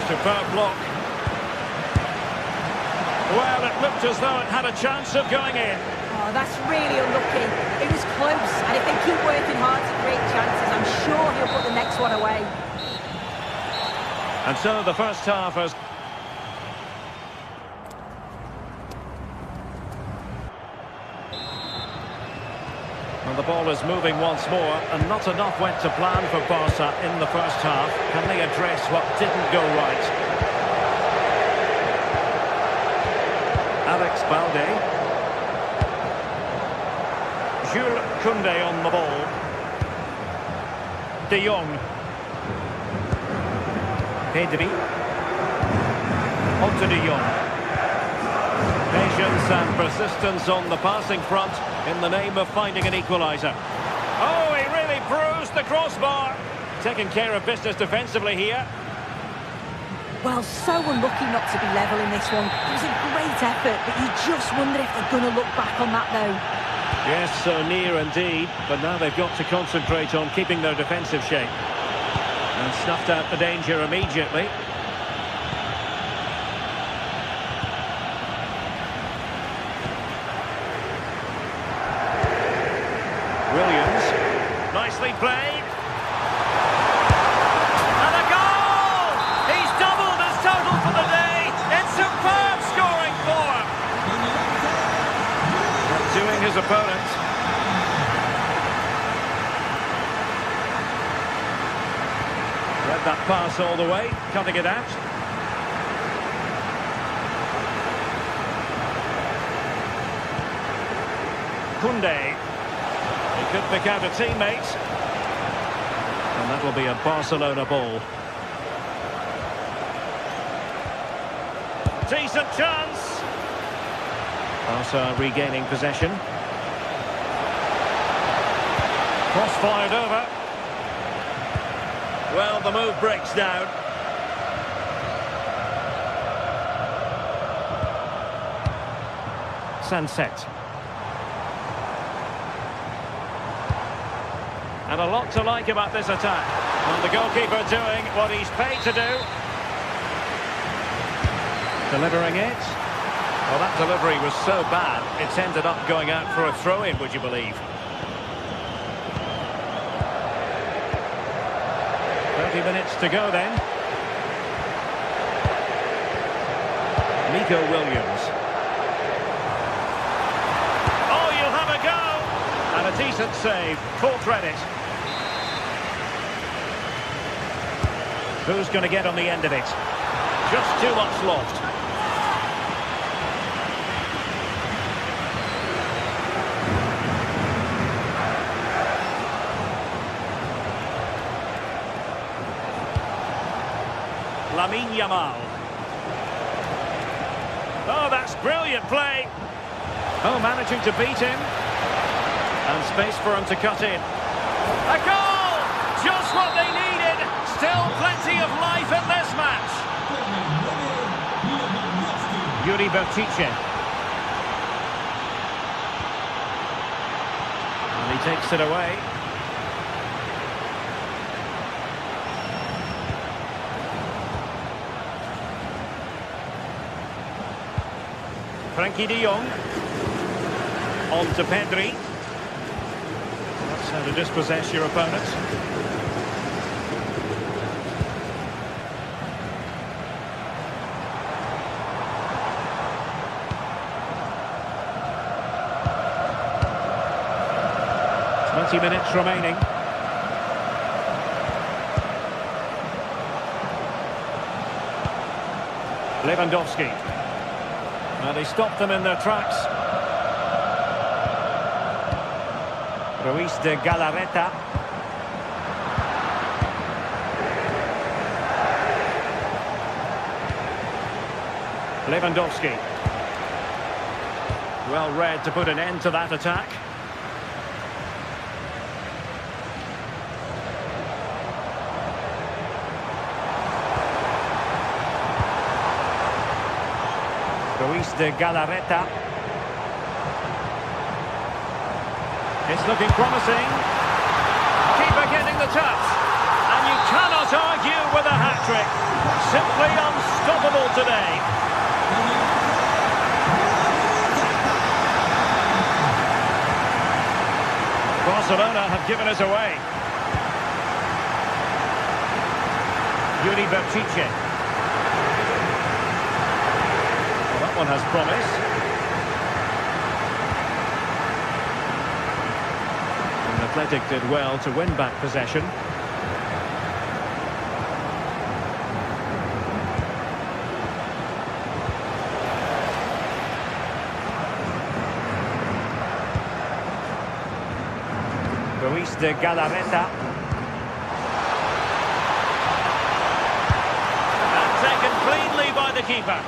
Superb block. Well, it looked as though it had a chance of going in. Oh, that's really unlucky. It was close, and if they keep working hard to create chances, I'm sure he'll put the next one away. And so the first half has... And the ball is moving once more, and not enough went to plan for Barca in the first half. Can they address what didn't go right? Alex Balde. Jules Koundé on the ball. De Jong. Pedri. On to De Jong. Patience and persistence on the passing front in the name of finding an equaliser. Oh, he really bruised the crossbar. Taking care of business defensively here. Well, so unlucky not to be level in this one. It was a great effort, but you just wonder if they're going to look back on that, though. Yes, so near indeed, but now they've got to concentrate on keeping their defensive shape. And snuffed out the danger immediately. Williams, nicely played. And a goal! He's doubled his total for the day. It's superb scoring for him. Doing his opponent. Read that pass all the way, cutting it out. Koundé. He could pick out a teammate. And that will be a Barcelona ball. Decent chance. Barca regaining possession. Cross fired over. Well, the move breaks down. Sunset. And a lot to like about this attack. And the goalkeeper doing what he's paid to do. Delivering it. Well, that delivery was so bad, it's ended up going out for a throw-in, would you believe? 30 minutes to go then. Nico Williams. Oh, you'll have a go! And a decent save, full credit. Who's going to get on the end of it? Just too much loft. Lamine Yamal. Oh, that's brilliant play. Oh, managing to beat him. And space for him to cut in. A goal! Just what they needed. Still plenty of life in this match. Yuri Bertice. And he takes it away. Frankie de Jong. On to Pedri. That's how to dispossess your opponent. Minutes remaining. Lewandowski. They stopped them in their tracks. Ruiz de Galarreta. Lewandowski. Well read to put an end to that attack. Ruiz de Galarreta. It's looking promising. Keeper getting the touch. And you cannot argue with a hat-trick. Simply unstoppable today. Barcelona have given us away. Yuri Bertice. One has promise. And Athletic did well to win back possession. Ruiz de Galarreta. And taken cleanly by the keeper.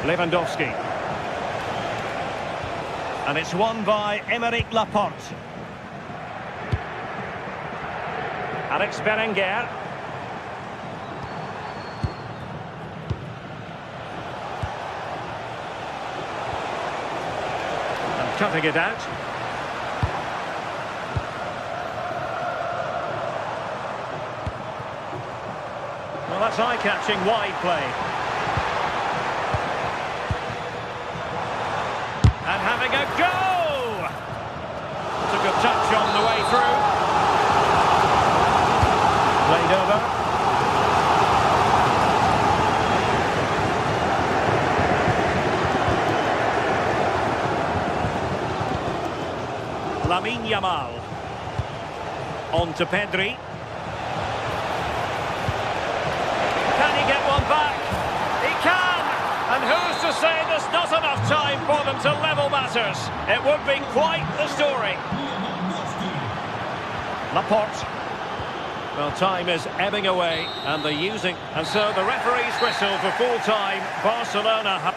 Lewandowski. And it's won by Aymeric Laporte. Alex Berenguer. And cutting it out. Well, that's eye-catching wide play. And having a go! Took a touch on the way through. Played over. Lamine Yamal. On to Pedri. Can he get one back? He can! And who's to say there's not enough time for them to level matters? It would be quite the story. Laporte. Well, time is ebbing away, and they're using... And so the referee's whistle for full time. Barcelona have...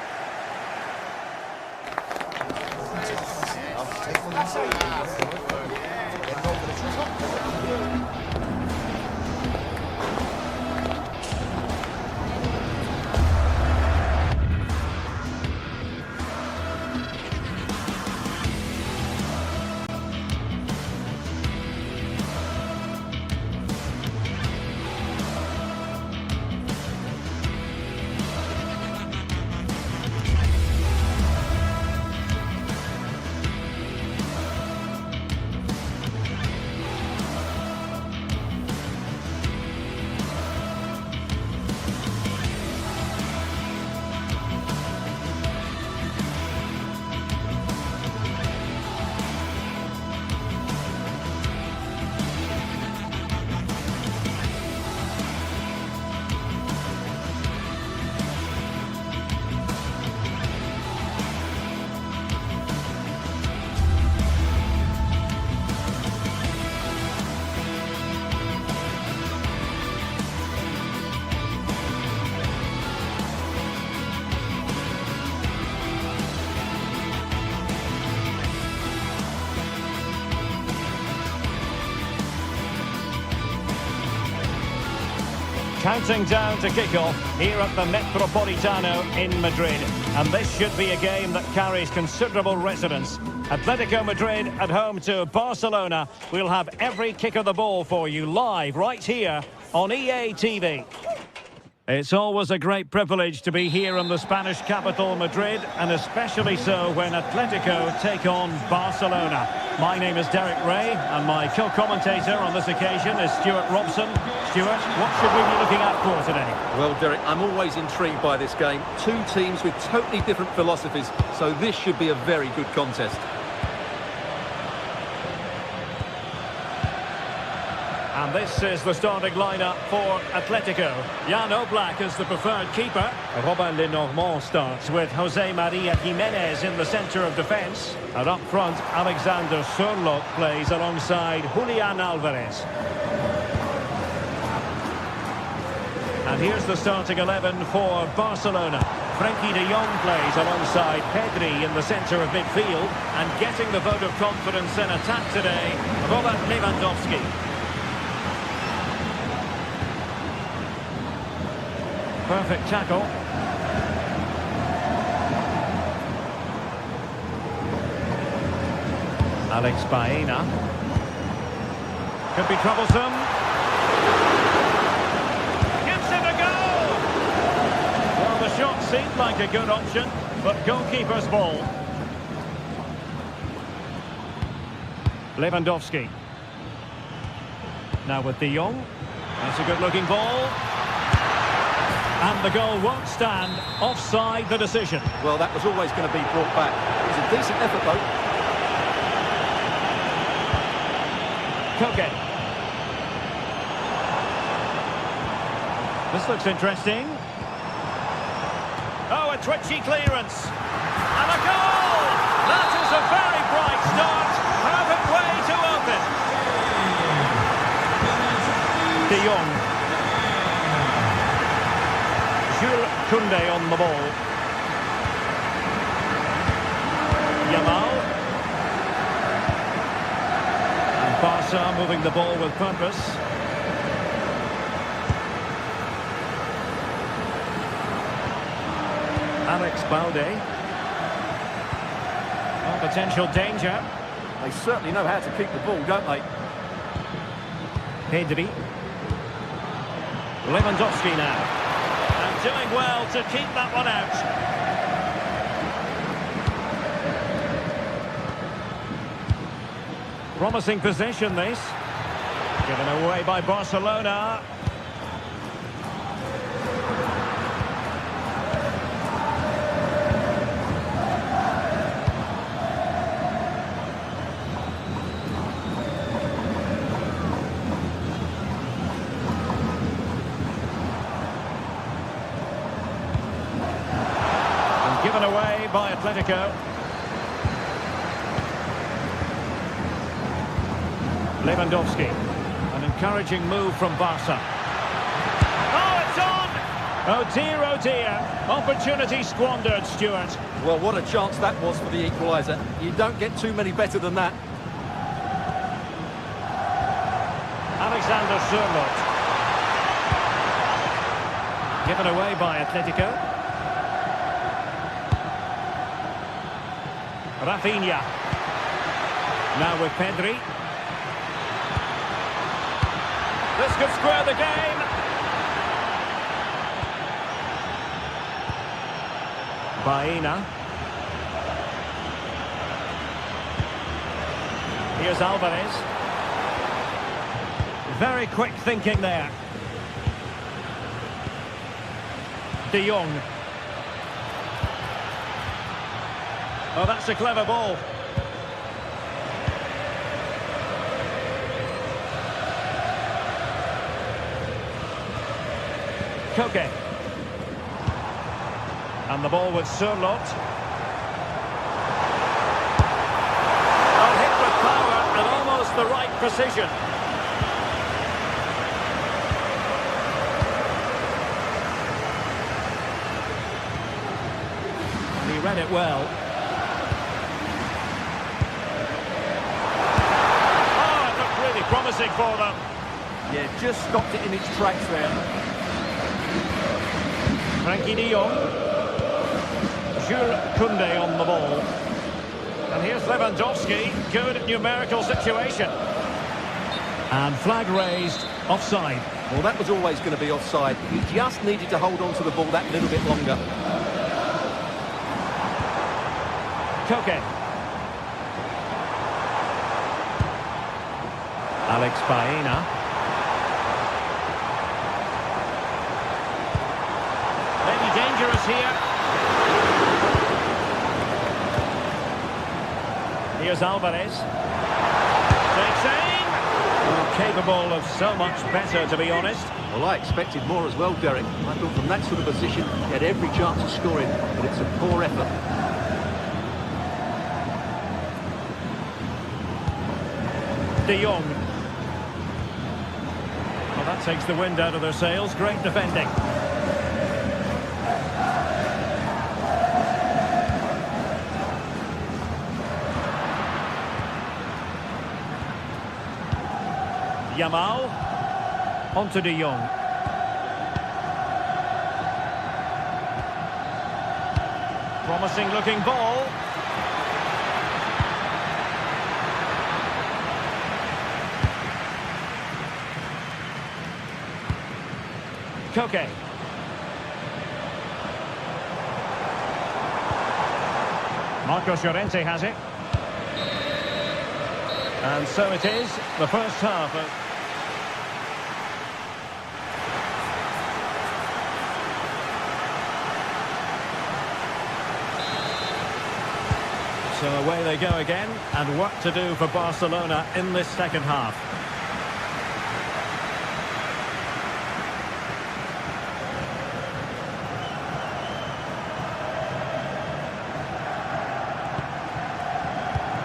Counting down to kick-off here at the Metropolitano in Madrid. And this should be a game that carries considerable resonance. Atletico Madrid at home to Barcelona. We'll have every kick of the ball for you live right here on EA TV. It's always a great privilege to be here in the Spanish capital, Madrid, and especially so when Atletico take on Barcelona. My name is Derek Ray, and my co-commentator on this occasion is Stuart Robson. Stuart, what should we be looking out for today? Well, Derek, I'm always intrigued by this game. Two teams with totally different philosophies, so this should be a very good contest. And this is the starting lineup for Atletico. Jan Oblak is the preferred keeper. Robin Lenormand starts with Jose Maria Jimenez in the centre of defence. And up front, Alexander Sørloth plays alongside Julian Alvarez. And here's the starting 11 for Barcelona. Frenkie de Jong plays alongside Pedri in the centre of midfield. And getting the vote of confidence in attack today, Robert Lewandowski. Perfect tackle. Alex Baena. Could be troublesome. Gives it a go! Well, the shot seemed like a good option, but goalkeeper's ball. Lewandowski. Now with de Jong. That's a good-looking ball. And the goal won't stand. Offside the decision. Well, that was always going to be brought back. It was a decent effort, though. Koke. This looks interesting. Oh, a twitchy clearance. And a goal! That is a very bright start. Perfect way to open. De Jong. Jules Koundé on the ball. Yamal. And Barca moving the ball with purpose. Alex Balde. Oh, potential danger. They certainly know how to keep the ball, don't they? Pedri. Lewandowski now. Doing well to keep that one out. Promising possession, this. Given away by Barcelona. Given away by Atletico. Lewandowski. An encouraging move from Barca. Oh, it's on! Oh dear. Opportunity squandered, Stuart. Well, what a chance that was for the equaliser. You don't get too many better than that. Alexander Sørloth. Given away by Atletico. Rafinha. Now with Pedri. This could square the game. Baena. Here's Alvarez. Very quick thinking there. De Jong. Oh, that's a clever ball. Koke. And the ball with Sørloth. Oh, hit with power and almost the right precision. And he read it well. promising for them. Yeah, just stopped it in its tracks there. Frankie de Jong. Jules Koundé on the ball. And here's Lewandowski. Good numerical situation. And flag raised, offside. Well, that was always going to be offside. He just needed to hold on to the ball that little bit longer. Koke. Alex Baena. Maybe dangerous here. Here's Alvarez. Takes aim. Well, capable of so much better, to be honest. Well, I expected more as well, Derek. I thought from that sort of position, he had every chance of scoring, but it's a poor effort. De Jong. Well, that takes the wind out of their sails. Great defending. Yamal. Onto De Jong. Promising looking ball. Koke. Marcos Llorente has it. And so it is, the first half of... So away they go again, and work to do for Barcelona in this second half.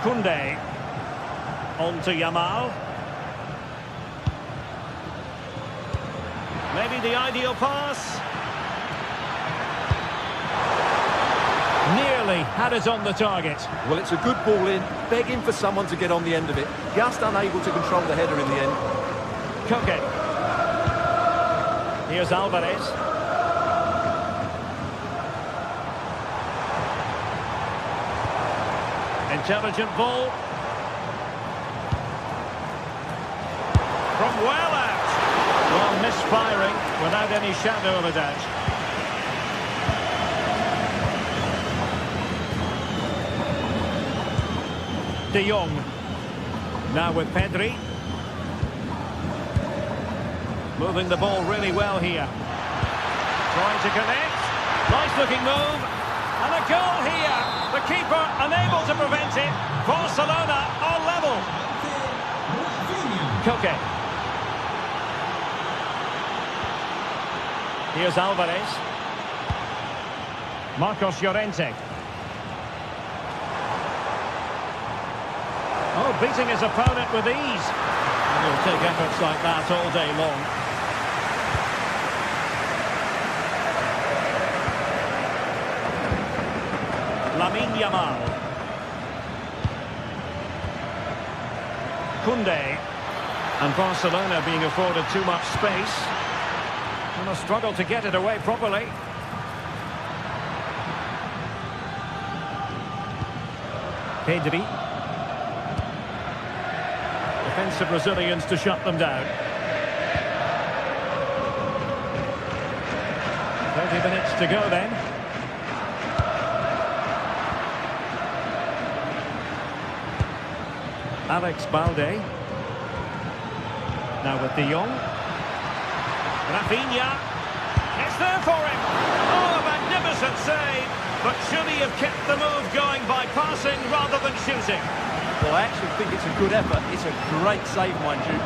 Koundé. On to Yamal. Maybe the ideal pass. Nearly had it on the target. Well, it's a good ball in, begging for someone to get on the end of it. Just unable to control the header in the end. Koke. Here's Alvarez. Intelligent ball. From well out. Well, misfiring without any shadow of a doubt. De Jong. Now with Pedri. Moving the ball really well here. Trying to connect. Nice looking move. And a goal here. The keeper unable to prevent it. Barcelona are level. Koke. Here's Alvarez. Marcos Llorente. Oh, beating his opponent with ease. And he'll take efforts like that all day long. Yamal. Koundé. And Barcelona being afforded too much space. And a struggle to get it away properly. Pedri. Defensive resilience to shut them down. 30 minutes to go then. Alex Balde. Now with De Jong. Rafinha. It's there for him. Oh, a magnificent save. But should he have kept the move going by passing rather than shooting? Well, I actually think it's a good effort. It's a great save, mind you.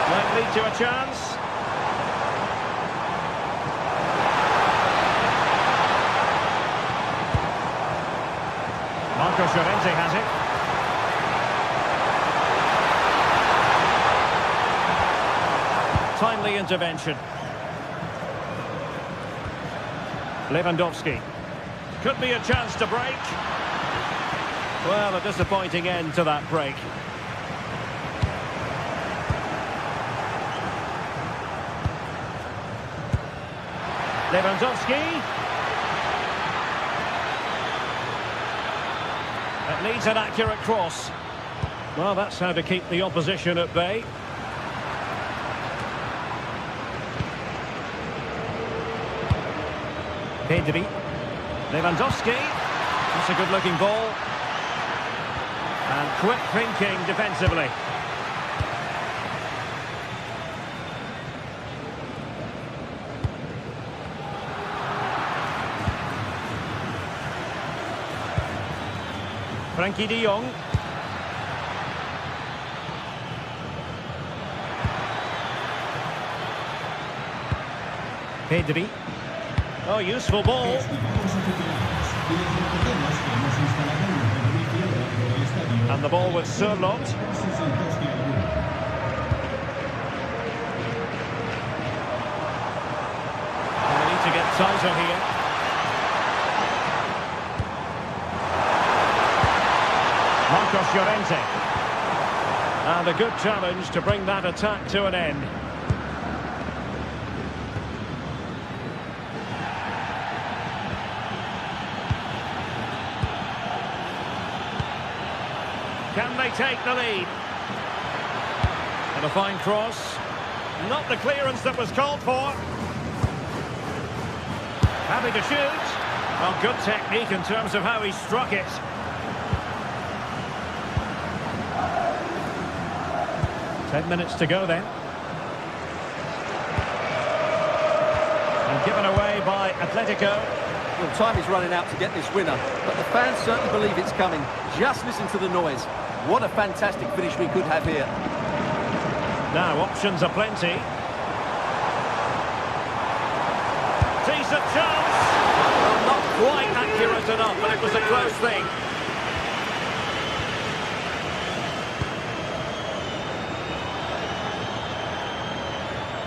Might lead to a chance. Marcos Llorente has it. Timely intervention. Lewandowski. Could be a chance to break. Well, a disappointing end to that break. Lewandowski. It needs an accurate cross. Well, that's how to keep the opposition at bay. Pedri. Lewandowski. That's a good-looking ball. And quick thinking defensively. Frankie de Jong. Pedri. Oh, useful ball. And the ball with Sørloth. They need to get tighter here. Marcos Llorente. And a good challenge to bring that attack to an end. Can they take the lead? And a fine cross. Not the clearance that was called for. Happy to shoot. Well, good technique in terms of how he struck it. Ten minutes to go then. And given away by Atletico. Well, time is running out to get this winner, but the fans certainly believe it's coming. Just listen to the noise. What a fantastic finish we could have here. Now, options are plenty. Decent chance. Well, not quite accurate enough, but it was a close thing.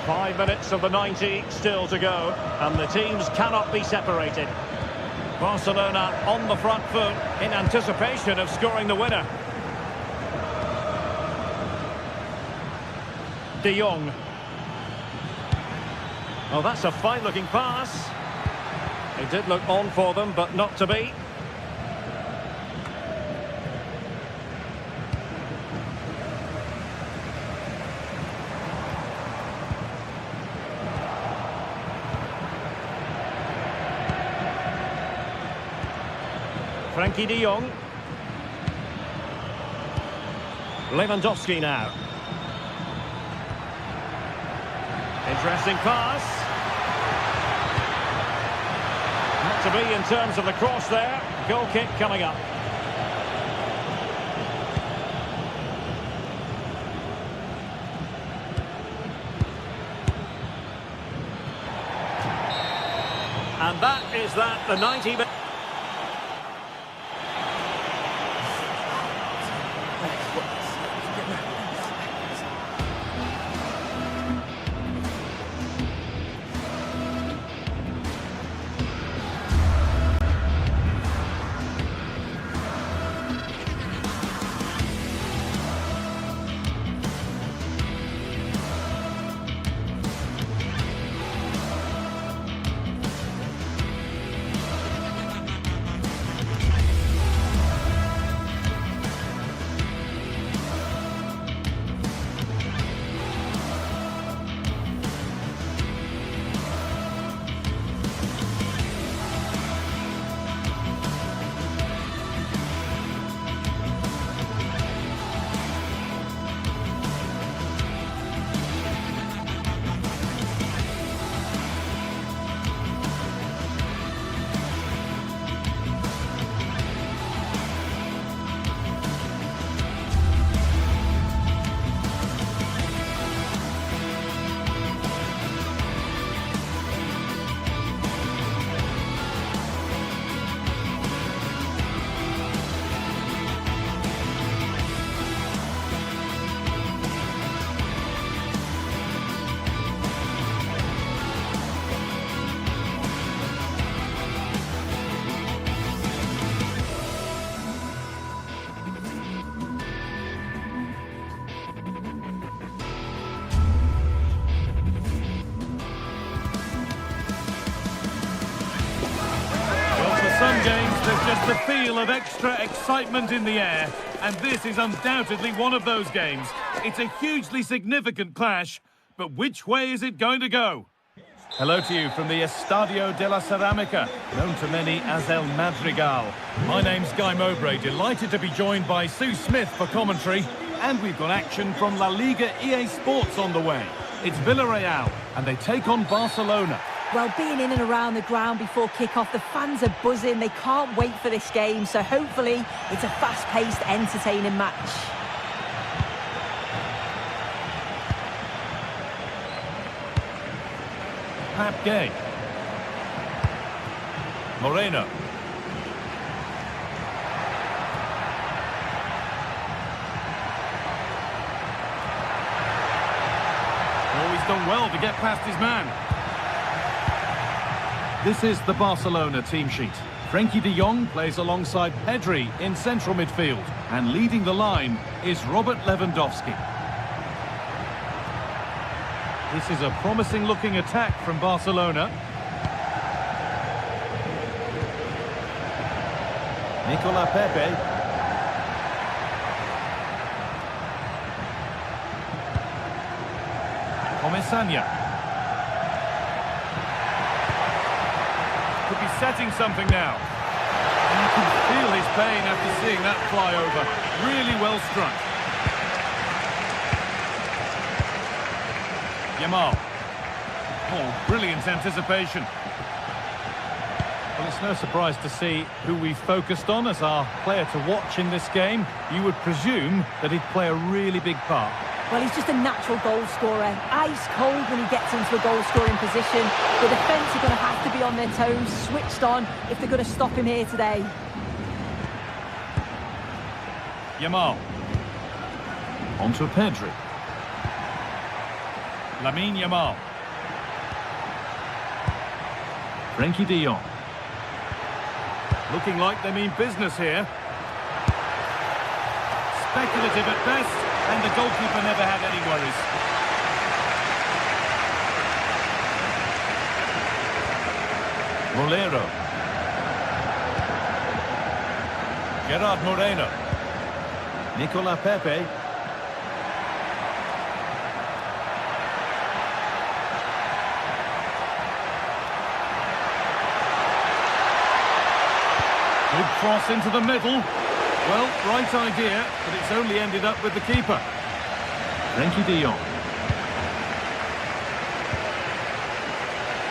Five minutes of the 90 still to go, and the teams cannot be separated. Barcelona on the front foot in anticipation of scoring the winner. De Jong. Oh, that's a fine-looking pass. It did look on for them, but not to be. Frankie de Jong. Lewandowski now. Interesting pass. Not to be in terms of the cross there. Goal kick coming up. And that is that, the 90 minutes. the feel of extra excitement in the air, and this is undoubtedly one of those games. It's a hugely significant clash, but which way is it going to go? Hello to you from the Estadio de la Ceramica, known to many as El Madrigal. My name's Guy Mowbray, delighted to be joined by Sue Smith for commentary, and we've got action from La Liga EA Sports on the way. It's Villarreal, and they take on Barcelona. Well, being in and around the ground before kick-off, the fans are buzzing. They can't wait for this game, so hopefully it's a fast-paced, entertaining match. Pap Gay. Moreno. Oh, he's done well to get past his man. This is the Barcelona team sheet. Frenkie de Jong plays alongside Pedri in central midfield. And leading the line is Robert Lewandowski. This is a promising-looking attack from Barcelona. Nicolas Pepe. Comesaña. Could be setting something now. And you can feel his pain after seeing that fly over. Really well struck. Yamal. Oh, brilliant anticipation. Well, it's no surprise to see who we focused on as our player to watch in this game. You would presume that he'd play a really big part. Well, he's just a natural goal scorer. Ice cold when he gets into a goal-scoring position. The defence are going to have to be on their toes, switched on, if they're going to stop him here today. Yamal. On to Pedri. Lamine Yamal. Frenkie de Jong. Looking like they mean business here. Speculative at best, and the goalkeeper never had any worries. Molero. Gerard Moreno. Nicolas Pepe. Good cross into the middle. Well, right idea, but it's only ended up with the keeper. Frenkie de Jong.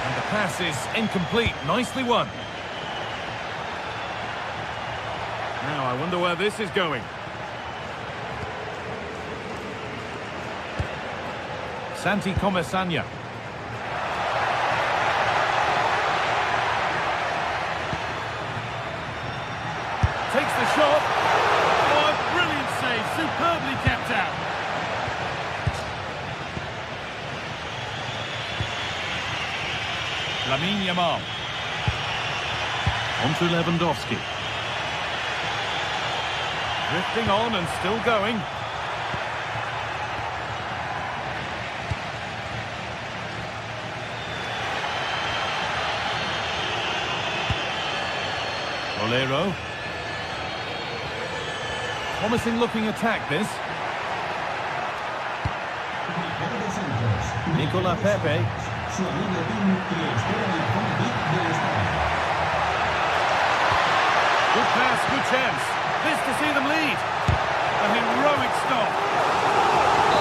And the pass is incomplete. Nicely won. Now, I wonder where this is going. Santi Comesaña. Takes the shot. Oh, a brilliant save. Superbly kept out. Lamine Yamal. On to Lewandowski. Drifting on and still going. Molero. Promising looking attack, this. Nicolas Pepe. Good pass, good chance. This to see them lead. A heroic stop.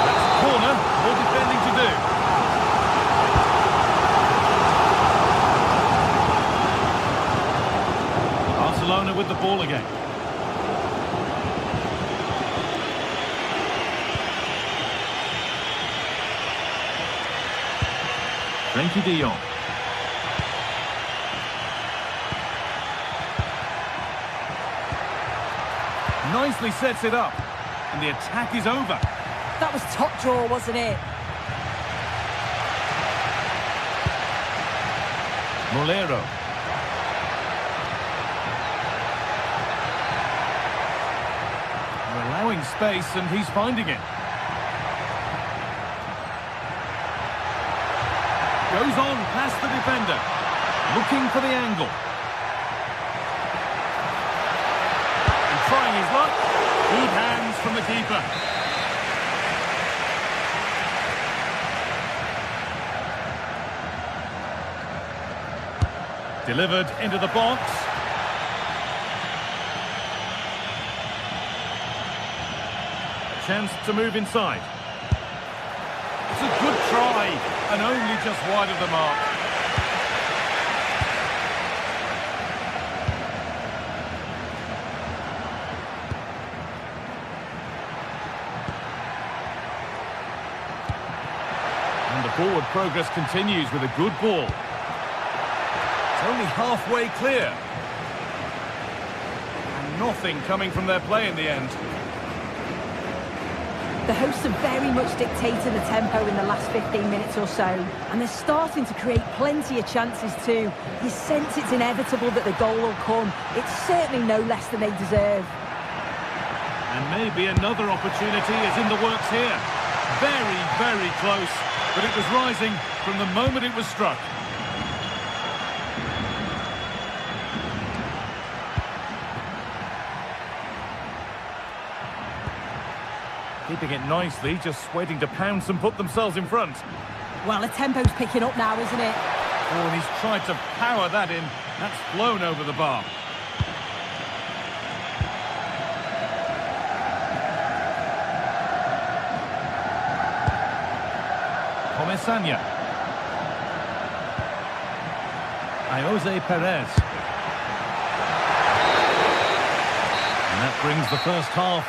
That's a corner, more defending to do. Barcelona with the ball again. Frenkie de Jong. Nicely sets it up. And the attack is over. That was top draw, wasn't it? Molero. They're allowing space and he's finding it. Goes on past the defender. Looking for the angle. the keeper. Delivered into the box. A chance to move inside. It's a good try, and only just wide of the mark. And the forward progress continues with a good ball. It's only halfway clear. And nothing coming from their play in the end. The hosts have very much dictated the tempo in the last 15 minutes or so, and they're starting to create plenty of chances too. You sense it's inevitable that the goal will come. It's certainly no less than they deserve. And maybe another opportunity is in the works here. Very, very close, but it was rising from the moment it was struck. Keeping it nicely, just waiting to pounce and put themselves in front. Well, the tempo's picking up now, isn't it? Oh, and he's tried to power that in. That's flown over the bar. Comesaña. Jose Perez. And that brings the first half.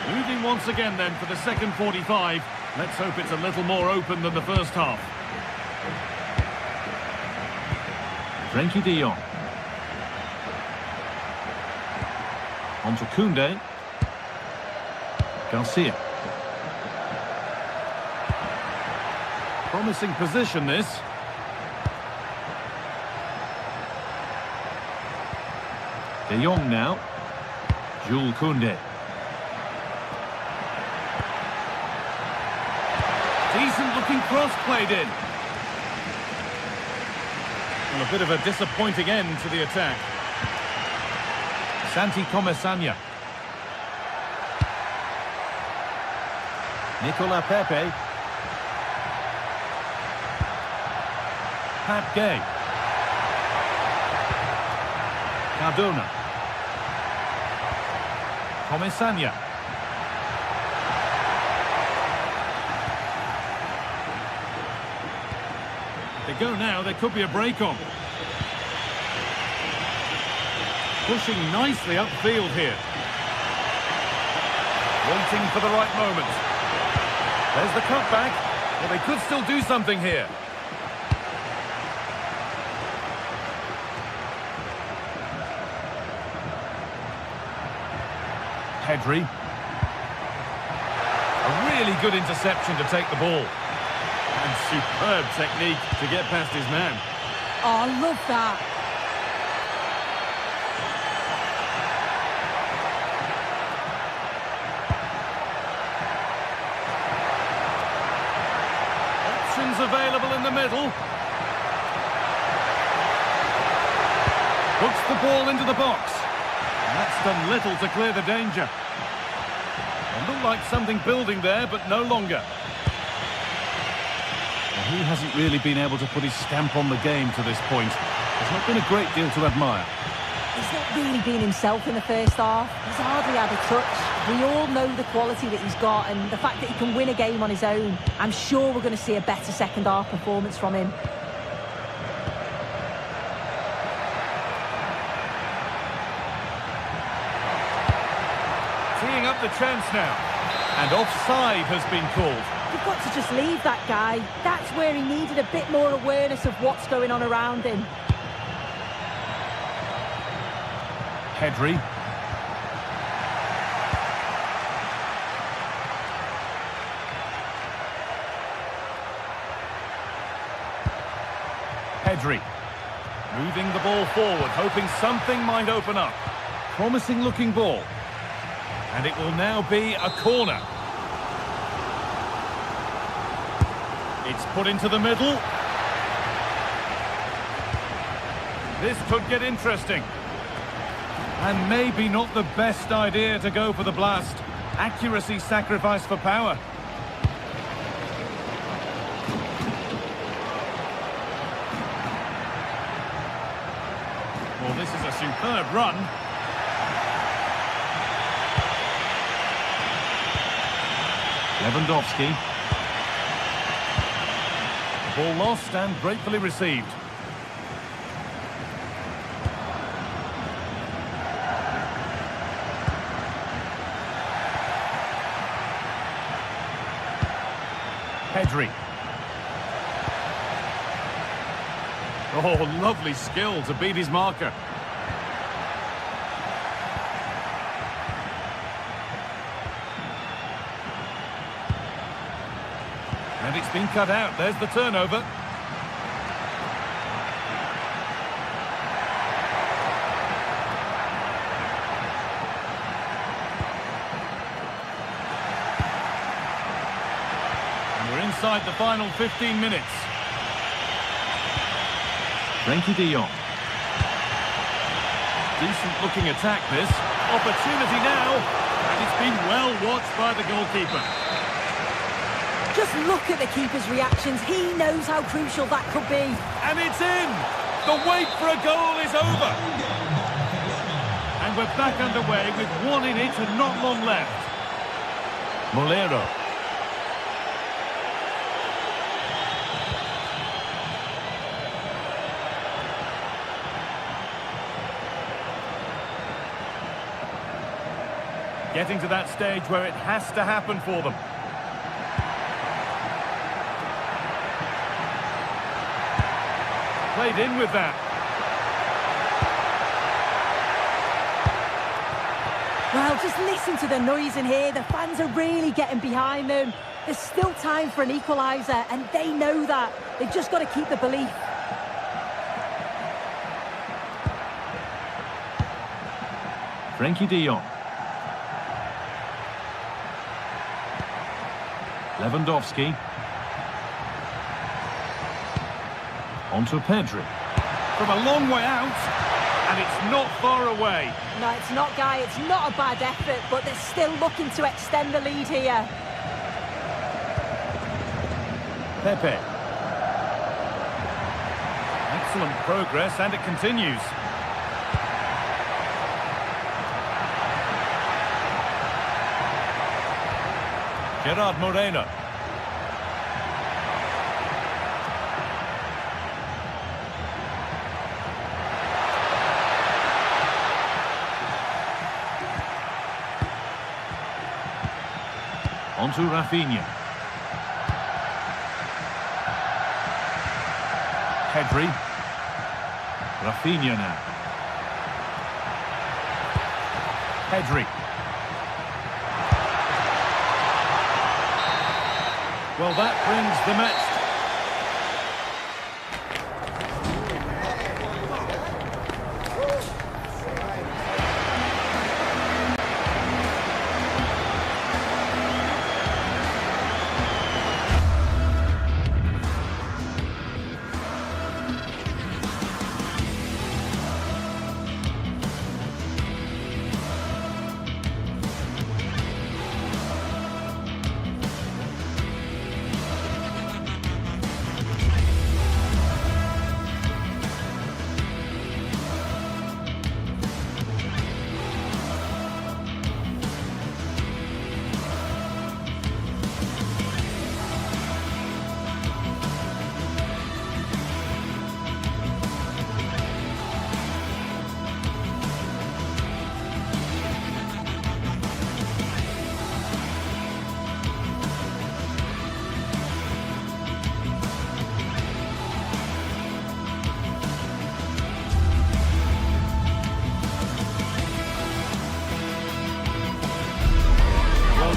Moving once again then for the second 45. Let's hope it's a little more open than the first half. Frenkie de Jong. On to Koundé. Garcia. Promising position this. De Jong now. Jules Koundé. Decent looking cross played in. Well, a bit of a disappointing end to the attack. Santi Comesaña. Nicolas Pepe. Pat Gay. Cardona. Comesaña. They go now, there could be a break on. Pushing nicely upfield here. Waiting for the right moment. There's the cutback. Well, they could still do something here. Pedri. A really good interception to take the ball. And superb technique to get past his man. Oh, I love that. Options available in the middle. Puts the ball into the box. And that's done little to clear the danger. It looked like something building there, but no longer. He hasn't really been able to put his stamp on the game to this point. There's not been a great deal to admire. He's not really been himself in the first half. He's hardly had a touch. We all know the quality that he's got and the fact that he can win a game on his own. I'm sure we're going to see a better second half performance from him. Teeing up the chance now. And offside has been called. You've got to just leave that guy. That's where he needed a bit more awareness of what's going on around him. Pedri. Pedri. Moving the ball forward, hoping something might open up. Promising looking ball. And it will now be a corner. It's put into the middle. This could get interesting. And maybe not the best idea to go for the blast. Accuracy sacrificed for power. Well, this is a superb run. Lewandowski. Ball lost and gratefully received. Pedri. Oh, lovely skill to beat his marker. And it's been cut out. There's the turnover. Inside the final 15 minutes. Frenkie de Jong. Decent looking attack this. Opportunity now. And it's been well watched by the goalkeeper. Just look at the keeper's reactions. He knows how crucial that could be. And it's in. The wait for a goal is over. And we're back underway with one in it and not long left. Molero. Getting to that stage where it has to happen for them. Played in with that. Well, just listen to the noise in here. The fans are really getting behind them. There's still time for an equaliser, and they know that. They've just got to keep the belief. Frenkie de Jong. Lewandowski. On to Pedri. From a long way out, and it's not far away. No, it's not, Guy. It's not a bad effort, but they're still looking to extend the lead here. Pepe. Excellent progress, and it continues. Gerard Moreno. On to Rafinha. Pedri. Rafinha now. Pedri. Well, that brings the match.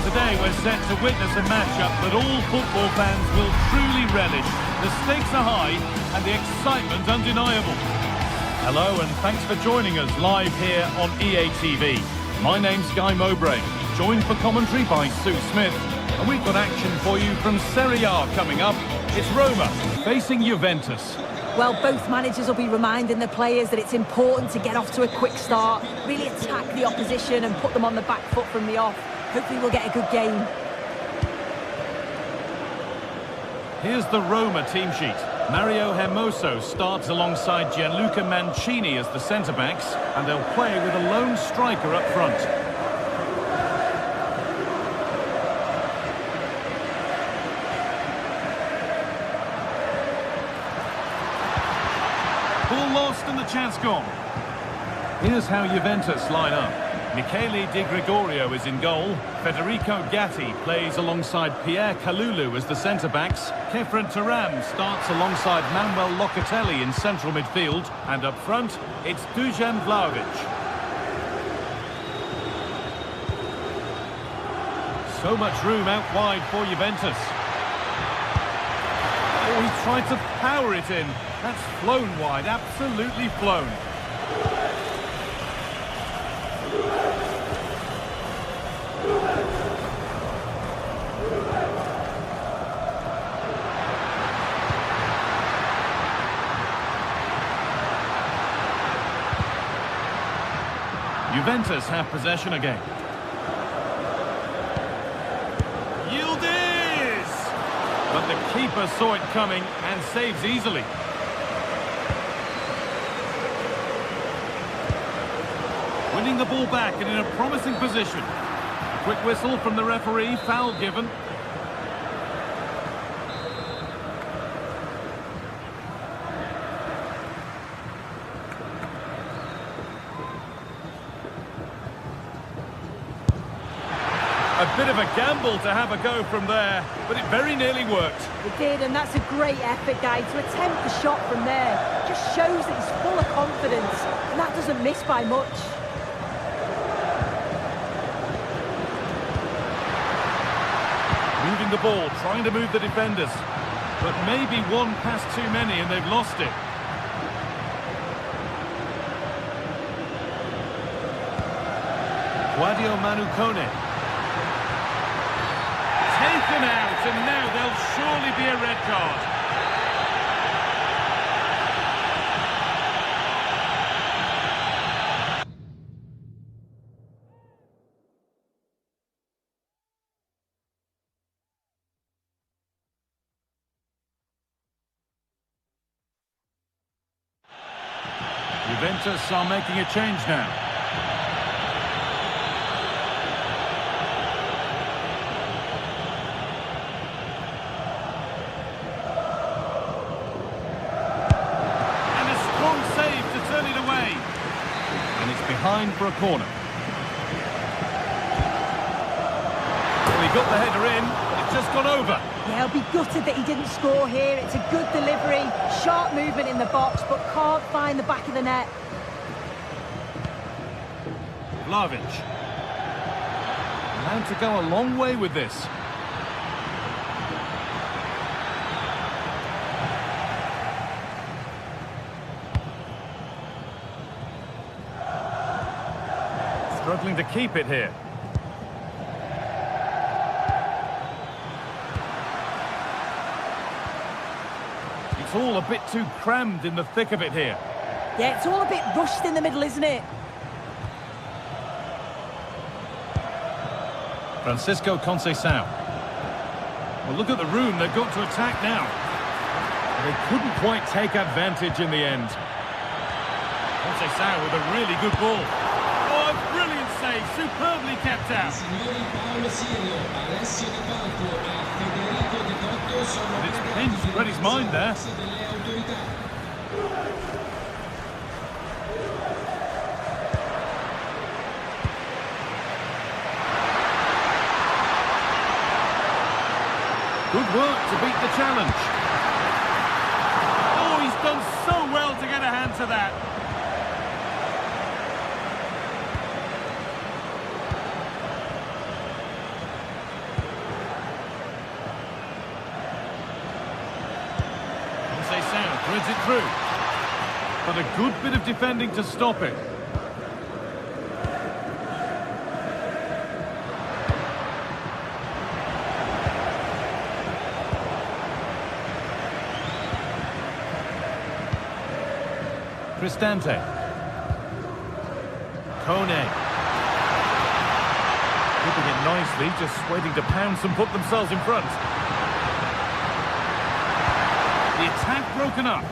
Today we're set to witness a matchup that all football fans will truly relish. The stakes are high and the excitement undeniable. Hello and thanks for joining us live here on EA TV. My name's Guy Mowbray, joined for commentary by Sue Smith. And we've got action for you from Serie A coming up. It's Roma facing Juventus. Well, both managers will be reminding the players that it's important to get off to a quick start, really attack the opposition and put them on the back foot from the off. Hopefully we'll get a good game. Here's the Roma team sheet. Mario Hermoso starts alongside Gianluca Mancini as the centre-backs, and they'll play with a lone striker up front. Ball lost and the chance gone. Here's how Juventus line up. Michele Di Gregorio is in goal. Federico Gatti plays alongside Pierre Kalulu as the centre-backs. Kefren Turan starts alongside Manuel Locatelli in central midfield. And up front, it's Dusan Vlahovic. So much room out wide for Juventus. Oh, he tried to power it in. That's flown wide, absolutely flown. Juventus have possession again. Yildiz! But the keeper saw it coming and saves easily. Winning the ball back and in a promising position. A quick whistle from the referee, foul given. A bit of a gamble to have a go from there, but it very nearly worked. It did, and that's a great effort, guy, to attempt the shot from there. Just shows that he's full of confidence, and that doesn't miss by much. Moving the ball, trying to move the defenders. But maybe one pass too many and they've lost it. Guadio Manucone. Taken out, and now there'll surely be a red card. Juventus are making a change now. Behind for a corner. Well, he got the header in, but it's just gone over. Yeah, he'll be gutted that he didn't score here. It's a good delivery, sharp movement in the box, but can't find the back of the net. Vlahovic. Allowed to go a long way with this. Struggling to keep it here. It's all a bit too crammed in the thick of it here. Yeah, it's all a bit rushed in the middle, isn't it? Francisco Conceição. Well, look at the room they've got to attack now. They couldn't quite take advantage in the end. Conceição with a really good ball. Oh, a brilliant save, superbly kept out. And it's pinched, read his mind there. Good work to beat the challenge. Oh, he's done so well to get a hand to that. Threads it through. But a good bit of defending to stop it. Cristante. Kone. Keeping it nicely, just waiting to pounce and put themselves in front. The attack broken up.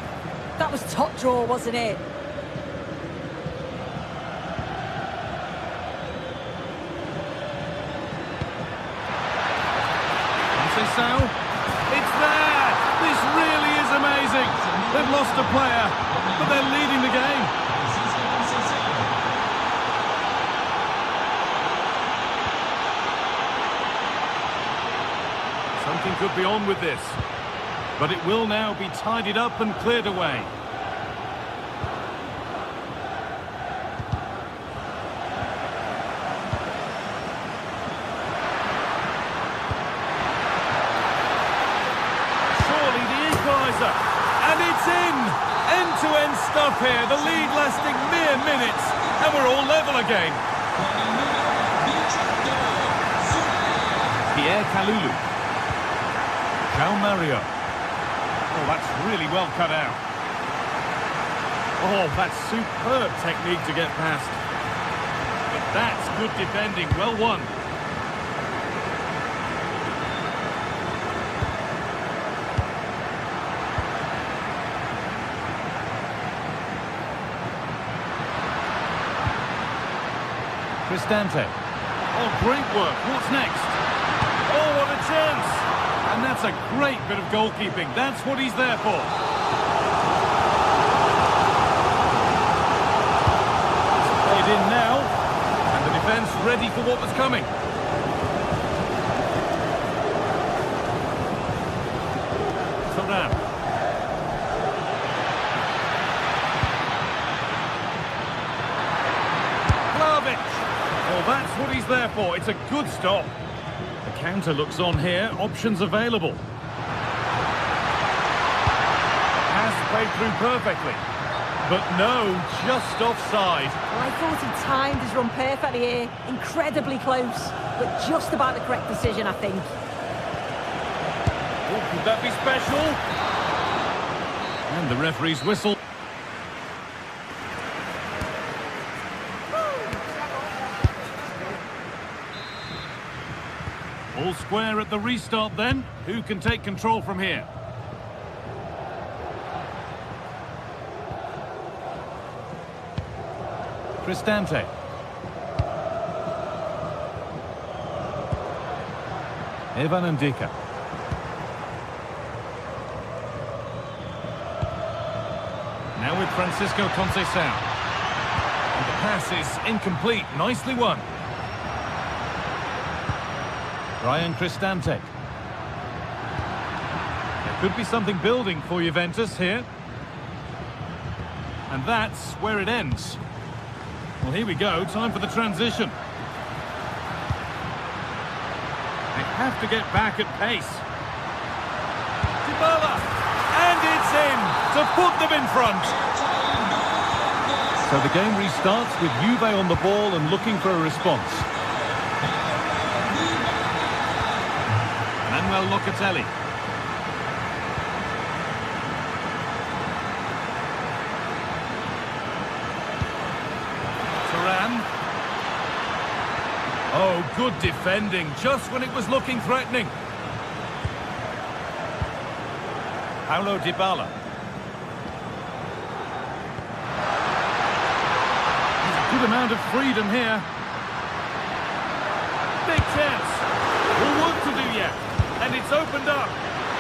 That was top draw, wasn't it? It's there! This really is amazing! They've lost a player, but they're leading the game. Something could be on with this, but it will now be tidied up and cleared away. And it's in! End-to-end stuff here. The lead lasting mere minutes. And we're all level again. Pierre Kalulu. João Mario. Oh, that's really well cut out. Oh, that's superb technique to get past. But that's good defending. Well won. Cristante. Oh, great work. What's next? Oh, what a chance! And that's a great bit of goalkeeping. That's what he's there for. It's played in now. And the defence ready for what was coming. Thuram. That's what he's there for. It's a good stop. The counter looks on here. Options available. Pass played through perfectly. But no, just offside. Well, I thought he timed his run perfectly here. Incredibly close. But just about the correct decision, I think. Oh, could that be special? And the referee's whistle. All square at the restart then. Who can take control from here? Cristante. Evan Ndika. Now with Francisco Conceição. And the pass is incomplete. Nicely won. Ryan Cristante. There could be something building for Juventus here. And that's where it ends. Well, here we go. Time for the transition. They have to get back at pace. Dybala! And it's in to put them in front. So the game restarts with Juve on the ball and looking for a response. Locatelli. Thuram. Oh, good defending, just when it was looking threatening. Paulo Dybala. There's a good amount of freedom here. Big chance. More work to do yet. And it's opened up.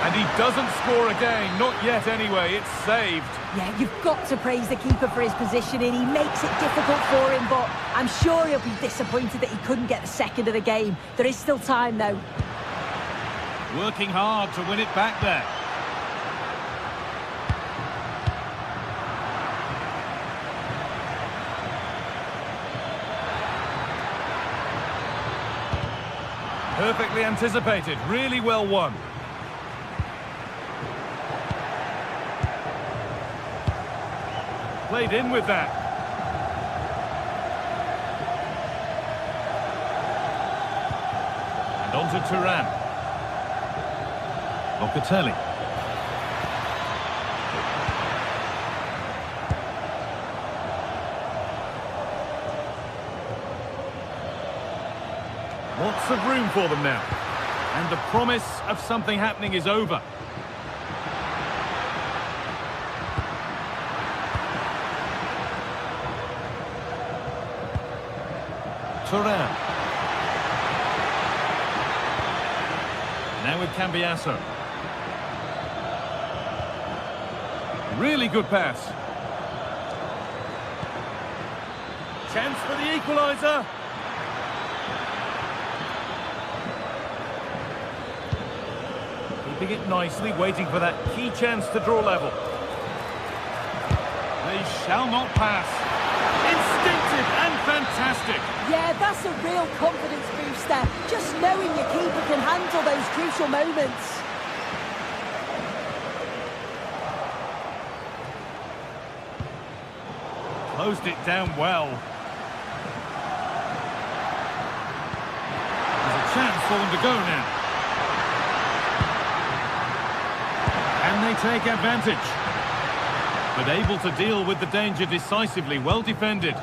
And he doesn't score again. Not yet anyway. It's saved. Yeah, you've got to praise the keeper for his positioning. He makes it difficult for him, but I'm sure he'll be disappointed that he couldn't get the second of the game. There is still time, though. Working hard to win it back there. Perfectly anticipated, really well won. Played in with that. And on to Thuram. Locatelli. Lots of room for them now. And the promise of something happening is over. Turan. Now with Cambiasso. Really good pass. Chance for the equaliser. Keeping it nicely, waiting for that key chance to draw level. They shall not pass. Instinctive and fantastic. Yeah, that's a real confidence booster. Just knowing your keeper can handle those crucial moments. Closed it down well. There's a chance for them to go now. And they take advantage. But able to deal with the danger decisively, well defended.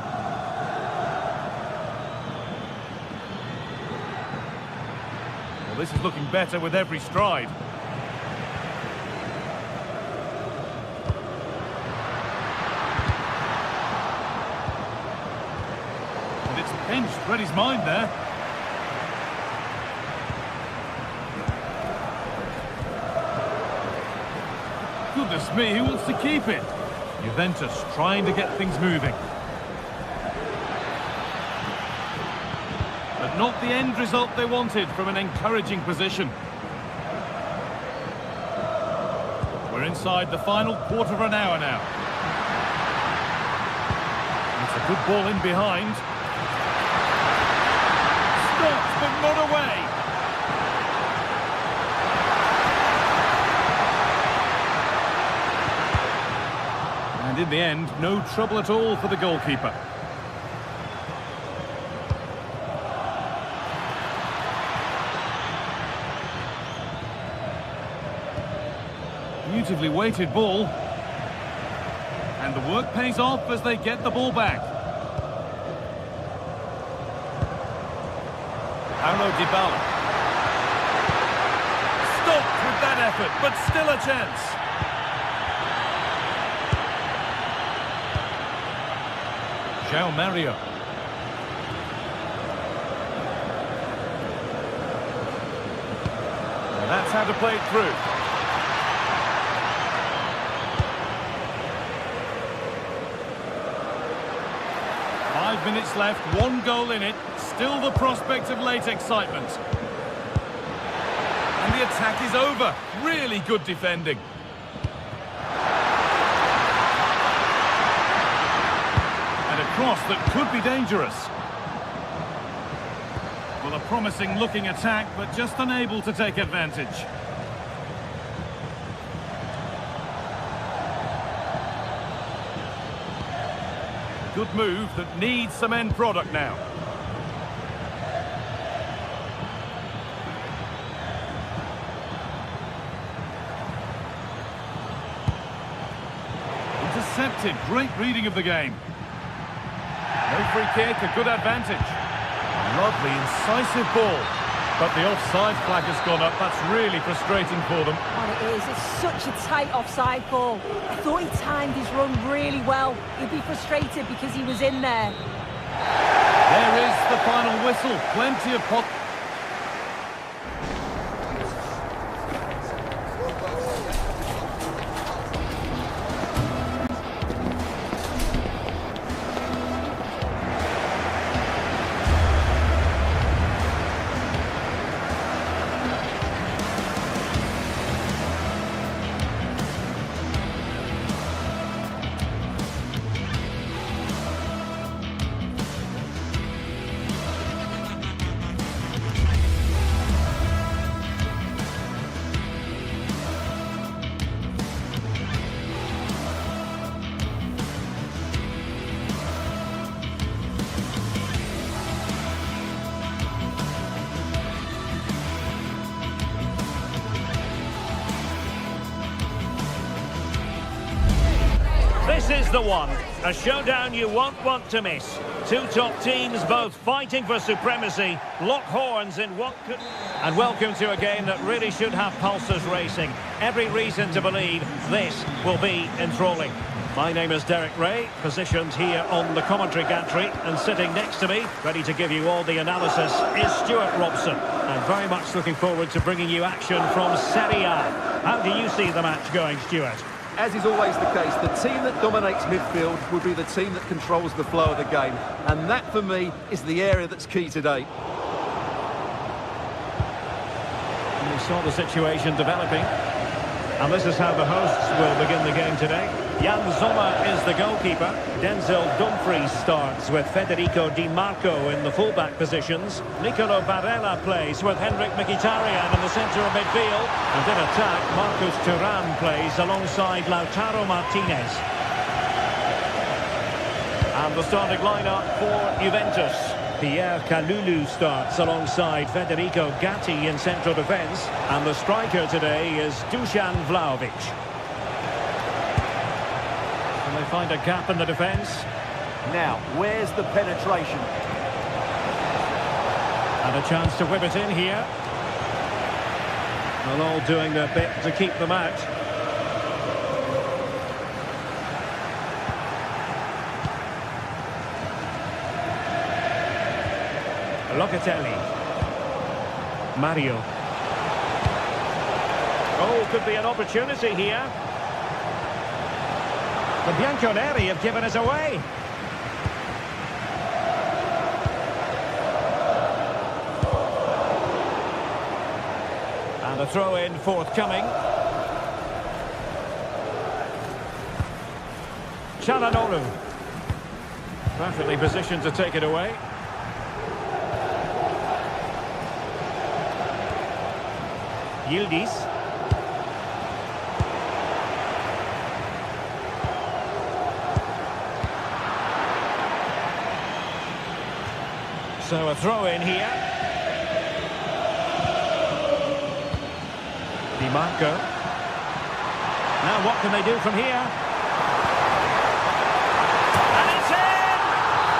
Well, this is looking better with every stride. And it's pinched Freddie's mind there. Goodness me, who wants to keep it? Juventus trying to get things moving. But not the end result they wanted from an encouraging position. We're inside the final quarter of an hour now. It's a good ball in behind. Stopped, but not away. And in the end, no trouble at all for the goalkeeper. Beautifully weighted ball. And the work pays off as they get the ball back. Paulo Dybala. Stopped with that effort, but still a chance. João Mario. And that's how to play it through. Five minutes left, one goal in it, still the prospect of late excitement. And the attack is over. Really good defending. Cross that could be dangerous. Well, a promising looking attack, but just unable to take advantage. Good move that needs some end product now. Intercepted, great reading of the game. No free kick, a good advantage. Lovely, incisive ball. But the offside flag has gone up. That's really frustrating for them. Oh, it is. It's such a tight offside ball. I thought he timed his run really well. He'd be frustrated because he was in there. There is the final whistle. Plenty of pot. This is the one, a showdown you won't want to miss. Two top teams both fighting for supremacy. Lock horns in what could... And welcome to a game that really should have pulses racing. Every reason to believe this will be enthralling. My name is Derek Ray, positioned here on the commentary gantry, and sitting next to me, ready to give you all the analysis, is Stuart Robson. And very much looking forward to bringing you action from Serie A. How do you see the match going, Stuart? As is always the case, the team that dominates midfield will be the team that controls the flow of the game. And that, for me, is the area that's key today. And we saw the situation developing. And this is how the hosts will begin the game today. Jan Sommer is the goalkeeper. Denzel Dumfries starts with Federico Di Marco in the fullback positions. Nicolo Barella plays with Henrik Mkhitaryan in the centre of midfield. And in attack, Marcus Thuram plays alongside Lautaro Martinez. And the starting lineup for Juventus. Pierre Kalulu starts alongside Federico Gatti in central defence. And the striker today is Dusan Vlahovic. And they find a gap in the defence. Now, where's the penetration? And a chance to whip it in here. And all doing their bit to keep them out. Locatelli. Mario. Oh, could be an opportunity here. The Bianconeri have given us away. And a throw-in forthcoming. Çalhanoğlu. Perfectly positioned to take it away. Yildiz. So a throw in here. Di Marco. Now what can they do from here? And it's in!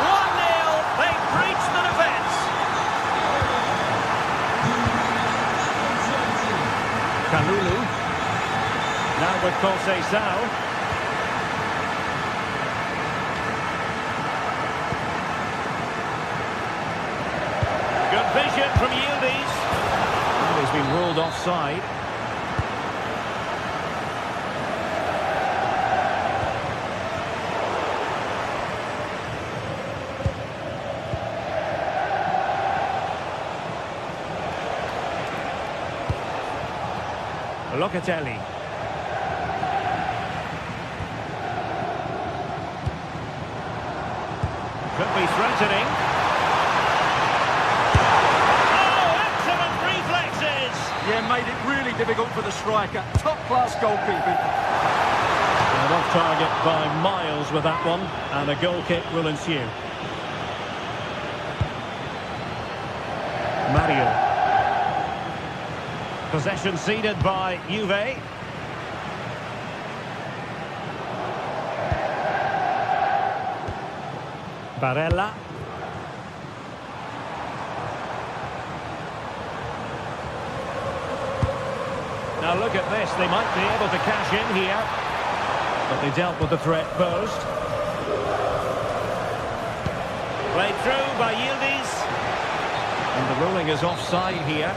1-0. They breach the defence. Kalulu. Now with Conceição. Good vision from Yildiz. Well, he's been ruled offside. Locatelli. Could be threatening. Yeah, made it really difficult for the striker. Top-class goalkeeping. And off target by miles with that one. And a goal kick will ensue. Mario. Possession ceded by Juve. Barella. Now look at this, they might be able to cash in here. But they dealt with the threat posed. Played through by Yildiz. And the ruling is offside here.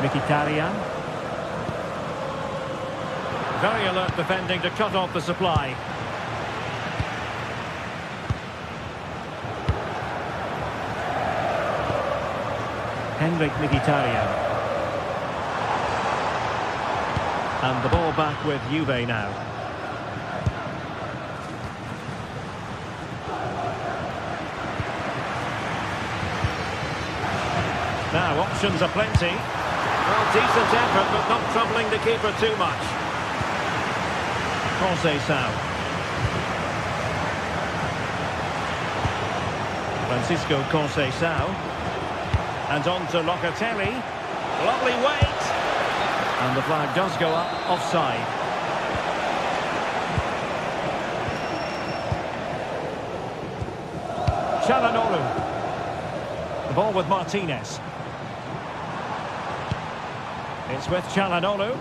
Mkhitaryan. Very alert defending to cut off the supply. Henrik Mkhitaryan. And the ball back with Juve now. Now, options are plenty. Well, decent effort, but not troubling the keeper too much. Conceição. Francisco Conceição. And on to Locatelli. Lovely weight. And the flag does go up, offside. Çalhanoğlu. The ball with Martinez. It's with Çalhanoğlu.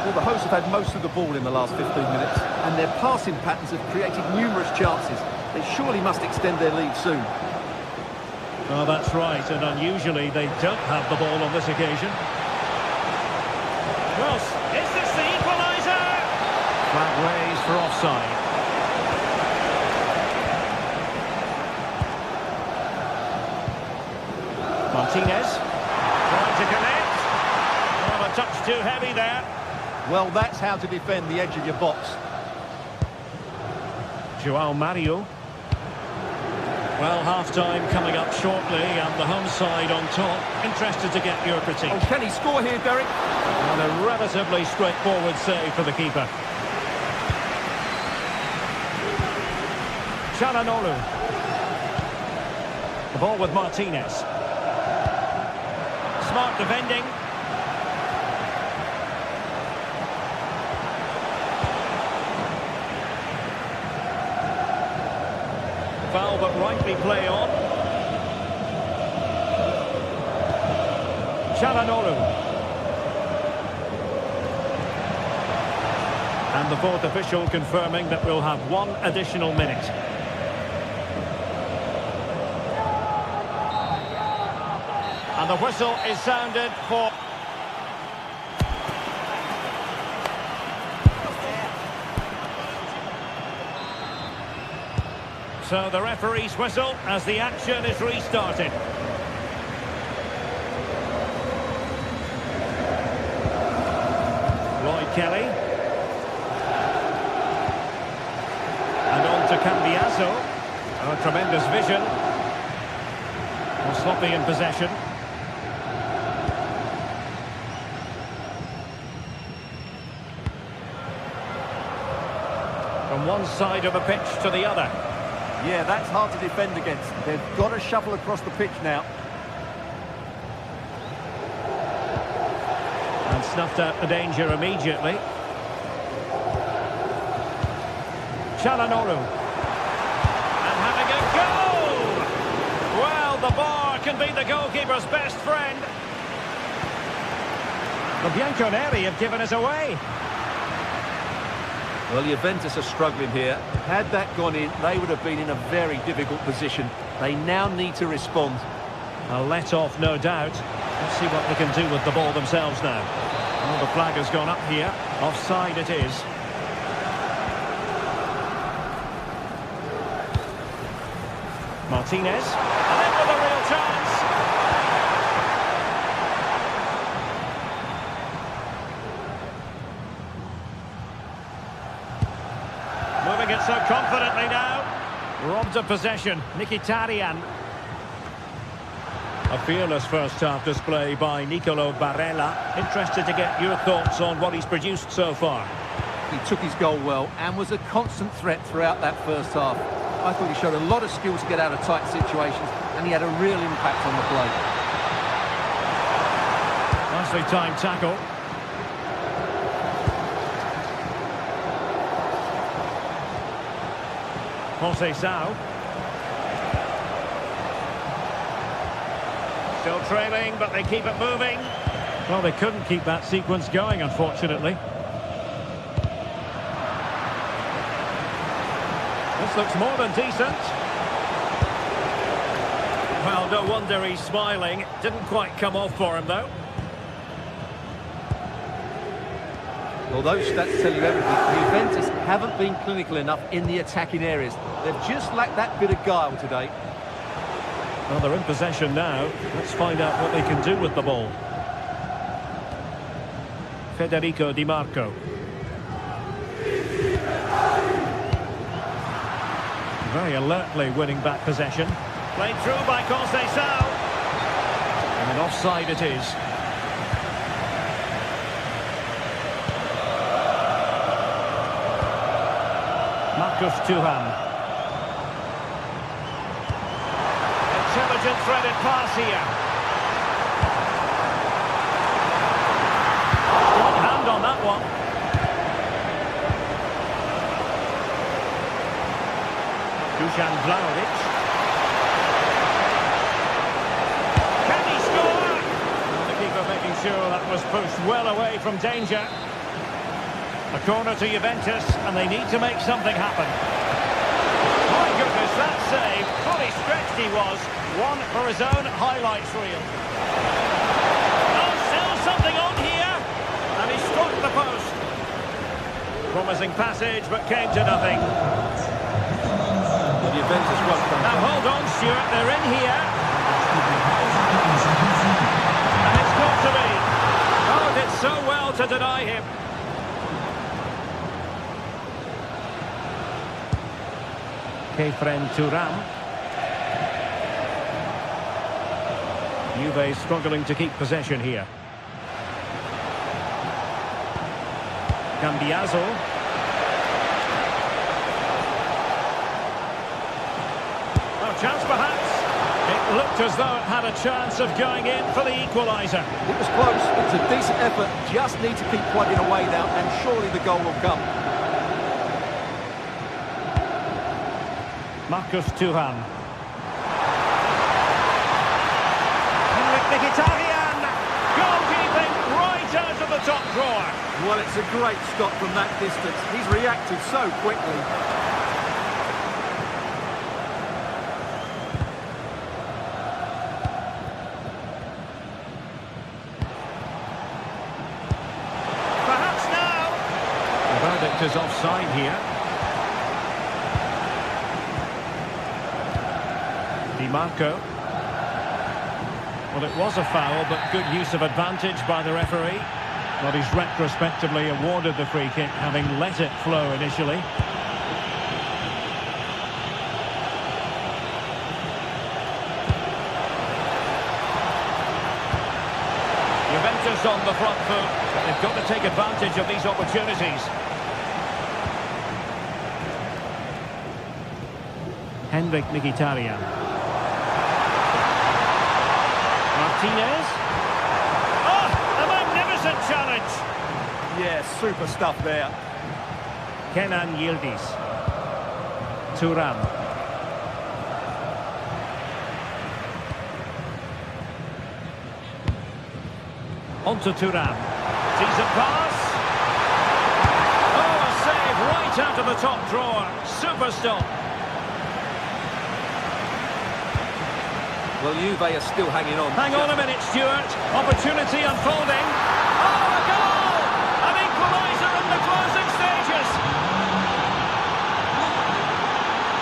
Well, the hosts have had most of the ball in the last 15 minutes, and their passing patterns have created numerous chances. They surely must extend their lead soon. Oh, that's right, and unusually they don't have the ball on this occasion. Cross, is this the equaliser? Flag raised for offside. Martinez, trying to connect. Oh, a touch too heavy there. Well, that's how to defend the edge of your box. João Mario. Well, half-time coming up shortly, and the home side on top. Interested to get your critique. Oh, can he score here, Derek? And a relatively straightforward save for the keeper. Çalhanoğlu. The ball with Martinez. Smart defending. Foul, but rightly play on. Çalhanoğlu. And the fourth official confirming that we'll have one additional minute. And the whistle is sounded for... So the referee's whistle as the action is restarted. Lloyd Kelly. And on to Cambiaso. Oh, tremendous vision. Well, sloppy in possession. From one side of the pitch to the other. Yeah, that's hard to defend against. They've got to shuffle across the pitch now. And snuffed out the danger immediately. Çalhanoğlu. And having a goal! Well, the bar can be the goalkeeper's best friend. The Bianconeri have given us away. Well, Juventus are struggling here. Had that gone in, they would have been in a very difficult position. They now need to respond. A let-off, no doubt. Let's see what they can do with the ball themselves now. Oh, the flag has gone up here. Offside it is. Martinez. And in with a real chance. Moving it so confidently now. Robbed of possession. Mkhitaryan. A fearless first-half display by Nicolo Barella. Interested to get your thoughts on what he's produced so far. He took his goal well and was a constant threat throughout that first half. I thought he showed a lot of skill to get out of tight situations, and he had a real impact on the play. Nicely timed tackle. Jose Sao. Still trailing, but they keep it moving. Well, they couldn't keep that sequence going, unfortunately. This looks more than decent. Well, no wonder he's smiling. Didn't quite come off for him, though. Well, those stats tell you everything. Juventus haven't been clinical enough in the attacking areas. They've just lacked that bit of guile today. Well, they're in possession now. Let's find out what they can do with the ball. Federico Di Marco. Very alertly winning back possession. Played through by Conceição. And an offside it is. Marcus Thuram. Intelligent threaded pass here. and Vlahovic. Can he score? Well, the keeper making sure that was pushed well away from danger. A corner to Juventus, and they need to make something happen. My goodness, that save. Fully stretched he was. One for his own highlights reel. Oh, still something on here. And he struck the post. Promising passage, but came to nothing. Juventus won't come. Now hold on, Stuart, they're in here. And it's got to be. Oh, did so well to deny him. Kefren Thuram. Juve struggling to keep possession here. Cambiaso. Oh, chance perhaps. It looked as though it had a chance of going in for the equaliser. It was close. It's a decent effort. Just need to keep plugging away now, and surely the goal will come. Marcus Thuram. Mkhitaryan. Goalkeeping right out of the top drawer. Well, it's a great stop from that distance. He's reacted so quickly. Perhaps now. The verdict is offside here. Di Marco. Well, it was a foul, but good use of advantage by the referee. But he's retrospectively awarded the free kick, having let it flow initially. Juventus on the front foot, but they've got to take advantage of these opportunities. Henrik Mkhitaryan. Martinez. Oh, a magnificent challenge. Yeah, super stuff there. Kenan Yildiz. Thuram. On to Thuram. Decent pass. Oh, a save right out of the top drawer. Super stop. Well, Juve are still hanging on. Hang on a minute, Stuart. Opportunity unfolding. Oh, a goal! An equaliser in the closing stages.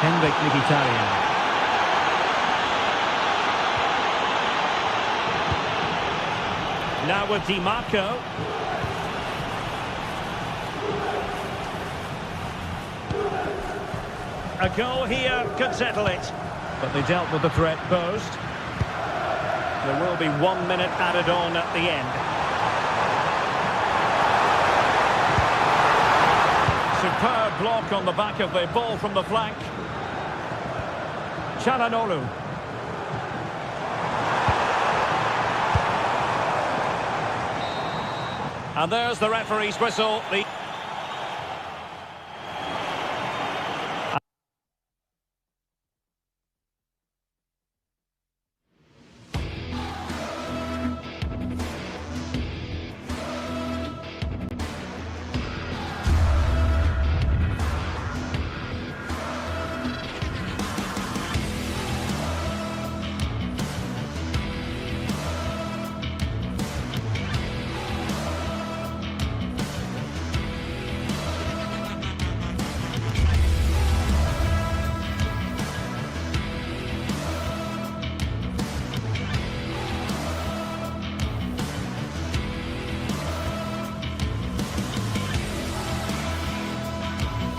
Henrik Mkhitaryan. Now with Di Marco. A goal here could settle it. But they dealt with the threat posed. There will be 1 minute added on at the end. Superb block on the back of the ball from the flank. Çalhanoğlu. And there's the referee's whistle.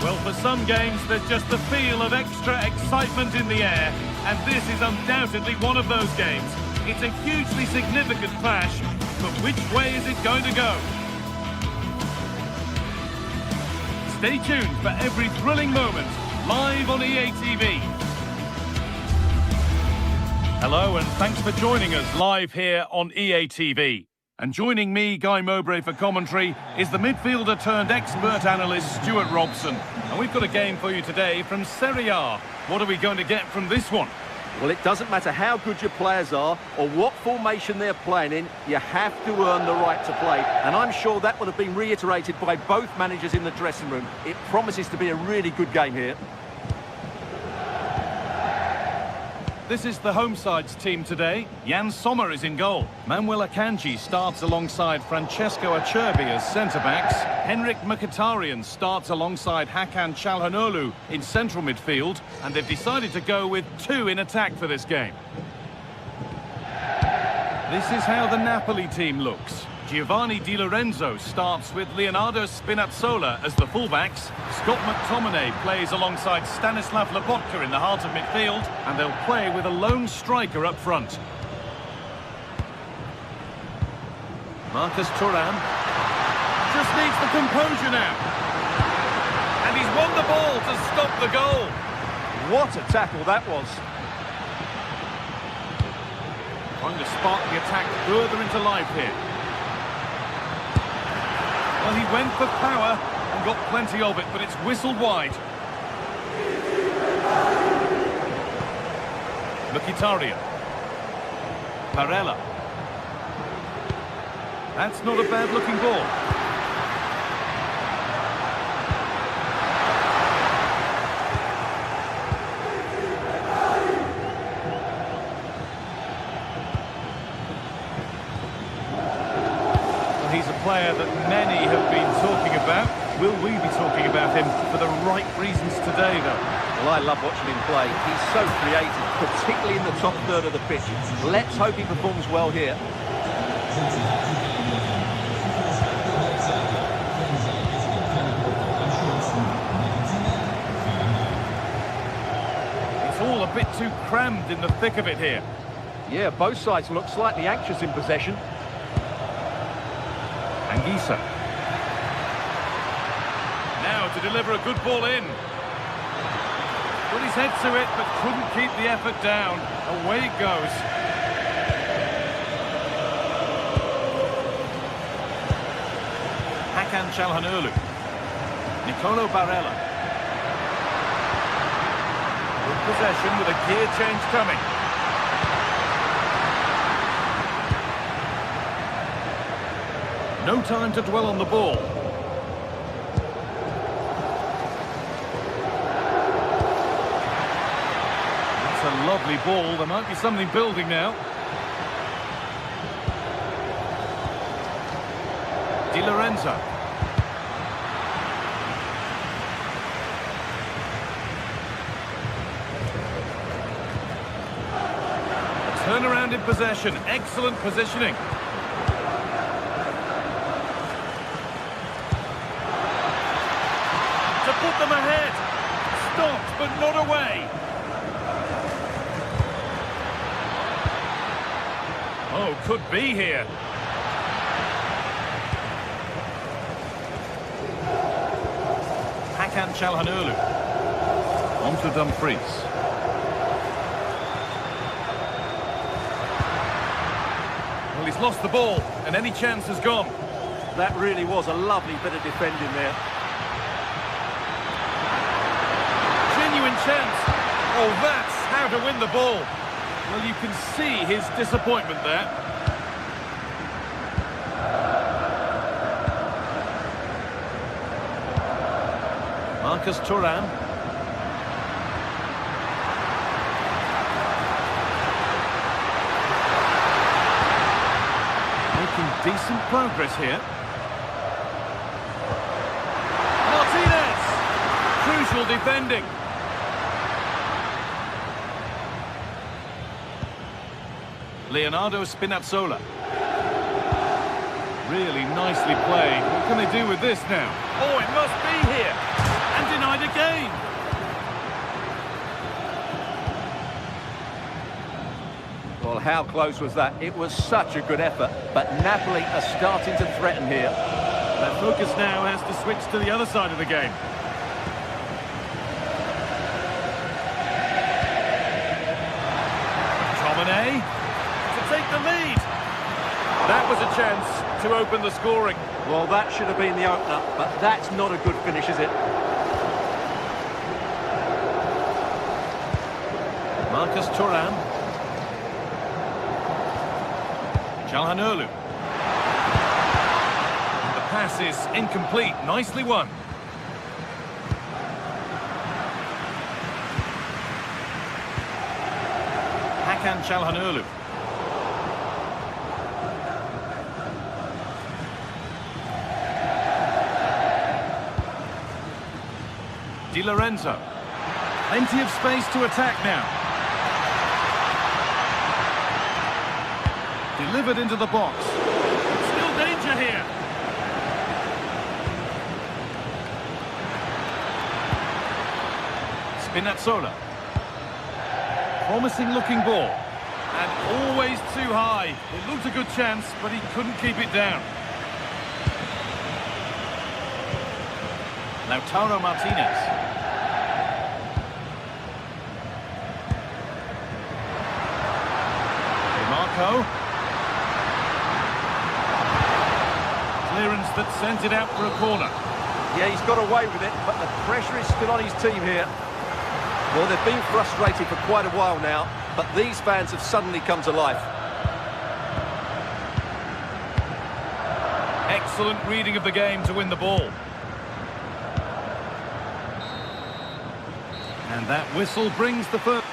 Well, for some games, there's just the feel of extra excitement in the air, and this is undoubtedly one of those games. It's a hugely significant clash, but which way is it going to go? Stay tuned for every thrilling moment, live on EA TV. Hello, and thanks for joining us live here on EA TV. And joining me, Guy Mowbray, for commentary is the midfielder turned expert analyst Stuart Robson. And we've got a game for you today from Serie A. What are we going to get from this one? Well, it doesn't matter how good your players are or what formation they're playing in, you have to earn the right to play. And I'm sure that would have been reiterated by both managers in the dressing room. It promises to be a really good game here. This is the home side's team today. Jan Sommer is in goal. Manuel Akanji starts alongside Francesco Acerbi as centre-backs. Henrik Mkhitaryan starts alongside Hakan Çalhanoğlu in central midfield. And they've decided to go with two in attack for this game. This is how the Napoli team looks. Giovanni Di Lorenzo starts with Leonardo Spinazzola as the fullbacks. Scott McTominay plays alongside Stanislav Lobotka in the heart of midfield, and they'll play with a lone striker up front. Marcus Thuram just needs the composure now. And he's won the ball to stop the goal. What a tackle that was. Trying to spark the attack further into life here. Well, he went for power and got plenty of it, but it's whistled wide. Mkhitaryan. Barella. That's not a bad-looking ball. He's a player that many have been talking about. Will we be talking about him for the right reasons today, though? Well, I love watching him play. He's so creative, particularly in the top third of the pitch. Let's hope he performs well here. It's all a bit too crammed in the thick of it here. Yeah, both sides look slightly anxious in possession. Anguissa. Now to deliver a good ball in. Put his head to it, but couldn't keep the effort down. Away it goes. Hakan Çalhanoğlu. Nicolo Barella. Good possession with a gear change coming. No time to dwell on the ball. That's a lovely ball. There might be something building now. Di Lorenzo. Turnaround in possession. Excellent positioning. Put them ahead. Stopped, but not away. Oh, could be here. Hakan Çalhanoğlu. On to Dumfries. Well, he's lost the ball, and any chance has gone. That really was a lovely bit of defending there. Chance. Oh, that's how to win the ball. Well, you can see his disappointment there. Marcus Thuram. Making decent progress here. Martinez. Crucial defending. Leonardo Spinazzola. Really nicely played. What can they do with this now? Oh, it must be here. And denied again. Well, how close was that? It was such a good effort, but Napoli are starting to threaten here. Their focus now has to switch to the other side of the game. McTominay to take the lead. That was a chance to open the scoring. Well, that should have been the opener, but that's not a good finish, is it? Marcus Thuram. Çalhanoğlu. The pass is incomplete. Nicely won. Hakan Çalhanoğlu. Di Lorenzo. Plenty of space to attack now. Delivered into the box. Still danger here. Spinazzola. Promising looking ball. And always too high. It looked a good chance, but he couldn't keep it down. Lautaro Martinez. Marco. Clearance that sent it out for a corner. Yeah, he's got away with it, but the pressure is still on his team here. Well, they've been frustrated for quite a while now, but these fans have suddenly come to life. Excellent reading of the game to win the ball. And that whistle brings the first.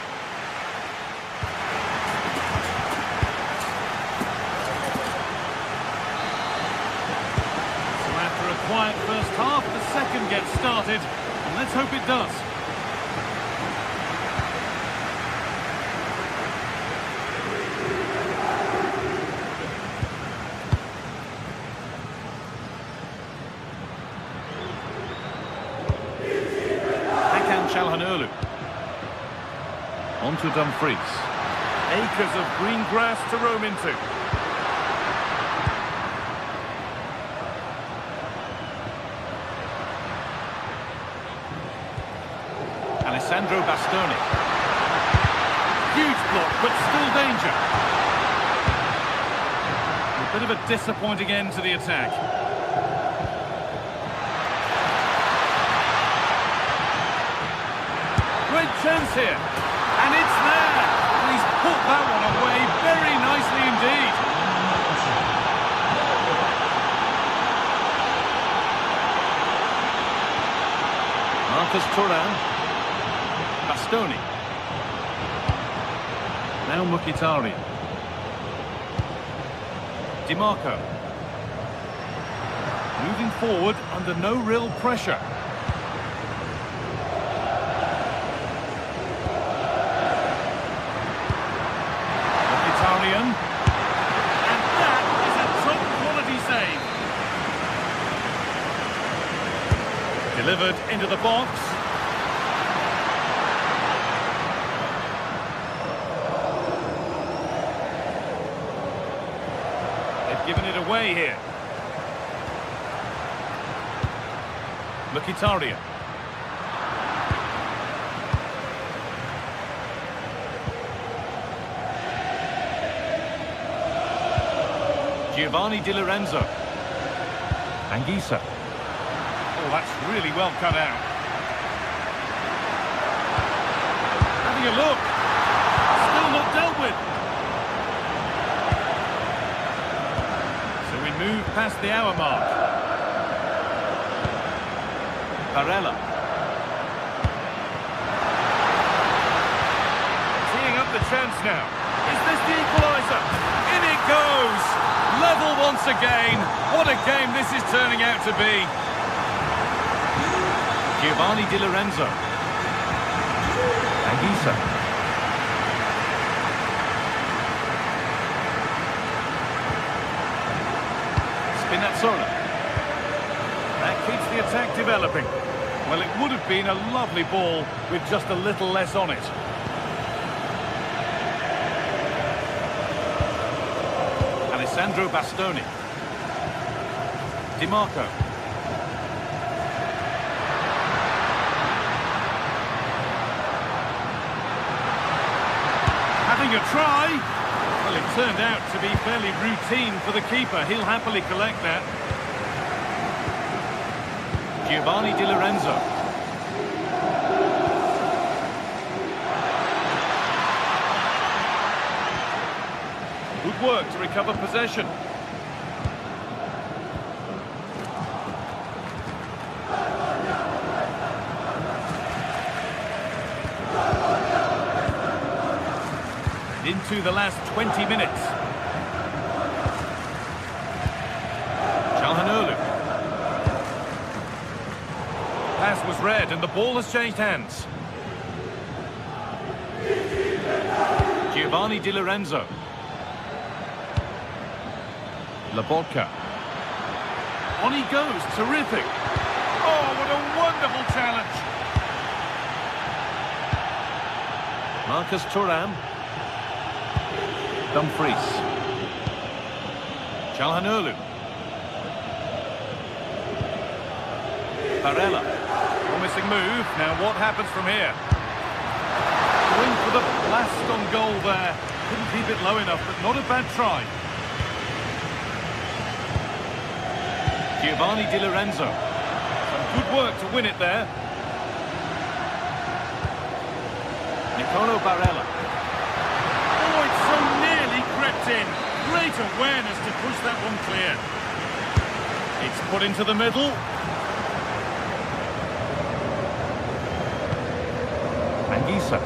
So after a quiet first half, the second gets started, and let's hope it does. Çalhanoğlu. On to Dumfries. Acres of green grass to roam into. Alessandro Bastoni. Huge block, but still danger. A bit of a disappointing end to the attack. Great chance here, and it's there. And he's put that one away very nicely indeed. Marcus Thuram. Bastoni. Now Mkhitaryan. Di Marco. Moving forward under no real pressure. And that is a top quality save. Delivered into the box. They've given it away here. Mkhitaryan. Giovanni Di Lorenzo. Anguissa. Oh, that's really well cut out. Having a look. Still not dealt with. So we move past the hour mark. Barella. Teeing up the chance now. Is this the equaliser? In it goes! Level once again. What a game this is turning out to be. Giovanni Di Lorenzo. Anguissa. Spinazzola. That keeps the attack developing. Well, it would have been a lovely ball with just a little less on it. Alessandro Bastoni. Di Marco. Having a try. Well, it turned out to be fairly routine for the keeper. He'll happily collect that. Giovanni Di Lorenzo. Good work to recover possession. Into the last 20 minutes. Çalhanoğlu. Pass was read and the ball has changed hands. Giovanni Di Lorenzo. Lobotka. On he goes, terrific. Oh, what a wonderful challenge. Marcus Thuram. Dumfries. Çalhanoğlu. Barella. Promising move. Now what happens from here? Going for the blast on goal there. Couldn't keep it low enough, but not a bad try. Giovanni Di Lorenzo. Some good work to win it there. Nicolo Barella. Oh, it's so nearly crept in. Great awareness to push that one clear. It's put into the middle. Anguissa.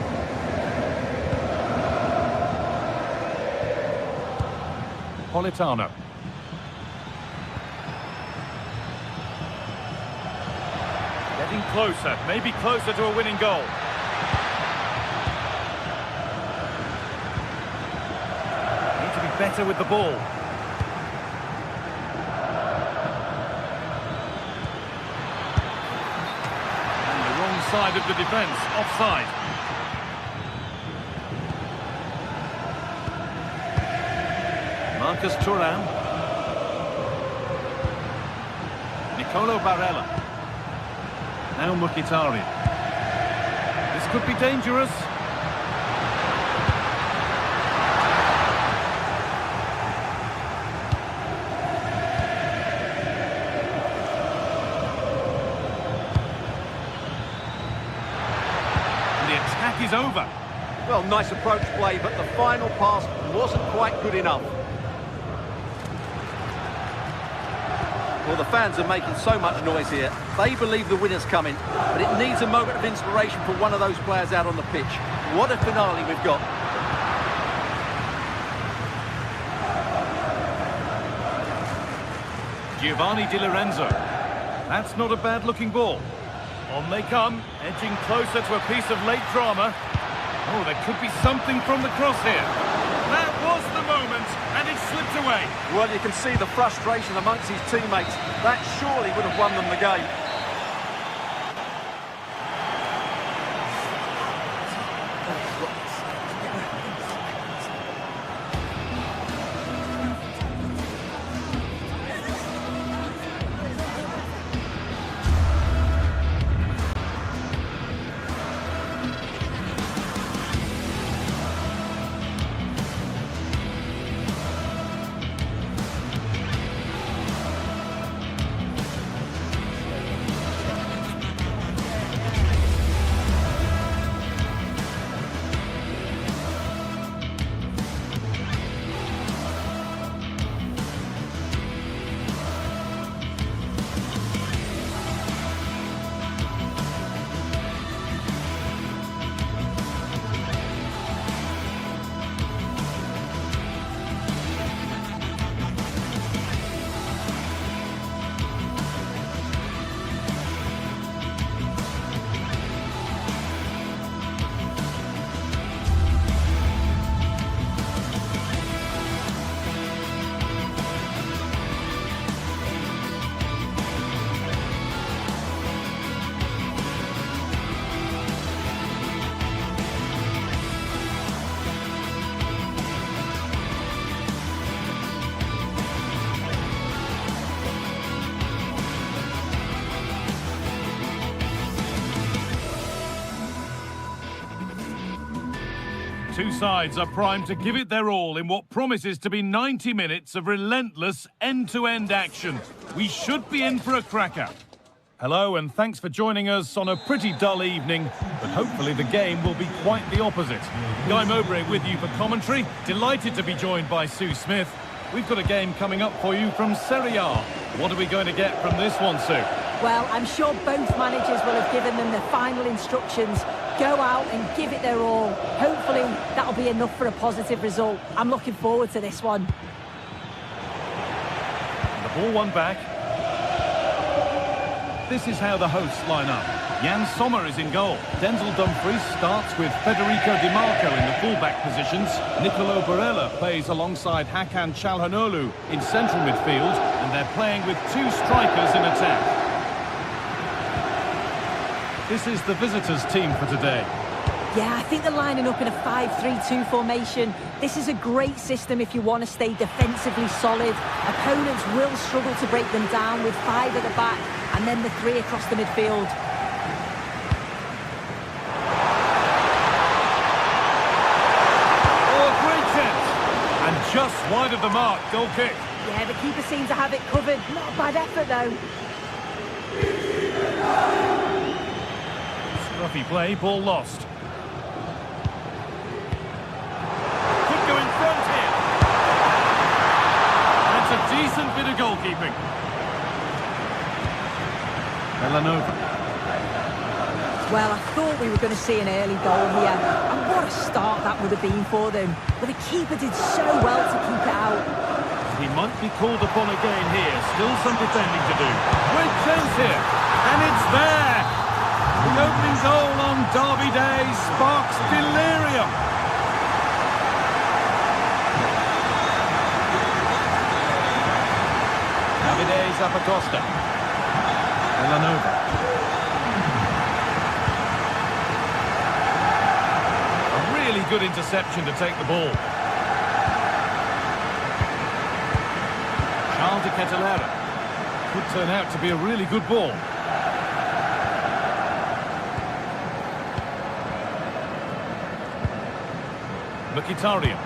Politano. Getting closer, maybe closer to a winning goal. Need to be better with the ball. And the wrong side of the defence, offside. Marcus Thuram. Nicolo Barella. Now Mkhitaryan. This could be dangerous. And the attack is over. Well, nice approach play, but the final pass wasn't quite good enough. Well, the fans are making so much noise here. They believe the winner's coming, but it needs a moment of inspiration for one of those players out on the pitch. What a finale we've got. Giovanni Di Lorenzo. That's not a bad-looking ball. On they come, edging closer to a piece of late drama. Oh, there could be something from the cross here. That was the moment, and it slipped away. Well, you can see the frustration amongst his teammates. That surely would have won them the game. Two sides are primed to give it their all in what promises to be 90 minutes of relentless end-to-end action. We should be in for a cracker. Hello and thanks for joining us on a pretty dull evening, but hopefully the game will be quite the opposite. Guy Mowbray with you for commentary. Delighted to be joined by Sue Smith. We've got a game coming up for you from Serie A. What are we going to get from this one, Sue? Well, I'm sure both managers will have given them the final instructions. Go out and give it their all. Hopefully that'll be enough for a positive result. I'm looking forward to this one. And the ball won back. This is how the hosts line up. Jan Sommer is in goal. Denzel Dumfries starts with Federico Di Marco in the fullback positions. Nicolo Barella plays alongside Hakan Çalhanoğlu in central midfield, and they're playing with two strikers in attack. This is the visitors' team for today. Yeah, I think they're lining up in a 5-3-2 formation. This is a great system if you want to stay defensively solid. Opponents will struggle to break them down with 5 at the back and then the 3 across the midfield. Oh, a great chance! And just wide of the mark, goal kick. Yeah, the keeper seems to have it covered. Not a bad effort, though. Scruffy play, ball lost. Could go in front here. That's a decent bit of goalkeeping. Villanova. Well, I thought we were going to see an early goal here. And what a start that would have been for them. But the keeper did so well to keep it out. He might be called upon again here. Still some defending to do. Great chance here. And it's there. The opening goal on Derby Day sparks delirium. Davide Zappacosta. Villanova. A really good interception to take the ball. Charles de Ketelera. Could turn out to be a really good ball. Mkhitaryan.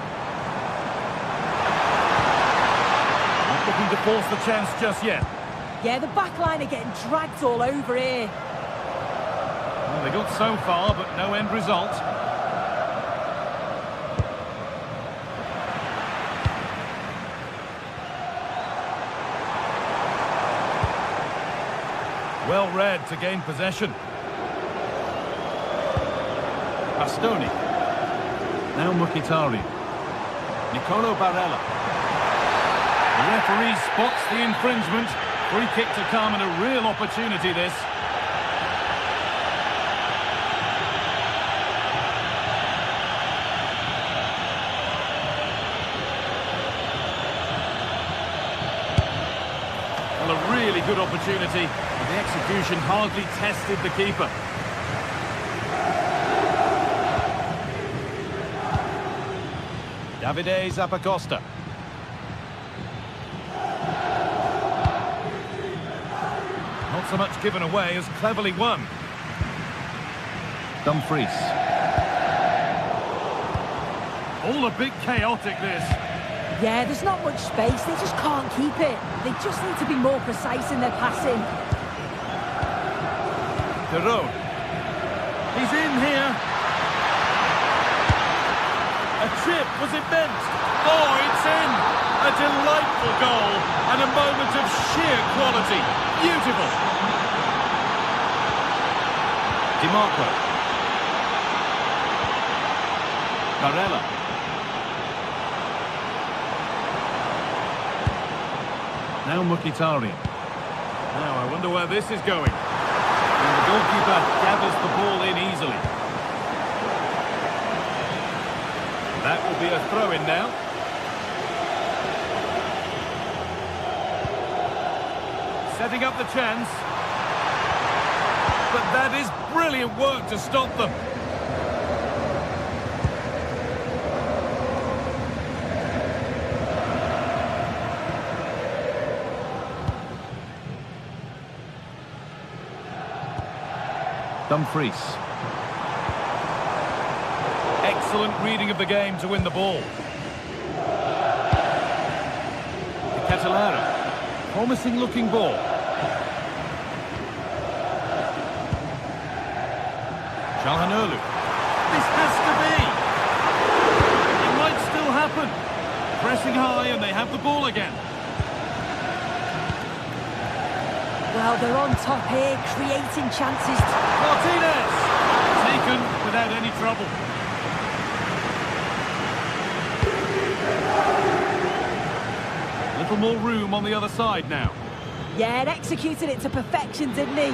Not looking to force the chance just yet. Yeah, the back line are getting dragged all over here. Well, they got so far, but no end result. Well read to gain possession. Bastoni. Now Mkhitaryan. Nicolo Barella. The referee spots the infringement. Free kick to come and a real opportunity this. Well, a really good opportunity. But the execution hardly tested the keeper. Davide Zappacosta. Not so much given away as cleverly won. Dumfries. All a bit chaotic, this. Yeah, there's not much space. They just can't keep it. They just need to be more precise in their passing. Derot. He's in here. A chip, was it meant? Oh, it's in! A delightful goal and a moment of sheer quality. Beautiful. Di Marco. Barella. Now Mkhitaryan. Now I wonder where this is going. And the goalkeeper gathers the ball in easily. That will be a throw-in now. Setting up the chance. But that is brilliant work to stop them. Dumfries. Excellent reading of the game to win the ball. Catalara. Promising looking ball. Calhanoglu. This has to be. It might still happen. Pressing high and they have the ball again. Well, they're on top here, creating chances. Martinez! Taken without any trouble. A little more room on the other side now. Yeah, and executed it to perfection, didn't he?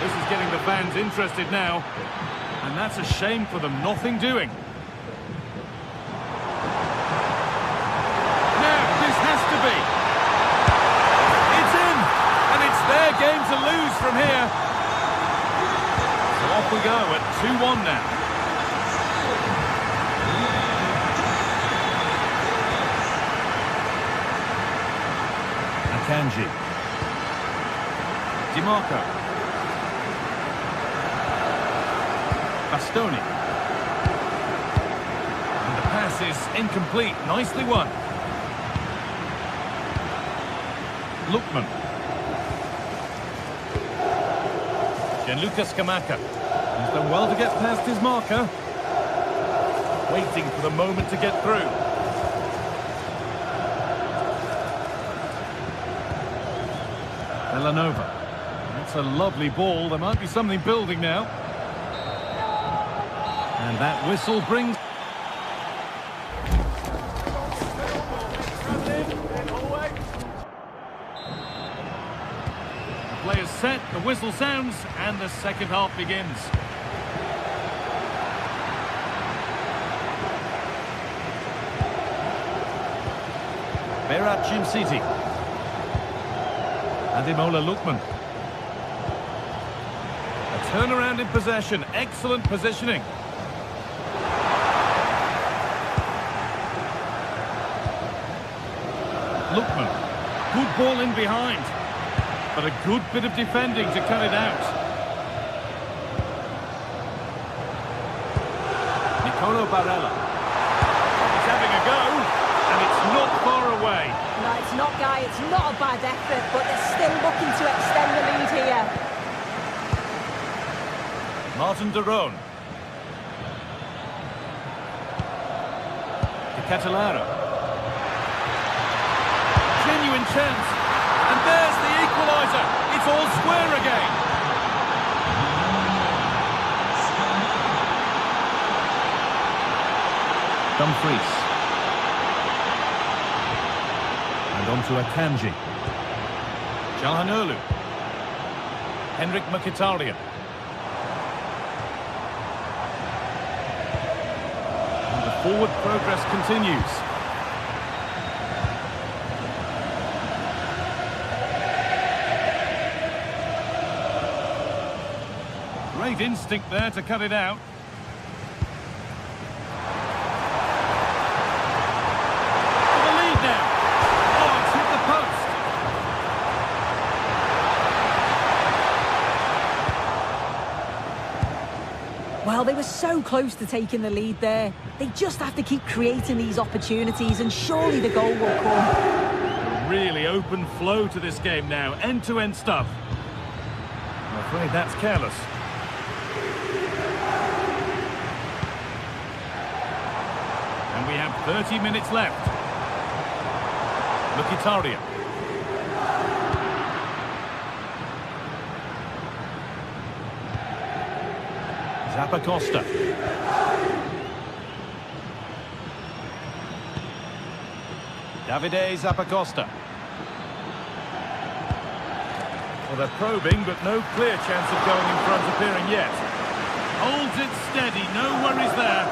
This is getting the fans interested now. And that's a shame for them, nothing doing. Now, this has to be. It's in! And it's their game to lose from here. So off we go at 2-1 now. Akanji. Di Marco. Bastoni. And the pass is incomplete. Nicely won. Lookman. Gianluca Scamacca. He's done well to get past his marker. Waiting for the moment to get through. Villanova. That's a lovely ball. There might be something building now. And that whistle brings... The players set, the whistle sounds, and the second half begins. Berat City. Ademola Lookman. A turnaround in possession, excellent positioning. Lookman, good ball in behind, but a good bit of defending to cut it out. Nicolo Barella. He's having a go, and it's not far away. No, it's not, Guy. It's not a bad effort, but they're still looking to extend the lead here. Martin de Roon. De Catalara. Genuine chance, and there's the equaliser. It's all square again. Dumfries. And on to Akanji. Calhanoglu. Henrik Mkhitaryan. And the forward progress continues. Great instinct there to cut it out. For the lead now. Oh, it's hit the post. Well, they were so close to taking the lead there. They just have to keep creating these opportunities, and surely the goal will come. A really open flow to this game now. End-to-end stuff. I'm afraid that's careless. And we have 30 minutes left. Mkhitaryan. Zappacosta. Davide Zappacosta. Well, they're probing, but no clear chance of going in front appearing yet. Holds it steady, no worries there.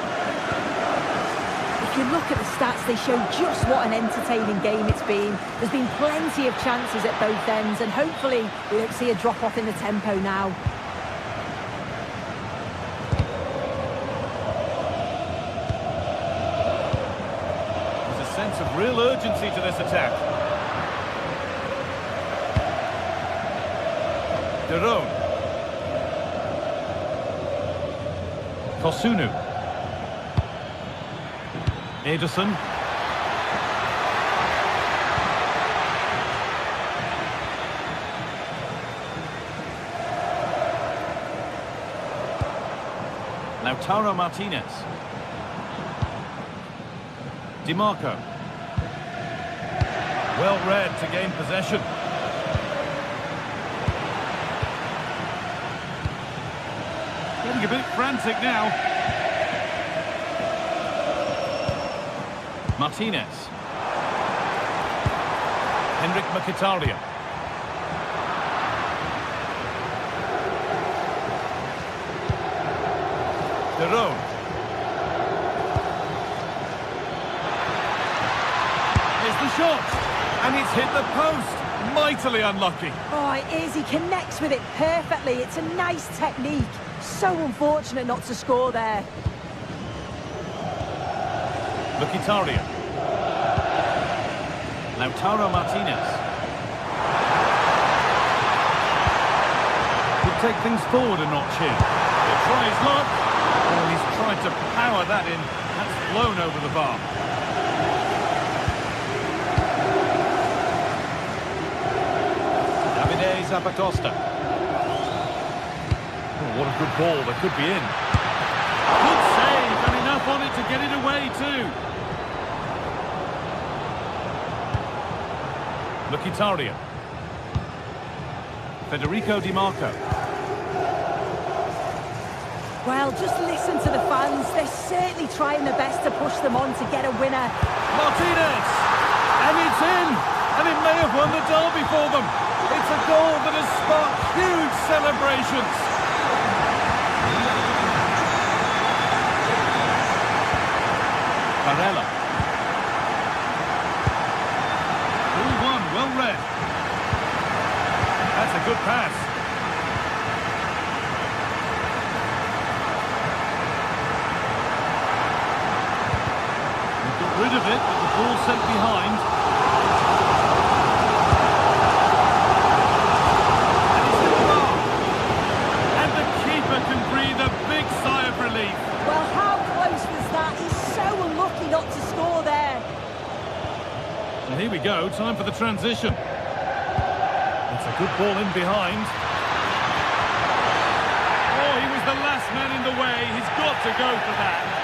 If you look at the stats, they show just what an entertaining game it's been. There's been plenty of chances at both ends, and hopefully we don't see a drop-off in the tempo now. There's a sense of real urgency to this attack. De Roon. Kosunu. Ederson. Lautaro Martinez. DiMarco. Well read to gain possession. Getting a bit frantic now. Martinez. Henrik Mkhitaryan. De Roon. Here's the shot. And it's hit the post. Mightily unlucky. Oh, it is. He connects with it perfectly. It's a nice technique. So unfortunate not to score there. Mkhitaryan. Lautaro Martinez. Could take things forward a notch here. He'll try his luck. Oh, he's tried to power that in. That's flown over the bar. Davide Zapatosta. Oh, what a good ball. That could be in. Good save, and enough on it to get it away too. Mkhitaryan. Federico DiMarco. Well, just listen to the fans. They're certainly trying their best to push them on to get a winner. Martinez! And it's in! And it may have won the derby for them. It's a goal that has sparked huge celebrations. Barella. 3-1, well read. That's a good pass. Got rid of it, but the ball sent behind. And it's in the bar. And the keeper can breathe a big sigh of relief. Well, how close was that? He's so unlucky not to score there. And here we go, time for the transition. It's a good ball in behind. Oh, he was the last man in the way. He's got to go for that.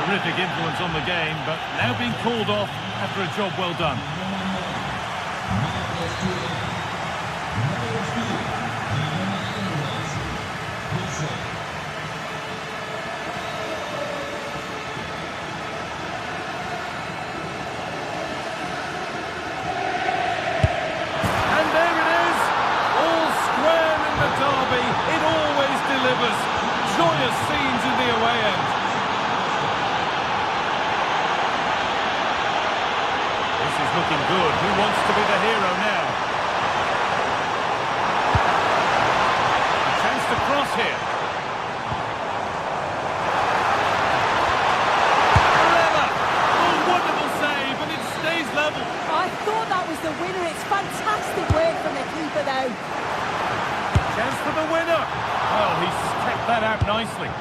Terrific influence on the game, but now being called off after a job well done. And there it is, all square in the derby. It always delivers. Joyous scenes in the away end. Looking good. Who wants to be the hero now? A chance to cross here. Barella! Oh, wonderful save, and it stays level. I thought that was the winner. It's fantastic work from the keeper, though. Chance for the winner. Well, he's kept that out nicely.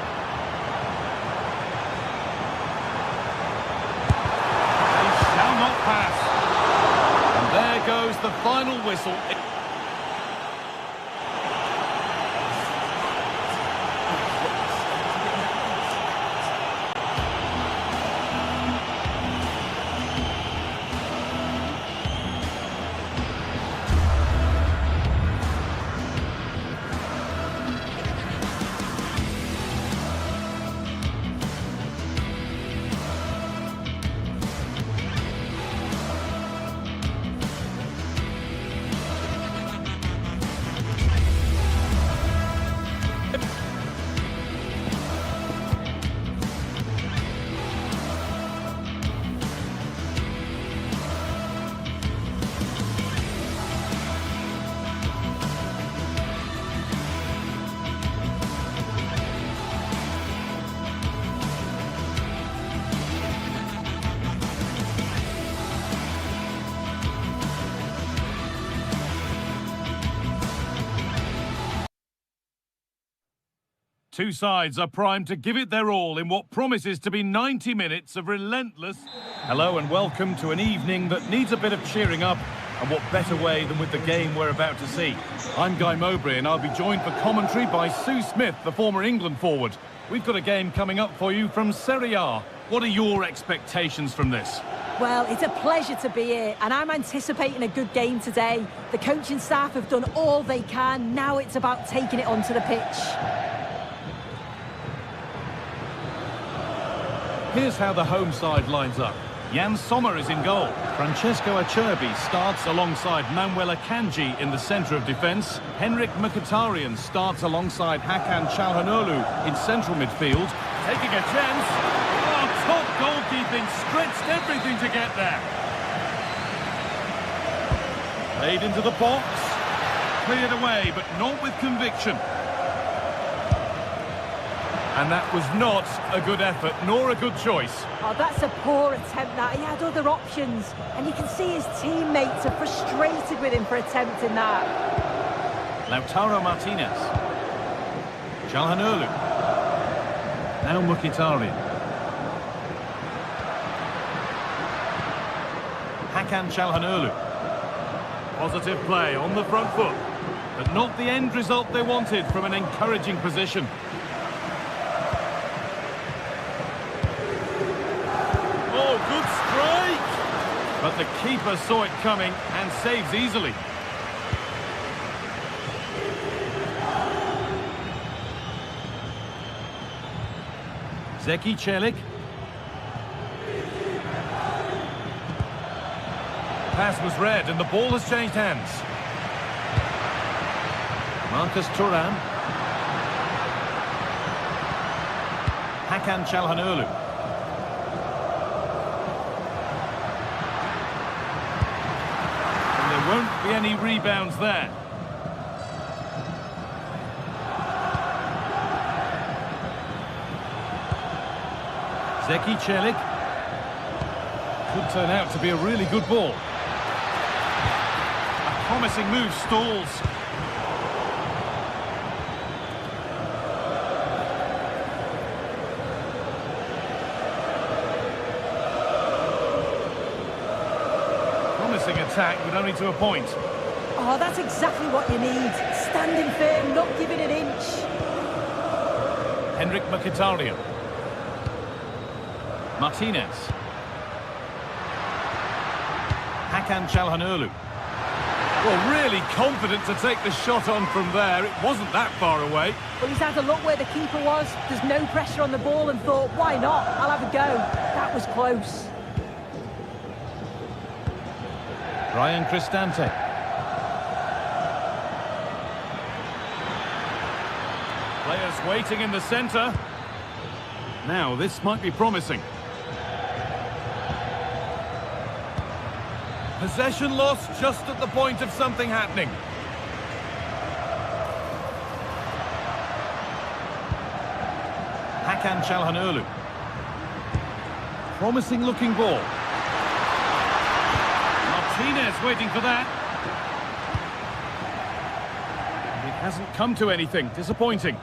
They shall not pass. There goes the final whistle. Two sides are primed to give it their all in what promises to be 90 minutes of relentless... Hello and welcome to an evening that needs a bit of cheering up, and what better way than with the game we're about to see. I'm Guy Mowbray and I'll be joined for commentary by Sue Smith, the former England forward. We've got a game coming up for you from Serie A. What are your expectations from this? Well, it's a pleasure to be here, and I'm anticipating a good game today. The coaching staff have done all they can. Now it's about taking it onto the pitch. Here's how the home side lines up. Jan Sommer is in goal. Francesco Acerbi starts alongside Manuel Akanji in the centre of defence. Henrik Mkhitaryan starts alongside Hakan Çalhanoğlu in central midfield. Taking a chance. Oh, top goalkeeping, stretched everything to get there. Played into the box. Cleared away, but not with conviction. And that was not a good effort, nor a good choice. Oh, that's a poor attempt, that. He had other options. And you can see his teammates are frustrated with him for attempting that. Lautaro Martinez. Çalhanoğlu. Now Mkhitaryan. Hakan Çalhanoğlu. Positive play on the front foot. But not the end result they wanted from an encouraging position. Oh, good strike! But the keeper saw it coming and saves easily. Zeki Çelik. Pass was read and the ball has changed hands. Marcus Thuram. Hakan Çalhanoğlu. And there won't be any rebounds there. Zeki Çelik. Could turn out to be a really good ball. A promising move stalls. Promising attack, but only to a point. Oh, that's exactly what you need. Standing firm, not giving an inch. Henrik Mkhitaryan. Martinez. Hakan Çalhanoğlu. Well, really confident to take the shot on from there. It wasn't that far away. Well, he's had a look where the keeper was. There's no pressure on the ball and thought, why not? I'll have a go. That was close. Brian Cristante. Players waiting in the centre. Now, this might be promising. Possession lost just at the point of something happening. Hakan Çalhanoğlu. Promising looking ball. Martinez waiting for that. And it hasn't come to anything. Disappointing.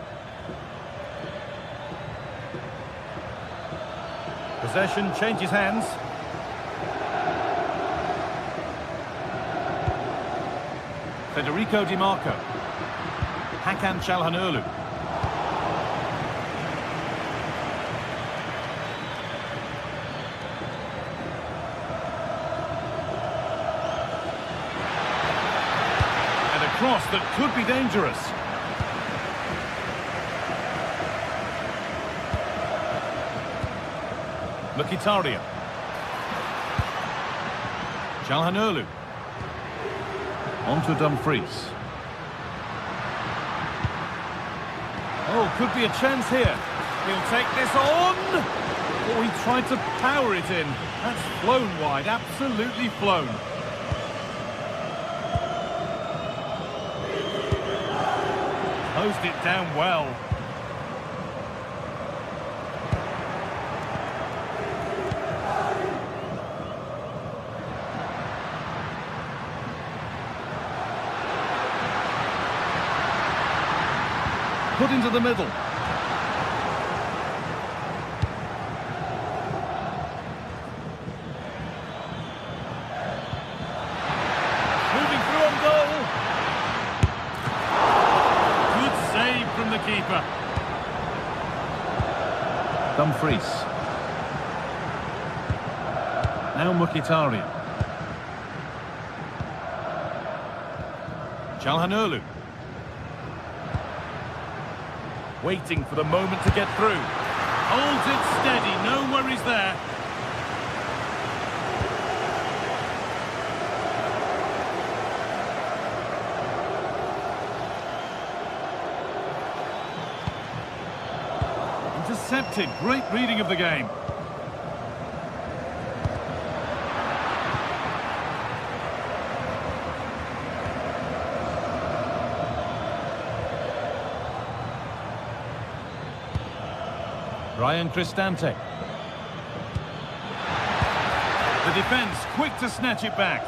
Possession changes hands. Federico Di Marco. Hakan Çalhanoğlu. And a cross that could be dangerous. Mkhitaryan. Çalhanoğlu. On to Dumfries. Oh, could be a chance here. He'll take this on. Oh, he tried to power it in. That's flown wide, absolutely flown. Closed it down well. Put into the middle. keeper. Dumfries. Now Mkhitaryan. Çalhanoğlu. Waiting for the moment to get through. Holds it steady, no worries there. Intercepted, great reading of the game. Ryan Cristante. The defence quick to snatch it back.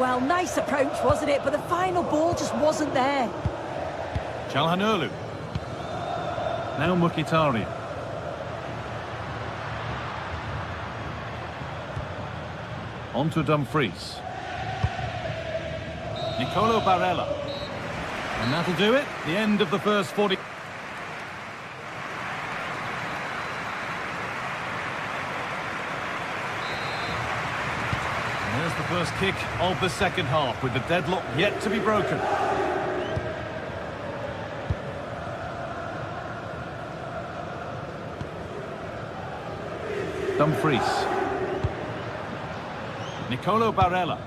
Well, nice approach, wasn't it? But the final ball just wasn't there. Çalhanoğlu. Now Mkhitaryan. On to Dumfries. Nicolo Barella. And that'll do it. The end of the first 40. There's the first kick of the second half, with the deadlock yet to be broken. Dumfries. Nicolo Barella.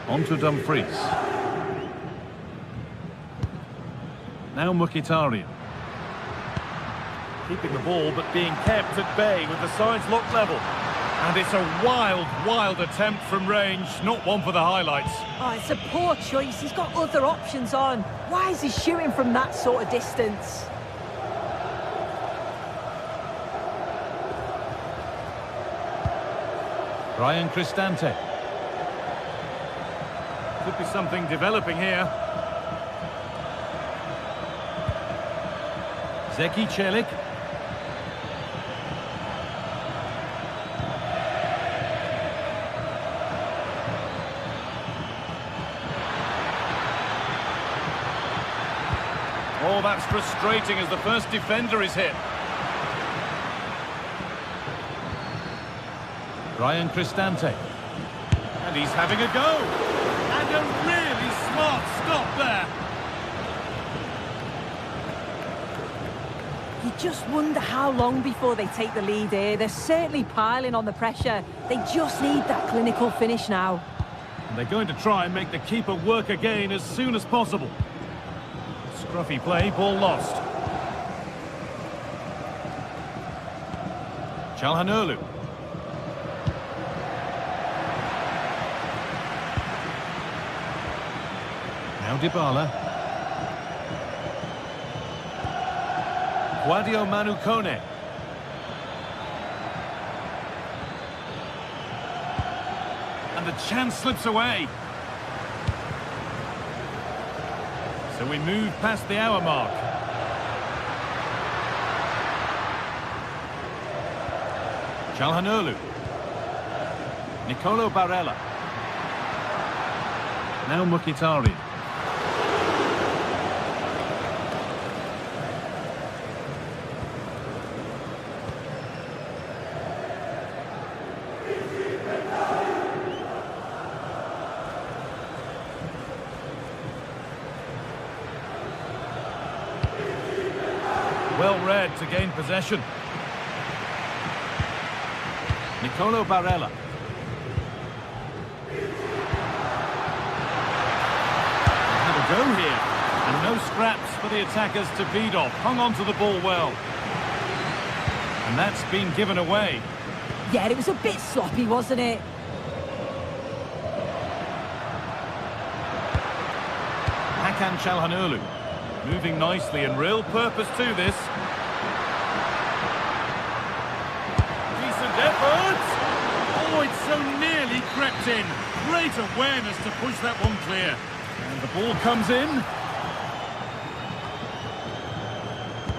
On to Dumfries. Now Mkhitaryan. Keeping the ball, but being kept at bay with the sides locked level. And it's a wild, wild attempt from range, not one for the highlights. Oh, it's a poor choice. He's got other options on. Why is he shooting from that sort of distance? Ryan Cristante. Could be something developing here. Zeki Çelik. Oh, that's frustrating as the first defender is hit. Ryan Cristante. And he's having a go. And a really smart stop there. You just wonder how long before they take the lead here. They're certainly piling on the pressure. They just need that clinical finish now. And they're going to try and make the keeper work again as soon as possible. Scruffy play, ball lost. Çalhanoğlu. Now Dybala. Guadio Manu Kone. And the chance slips away. So we move past the hour mark. Çalhanoğlu. Nicolo Barella. Now Mkhitaryan. Well read to gain possession. Nicolo Barella. Had a go here. And no scraps for the attackers to beat off. Hung on to the ball well. And that's been given away. Yeah, it was a bit sloppy, wasn't it? Hakan Çalhanoğlu. Moving nicely and real purpose to this. Decent effort! Oh, it's so nearly crept in. Great awareness to push that one clear. And the ball comes in.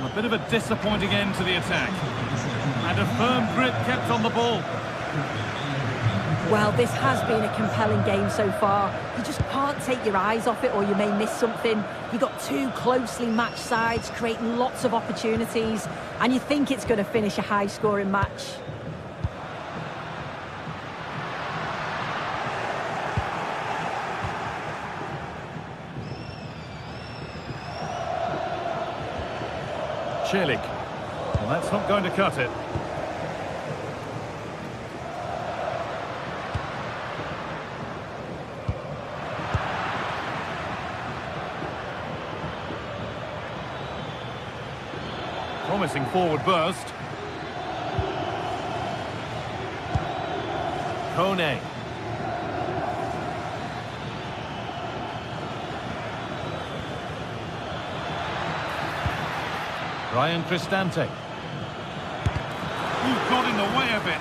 A bit of a disappointing end to the attack. And a firm grip kept on the ball. Well, this has been a compelling game so far. You just can't take your eyes off it or you may miss something. You've got two closely matched sides creating lots of opportunities, and you think it's going to finish a high-scoring match. Celik. Well, that's not going to cut it. Promising forward burst. Kone. Ryan Cristante. Ooh, got in the way of it.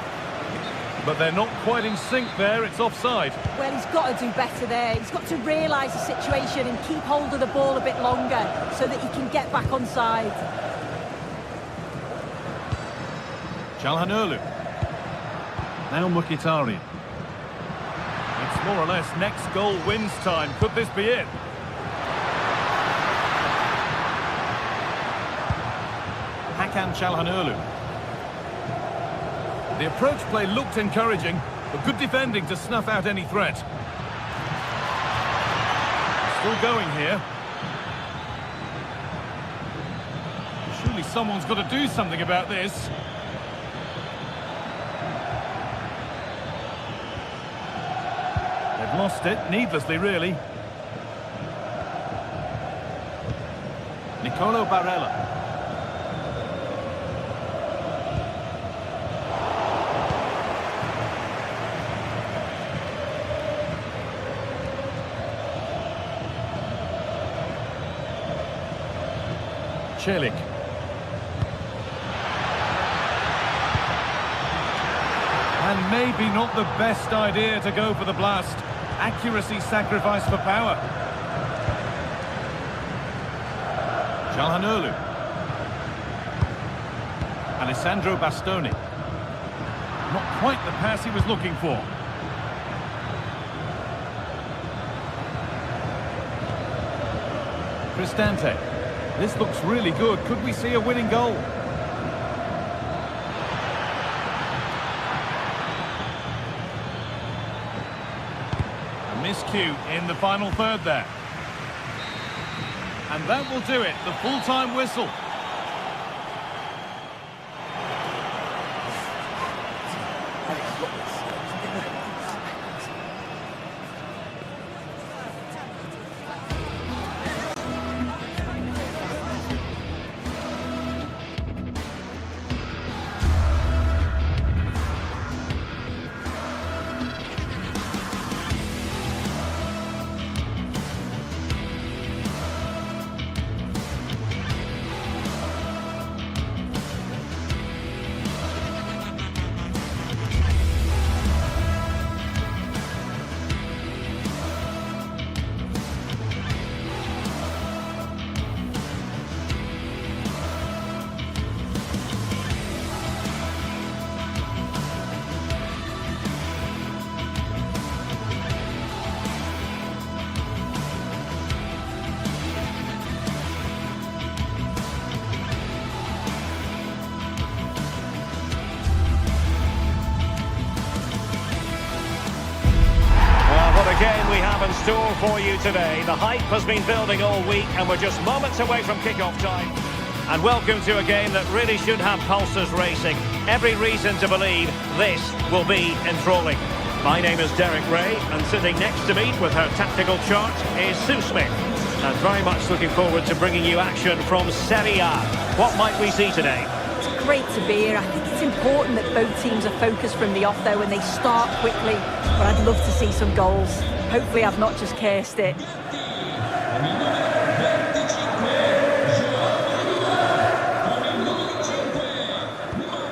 But they're not quite in sync there, it's offside. Well, he's got to do better there. He's got to realise the situation and keep hold of the ball a bit longer so that he can get back on side. Çalhanoğlu. Now Mkhitaryan. It's more or less next goal wins time. Could this be it? Hakan Çalhanoğlu. The approach play looked encouraging, but good defending to snuff out any threat. Still going here. Surely someone's got to do something about this. They've lost it, needlessly really. Nicolo Barella. Celik. And maybe not the best idea to go for the blast. Accuracy sacrificed for power. Çalhanoğlu. Alessandro Bastoni. Not quite the pass he was looking for. Cristante. This looks really good. Could we see a winning goal? A miscue in the final third there. And that will do it. The full-time whistle. Game we have in store for you today. The hype has been building all week and we're just moments away from kick-off time. And welcome to a game that really should have pulses racing. Every reason to believe this will be enthralling. My name is Derek Ray, and sitting next to me with her tactical chart is Sue Smith. And very much looking forward to bringing you action from Serie A. What might we see today? It's great to be here. I think it's important that both teams are focused from the off though and they start quickly. But I'd love to see some goals. Hopefully I've not just cursed it.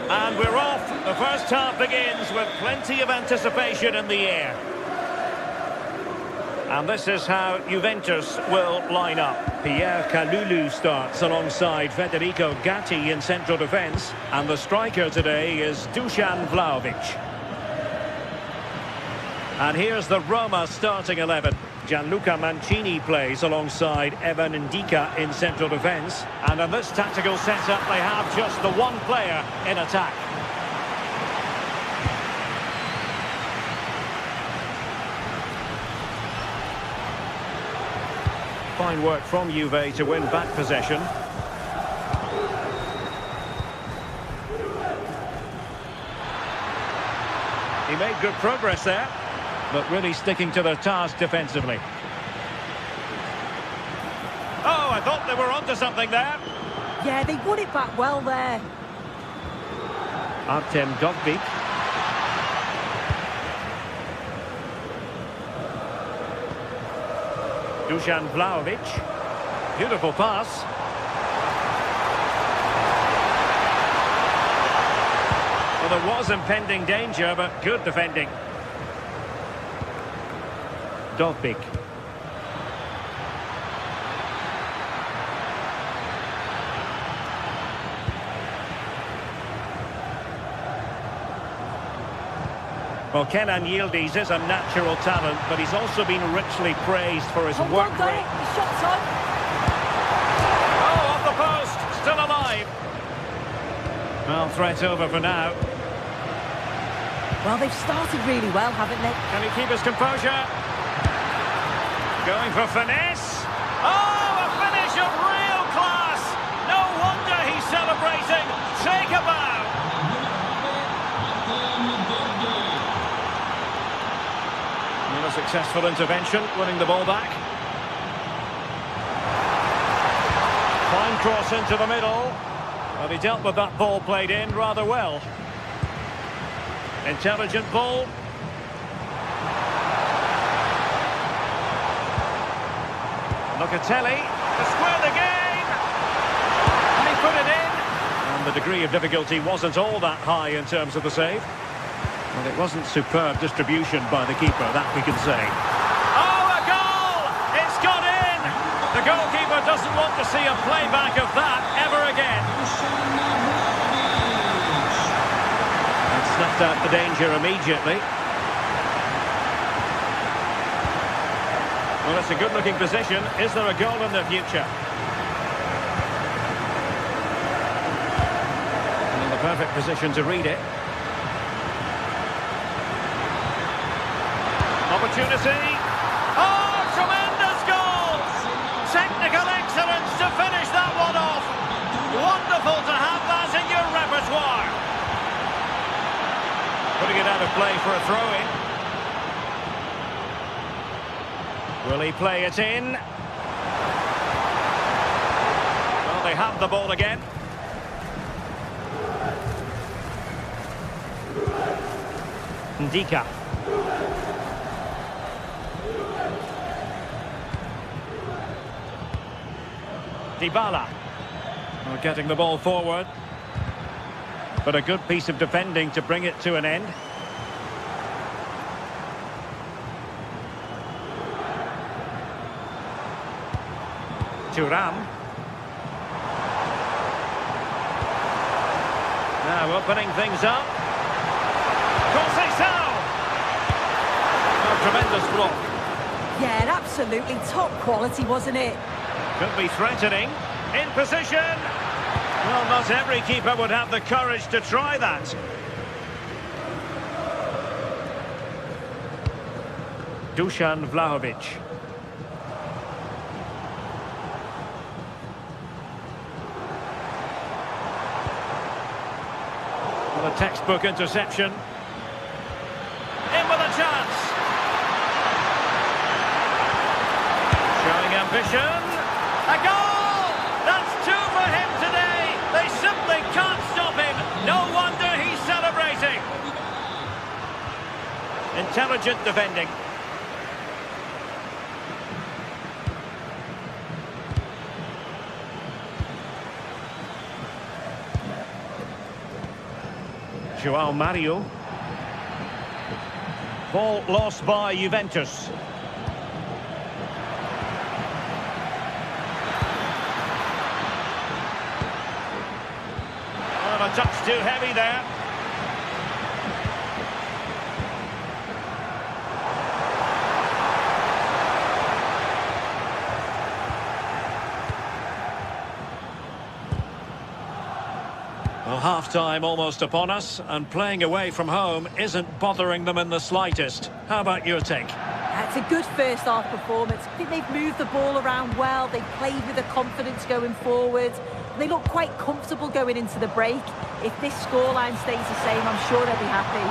And we're off. The first half begins with plenty of anticipation in the air. And this is how Juventus will line up. Pierre Kalulu starts alongside Federico Gatti in central defence. And the striker today is Dusan Vlahovic. And here's the Roma starting 11. Gianluca Mancini plays alongside Evan Ndika in central defence. And in this tactical setup, they have just the one player in attack. Fine work from Juve to win back possession. He made good progress there, but really sticking to their task defensively. Oh, I thought they were onto something there. Yeah, they won it back well there. Artem Dovbyk. Dusan Vlahovic. Beautiful pass. Well, there was impending danger, but good defending. Dovbyk. Well, Kenan Yildiz is a natural talent, but he's also been richly praised for his work rate. The shot's on. Oh, off the post, still alive. Well, threat over for now. Well, they've started really well, haven't they? Can he keep his composure? Going for finesse. Oh, a finish of real class. No wonder he's celebrating. Take a bow. And a successful intervention, winning the ball back. Fine cross into the middle. But he dealt with that ball played in rather well. Intelligent ball. Locatelli to square the game. And he put it in. And the degree of difficulty wasn't all that high in terms of the save. Well, it wasn't superb distribution by the keeper, that we can say. Oh, a goal! It's got in! The goalkeeper doesn't want to see a playback of that ever again. And snuffed out the danger immediately. Well, it's a good-looking position. Is there a goal in the future? And in the perfect position to read it. Opportunity. Oh, tremendous goal! Technical excellence to finish that one off. Wonderful to have that in your repertoire. Putting it out of play for a throw-in. Will he play it in? Well, they have the ball again. Ndika. Dybala. Well, getting the ball forward. But a good piece of defending to bring it to an end. Thuram. Now opening things up. Conceição! A tremendous block. Yeah, absolutely top quality, wasn't it? Could be threatening. In position. Well, not every keeper would have the courage to try that. Dusan Vlahovic. Well, a textbook interception. In with a chance. Showing ambition. A goal! That's two for him today. They simply can't stop him. No wonder he's celebrating. Intelligent defending. João Mario. Ball lost by Juventus. A touch too heavy there. Well, half-time almost upon us, and playing away from home isn't bothering them in the slightest. How about your take? It's a good first-half performance. I think they've moved the ball around well. They've played with the confidence going forward. They look quite comfortable going into the break. If this scoreline stays the same, I'm sure they'll be happy.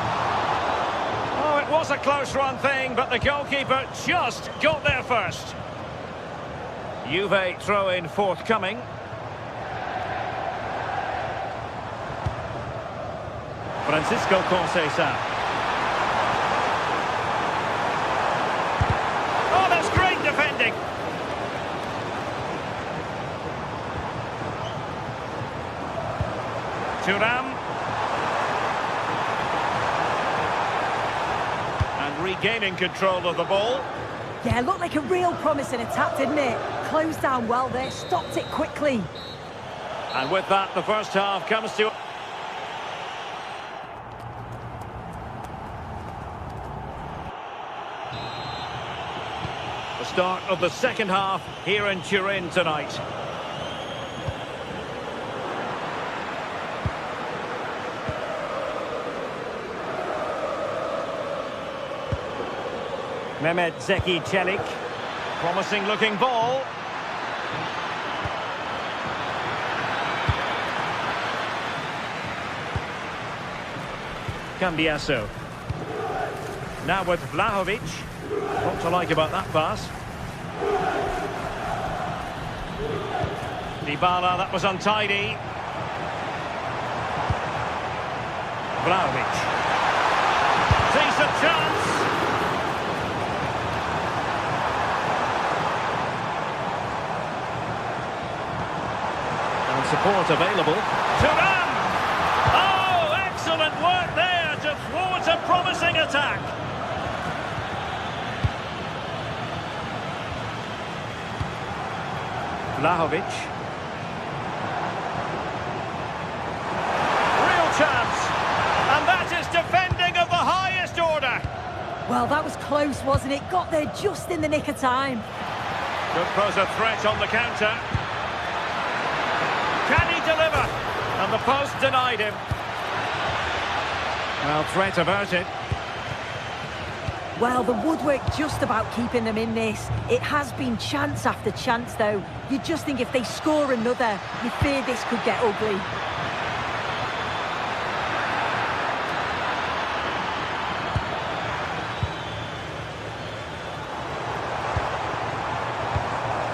Oh, it was a close-run thing, but the goalkeeper just got there first. Juve throw-in forthcoming. Francisco Conceição. Oh, that's great defending. Thuram. And regaining control of the ball. Yeah, looked like a real promising attack, didn't it? Closed down well there, stopped it quickly. And with that, the first half comes to... the start of the second half here in Turin tonight. Mehmet Zeki Çelik. Promising looking ball. Cambiasso. Now with Vlahovic. What to like about that pass? Dybala, that was untidy. Vlahovic. Decent chance. And support available. Thuram! Oh, excellent work there to thwart a promising attack. Vlahovic. Real chance. And that is defending of the highest order. Well, that was close, wasn't it? Got there just in the nick of time. Could pose a threat on the counter. Can he deliver? And the post denied him. Well, threat averted. Well, the woodwork just about keeping them in this. It has been chance after chance, though. You just think if they score another, you fear this could get ugly.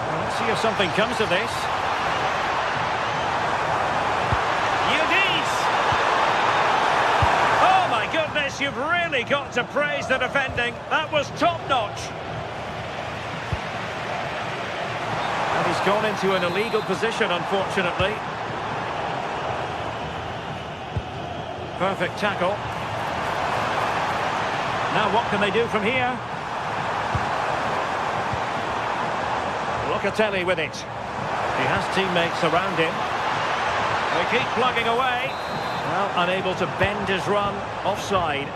Well, let's see if something comes of this. You've really got to praise the defending. That was top-notch. And he's gone into an illegal position, unfortunately. Perfect tackle. Now what can they do from here? Locatelli with it. He has teammates around him. They keep plugging away. Well, unable to bend his run, offside.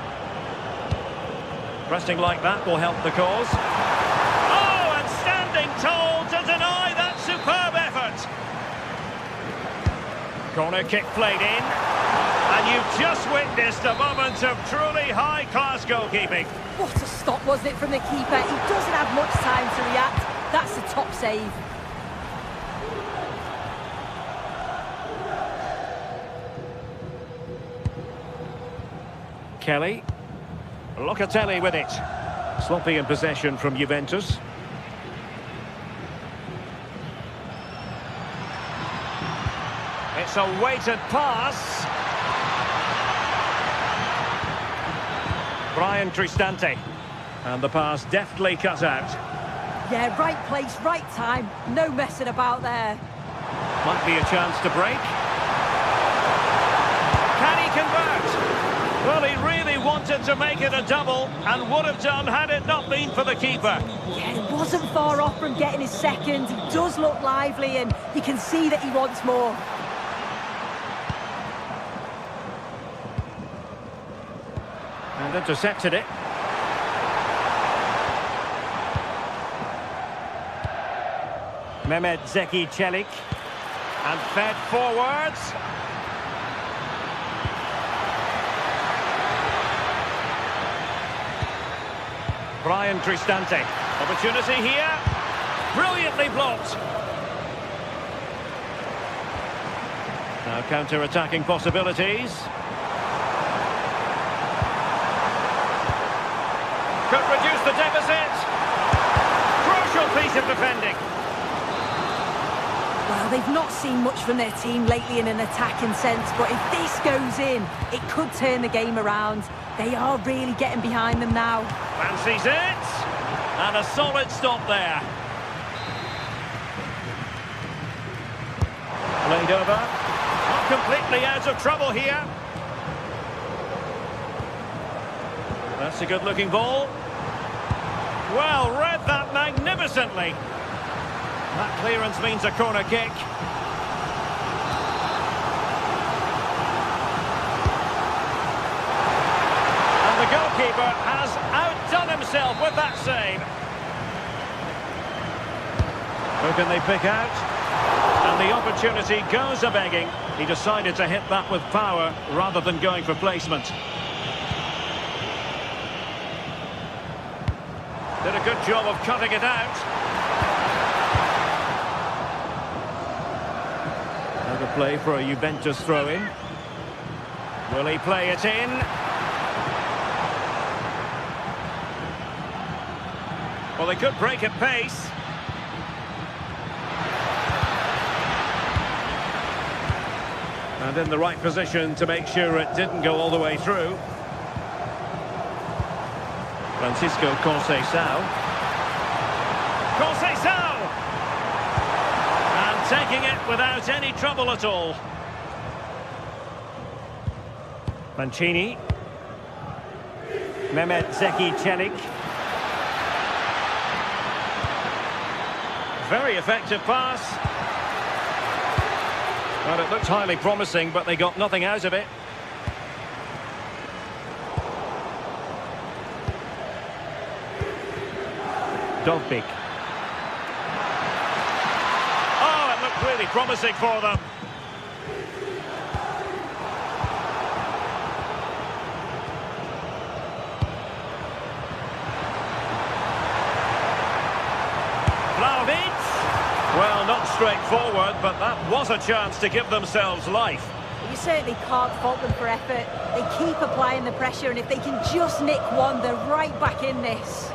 Pressing like that will help the cause. Oh, and standing tall to deny that superb effort. Corner kick played in. And you've just witnessed a moment of truly high-class goalkeeping. What a stop, wasn't it, from the keeper? He doesn't have much time to react. That's a top save. Kelly. Locatelli with it. Sloppy in possession from Juventus. It's a weighted pass. Brian Cristante. And the pass deftly cut out. Yeah, right place, right time. No messing about there. Might be a chance to break. Can he convert? Well, he really wanted to make it a double and would have done had it not been for the keeper. Yeah, he wasn't far off from getting his second. He does look lively and you can see that he wants more. And intercepted it. Mehmet Zeki Çelik. And fed forwards. Brian Cristante. Opportunity here. Brilliantly blocked. Now counter-attacking possibilities. Could reduce the deficit. Crucial piece of defending. Well, they've not seen much from their team lately in an attacking sense, but if this goes in, it could turn the game around. They are really getting behind them now. Fancies it. And a solid stop there. Played over. Not completely out of trouble here. That's a good-looking ball. Well, read that magnificently. That clearance means a corner kick. And the goalkeeper has outdone himself with that save. Who can they pick out? And the opportunity goes a-begging. He decided to hit that with power rather than going for placement. Did a good job of cutting it out. Another play for a Juventus throw-in. Will he play it in? Well, they could break at pace. And in the right position to make sure it didn't go all the way through. Francisco Conceição. Conceição! And taking it without any trouble at all. Mancini. Mehmet Zeki Çelik. Very effective pass. Well, it looked highly promising, but they got nothing out of it. Dovbik. Oh, it looked really promising for them. Vlahovic. Well, not straightforward, but that was a chance to give themselves life. You certainly can't fault them for effort. They keep applying the pressure, and if they can just nick one, they're right back in this.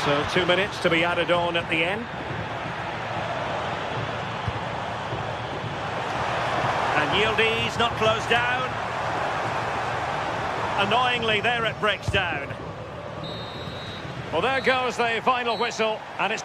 So 2 minutes to be added on at the end. And Yildiz not closed down. Annoyingly, there it breaks down. Well, there goes the final whistle, and it's...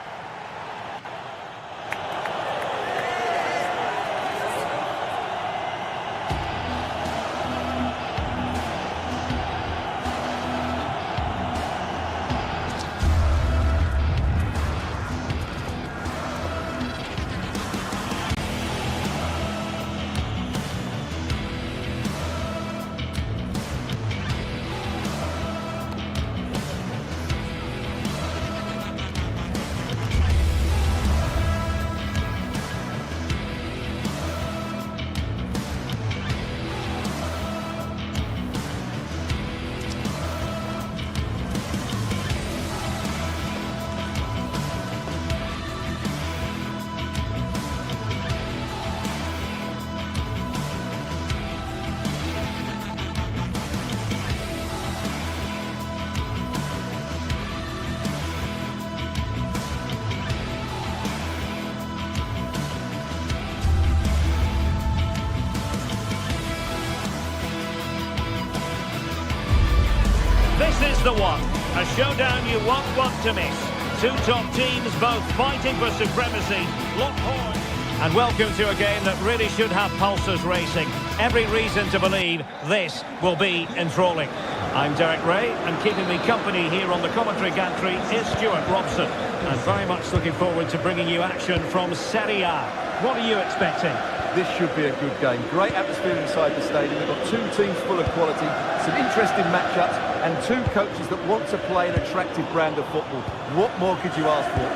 This is the one, a showdown you won't want to miss. Two top teams both fighting for supremacy, locked horns. And welcome to a game that really should have pulses racing. Every reason to believe this will be enthralling. I'm Derek Ray, and keeping me company here on the commentary gantry is Stuart Robson. And very much looking forward to bringing you action from Serie A. What are you expecting? This should be a good game. Great atmosphere inside the stadium. We've got two teams full of quality, some interesting matchups, and two coaches that want to play an attractive brand of football. What more could you ask for?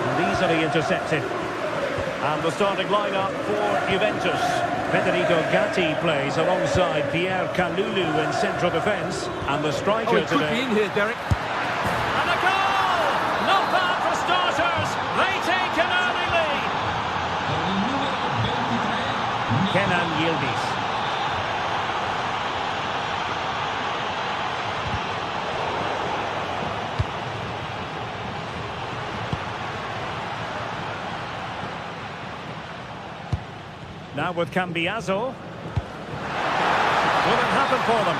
And easily intercepted. And the starting lineup for Juventus. Federico Gatti plays alongside Pierre Kalulu in central defence. And the striker He could be today. in here, Derek. And a goal! Not bad for starters. They take an early lead. Kenan Yildiz. Now with Cambiaso. Will it happen for them?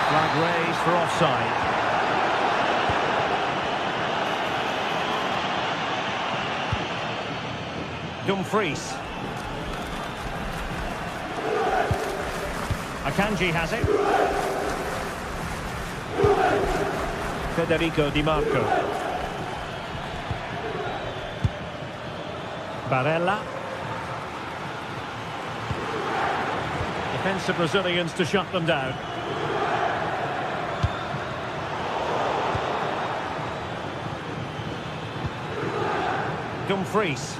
Flag raised for offside. Dumfries. Akanji has it. Federico Di Marco. Barella. Defensive Brazilians to shut them down. Dumfries.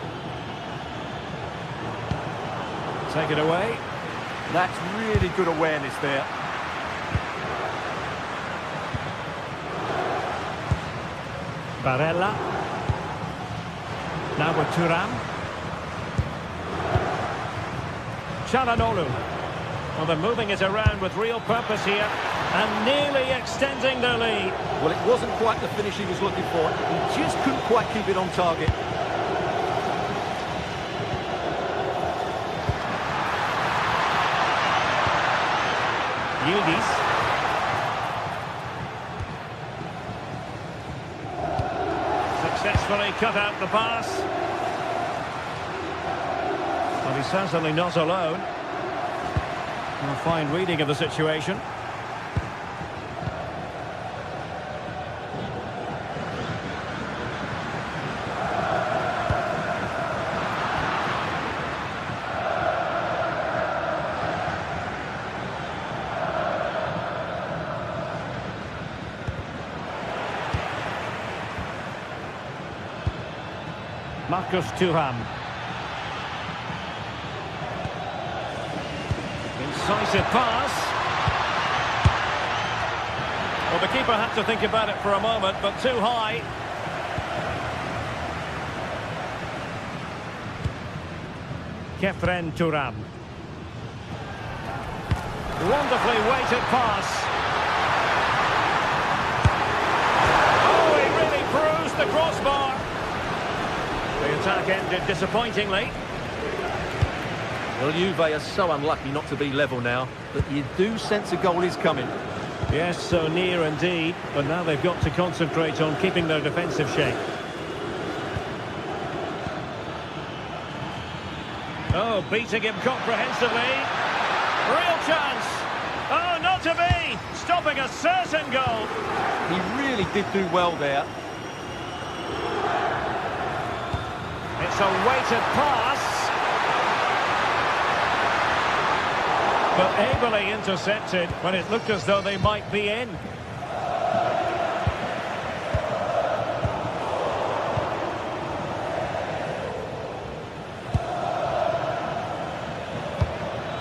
Take it away. That's really good awareness there. Barella. Now with Thuram. Çalhanoğlu. Well, they're moving it around with real purpose here and nearly extending their lead. Well, it wasn't quite the finish he was looking for. He just couldn't quite keep it on target. Yildiz. Successfully cut out the pass. Well, he's certainly not alone. A fine reading of the situation. Marcus Thuram. Incisive pass. Well, the keeper had to think about it for a moment, but too high. Kefren Thuram. Wonderfully weighted pass. Oh, he really bruised the crossbar. The attack ended disappointingly. Well, Juve are so unlucky not to be level now, but you do sense a goal is coming. Yes, so near indeed, but now they've got to concentrate on keeping their defensive shape. Oh, beating him comprehensively. Real chance. Oh, not to be. Stopping a certain goal. He really did do well there. It's a weighted pass. But ably intercepted when it looked as though they might be in.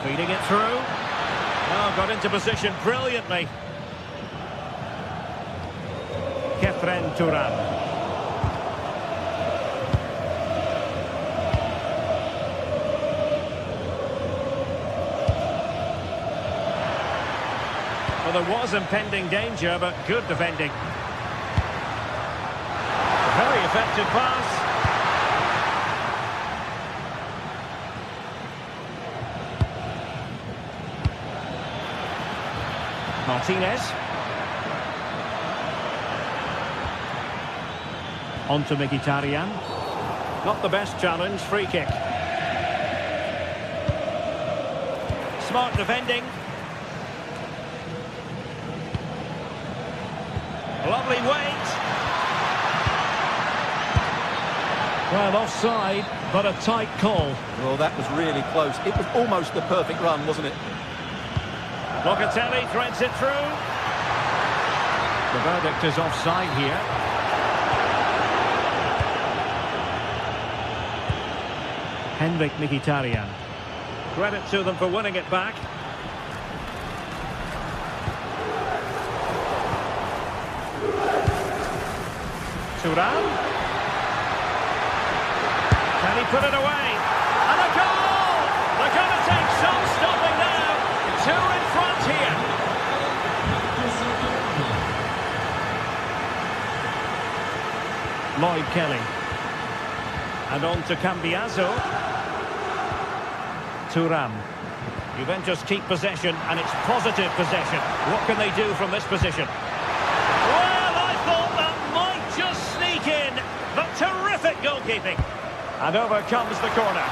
Feeding it through. Oh, got into position brilliantly. Kefren Thuram. Well, there was impending danger, but good defending. Very effective pass. Martinez. On to Mkhitaryan. Not the best challenge, free kick. Smart defending. Lovely weight. Well, offside, but a tight call. Well, that was really close. It was almost the perfect run, wasn't it? Locatelli threads it through. The verdict is offside here. Henrik Mkhitaryan. Credit to them for winning it back. Thuram. Can he put it away? And a goal! They're going to take some stopping now. 2 in front here. Lloyd Kelly. And on to Cambiaso. Thuram. Juventus keep possession, and it's positive possession. What can they do from this position? Well, I thought that might just sneak in, but terrific goalkeeping. And over comes the corner.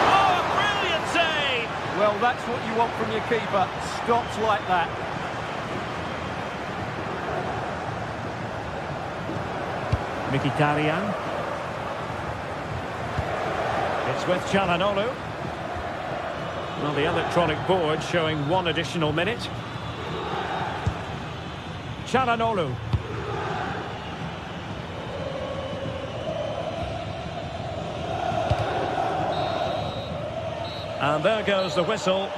Oh, brilliant save! Well, that's what you want from your keeper. Stops like that. Mkhitaryan. It's with Çalhanoğlu. Well, the electronic board showing 1 additional minute. Çalhanoğlu. And there goes the whistle.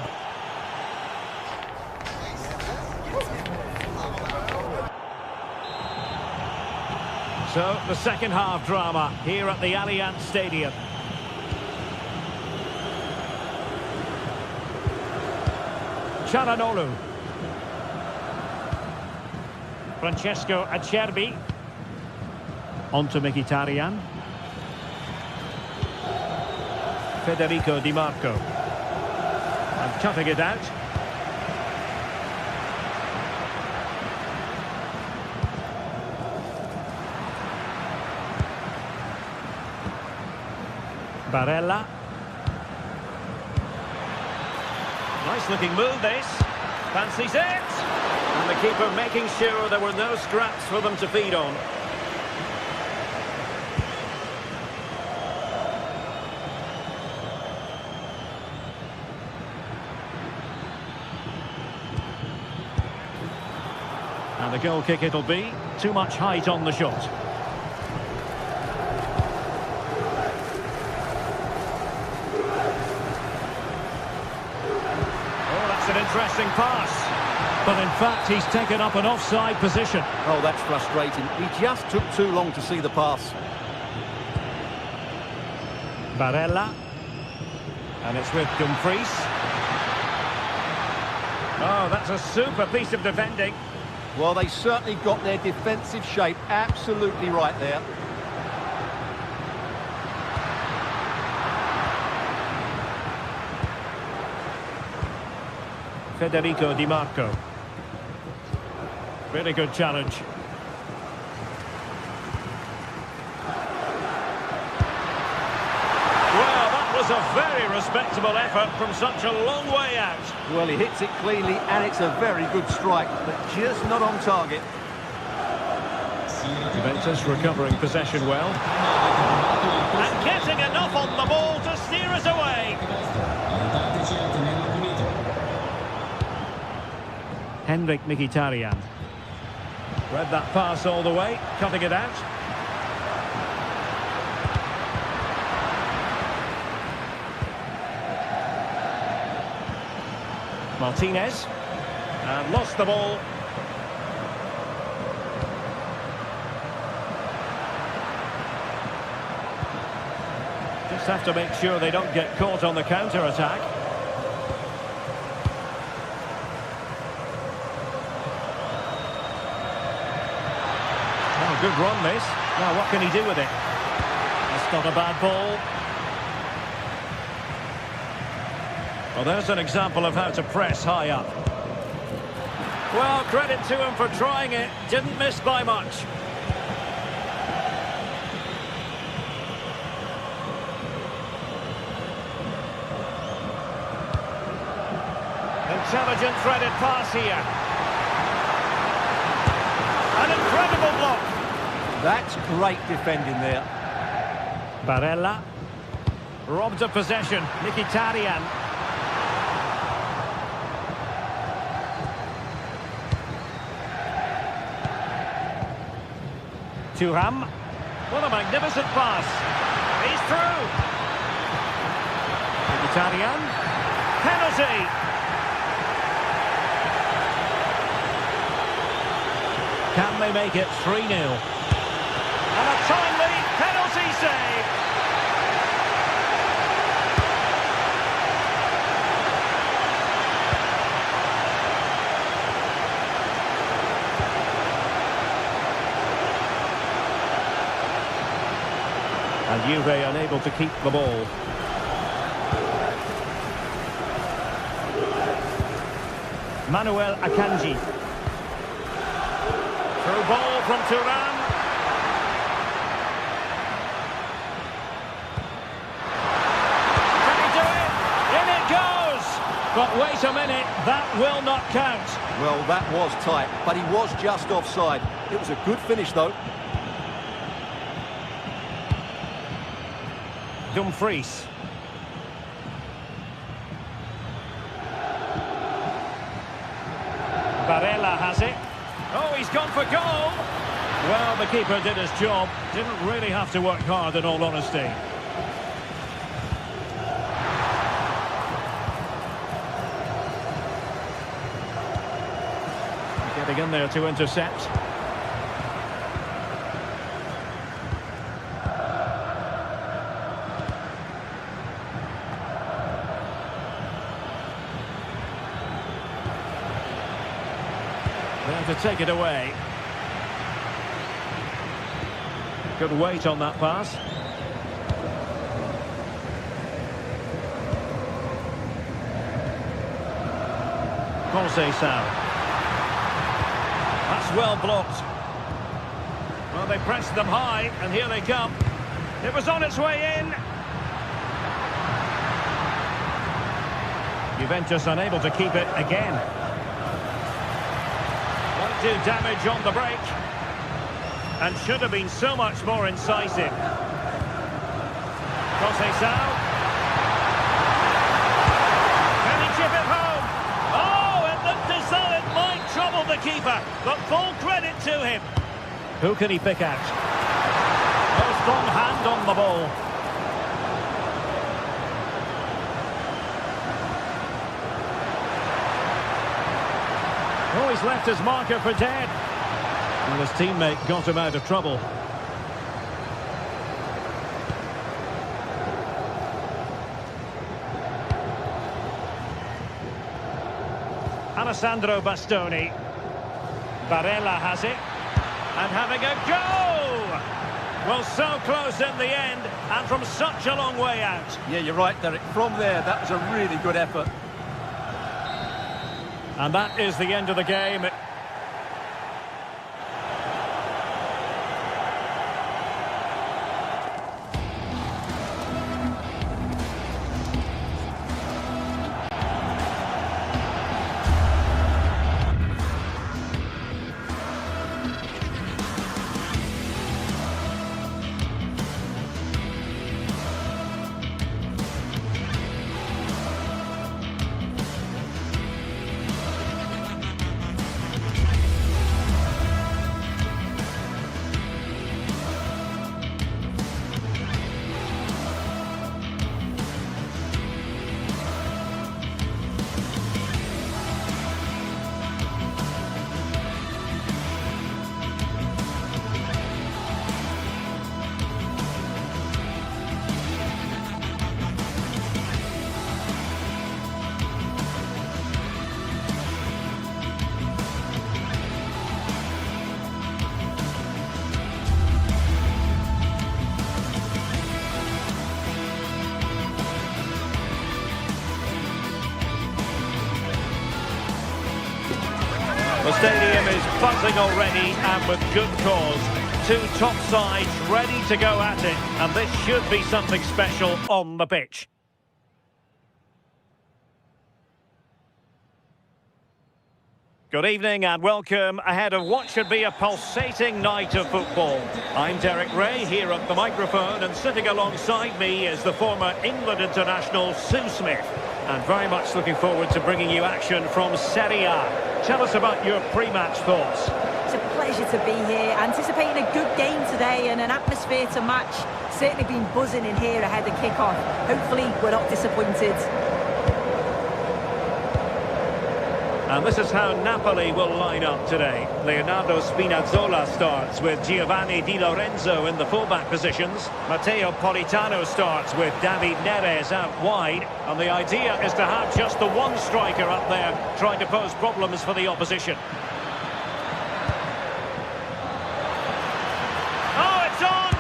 So, the second half drama here at the Allianz Stadium. Çalhanoğlu. Francesco Acerbi. On to Mkhitaryan. Federico Di Marco. And cutting it out. Barella. Nice looking move this. Fancies it. And the keeper making sure there were no scraps for them to feed on. And the goal kick it'll be. Too much height on the shot. An interesting pass, but in fact he's taken up an offside position. Oh, that's frustrating. He just took too long to see the pass. Barella, and it's with Dumfries. Oh, that's a super piece of defending. Well, they certainly got their defensive shape absolutely right there. Federico Di Marco. Really good challenge. Well, that was a very respectable effort from such a long way out. Well, he hits it cleanly, and it's a very good strike, but just not on target. Juventus recovering possession well. And getting enough on the ball to steer us away. Henrik Mkhitaryan. Read that pass all the way, cutting it out. Martinez. And lost the ball. Just have to make sure they don't get caught on the counter-attack. Good run, this. Now, what can he do with it? That's not a bad ball. Well, there's an example of how to press high up. Well, credit to him for trying it. Didn't miss by much. Intelligent threaded pass here. An incredible block. That's great defending there. Barella. Robbed of possession. Mkhitaryan. Thuram. What a magnificent pass. He's through. Italian. Penalty. Can they make it 3-0? And a timely penalty save. And Juve unable to keep the ball. Manuel Akanji. Through ball from Thuram. Can he do it? In it goes! But wait a minute, that will not count. Well, that was tight, but he was just offside. It was a good finish, though. Dumfries. Barella has it. Oh, he's gone for goal. Well, the keeper did his job. Didn't really have to work hard, in all honesty. Getting in there to intercept. To take it away. Good weight on that pass. Conceição. That's well blocked. Well, they pressed them high, and here they come. It was on its way in. Juventus unable to keep it again. Do damage on the break, and should have been so much more incisive. Conceição. Can he chip it home? Oh, it looked as though it might trouble the keeper, but full credit to him. Who can he pick out? Oh, strong hand on the ball. Oh, he's left his marker for dead. And his teammate got him out of trouble. Alessandro Bastoni. Barella has it. And having a go! Well, so close in the end, and from such a long way out. Yeah, you're right, Derek. From there, that was a really good effort. And that is the end of the game. The stadium is buzzing already, and with good cause. Two top sides ready to go at it, and this should be something special on the pitch. Good evening and welcome ahead of what should be a pulsating night of football. I'm Derek Ray here at the microphone, and sitting alongside me is the former England international Sue Smith. And very much looking forward to bringing you action from Serie A. Tell us about your pre-match thoughts. It's a pleasure to be here, anticipating a good game today and an atmosphere to match. Certainly been buzzing in here ahead of kick-off. Hopefully we're not disappointed. And this is how Napoli will line up today. Leonardo Spinazzola starts with Giovanni Di Lorenzo in the fullback positions. Matteo Politano starts with David Neres out wide. And the idea is to have just the one striker up there trying to pose problems for the opposition. Oh, it's on!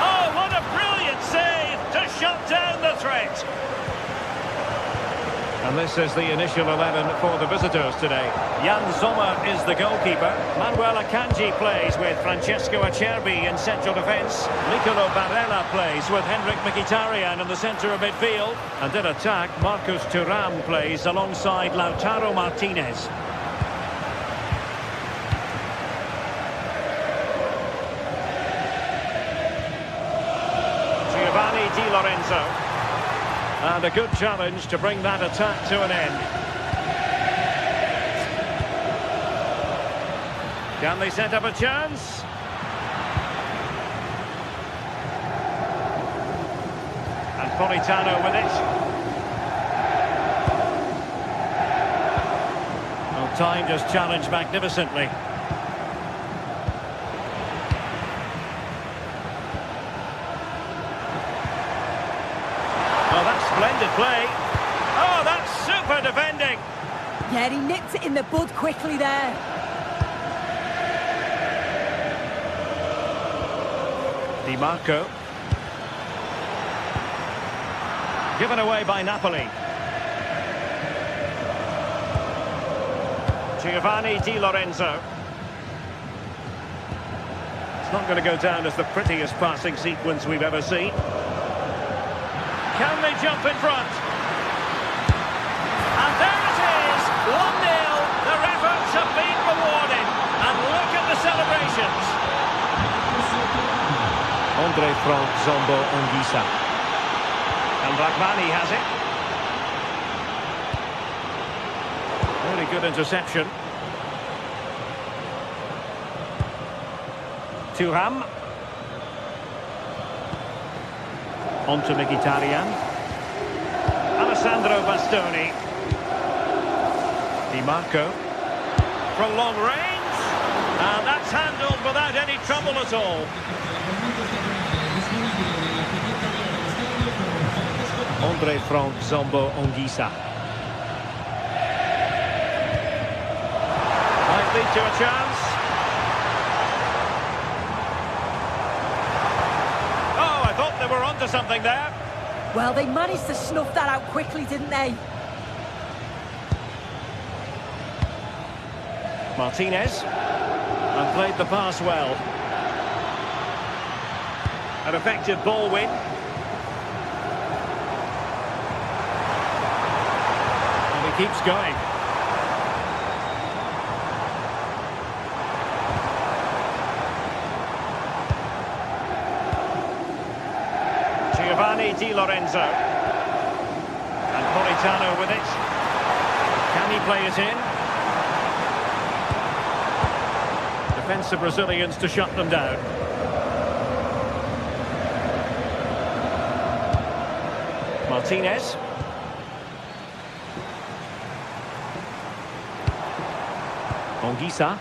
Oh, what a brilliant save to shut down the threat. And this is the initial 11 for the visitors today. Jan Sommer is the goalkeeper. Manuel Akanji plays with Francesco Acerbi in central defence. Nicolo Barella plays with Henrik Mkhitaryan in the centre of midfield. And in attack, Marcus Thuram plays alongside Lautaro Martinez. Giovanni Di Lorenzo. And a good challenge to bring that attack to an end. Can they set up a chance? And Politano with it. Well, time just challenged magnificently. Splendid play. Oh, that's super defending. Yeah, he nipped it in the bud quickly there. Di Marco. Given away by Napoli. Giovanni Di Lorenzo. It's not going to go down as the prettiest passing sequence we've ever seen. Can they jump in front? And there it is, 1-0. Their efforts have been rewarded. And look at the celebrations. Andre Frank Zombo Ongisa. And Rachmani has it. Really good interception. Thuram. On to Mkhitaryan. Alessandro Bastoni. Di Marco. From long range. And that's handled without any trouble at all. Andre Frank Zombo Ongisa. Might lead to a chance. They were onto something there. Well, they managed to snuff that out quickly, didn't they? Martinez. And played the pass well. An effective ball win. And he keeps going. Giovanni Di Lorenzo. And Politano with it. Can he play it in? Defensive Brazilians to shut them down. Martinez. Ongisa.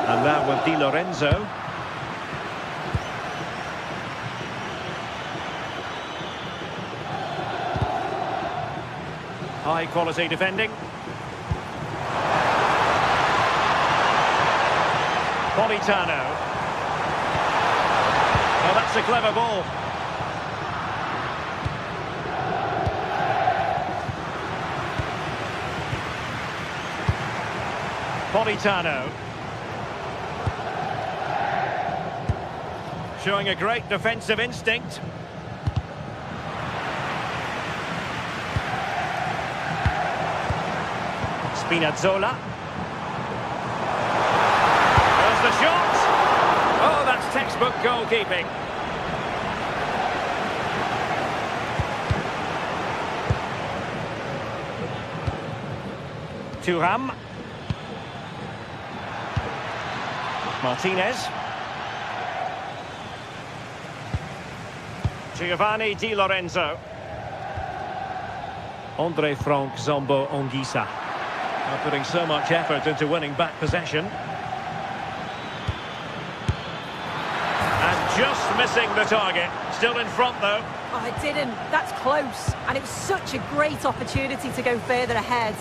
And now with Di Lorenzo. High quality defending. Politano. Oh, that's a clever ball. Politano. Showing a great defensive instinct. Spinazzola. There's the shot. Oh, that's textbook goalkeeping. Thuram. Martinez. Giovanni Di Lorenzo. Andre Frank Zombo Ongisa. Not putting so much effort into winning back possession. And just missing the target. Still in front though. Oh, it didn't. That's close. And it was such a great opportunity to go further ahead.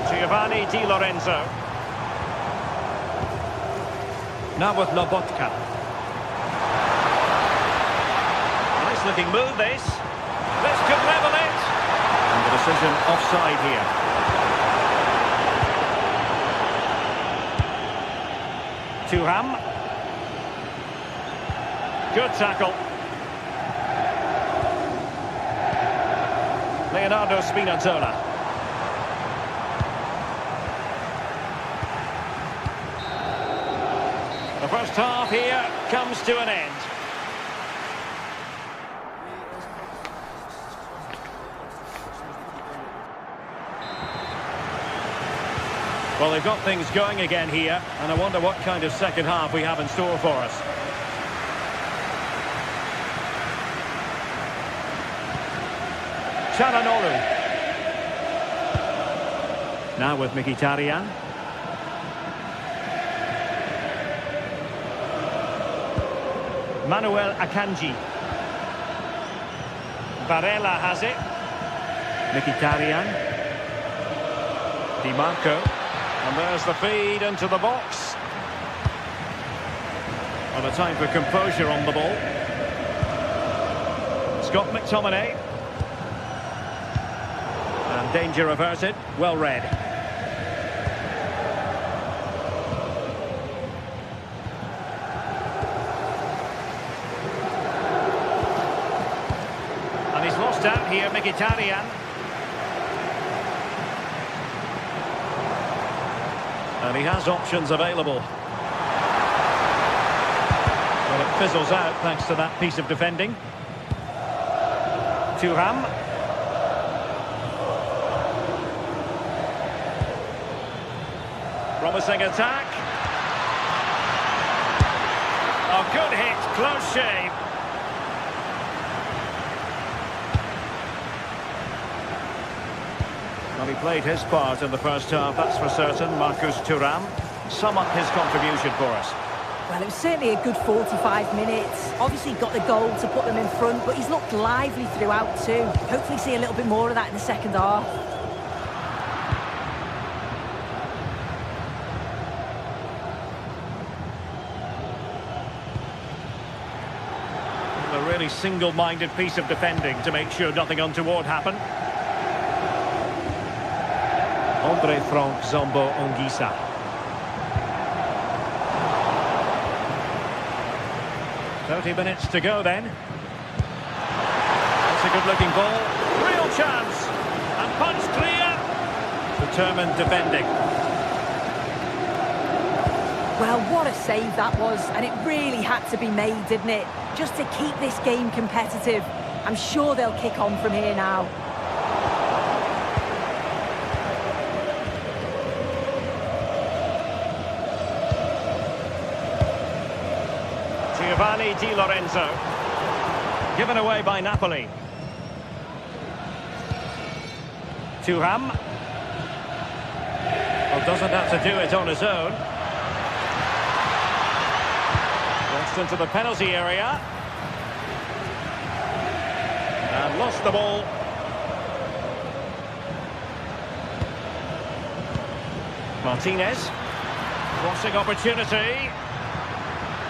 Giovanni Di Lorenzo. Now with Lobotka. Nice looking move this. This could level it. And the decision offside here. Thuram. Good tackle. Leonardo Spinazzola. The first half here comes to an end. Well, they've got things going again here, and I wonder what kind of second half we have in store for us. Çalhanoğlu. Now with Mkhitaryan. Manuel Akanji. Barella has it. Mkhitaryan. Di Marco. And there's the feed into the box. And a time for composure on the ball. Scott McTominay. And danger averted. Well read. And he's lost out here, Mkhitaryan. And he has options available. Well, it fizzles out thanks to that piece of defending. Thuram. Promising attack. Oh, good hit, close shave. Well, he played his part in the first half, that's for certain. Marcus Thuram. Sum up his contribution for us. Well, it was certainly a good 45 minutes. Obviously got the goal to put them in front, but he's looked lively throughout too. Hopefully see a little bit more of that in the second half. A really single-minded piece of defending to make sure nothing untoward happened. Andre Frank Zombo Ongisa. "30 minutes to go then. That's a good-looking ball. Real chance. And punch clear. Determined defending. Well, what a save that was, and it really had to be made, didn't it? Just to keep this game competitive. I'm sure they'll kick on from here now. Giovanni Di Lorenzo. Given away by Napoli. Thuram. Well, doesn't have to do it on his own. Gets into the penalty area. And lost the ball. Martinez. Crossing opportunity.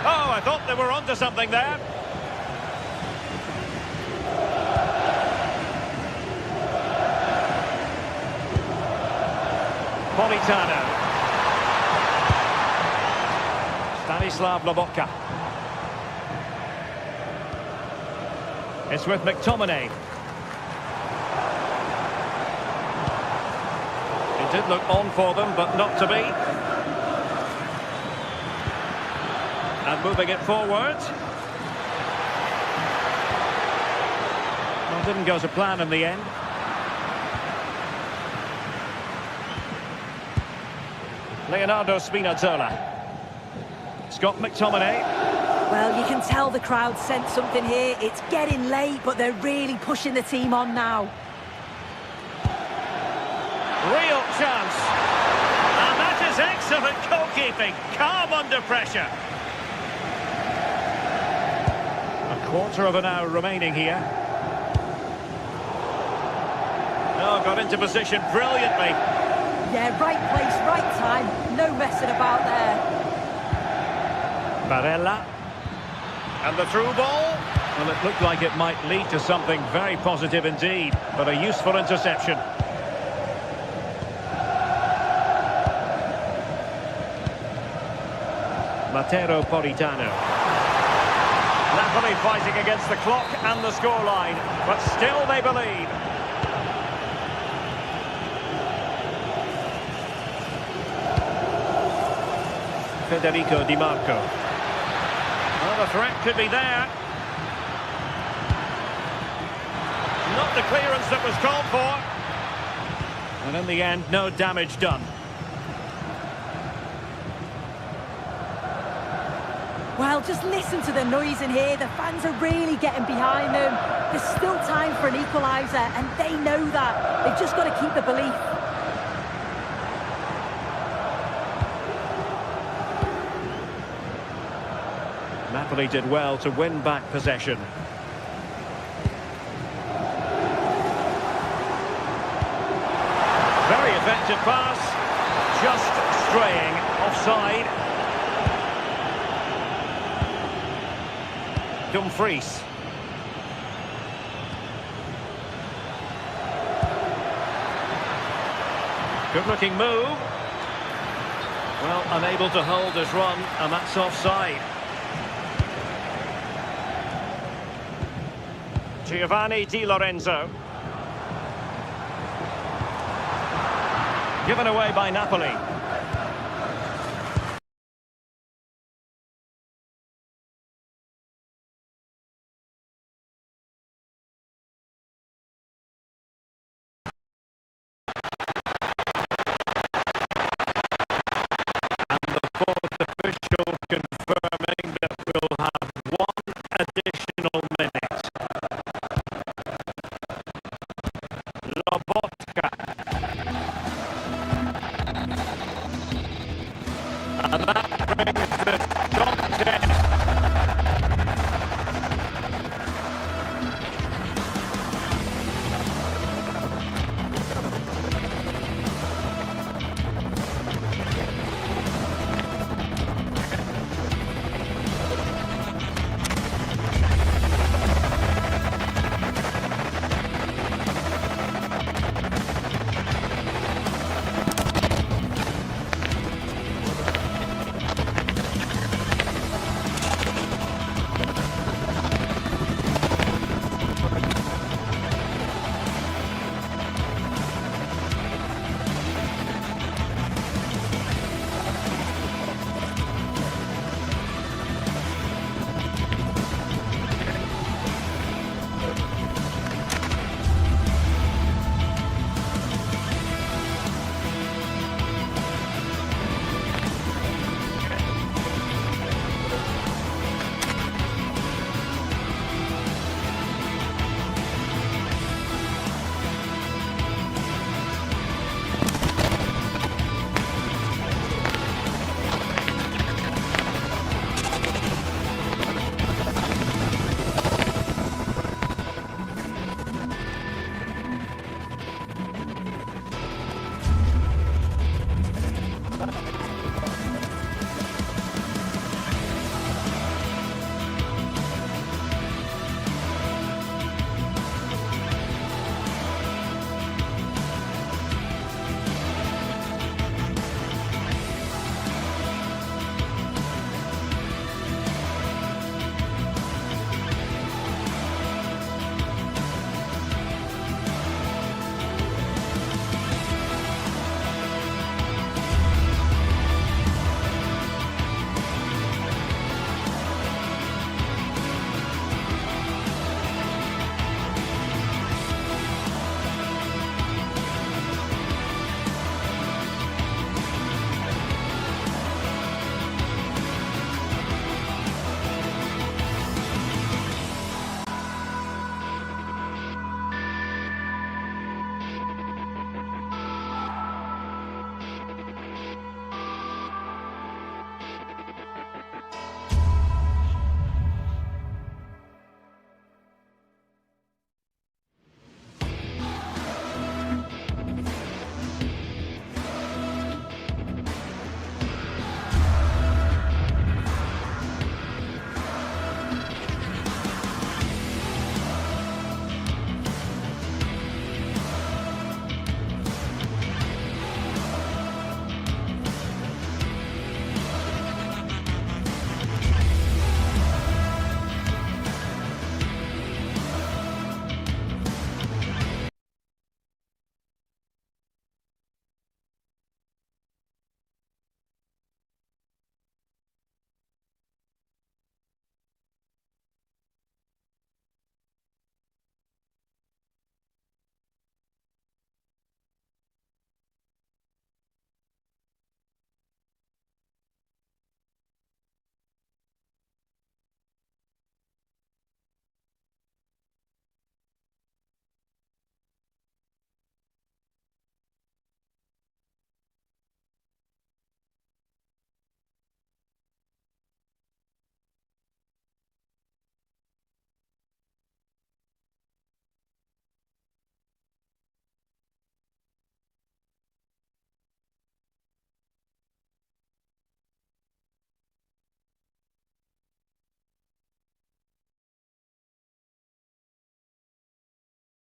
Oh, I thought they were onto something there. Politano. Stanislav Lobotka. It's with McTominay. It did look on for them, but not to be. And moving it forward. Well, didn't go to plan in the end. Leonardo Spinazzola. Scott McTominay. Well, you can tell the crowd sense something here. It's getting late, but they're really pushing the team on now. Real chance. And that is excellent goalkeeping. Calm under pressure. A quarter of an hour remaining here. Oh, got into position brilliantly. Yeah, right place, right time. No messing about there. Barella. And the through ball. Well, it looked like it might lead to something very positive indeed, but a useful interception. Matteo Politano. Napoli fighting against the clock and the scoreline, but still they believe. Federico Di Marco. Well, the threat could be there. Not the clearance that was called for. And in the end, no damage done. Well, just listen to the noise in here. The fans are really getting behind them. There's still time for an equaliser, and they know that. They've just got to keep the belief. Napoli did well to win back possession. Very effective pass. Just straying offside. Dumfries. Good looking move. Well, unable to hold his run, and that's offside. Giovanni Di Lorenzo. Given away by Napoli. Official confirming that we'll have one additional minute. Lobotka. And that brings the contest.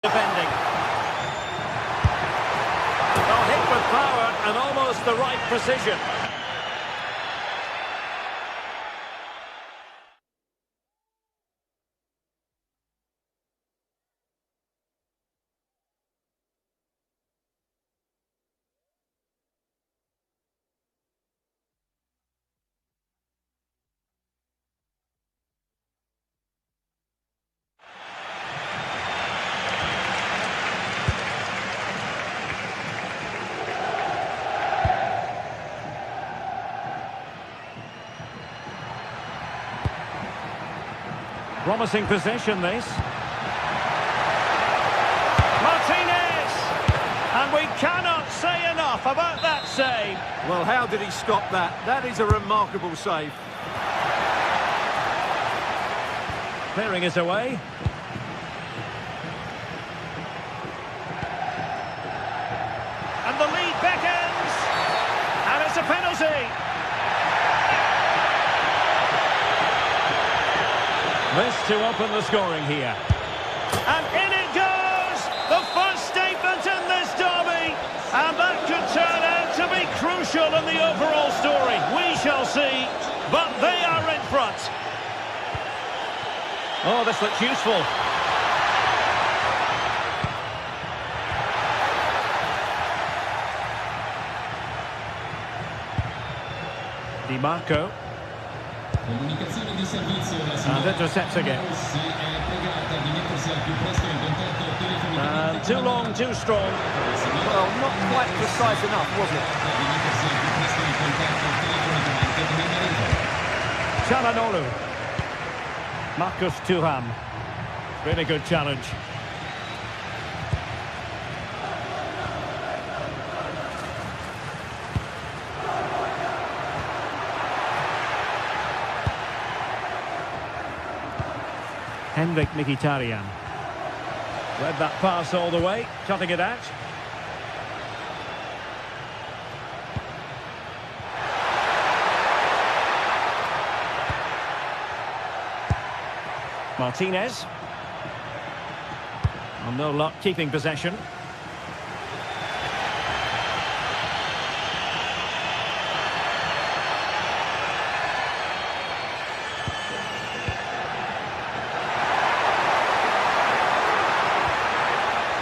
defending. Oh, hit with power and almost the right precision. Promising possession, this. Martinez! And we cannot say enough about that save. Well, how did he stop that? That is a remarkable save. Clearing us away. And the lead beckons. And it's a penalty. This to open the scoring here. And in it goes! The first statement in this derby! And that could turn out to be crucial in the overall story. We shall see. But they are in front. Oh, this looks useful. Di Marco. Comunicazione di servizio da And intercepts again. Rossi è pregata di mettersi al più presto in contatto telefonicamente. And too long, too strong. Well, not quite precise enough, was it? Di mettersi al più presto in contatto telefonicamente con il marito. Çalhanoğlu. Marcus Thuram. Really good challenge. Henrik Mkhitaryan. Read that pass all the way, cutting it out. Martinez. Well, no luck keeping possession.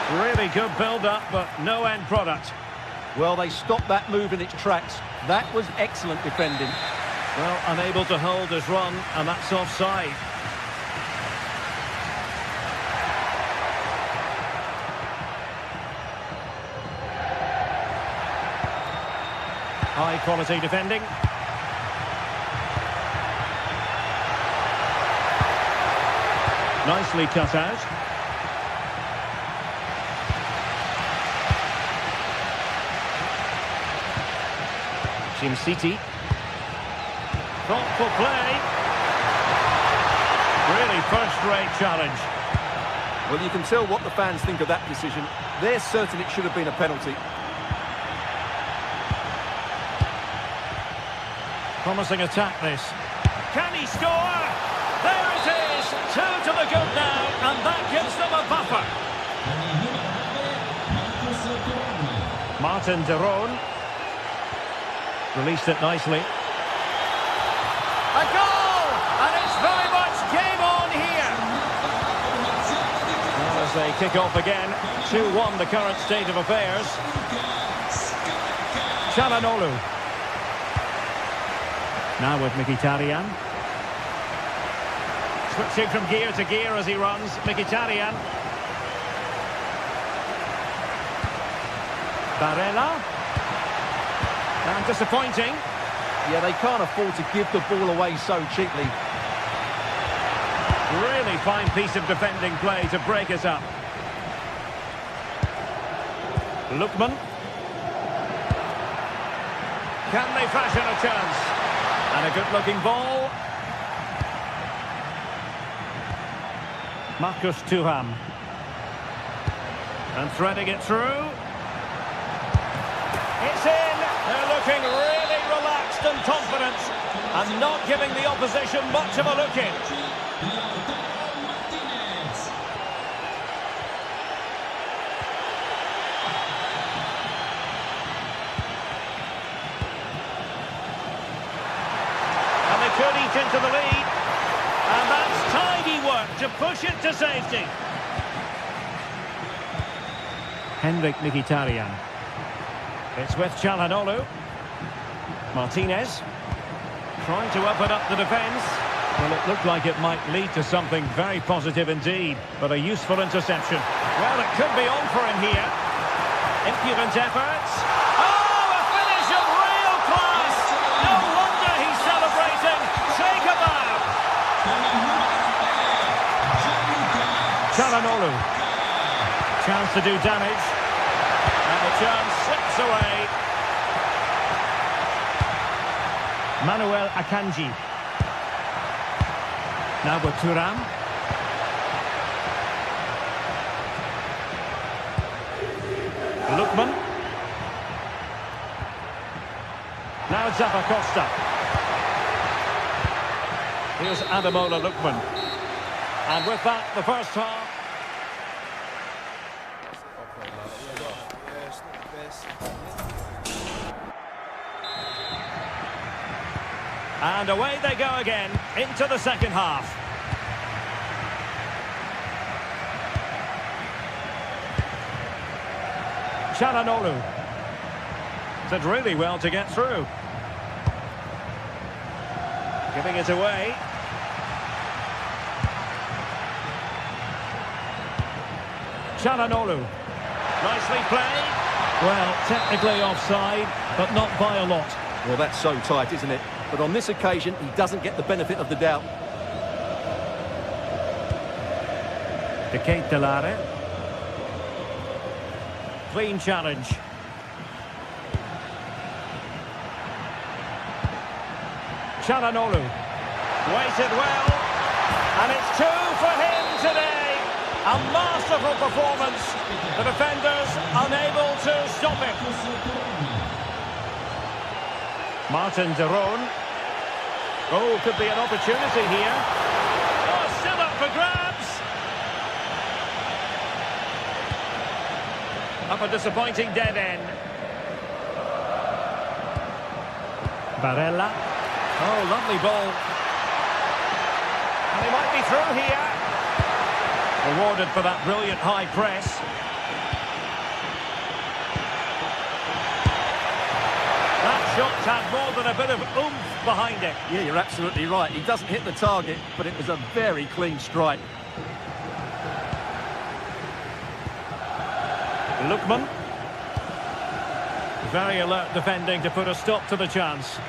Really good build-up, but no end product. Well, they stopped that move in its tracks. That was excellent defending. Well, unable to hold his run, and that's offside. High quality defending. Nicely cut out. City. Thoughtful play. Really first-rate challenge. Well, you can tell what the fans think of that decision. They're certain it should have been a penalty. Promising attack, this. Can he score? There it is! 2 to the good now, and that gives them a buffer. Martin de Roon. Released it nicely. A goal! And it's very much game on here. Well, as they kick off again, 2-1 the current state of affairs. Çalhanoğlu. Now with Mkhitaryan. Switching from gear to gear as he runs. Mkhitaryan. Barella. And disappointing. Yeah, they can't afford to give the ball away so cheaply. Really fine piece of defending play to break us up. Lookman. Can they fashion a chance? And a good-looking ball. Marcus Thuram. And threading it through. It's in. They're looking really relaxed and confident and not giving the opposition much of a look in. into the lead. And that's tidy work to push it to safety. Henrik Mkhitaryan. It's with Çalhanoğlu. Martinez. Trying to open up the defence. Well, it looked like it might lead to something very positive indeed, but a useful interception. Well, it could be on for him here. Impudent efforts. Oh, a finish of real class! No wonder he's celebrating. Take a bow. Çalhanoğlu. Chance to do damage. And the chance slips away. Manuel Akanji. Now with Thuram. Lookman. Now Zappacosta. Here's Ademola Lookman. And with that, the first half. And away they go again, into the second half. Çalhanoğlu did really well to get through. Giving it away. Çalhanoğlu. Nicely played. Well, technically offside, but not by a lot. Well, that's so tight, isn't it? But on this occasion, he doesn't get the benefit of the doubt. De Ketelare. Clean challenge. Çalhanoğlu. Waited well. And it's two for him today. A masterful performance. The defenders unable to stop it. Martin de Roon. Oh, could be an opportunity here. Oh, still up for grabs. Up a disappointing dead end. Barella. Oh, lovely ball. And he might be through here. Rewarded for that brilliant high press. Shot had more than a bit of oomph behind it. Yeah, you're absolutely right. He doesn't hit the target, but it was a very clean strike. Lookman. Very alert defending to put a stop to the chance.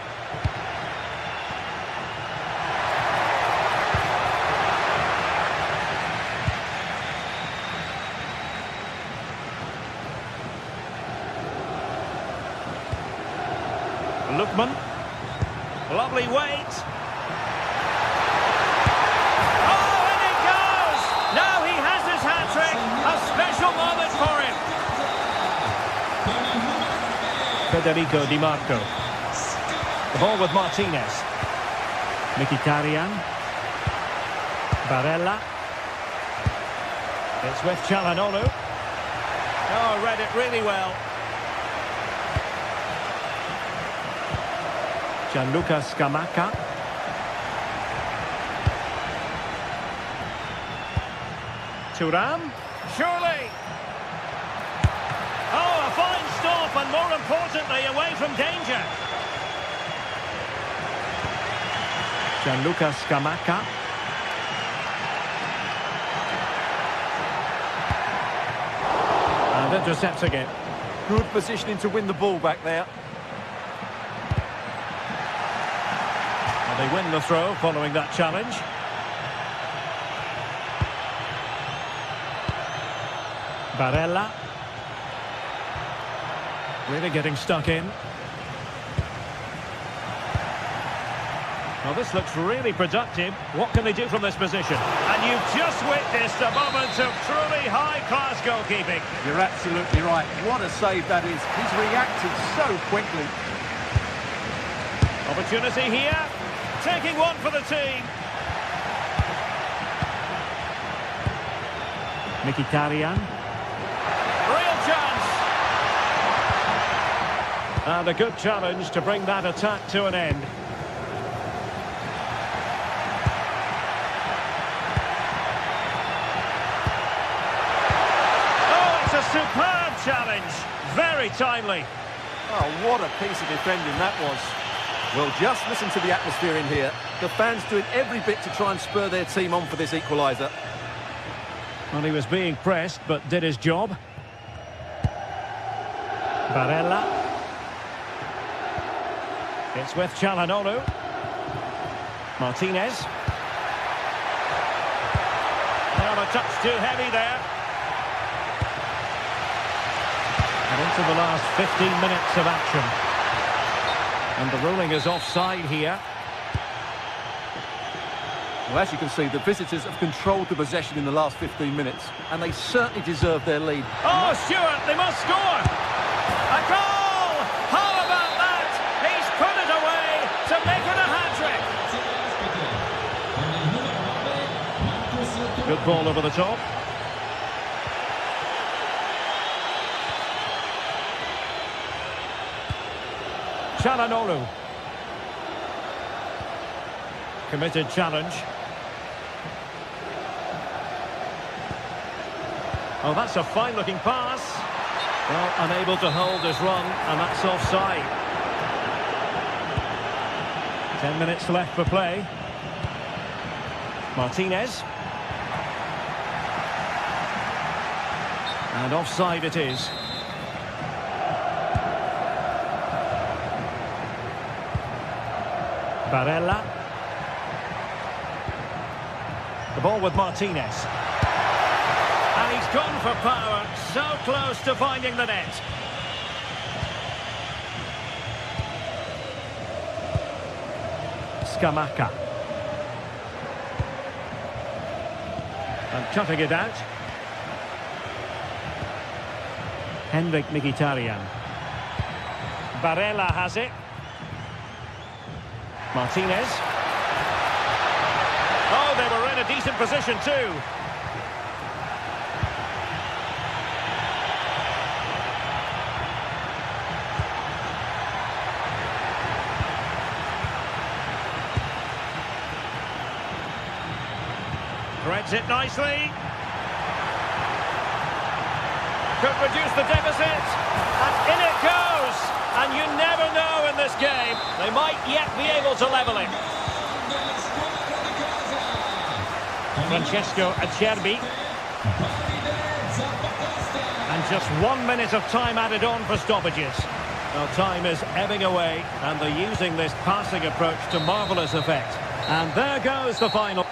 Lookman. Lovely weight. Oh, and it goes! Now he has his hat-trick. A special moment for him. Federico Di Marco. The ball with Martinez. Mkhitaryan. Barella. It's with Çalhanoğlu. Oh, read it really well. Gianluca Scamacca. Thuram. Surely. Oh, a fine stop, and more importantly, away from danger. Gianluca Scamacca. And intercepting it. Good positioning to win the ball back there. They win the throw following that challenge. Barella. Really getting stuck in. Well, this looks really productive. What can they do from this position? And you've just witnessed a moment of truly high-class goalkeeping. You're absolutely right. What a save that is. He's reacted so quickly. Opportunity here. Taking one for the team. Mkhitaryan. Real chance. And a good challenge to bring that attack to an end. challenge. Very timely. Oh, what a piece of defending that was. Well, just listen to the atmosphere in here. The fans doing every bit to try and spur their team on for this equaliser. Well, he was being pressed, but did his job. Barella. It's with Çalhanoğlu. Martinez. Well, a touch too heavy there. And into the last 15 minutes of action. And the ruling is offside here. Well, as you can see, the visitors have controlled the possession in the last 15 minutes, and they certainly deserve their lead. Oh, Stuart, they must score! A goal! How about that? He's put it away to make it a hat-trick. Good ball over the top. Çalhanoğlu. Committed challenge. Oh, that's a fine-looking pass. Well, unable to hold his run, and that's offside. 10 minutes left for play. Martinez. And offside it is. Barella. The ball with Martinez. And he's gone for power, so close to finding the net. Scamacca. And cutting it out. Henrik Mkhitaryan. Barella has it. Martinez. Oh, they were in a decent position too. Threads it nicely. Could reduce the deficit. And in it goes. And you never know in this game. They might yet be able to level it. Francesco Acerbi. And just 1 minute of time added on for stoppages. Now time is ebbing away, and they're using this passing approach to marvellous effect. And there goes the final.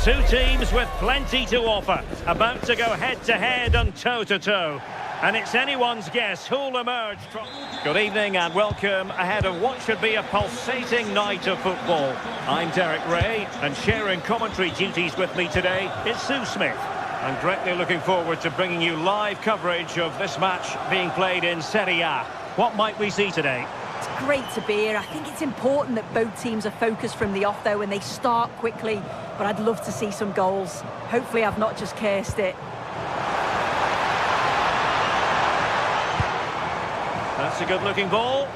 Two teams with plenty to offer, about to go head-to-head and toe-to-toe. And it's anyone's guess who'll emerge from... Good evening and welcome ahead of what should be a pulsating night of football. I'm Derek Ray, and sharing commentary duties with me today is Sue Smith. I'm greatly looking forward to bringing you live coverage of this match being played in Serie A. What might we see today? It's great to be here. I think it's important that both teams are focused from the off, though, and they start quickly. But I'd love to see some goals. Hopefully I've not just cursed it. That's a good-looking ball.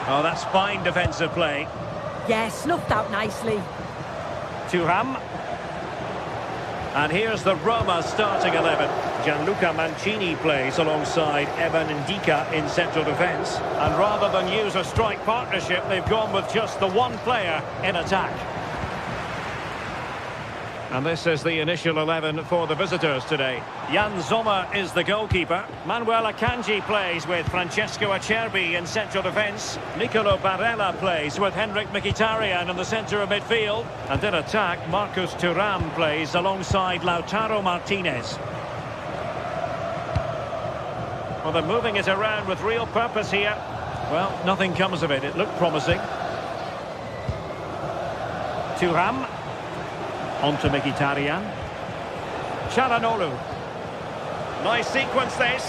Oh, that's fine defensive play. Yeah, snuffed out nicely. Thuram. And here's the Roma starting 11. Gianluca Mancini plays alongside Evan Ndika in central defence. And rather than use a strike partnership, they've gone with just the one player in attack. And this is the initial 11 for the visitors today. Jan Sommer is the goalkeeper. Manuel Akanji plays with Francesco Acerbi in central defence. Nicolo Barella plays with Henrik Mkhitaryan in the centre of midfield. And in attack, Marcus Thuram plays alongside Lautaro Martinez. Well, they're moving it around with real purpose here. Well, nothing comes of it. It looked promising. Thuram. On to Mkhitaryan. Çalhanoğlu. Nice sequence this.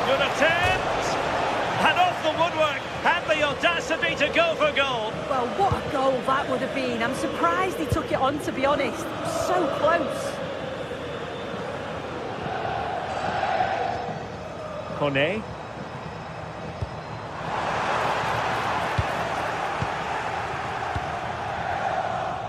Good attempt. And off the woodwork. Had the audacity to go for goal. Well, what a goal that would have been. I'm surprised he took it on, to be honest. So close. Kone.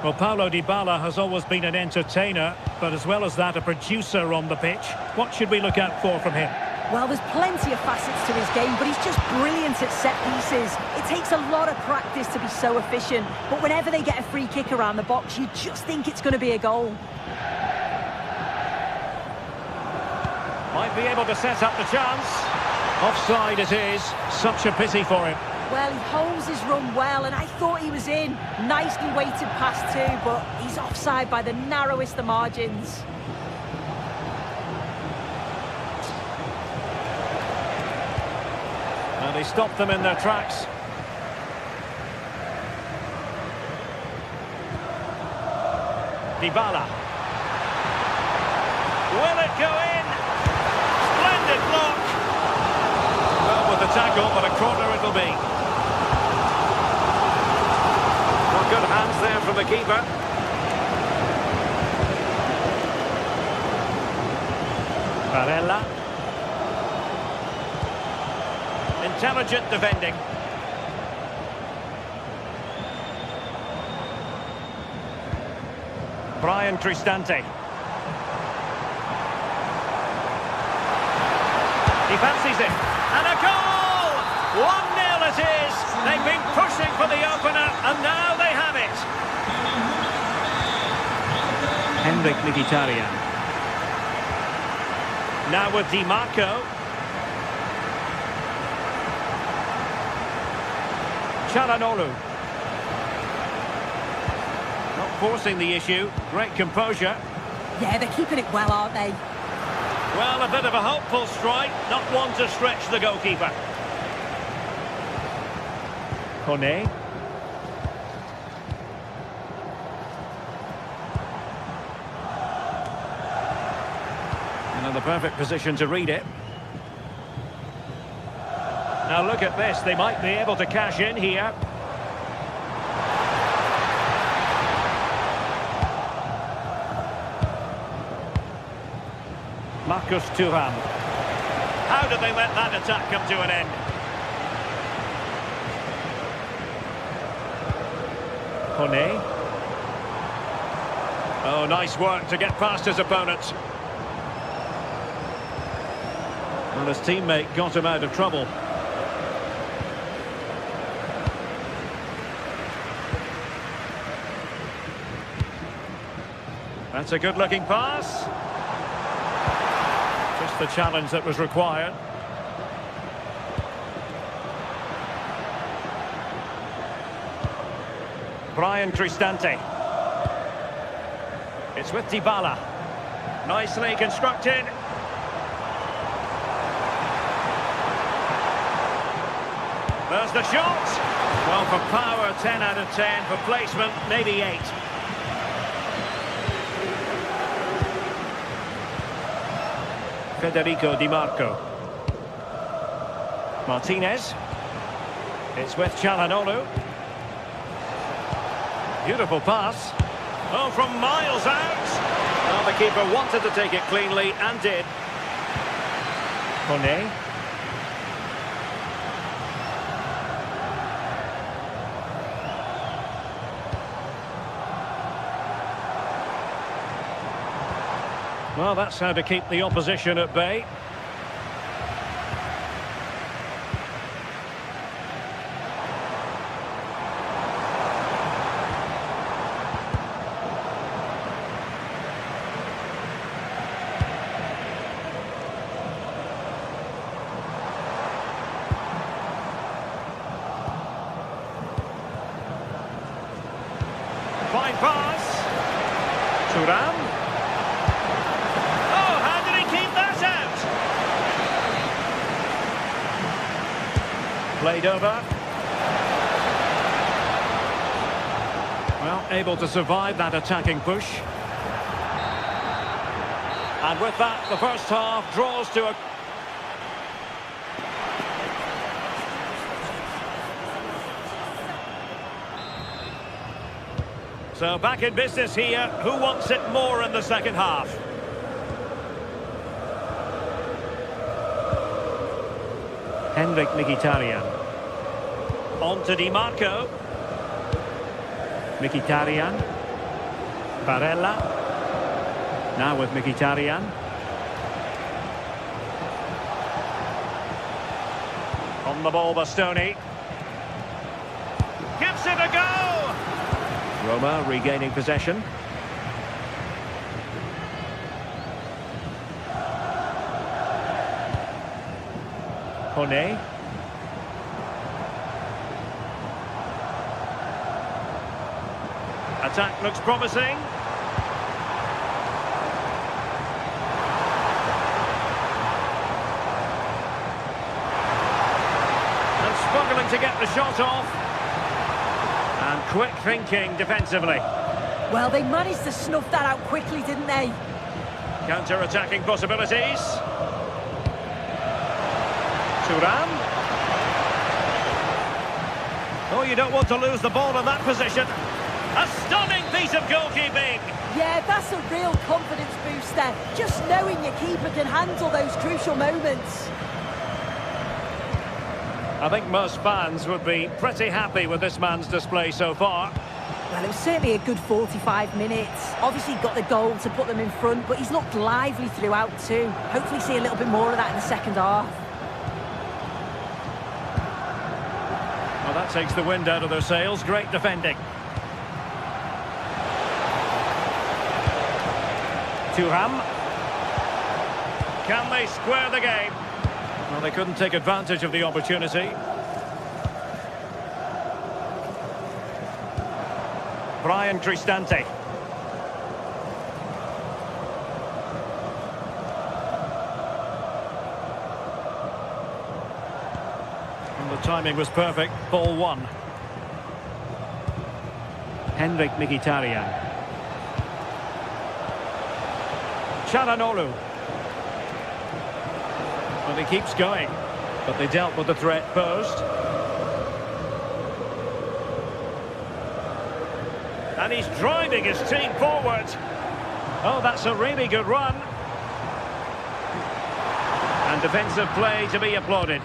Well, Paulo Dybala has always been an entertainer, but as well as that, a producer on the pitch. What should we look out for from him? Well, there's plenty of facets to his game, but he's just brilliant at set pieces. It takes a lot of practice to be so efficient, but whenever they get a free kick around the box, you just think it's going to be a goal. Might be able to set up the chance. Offside it is. Such a pity for him. Well, he holds his run well, and I thought he was in. Nicely weighted pass too, but he's offside by the narrowest of margins. And he stopped them in their tracks. Dybala. Will it go in? Splendid block. Well, with the tackle, but a corner it'll be. Well, good hands there from the keeper. Barella. Intelligent defending. Brian Cristante. He fancies it. And a goal! 1-0 it is. They've been pushing for the opener, and now they have it. Henrik Mkhitaryan. Now with Di Marco. Çalhanoğlu. Not forcing the issue. Great composure. Yeah, they're keeping it well, aren't they? Well, a bit of a hopeful strike. Not one to stretch the goalkeeper. Kone. And in the perfect position to read it. Now look at this, they might be able to cash in here. Marcus Thuram. How did they let that attack come to an end? Kone. Oh, nice work to get past his opponents. Well, his teammate got him out of trouble. That's a good-looking pass. Just the challenge that was required. Brian Cristante. It's with Dybala. Nicely constructed. There's the shot. Well, for power, 10 out of 10. For placement, maybe 8. Federico Di Marco. Martinez. It's with Çalhanoğlu. Beautiful pass. Oh, from miles out. Well, the keeper wanted to take it cleanly and did. Kone. Well, that's how to keep the opposition at bay. Fine pass. Thuram. Played over. Well, able to survive that attacking push. And with that, the first half draws to a... So back in business here. Who wants it more in the second half? Henrik Mkhitaryan. On to Di Marco. Mkhitaryan. Barella. Now with Mkhitaryan. On the ball, Bastoni. Gives it a go! Roma regaining possession. Kone. Attack looks promising. And struggling to get the shot off. And quick thinking defensively. Well, they managed to snuff that out quickly, didn't they? Counter-attacking possibilities. Thuram. Oh, you don't want to lose the ball in that position. A stunning piece of goalkeeping. Yeah, that's a real confidence booster. Just knowing your keeper can handle those crucial moments. I think most fans would be pretty happy with this man's display so far. Well, it was certainly a good 45 minutes. Obviously got the goal to put them in front, but he's looked lively throughout too. Hopefully see a little bit more of that in the second half. Well, that takes the wind out of their sails. Great defending. Thuram. Can they square the game? Well, they couldn't take advantage of the opportunity. Brian Cristante. And the timing was perfect. Ball one. Henrik Mkhitaryan. Çalhanoğlu. Well, he keeps going, but they dealt with the threat posed. And he's driving his team forward. Oh, that's a really good run. And defensive play to be applauded.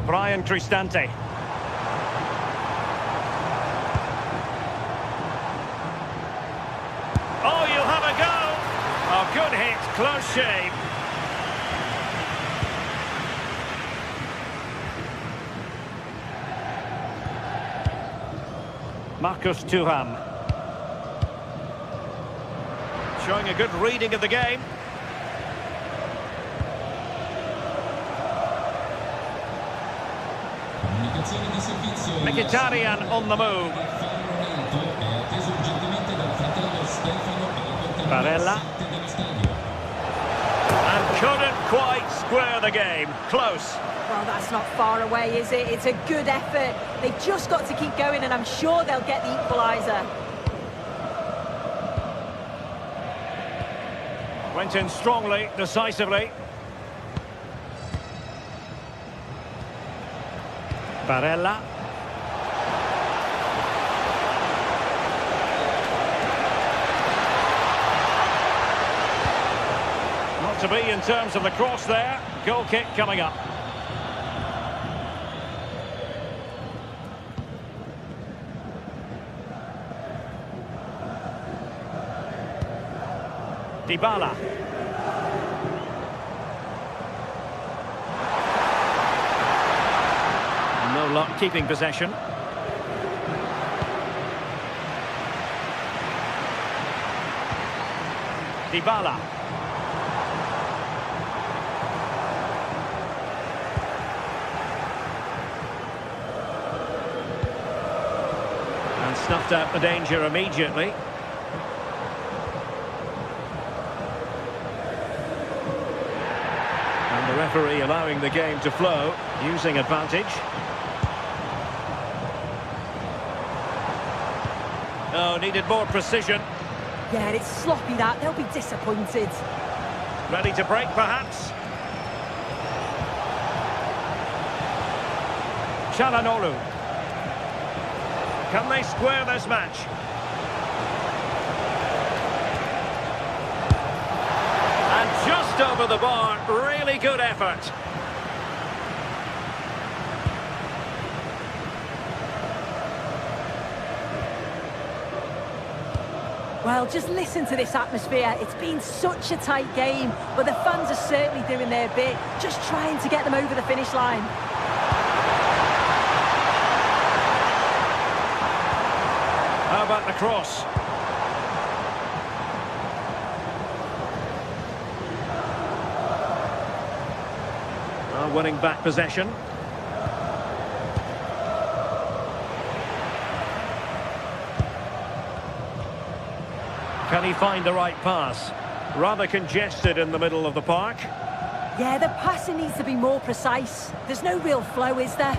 Brian Cristante. Oh, you'll have a go. Oh, good hit, close shave. Marcus Thuram. Showing a good reading of the game. Mkhitaryan on the move. Barella. And couldn't quite square the game. Close. Well, that's not far away, is it? It's a good effort. They've just got to keep going, and I'm sure they'll get the equaliser. Went in strongly, decisively. Barella. Not to be in terms of the cross there. Goal kick coming up. Dybala. No luck keeping possession. Dybala. And snuffed out the danger immediately. referee allowing the game to flow, using advantage. Oh, needed more precision. Yeah, it's sloppy that. They'll be disappointed. Ready to break, perhaps. Çalhanoğlu. Can they square this match? And just over the bar, really good effort. Well, just listen to this atmosphere. It's been such a tight game, but the fans are certainly doing their bit, just trying to get them over the finish line. How about the cross? Winning back possession. Can he find the right pass? Rather congested in the middle of the park. Yeah, the passing needs to be more precise. There's no real flow, is there?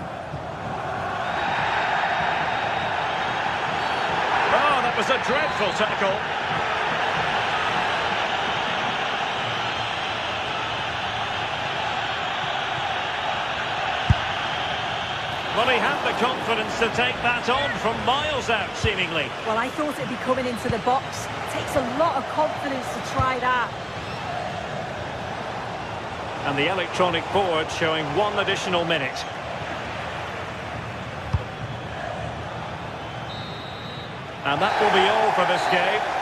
Oh, that was a dreadful tackle. Well, he had the confidence to take that on from miles out, seemingly. Well, I thought it'd be coming into the box. It takes a lot of confidence to try that. And the electronic board showing 1 additional minute. And that will be all for this game.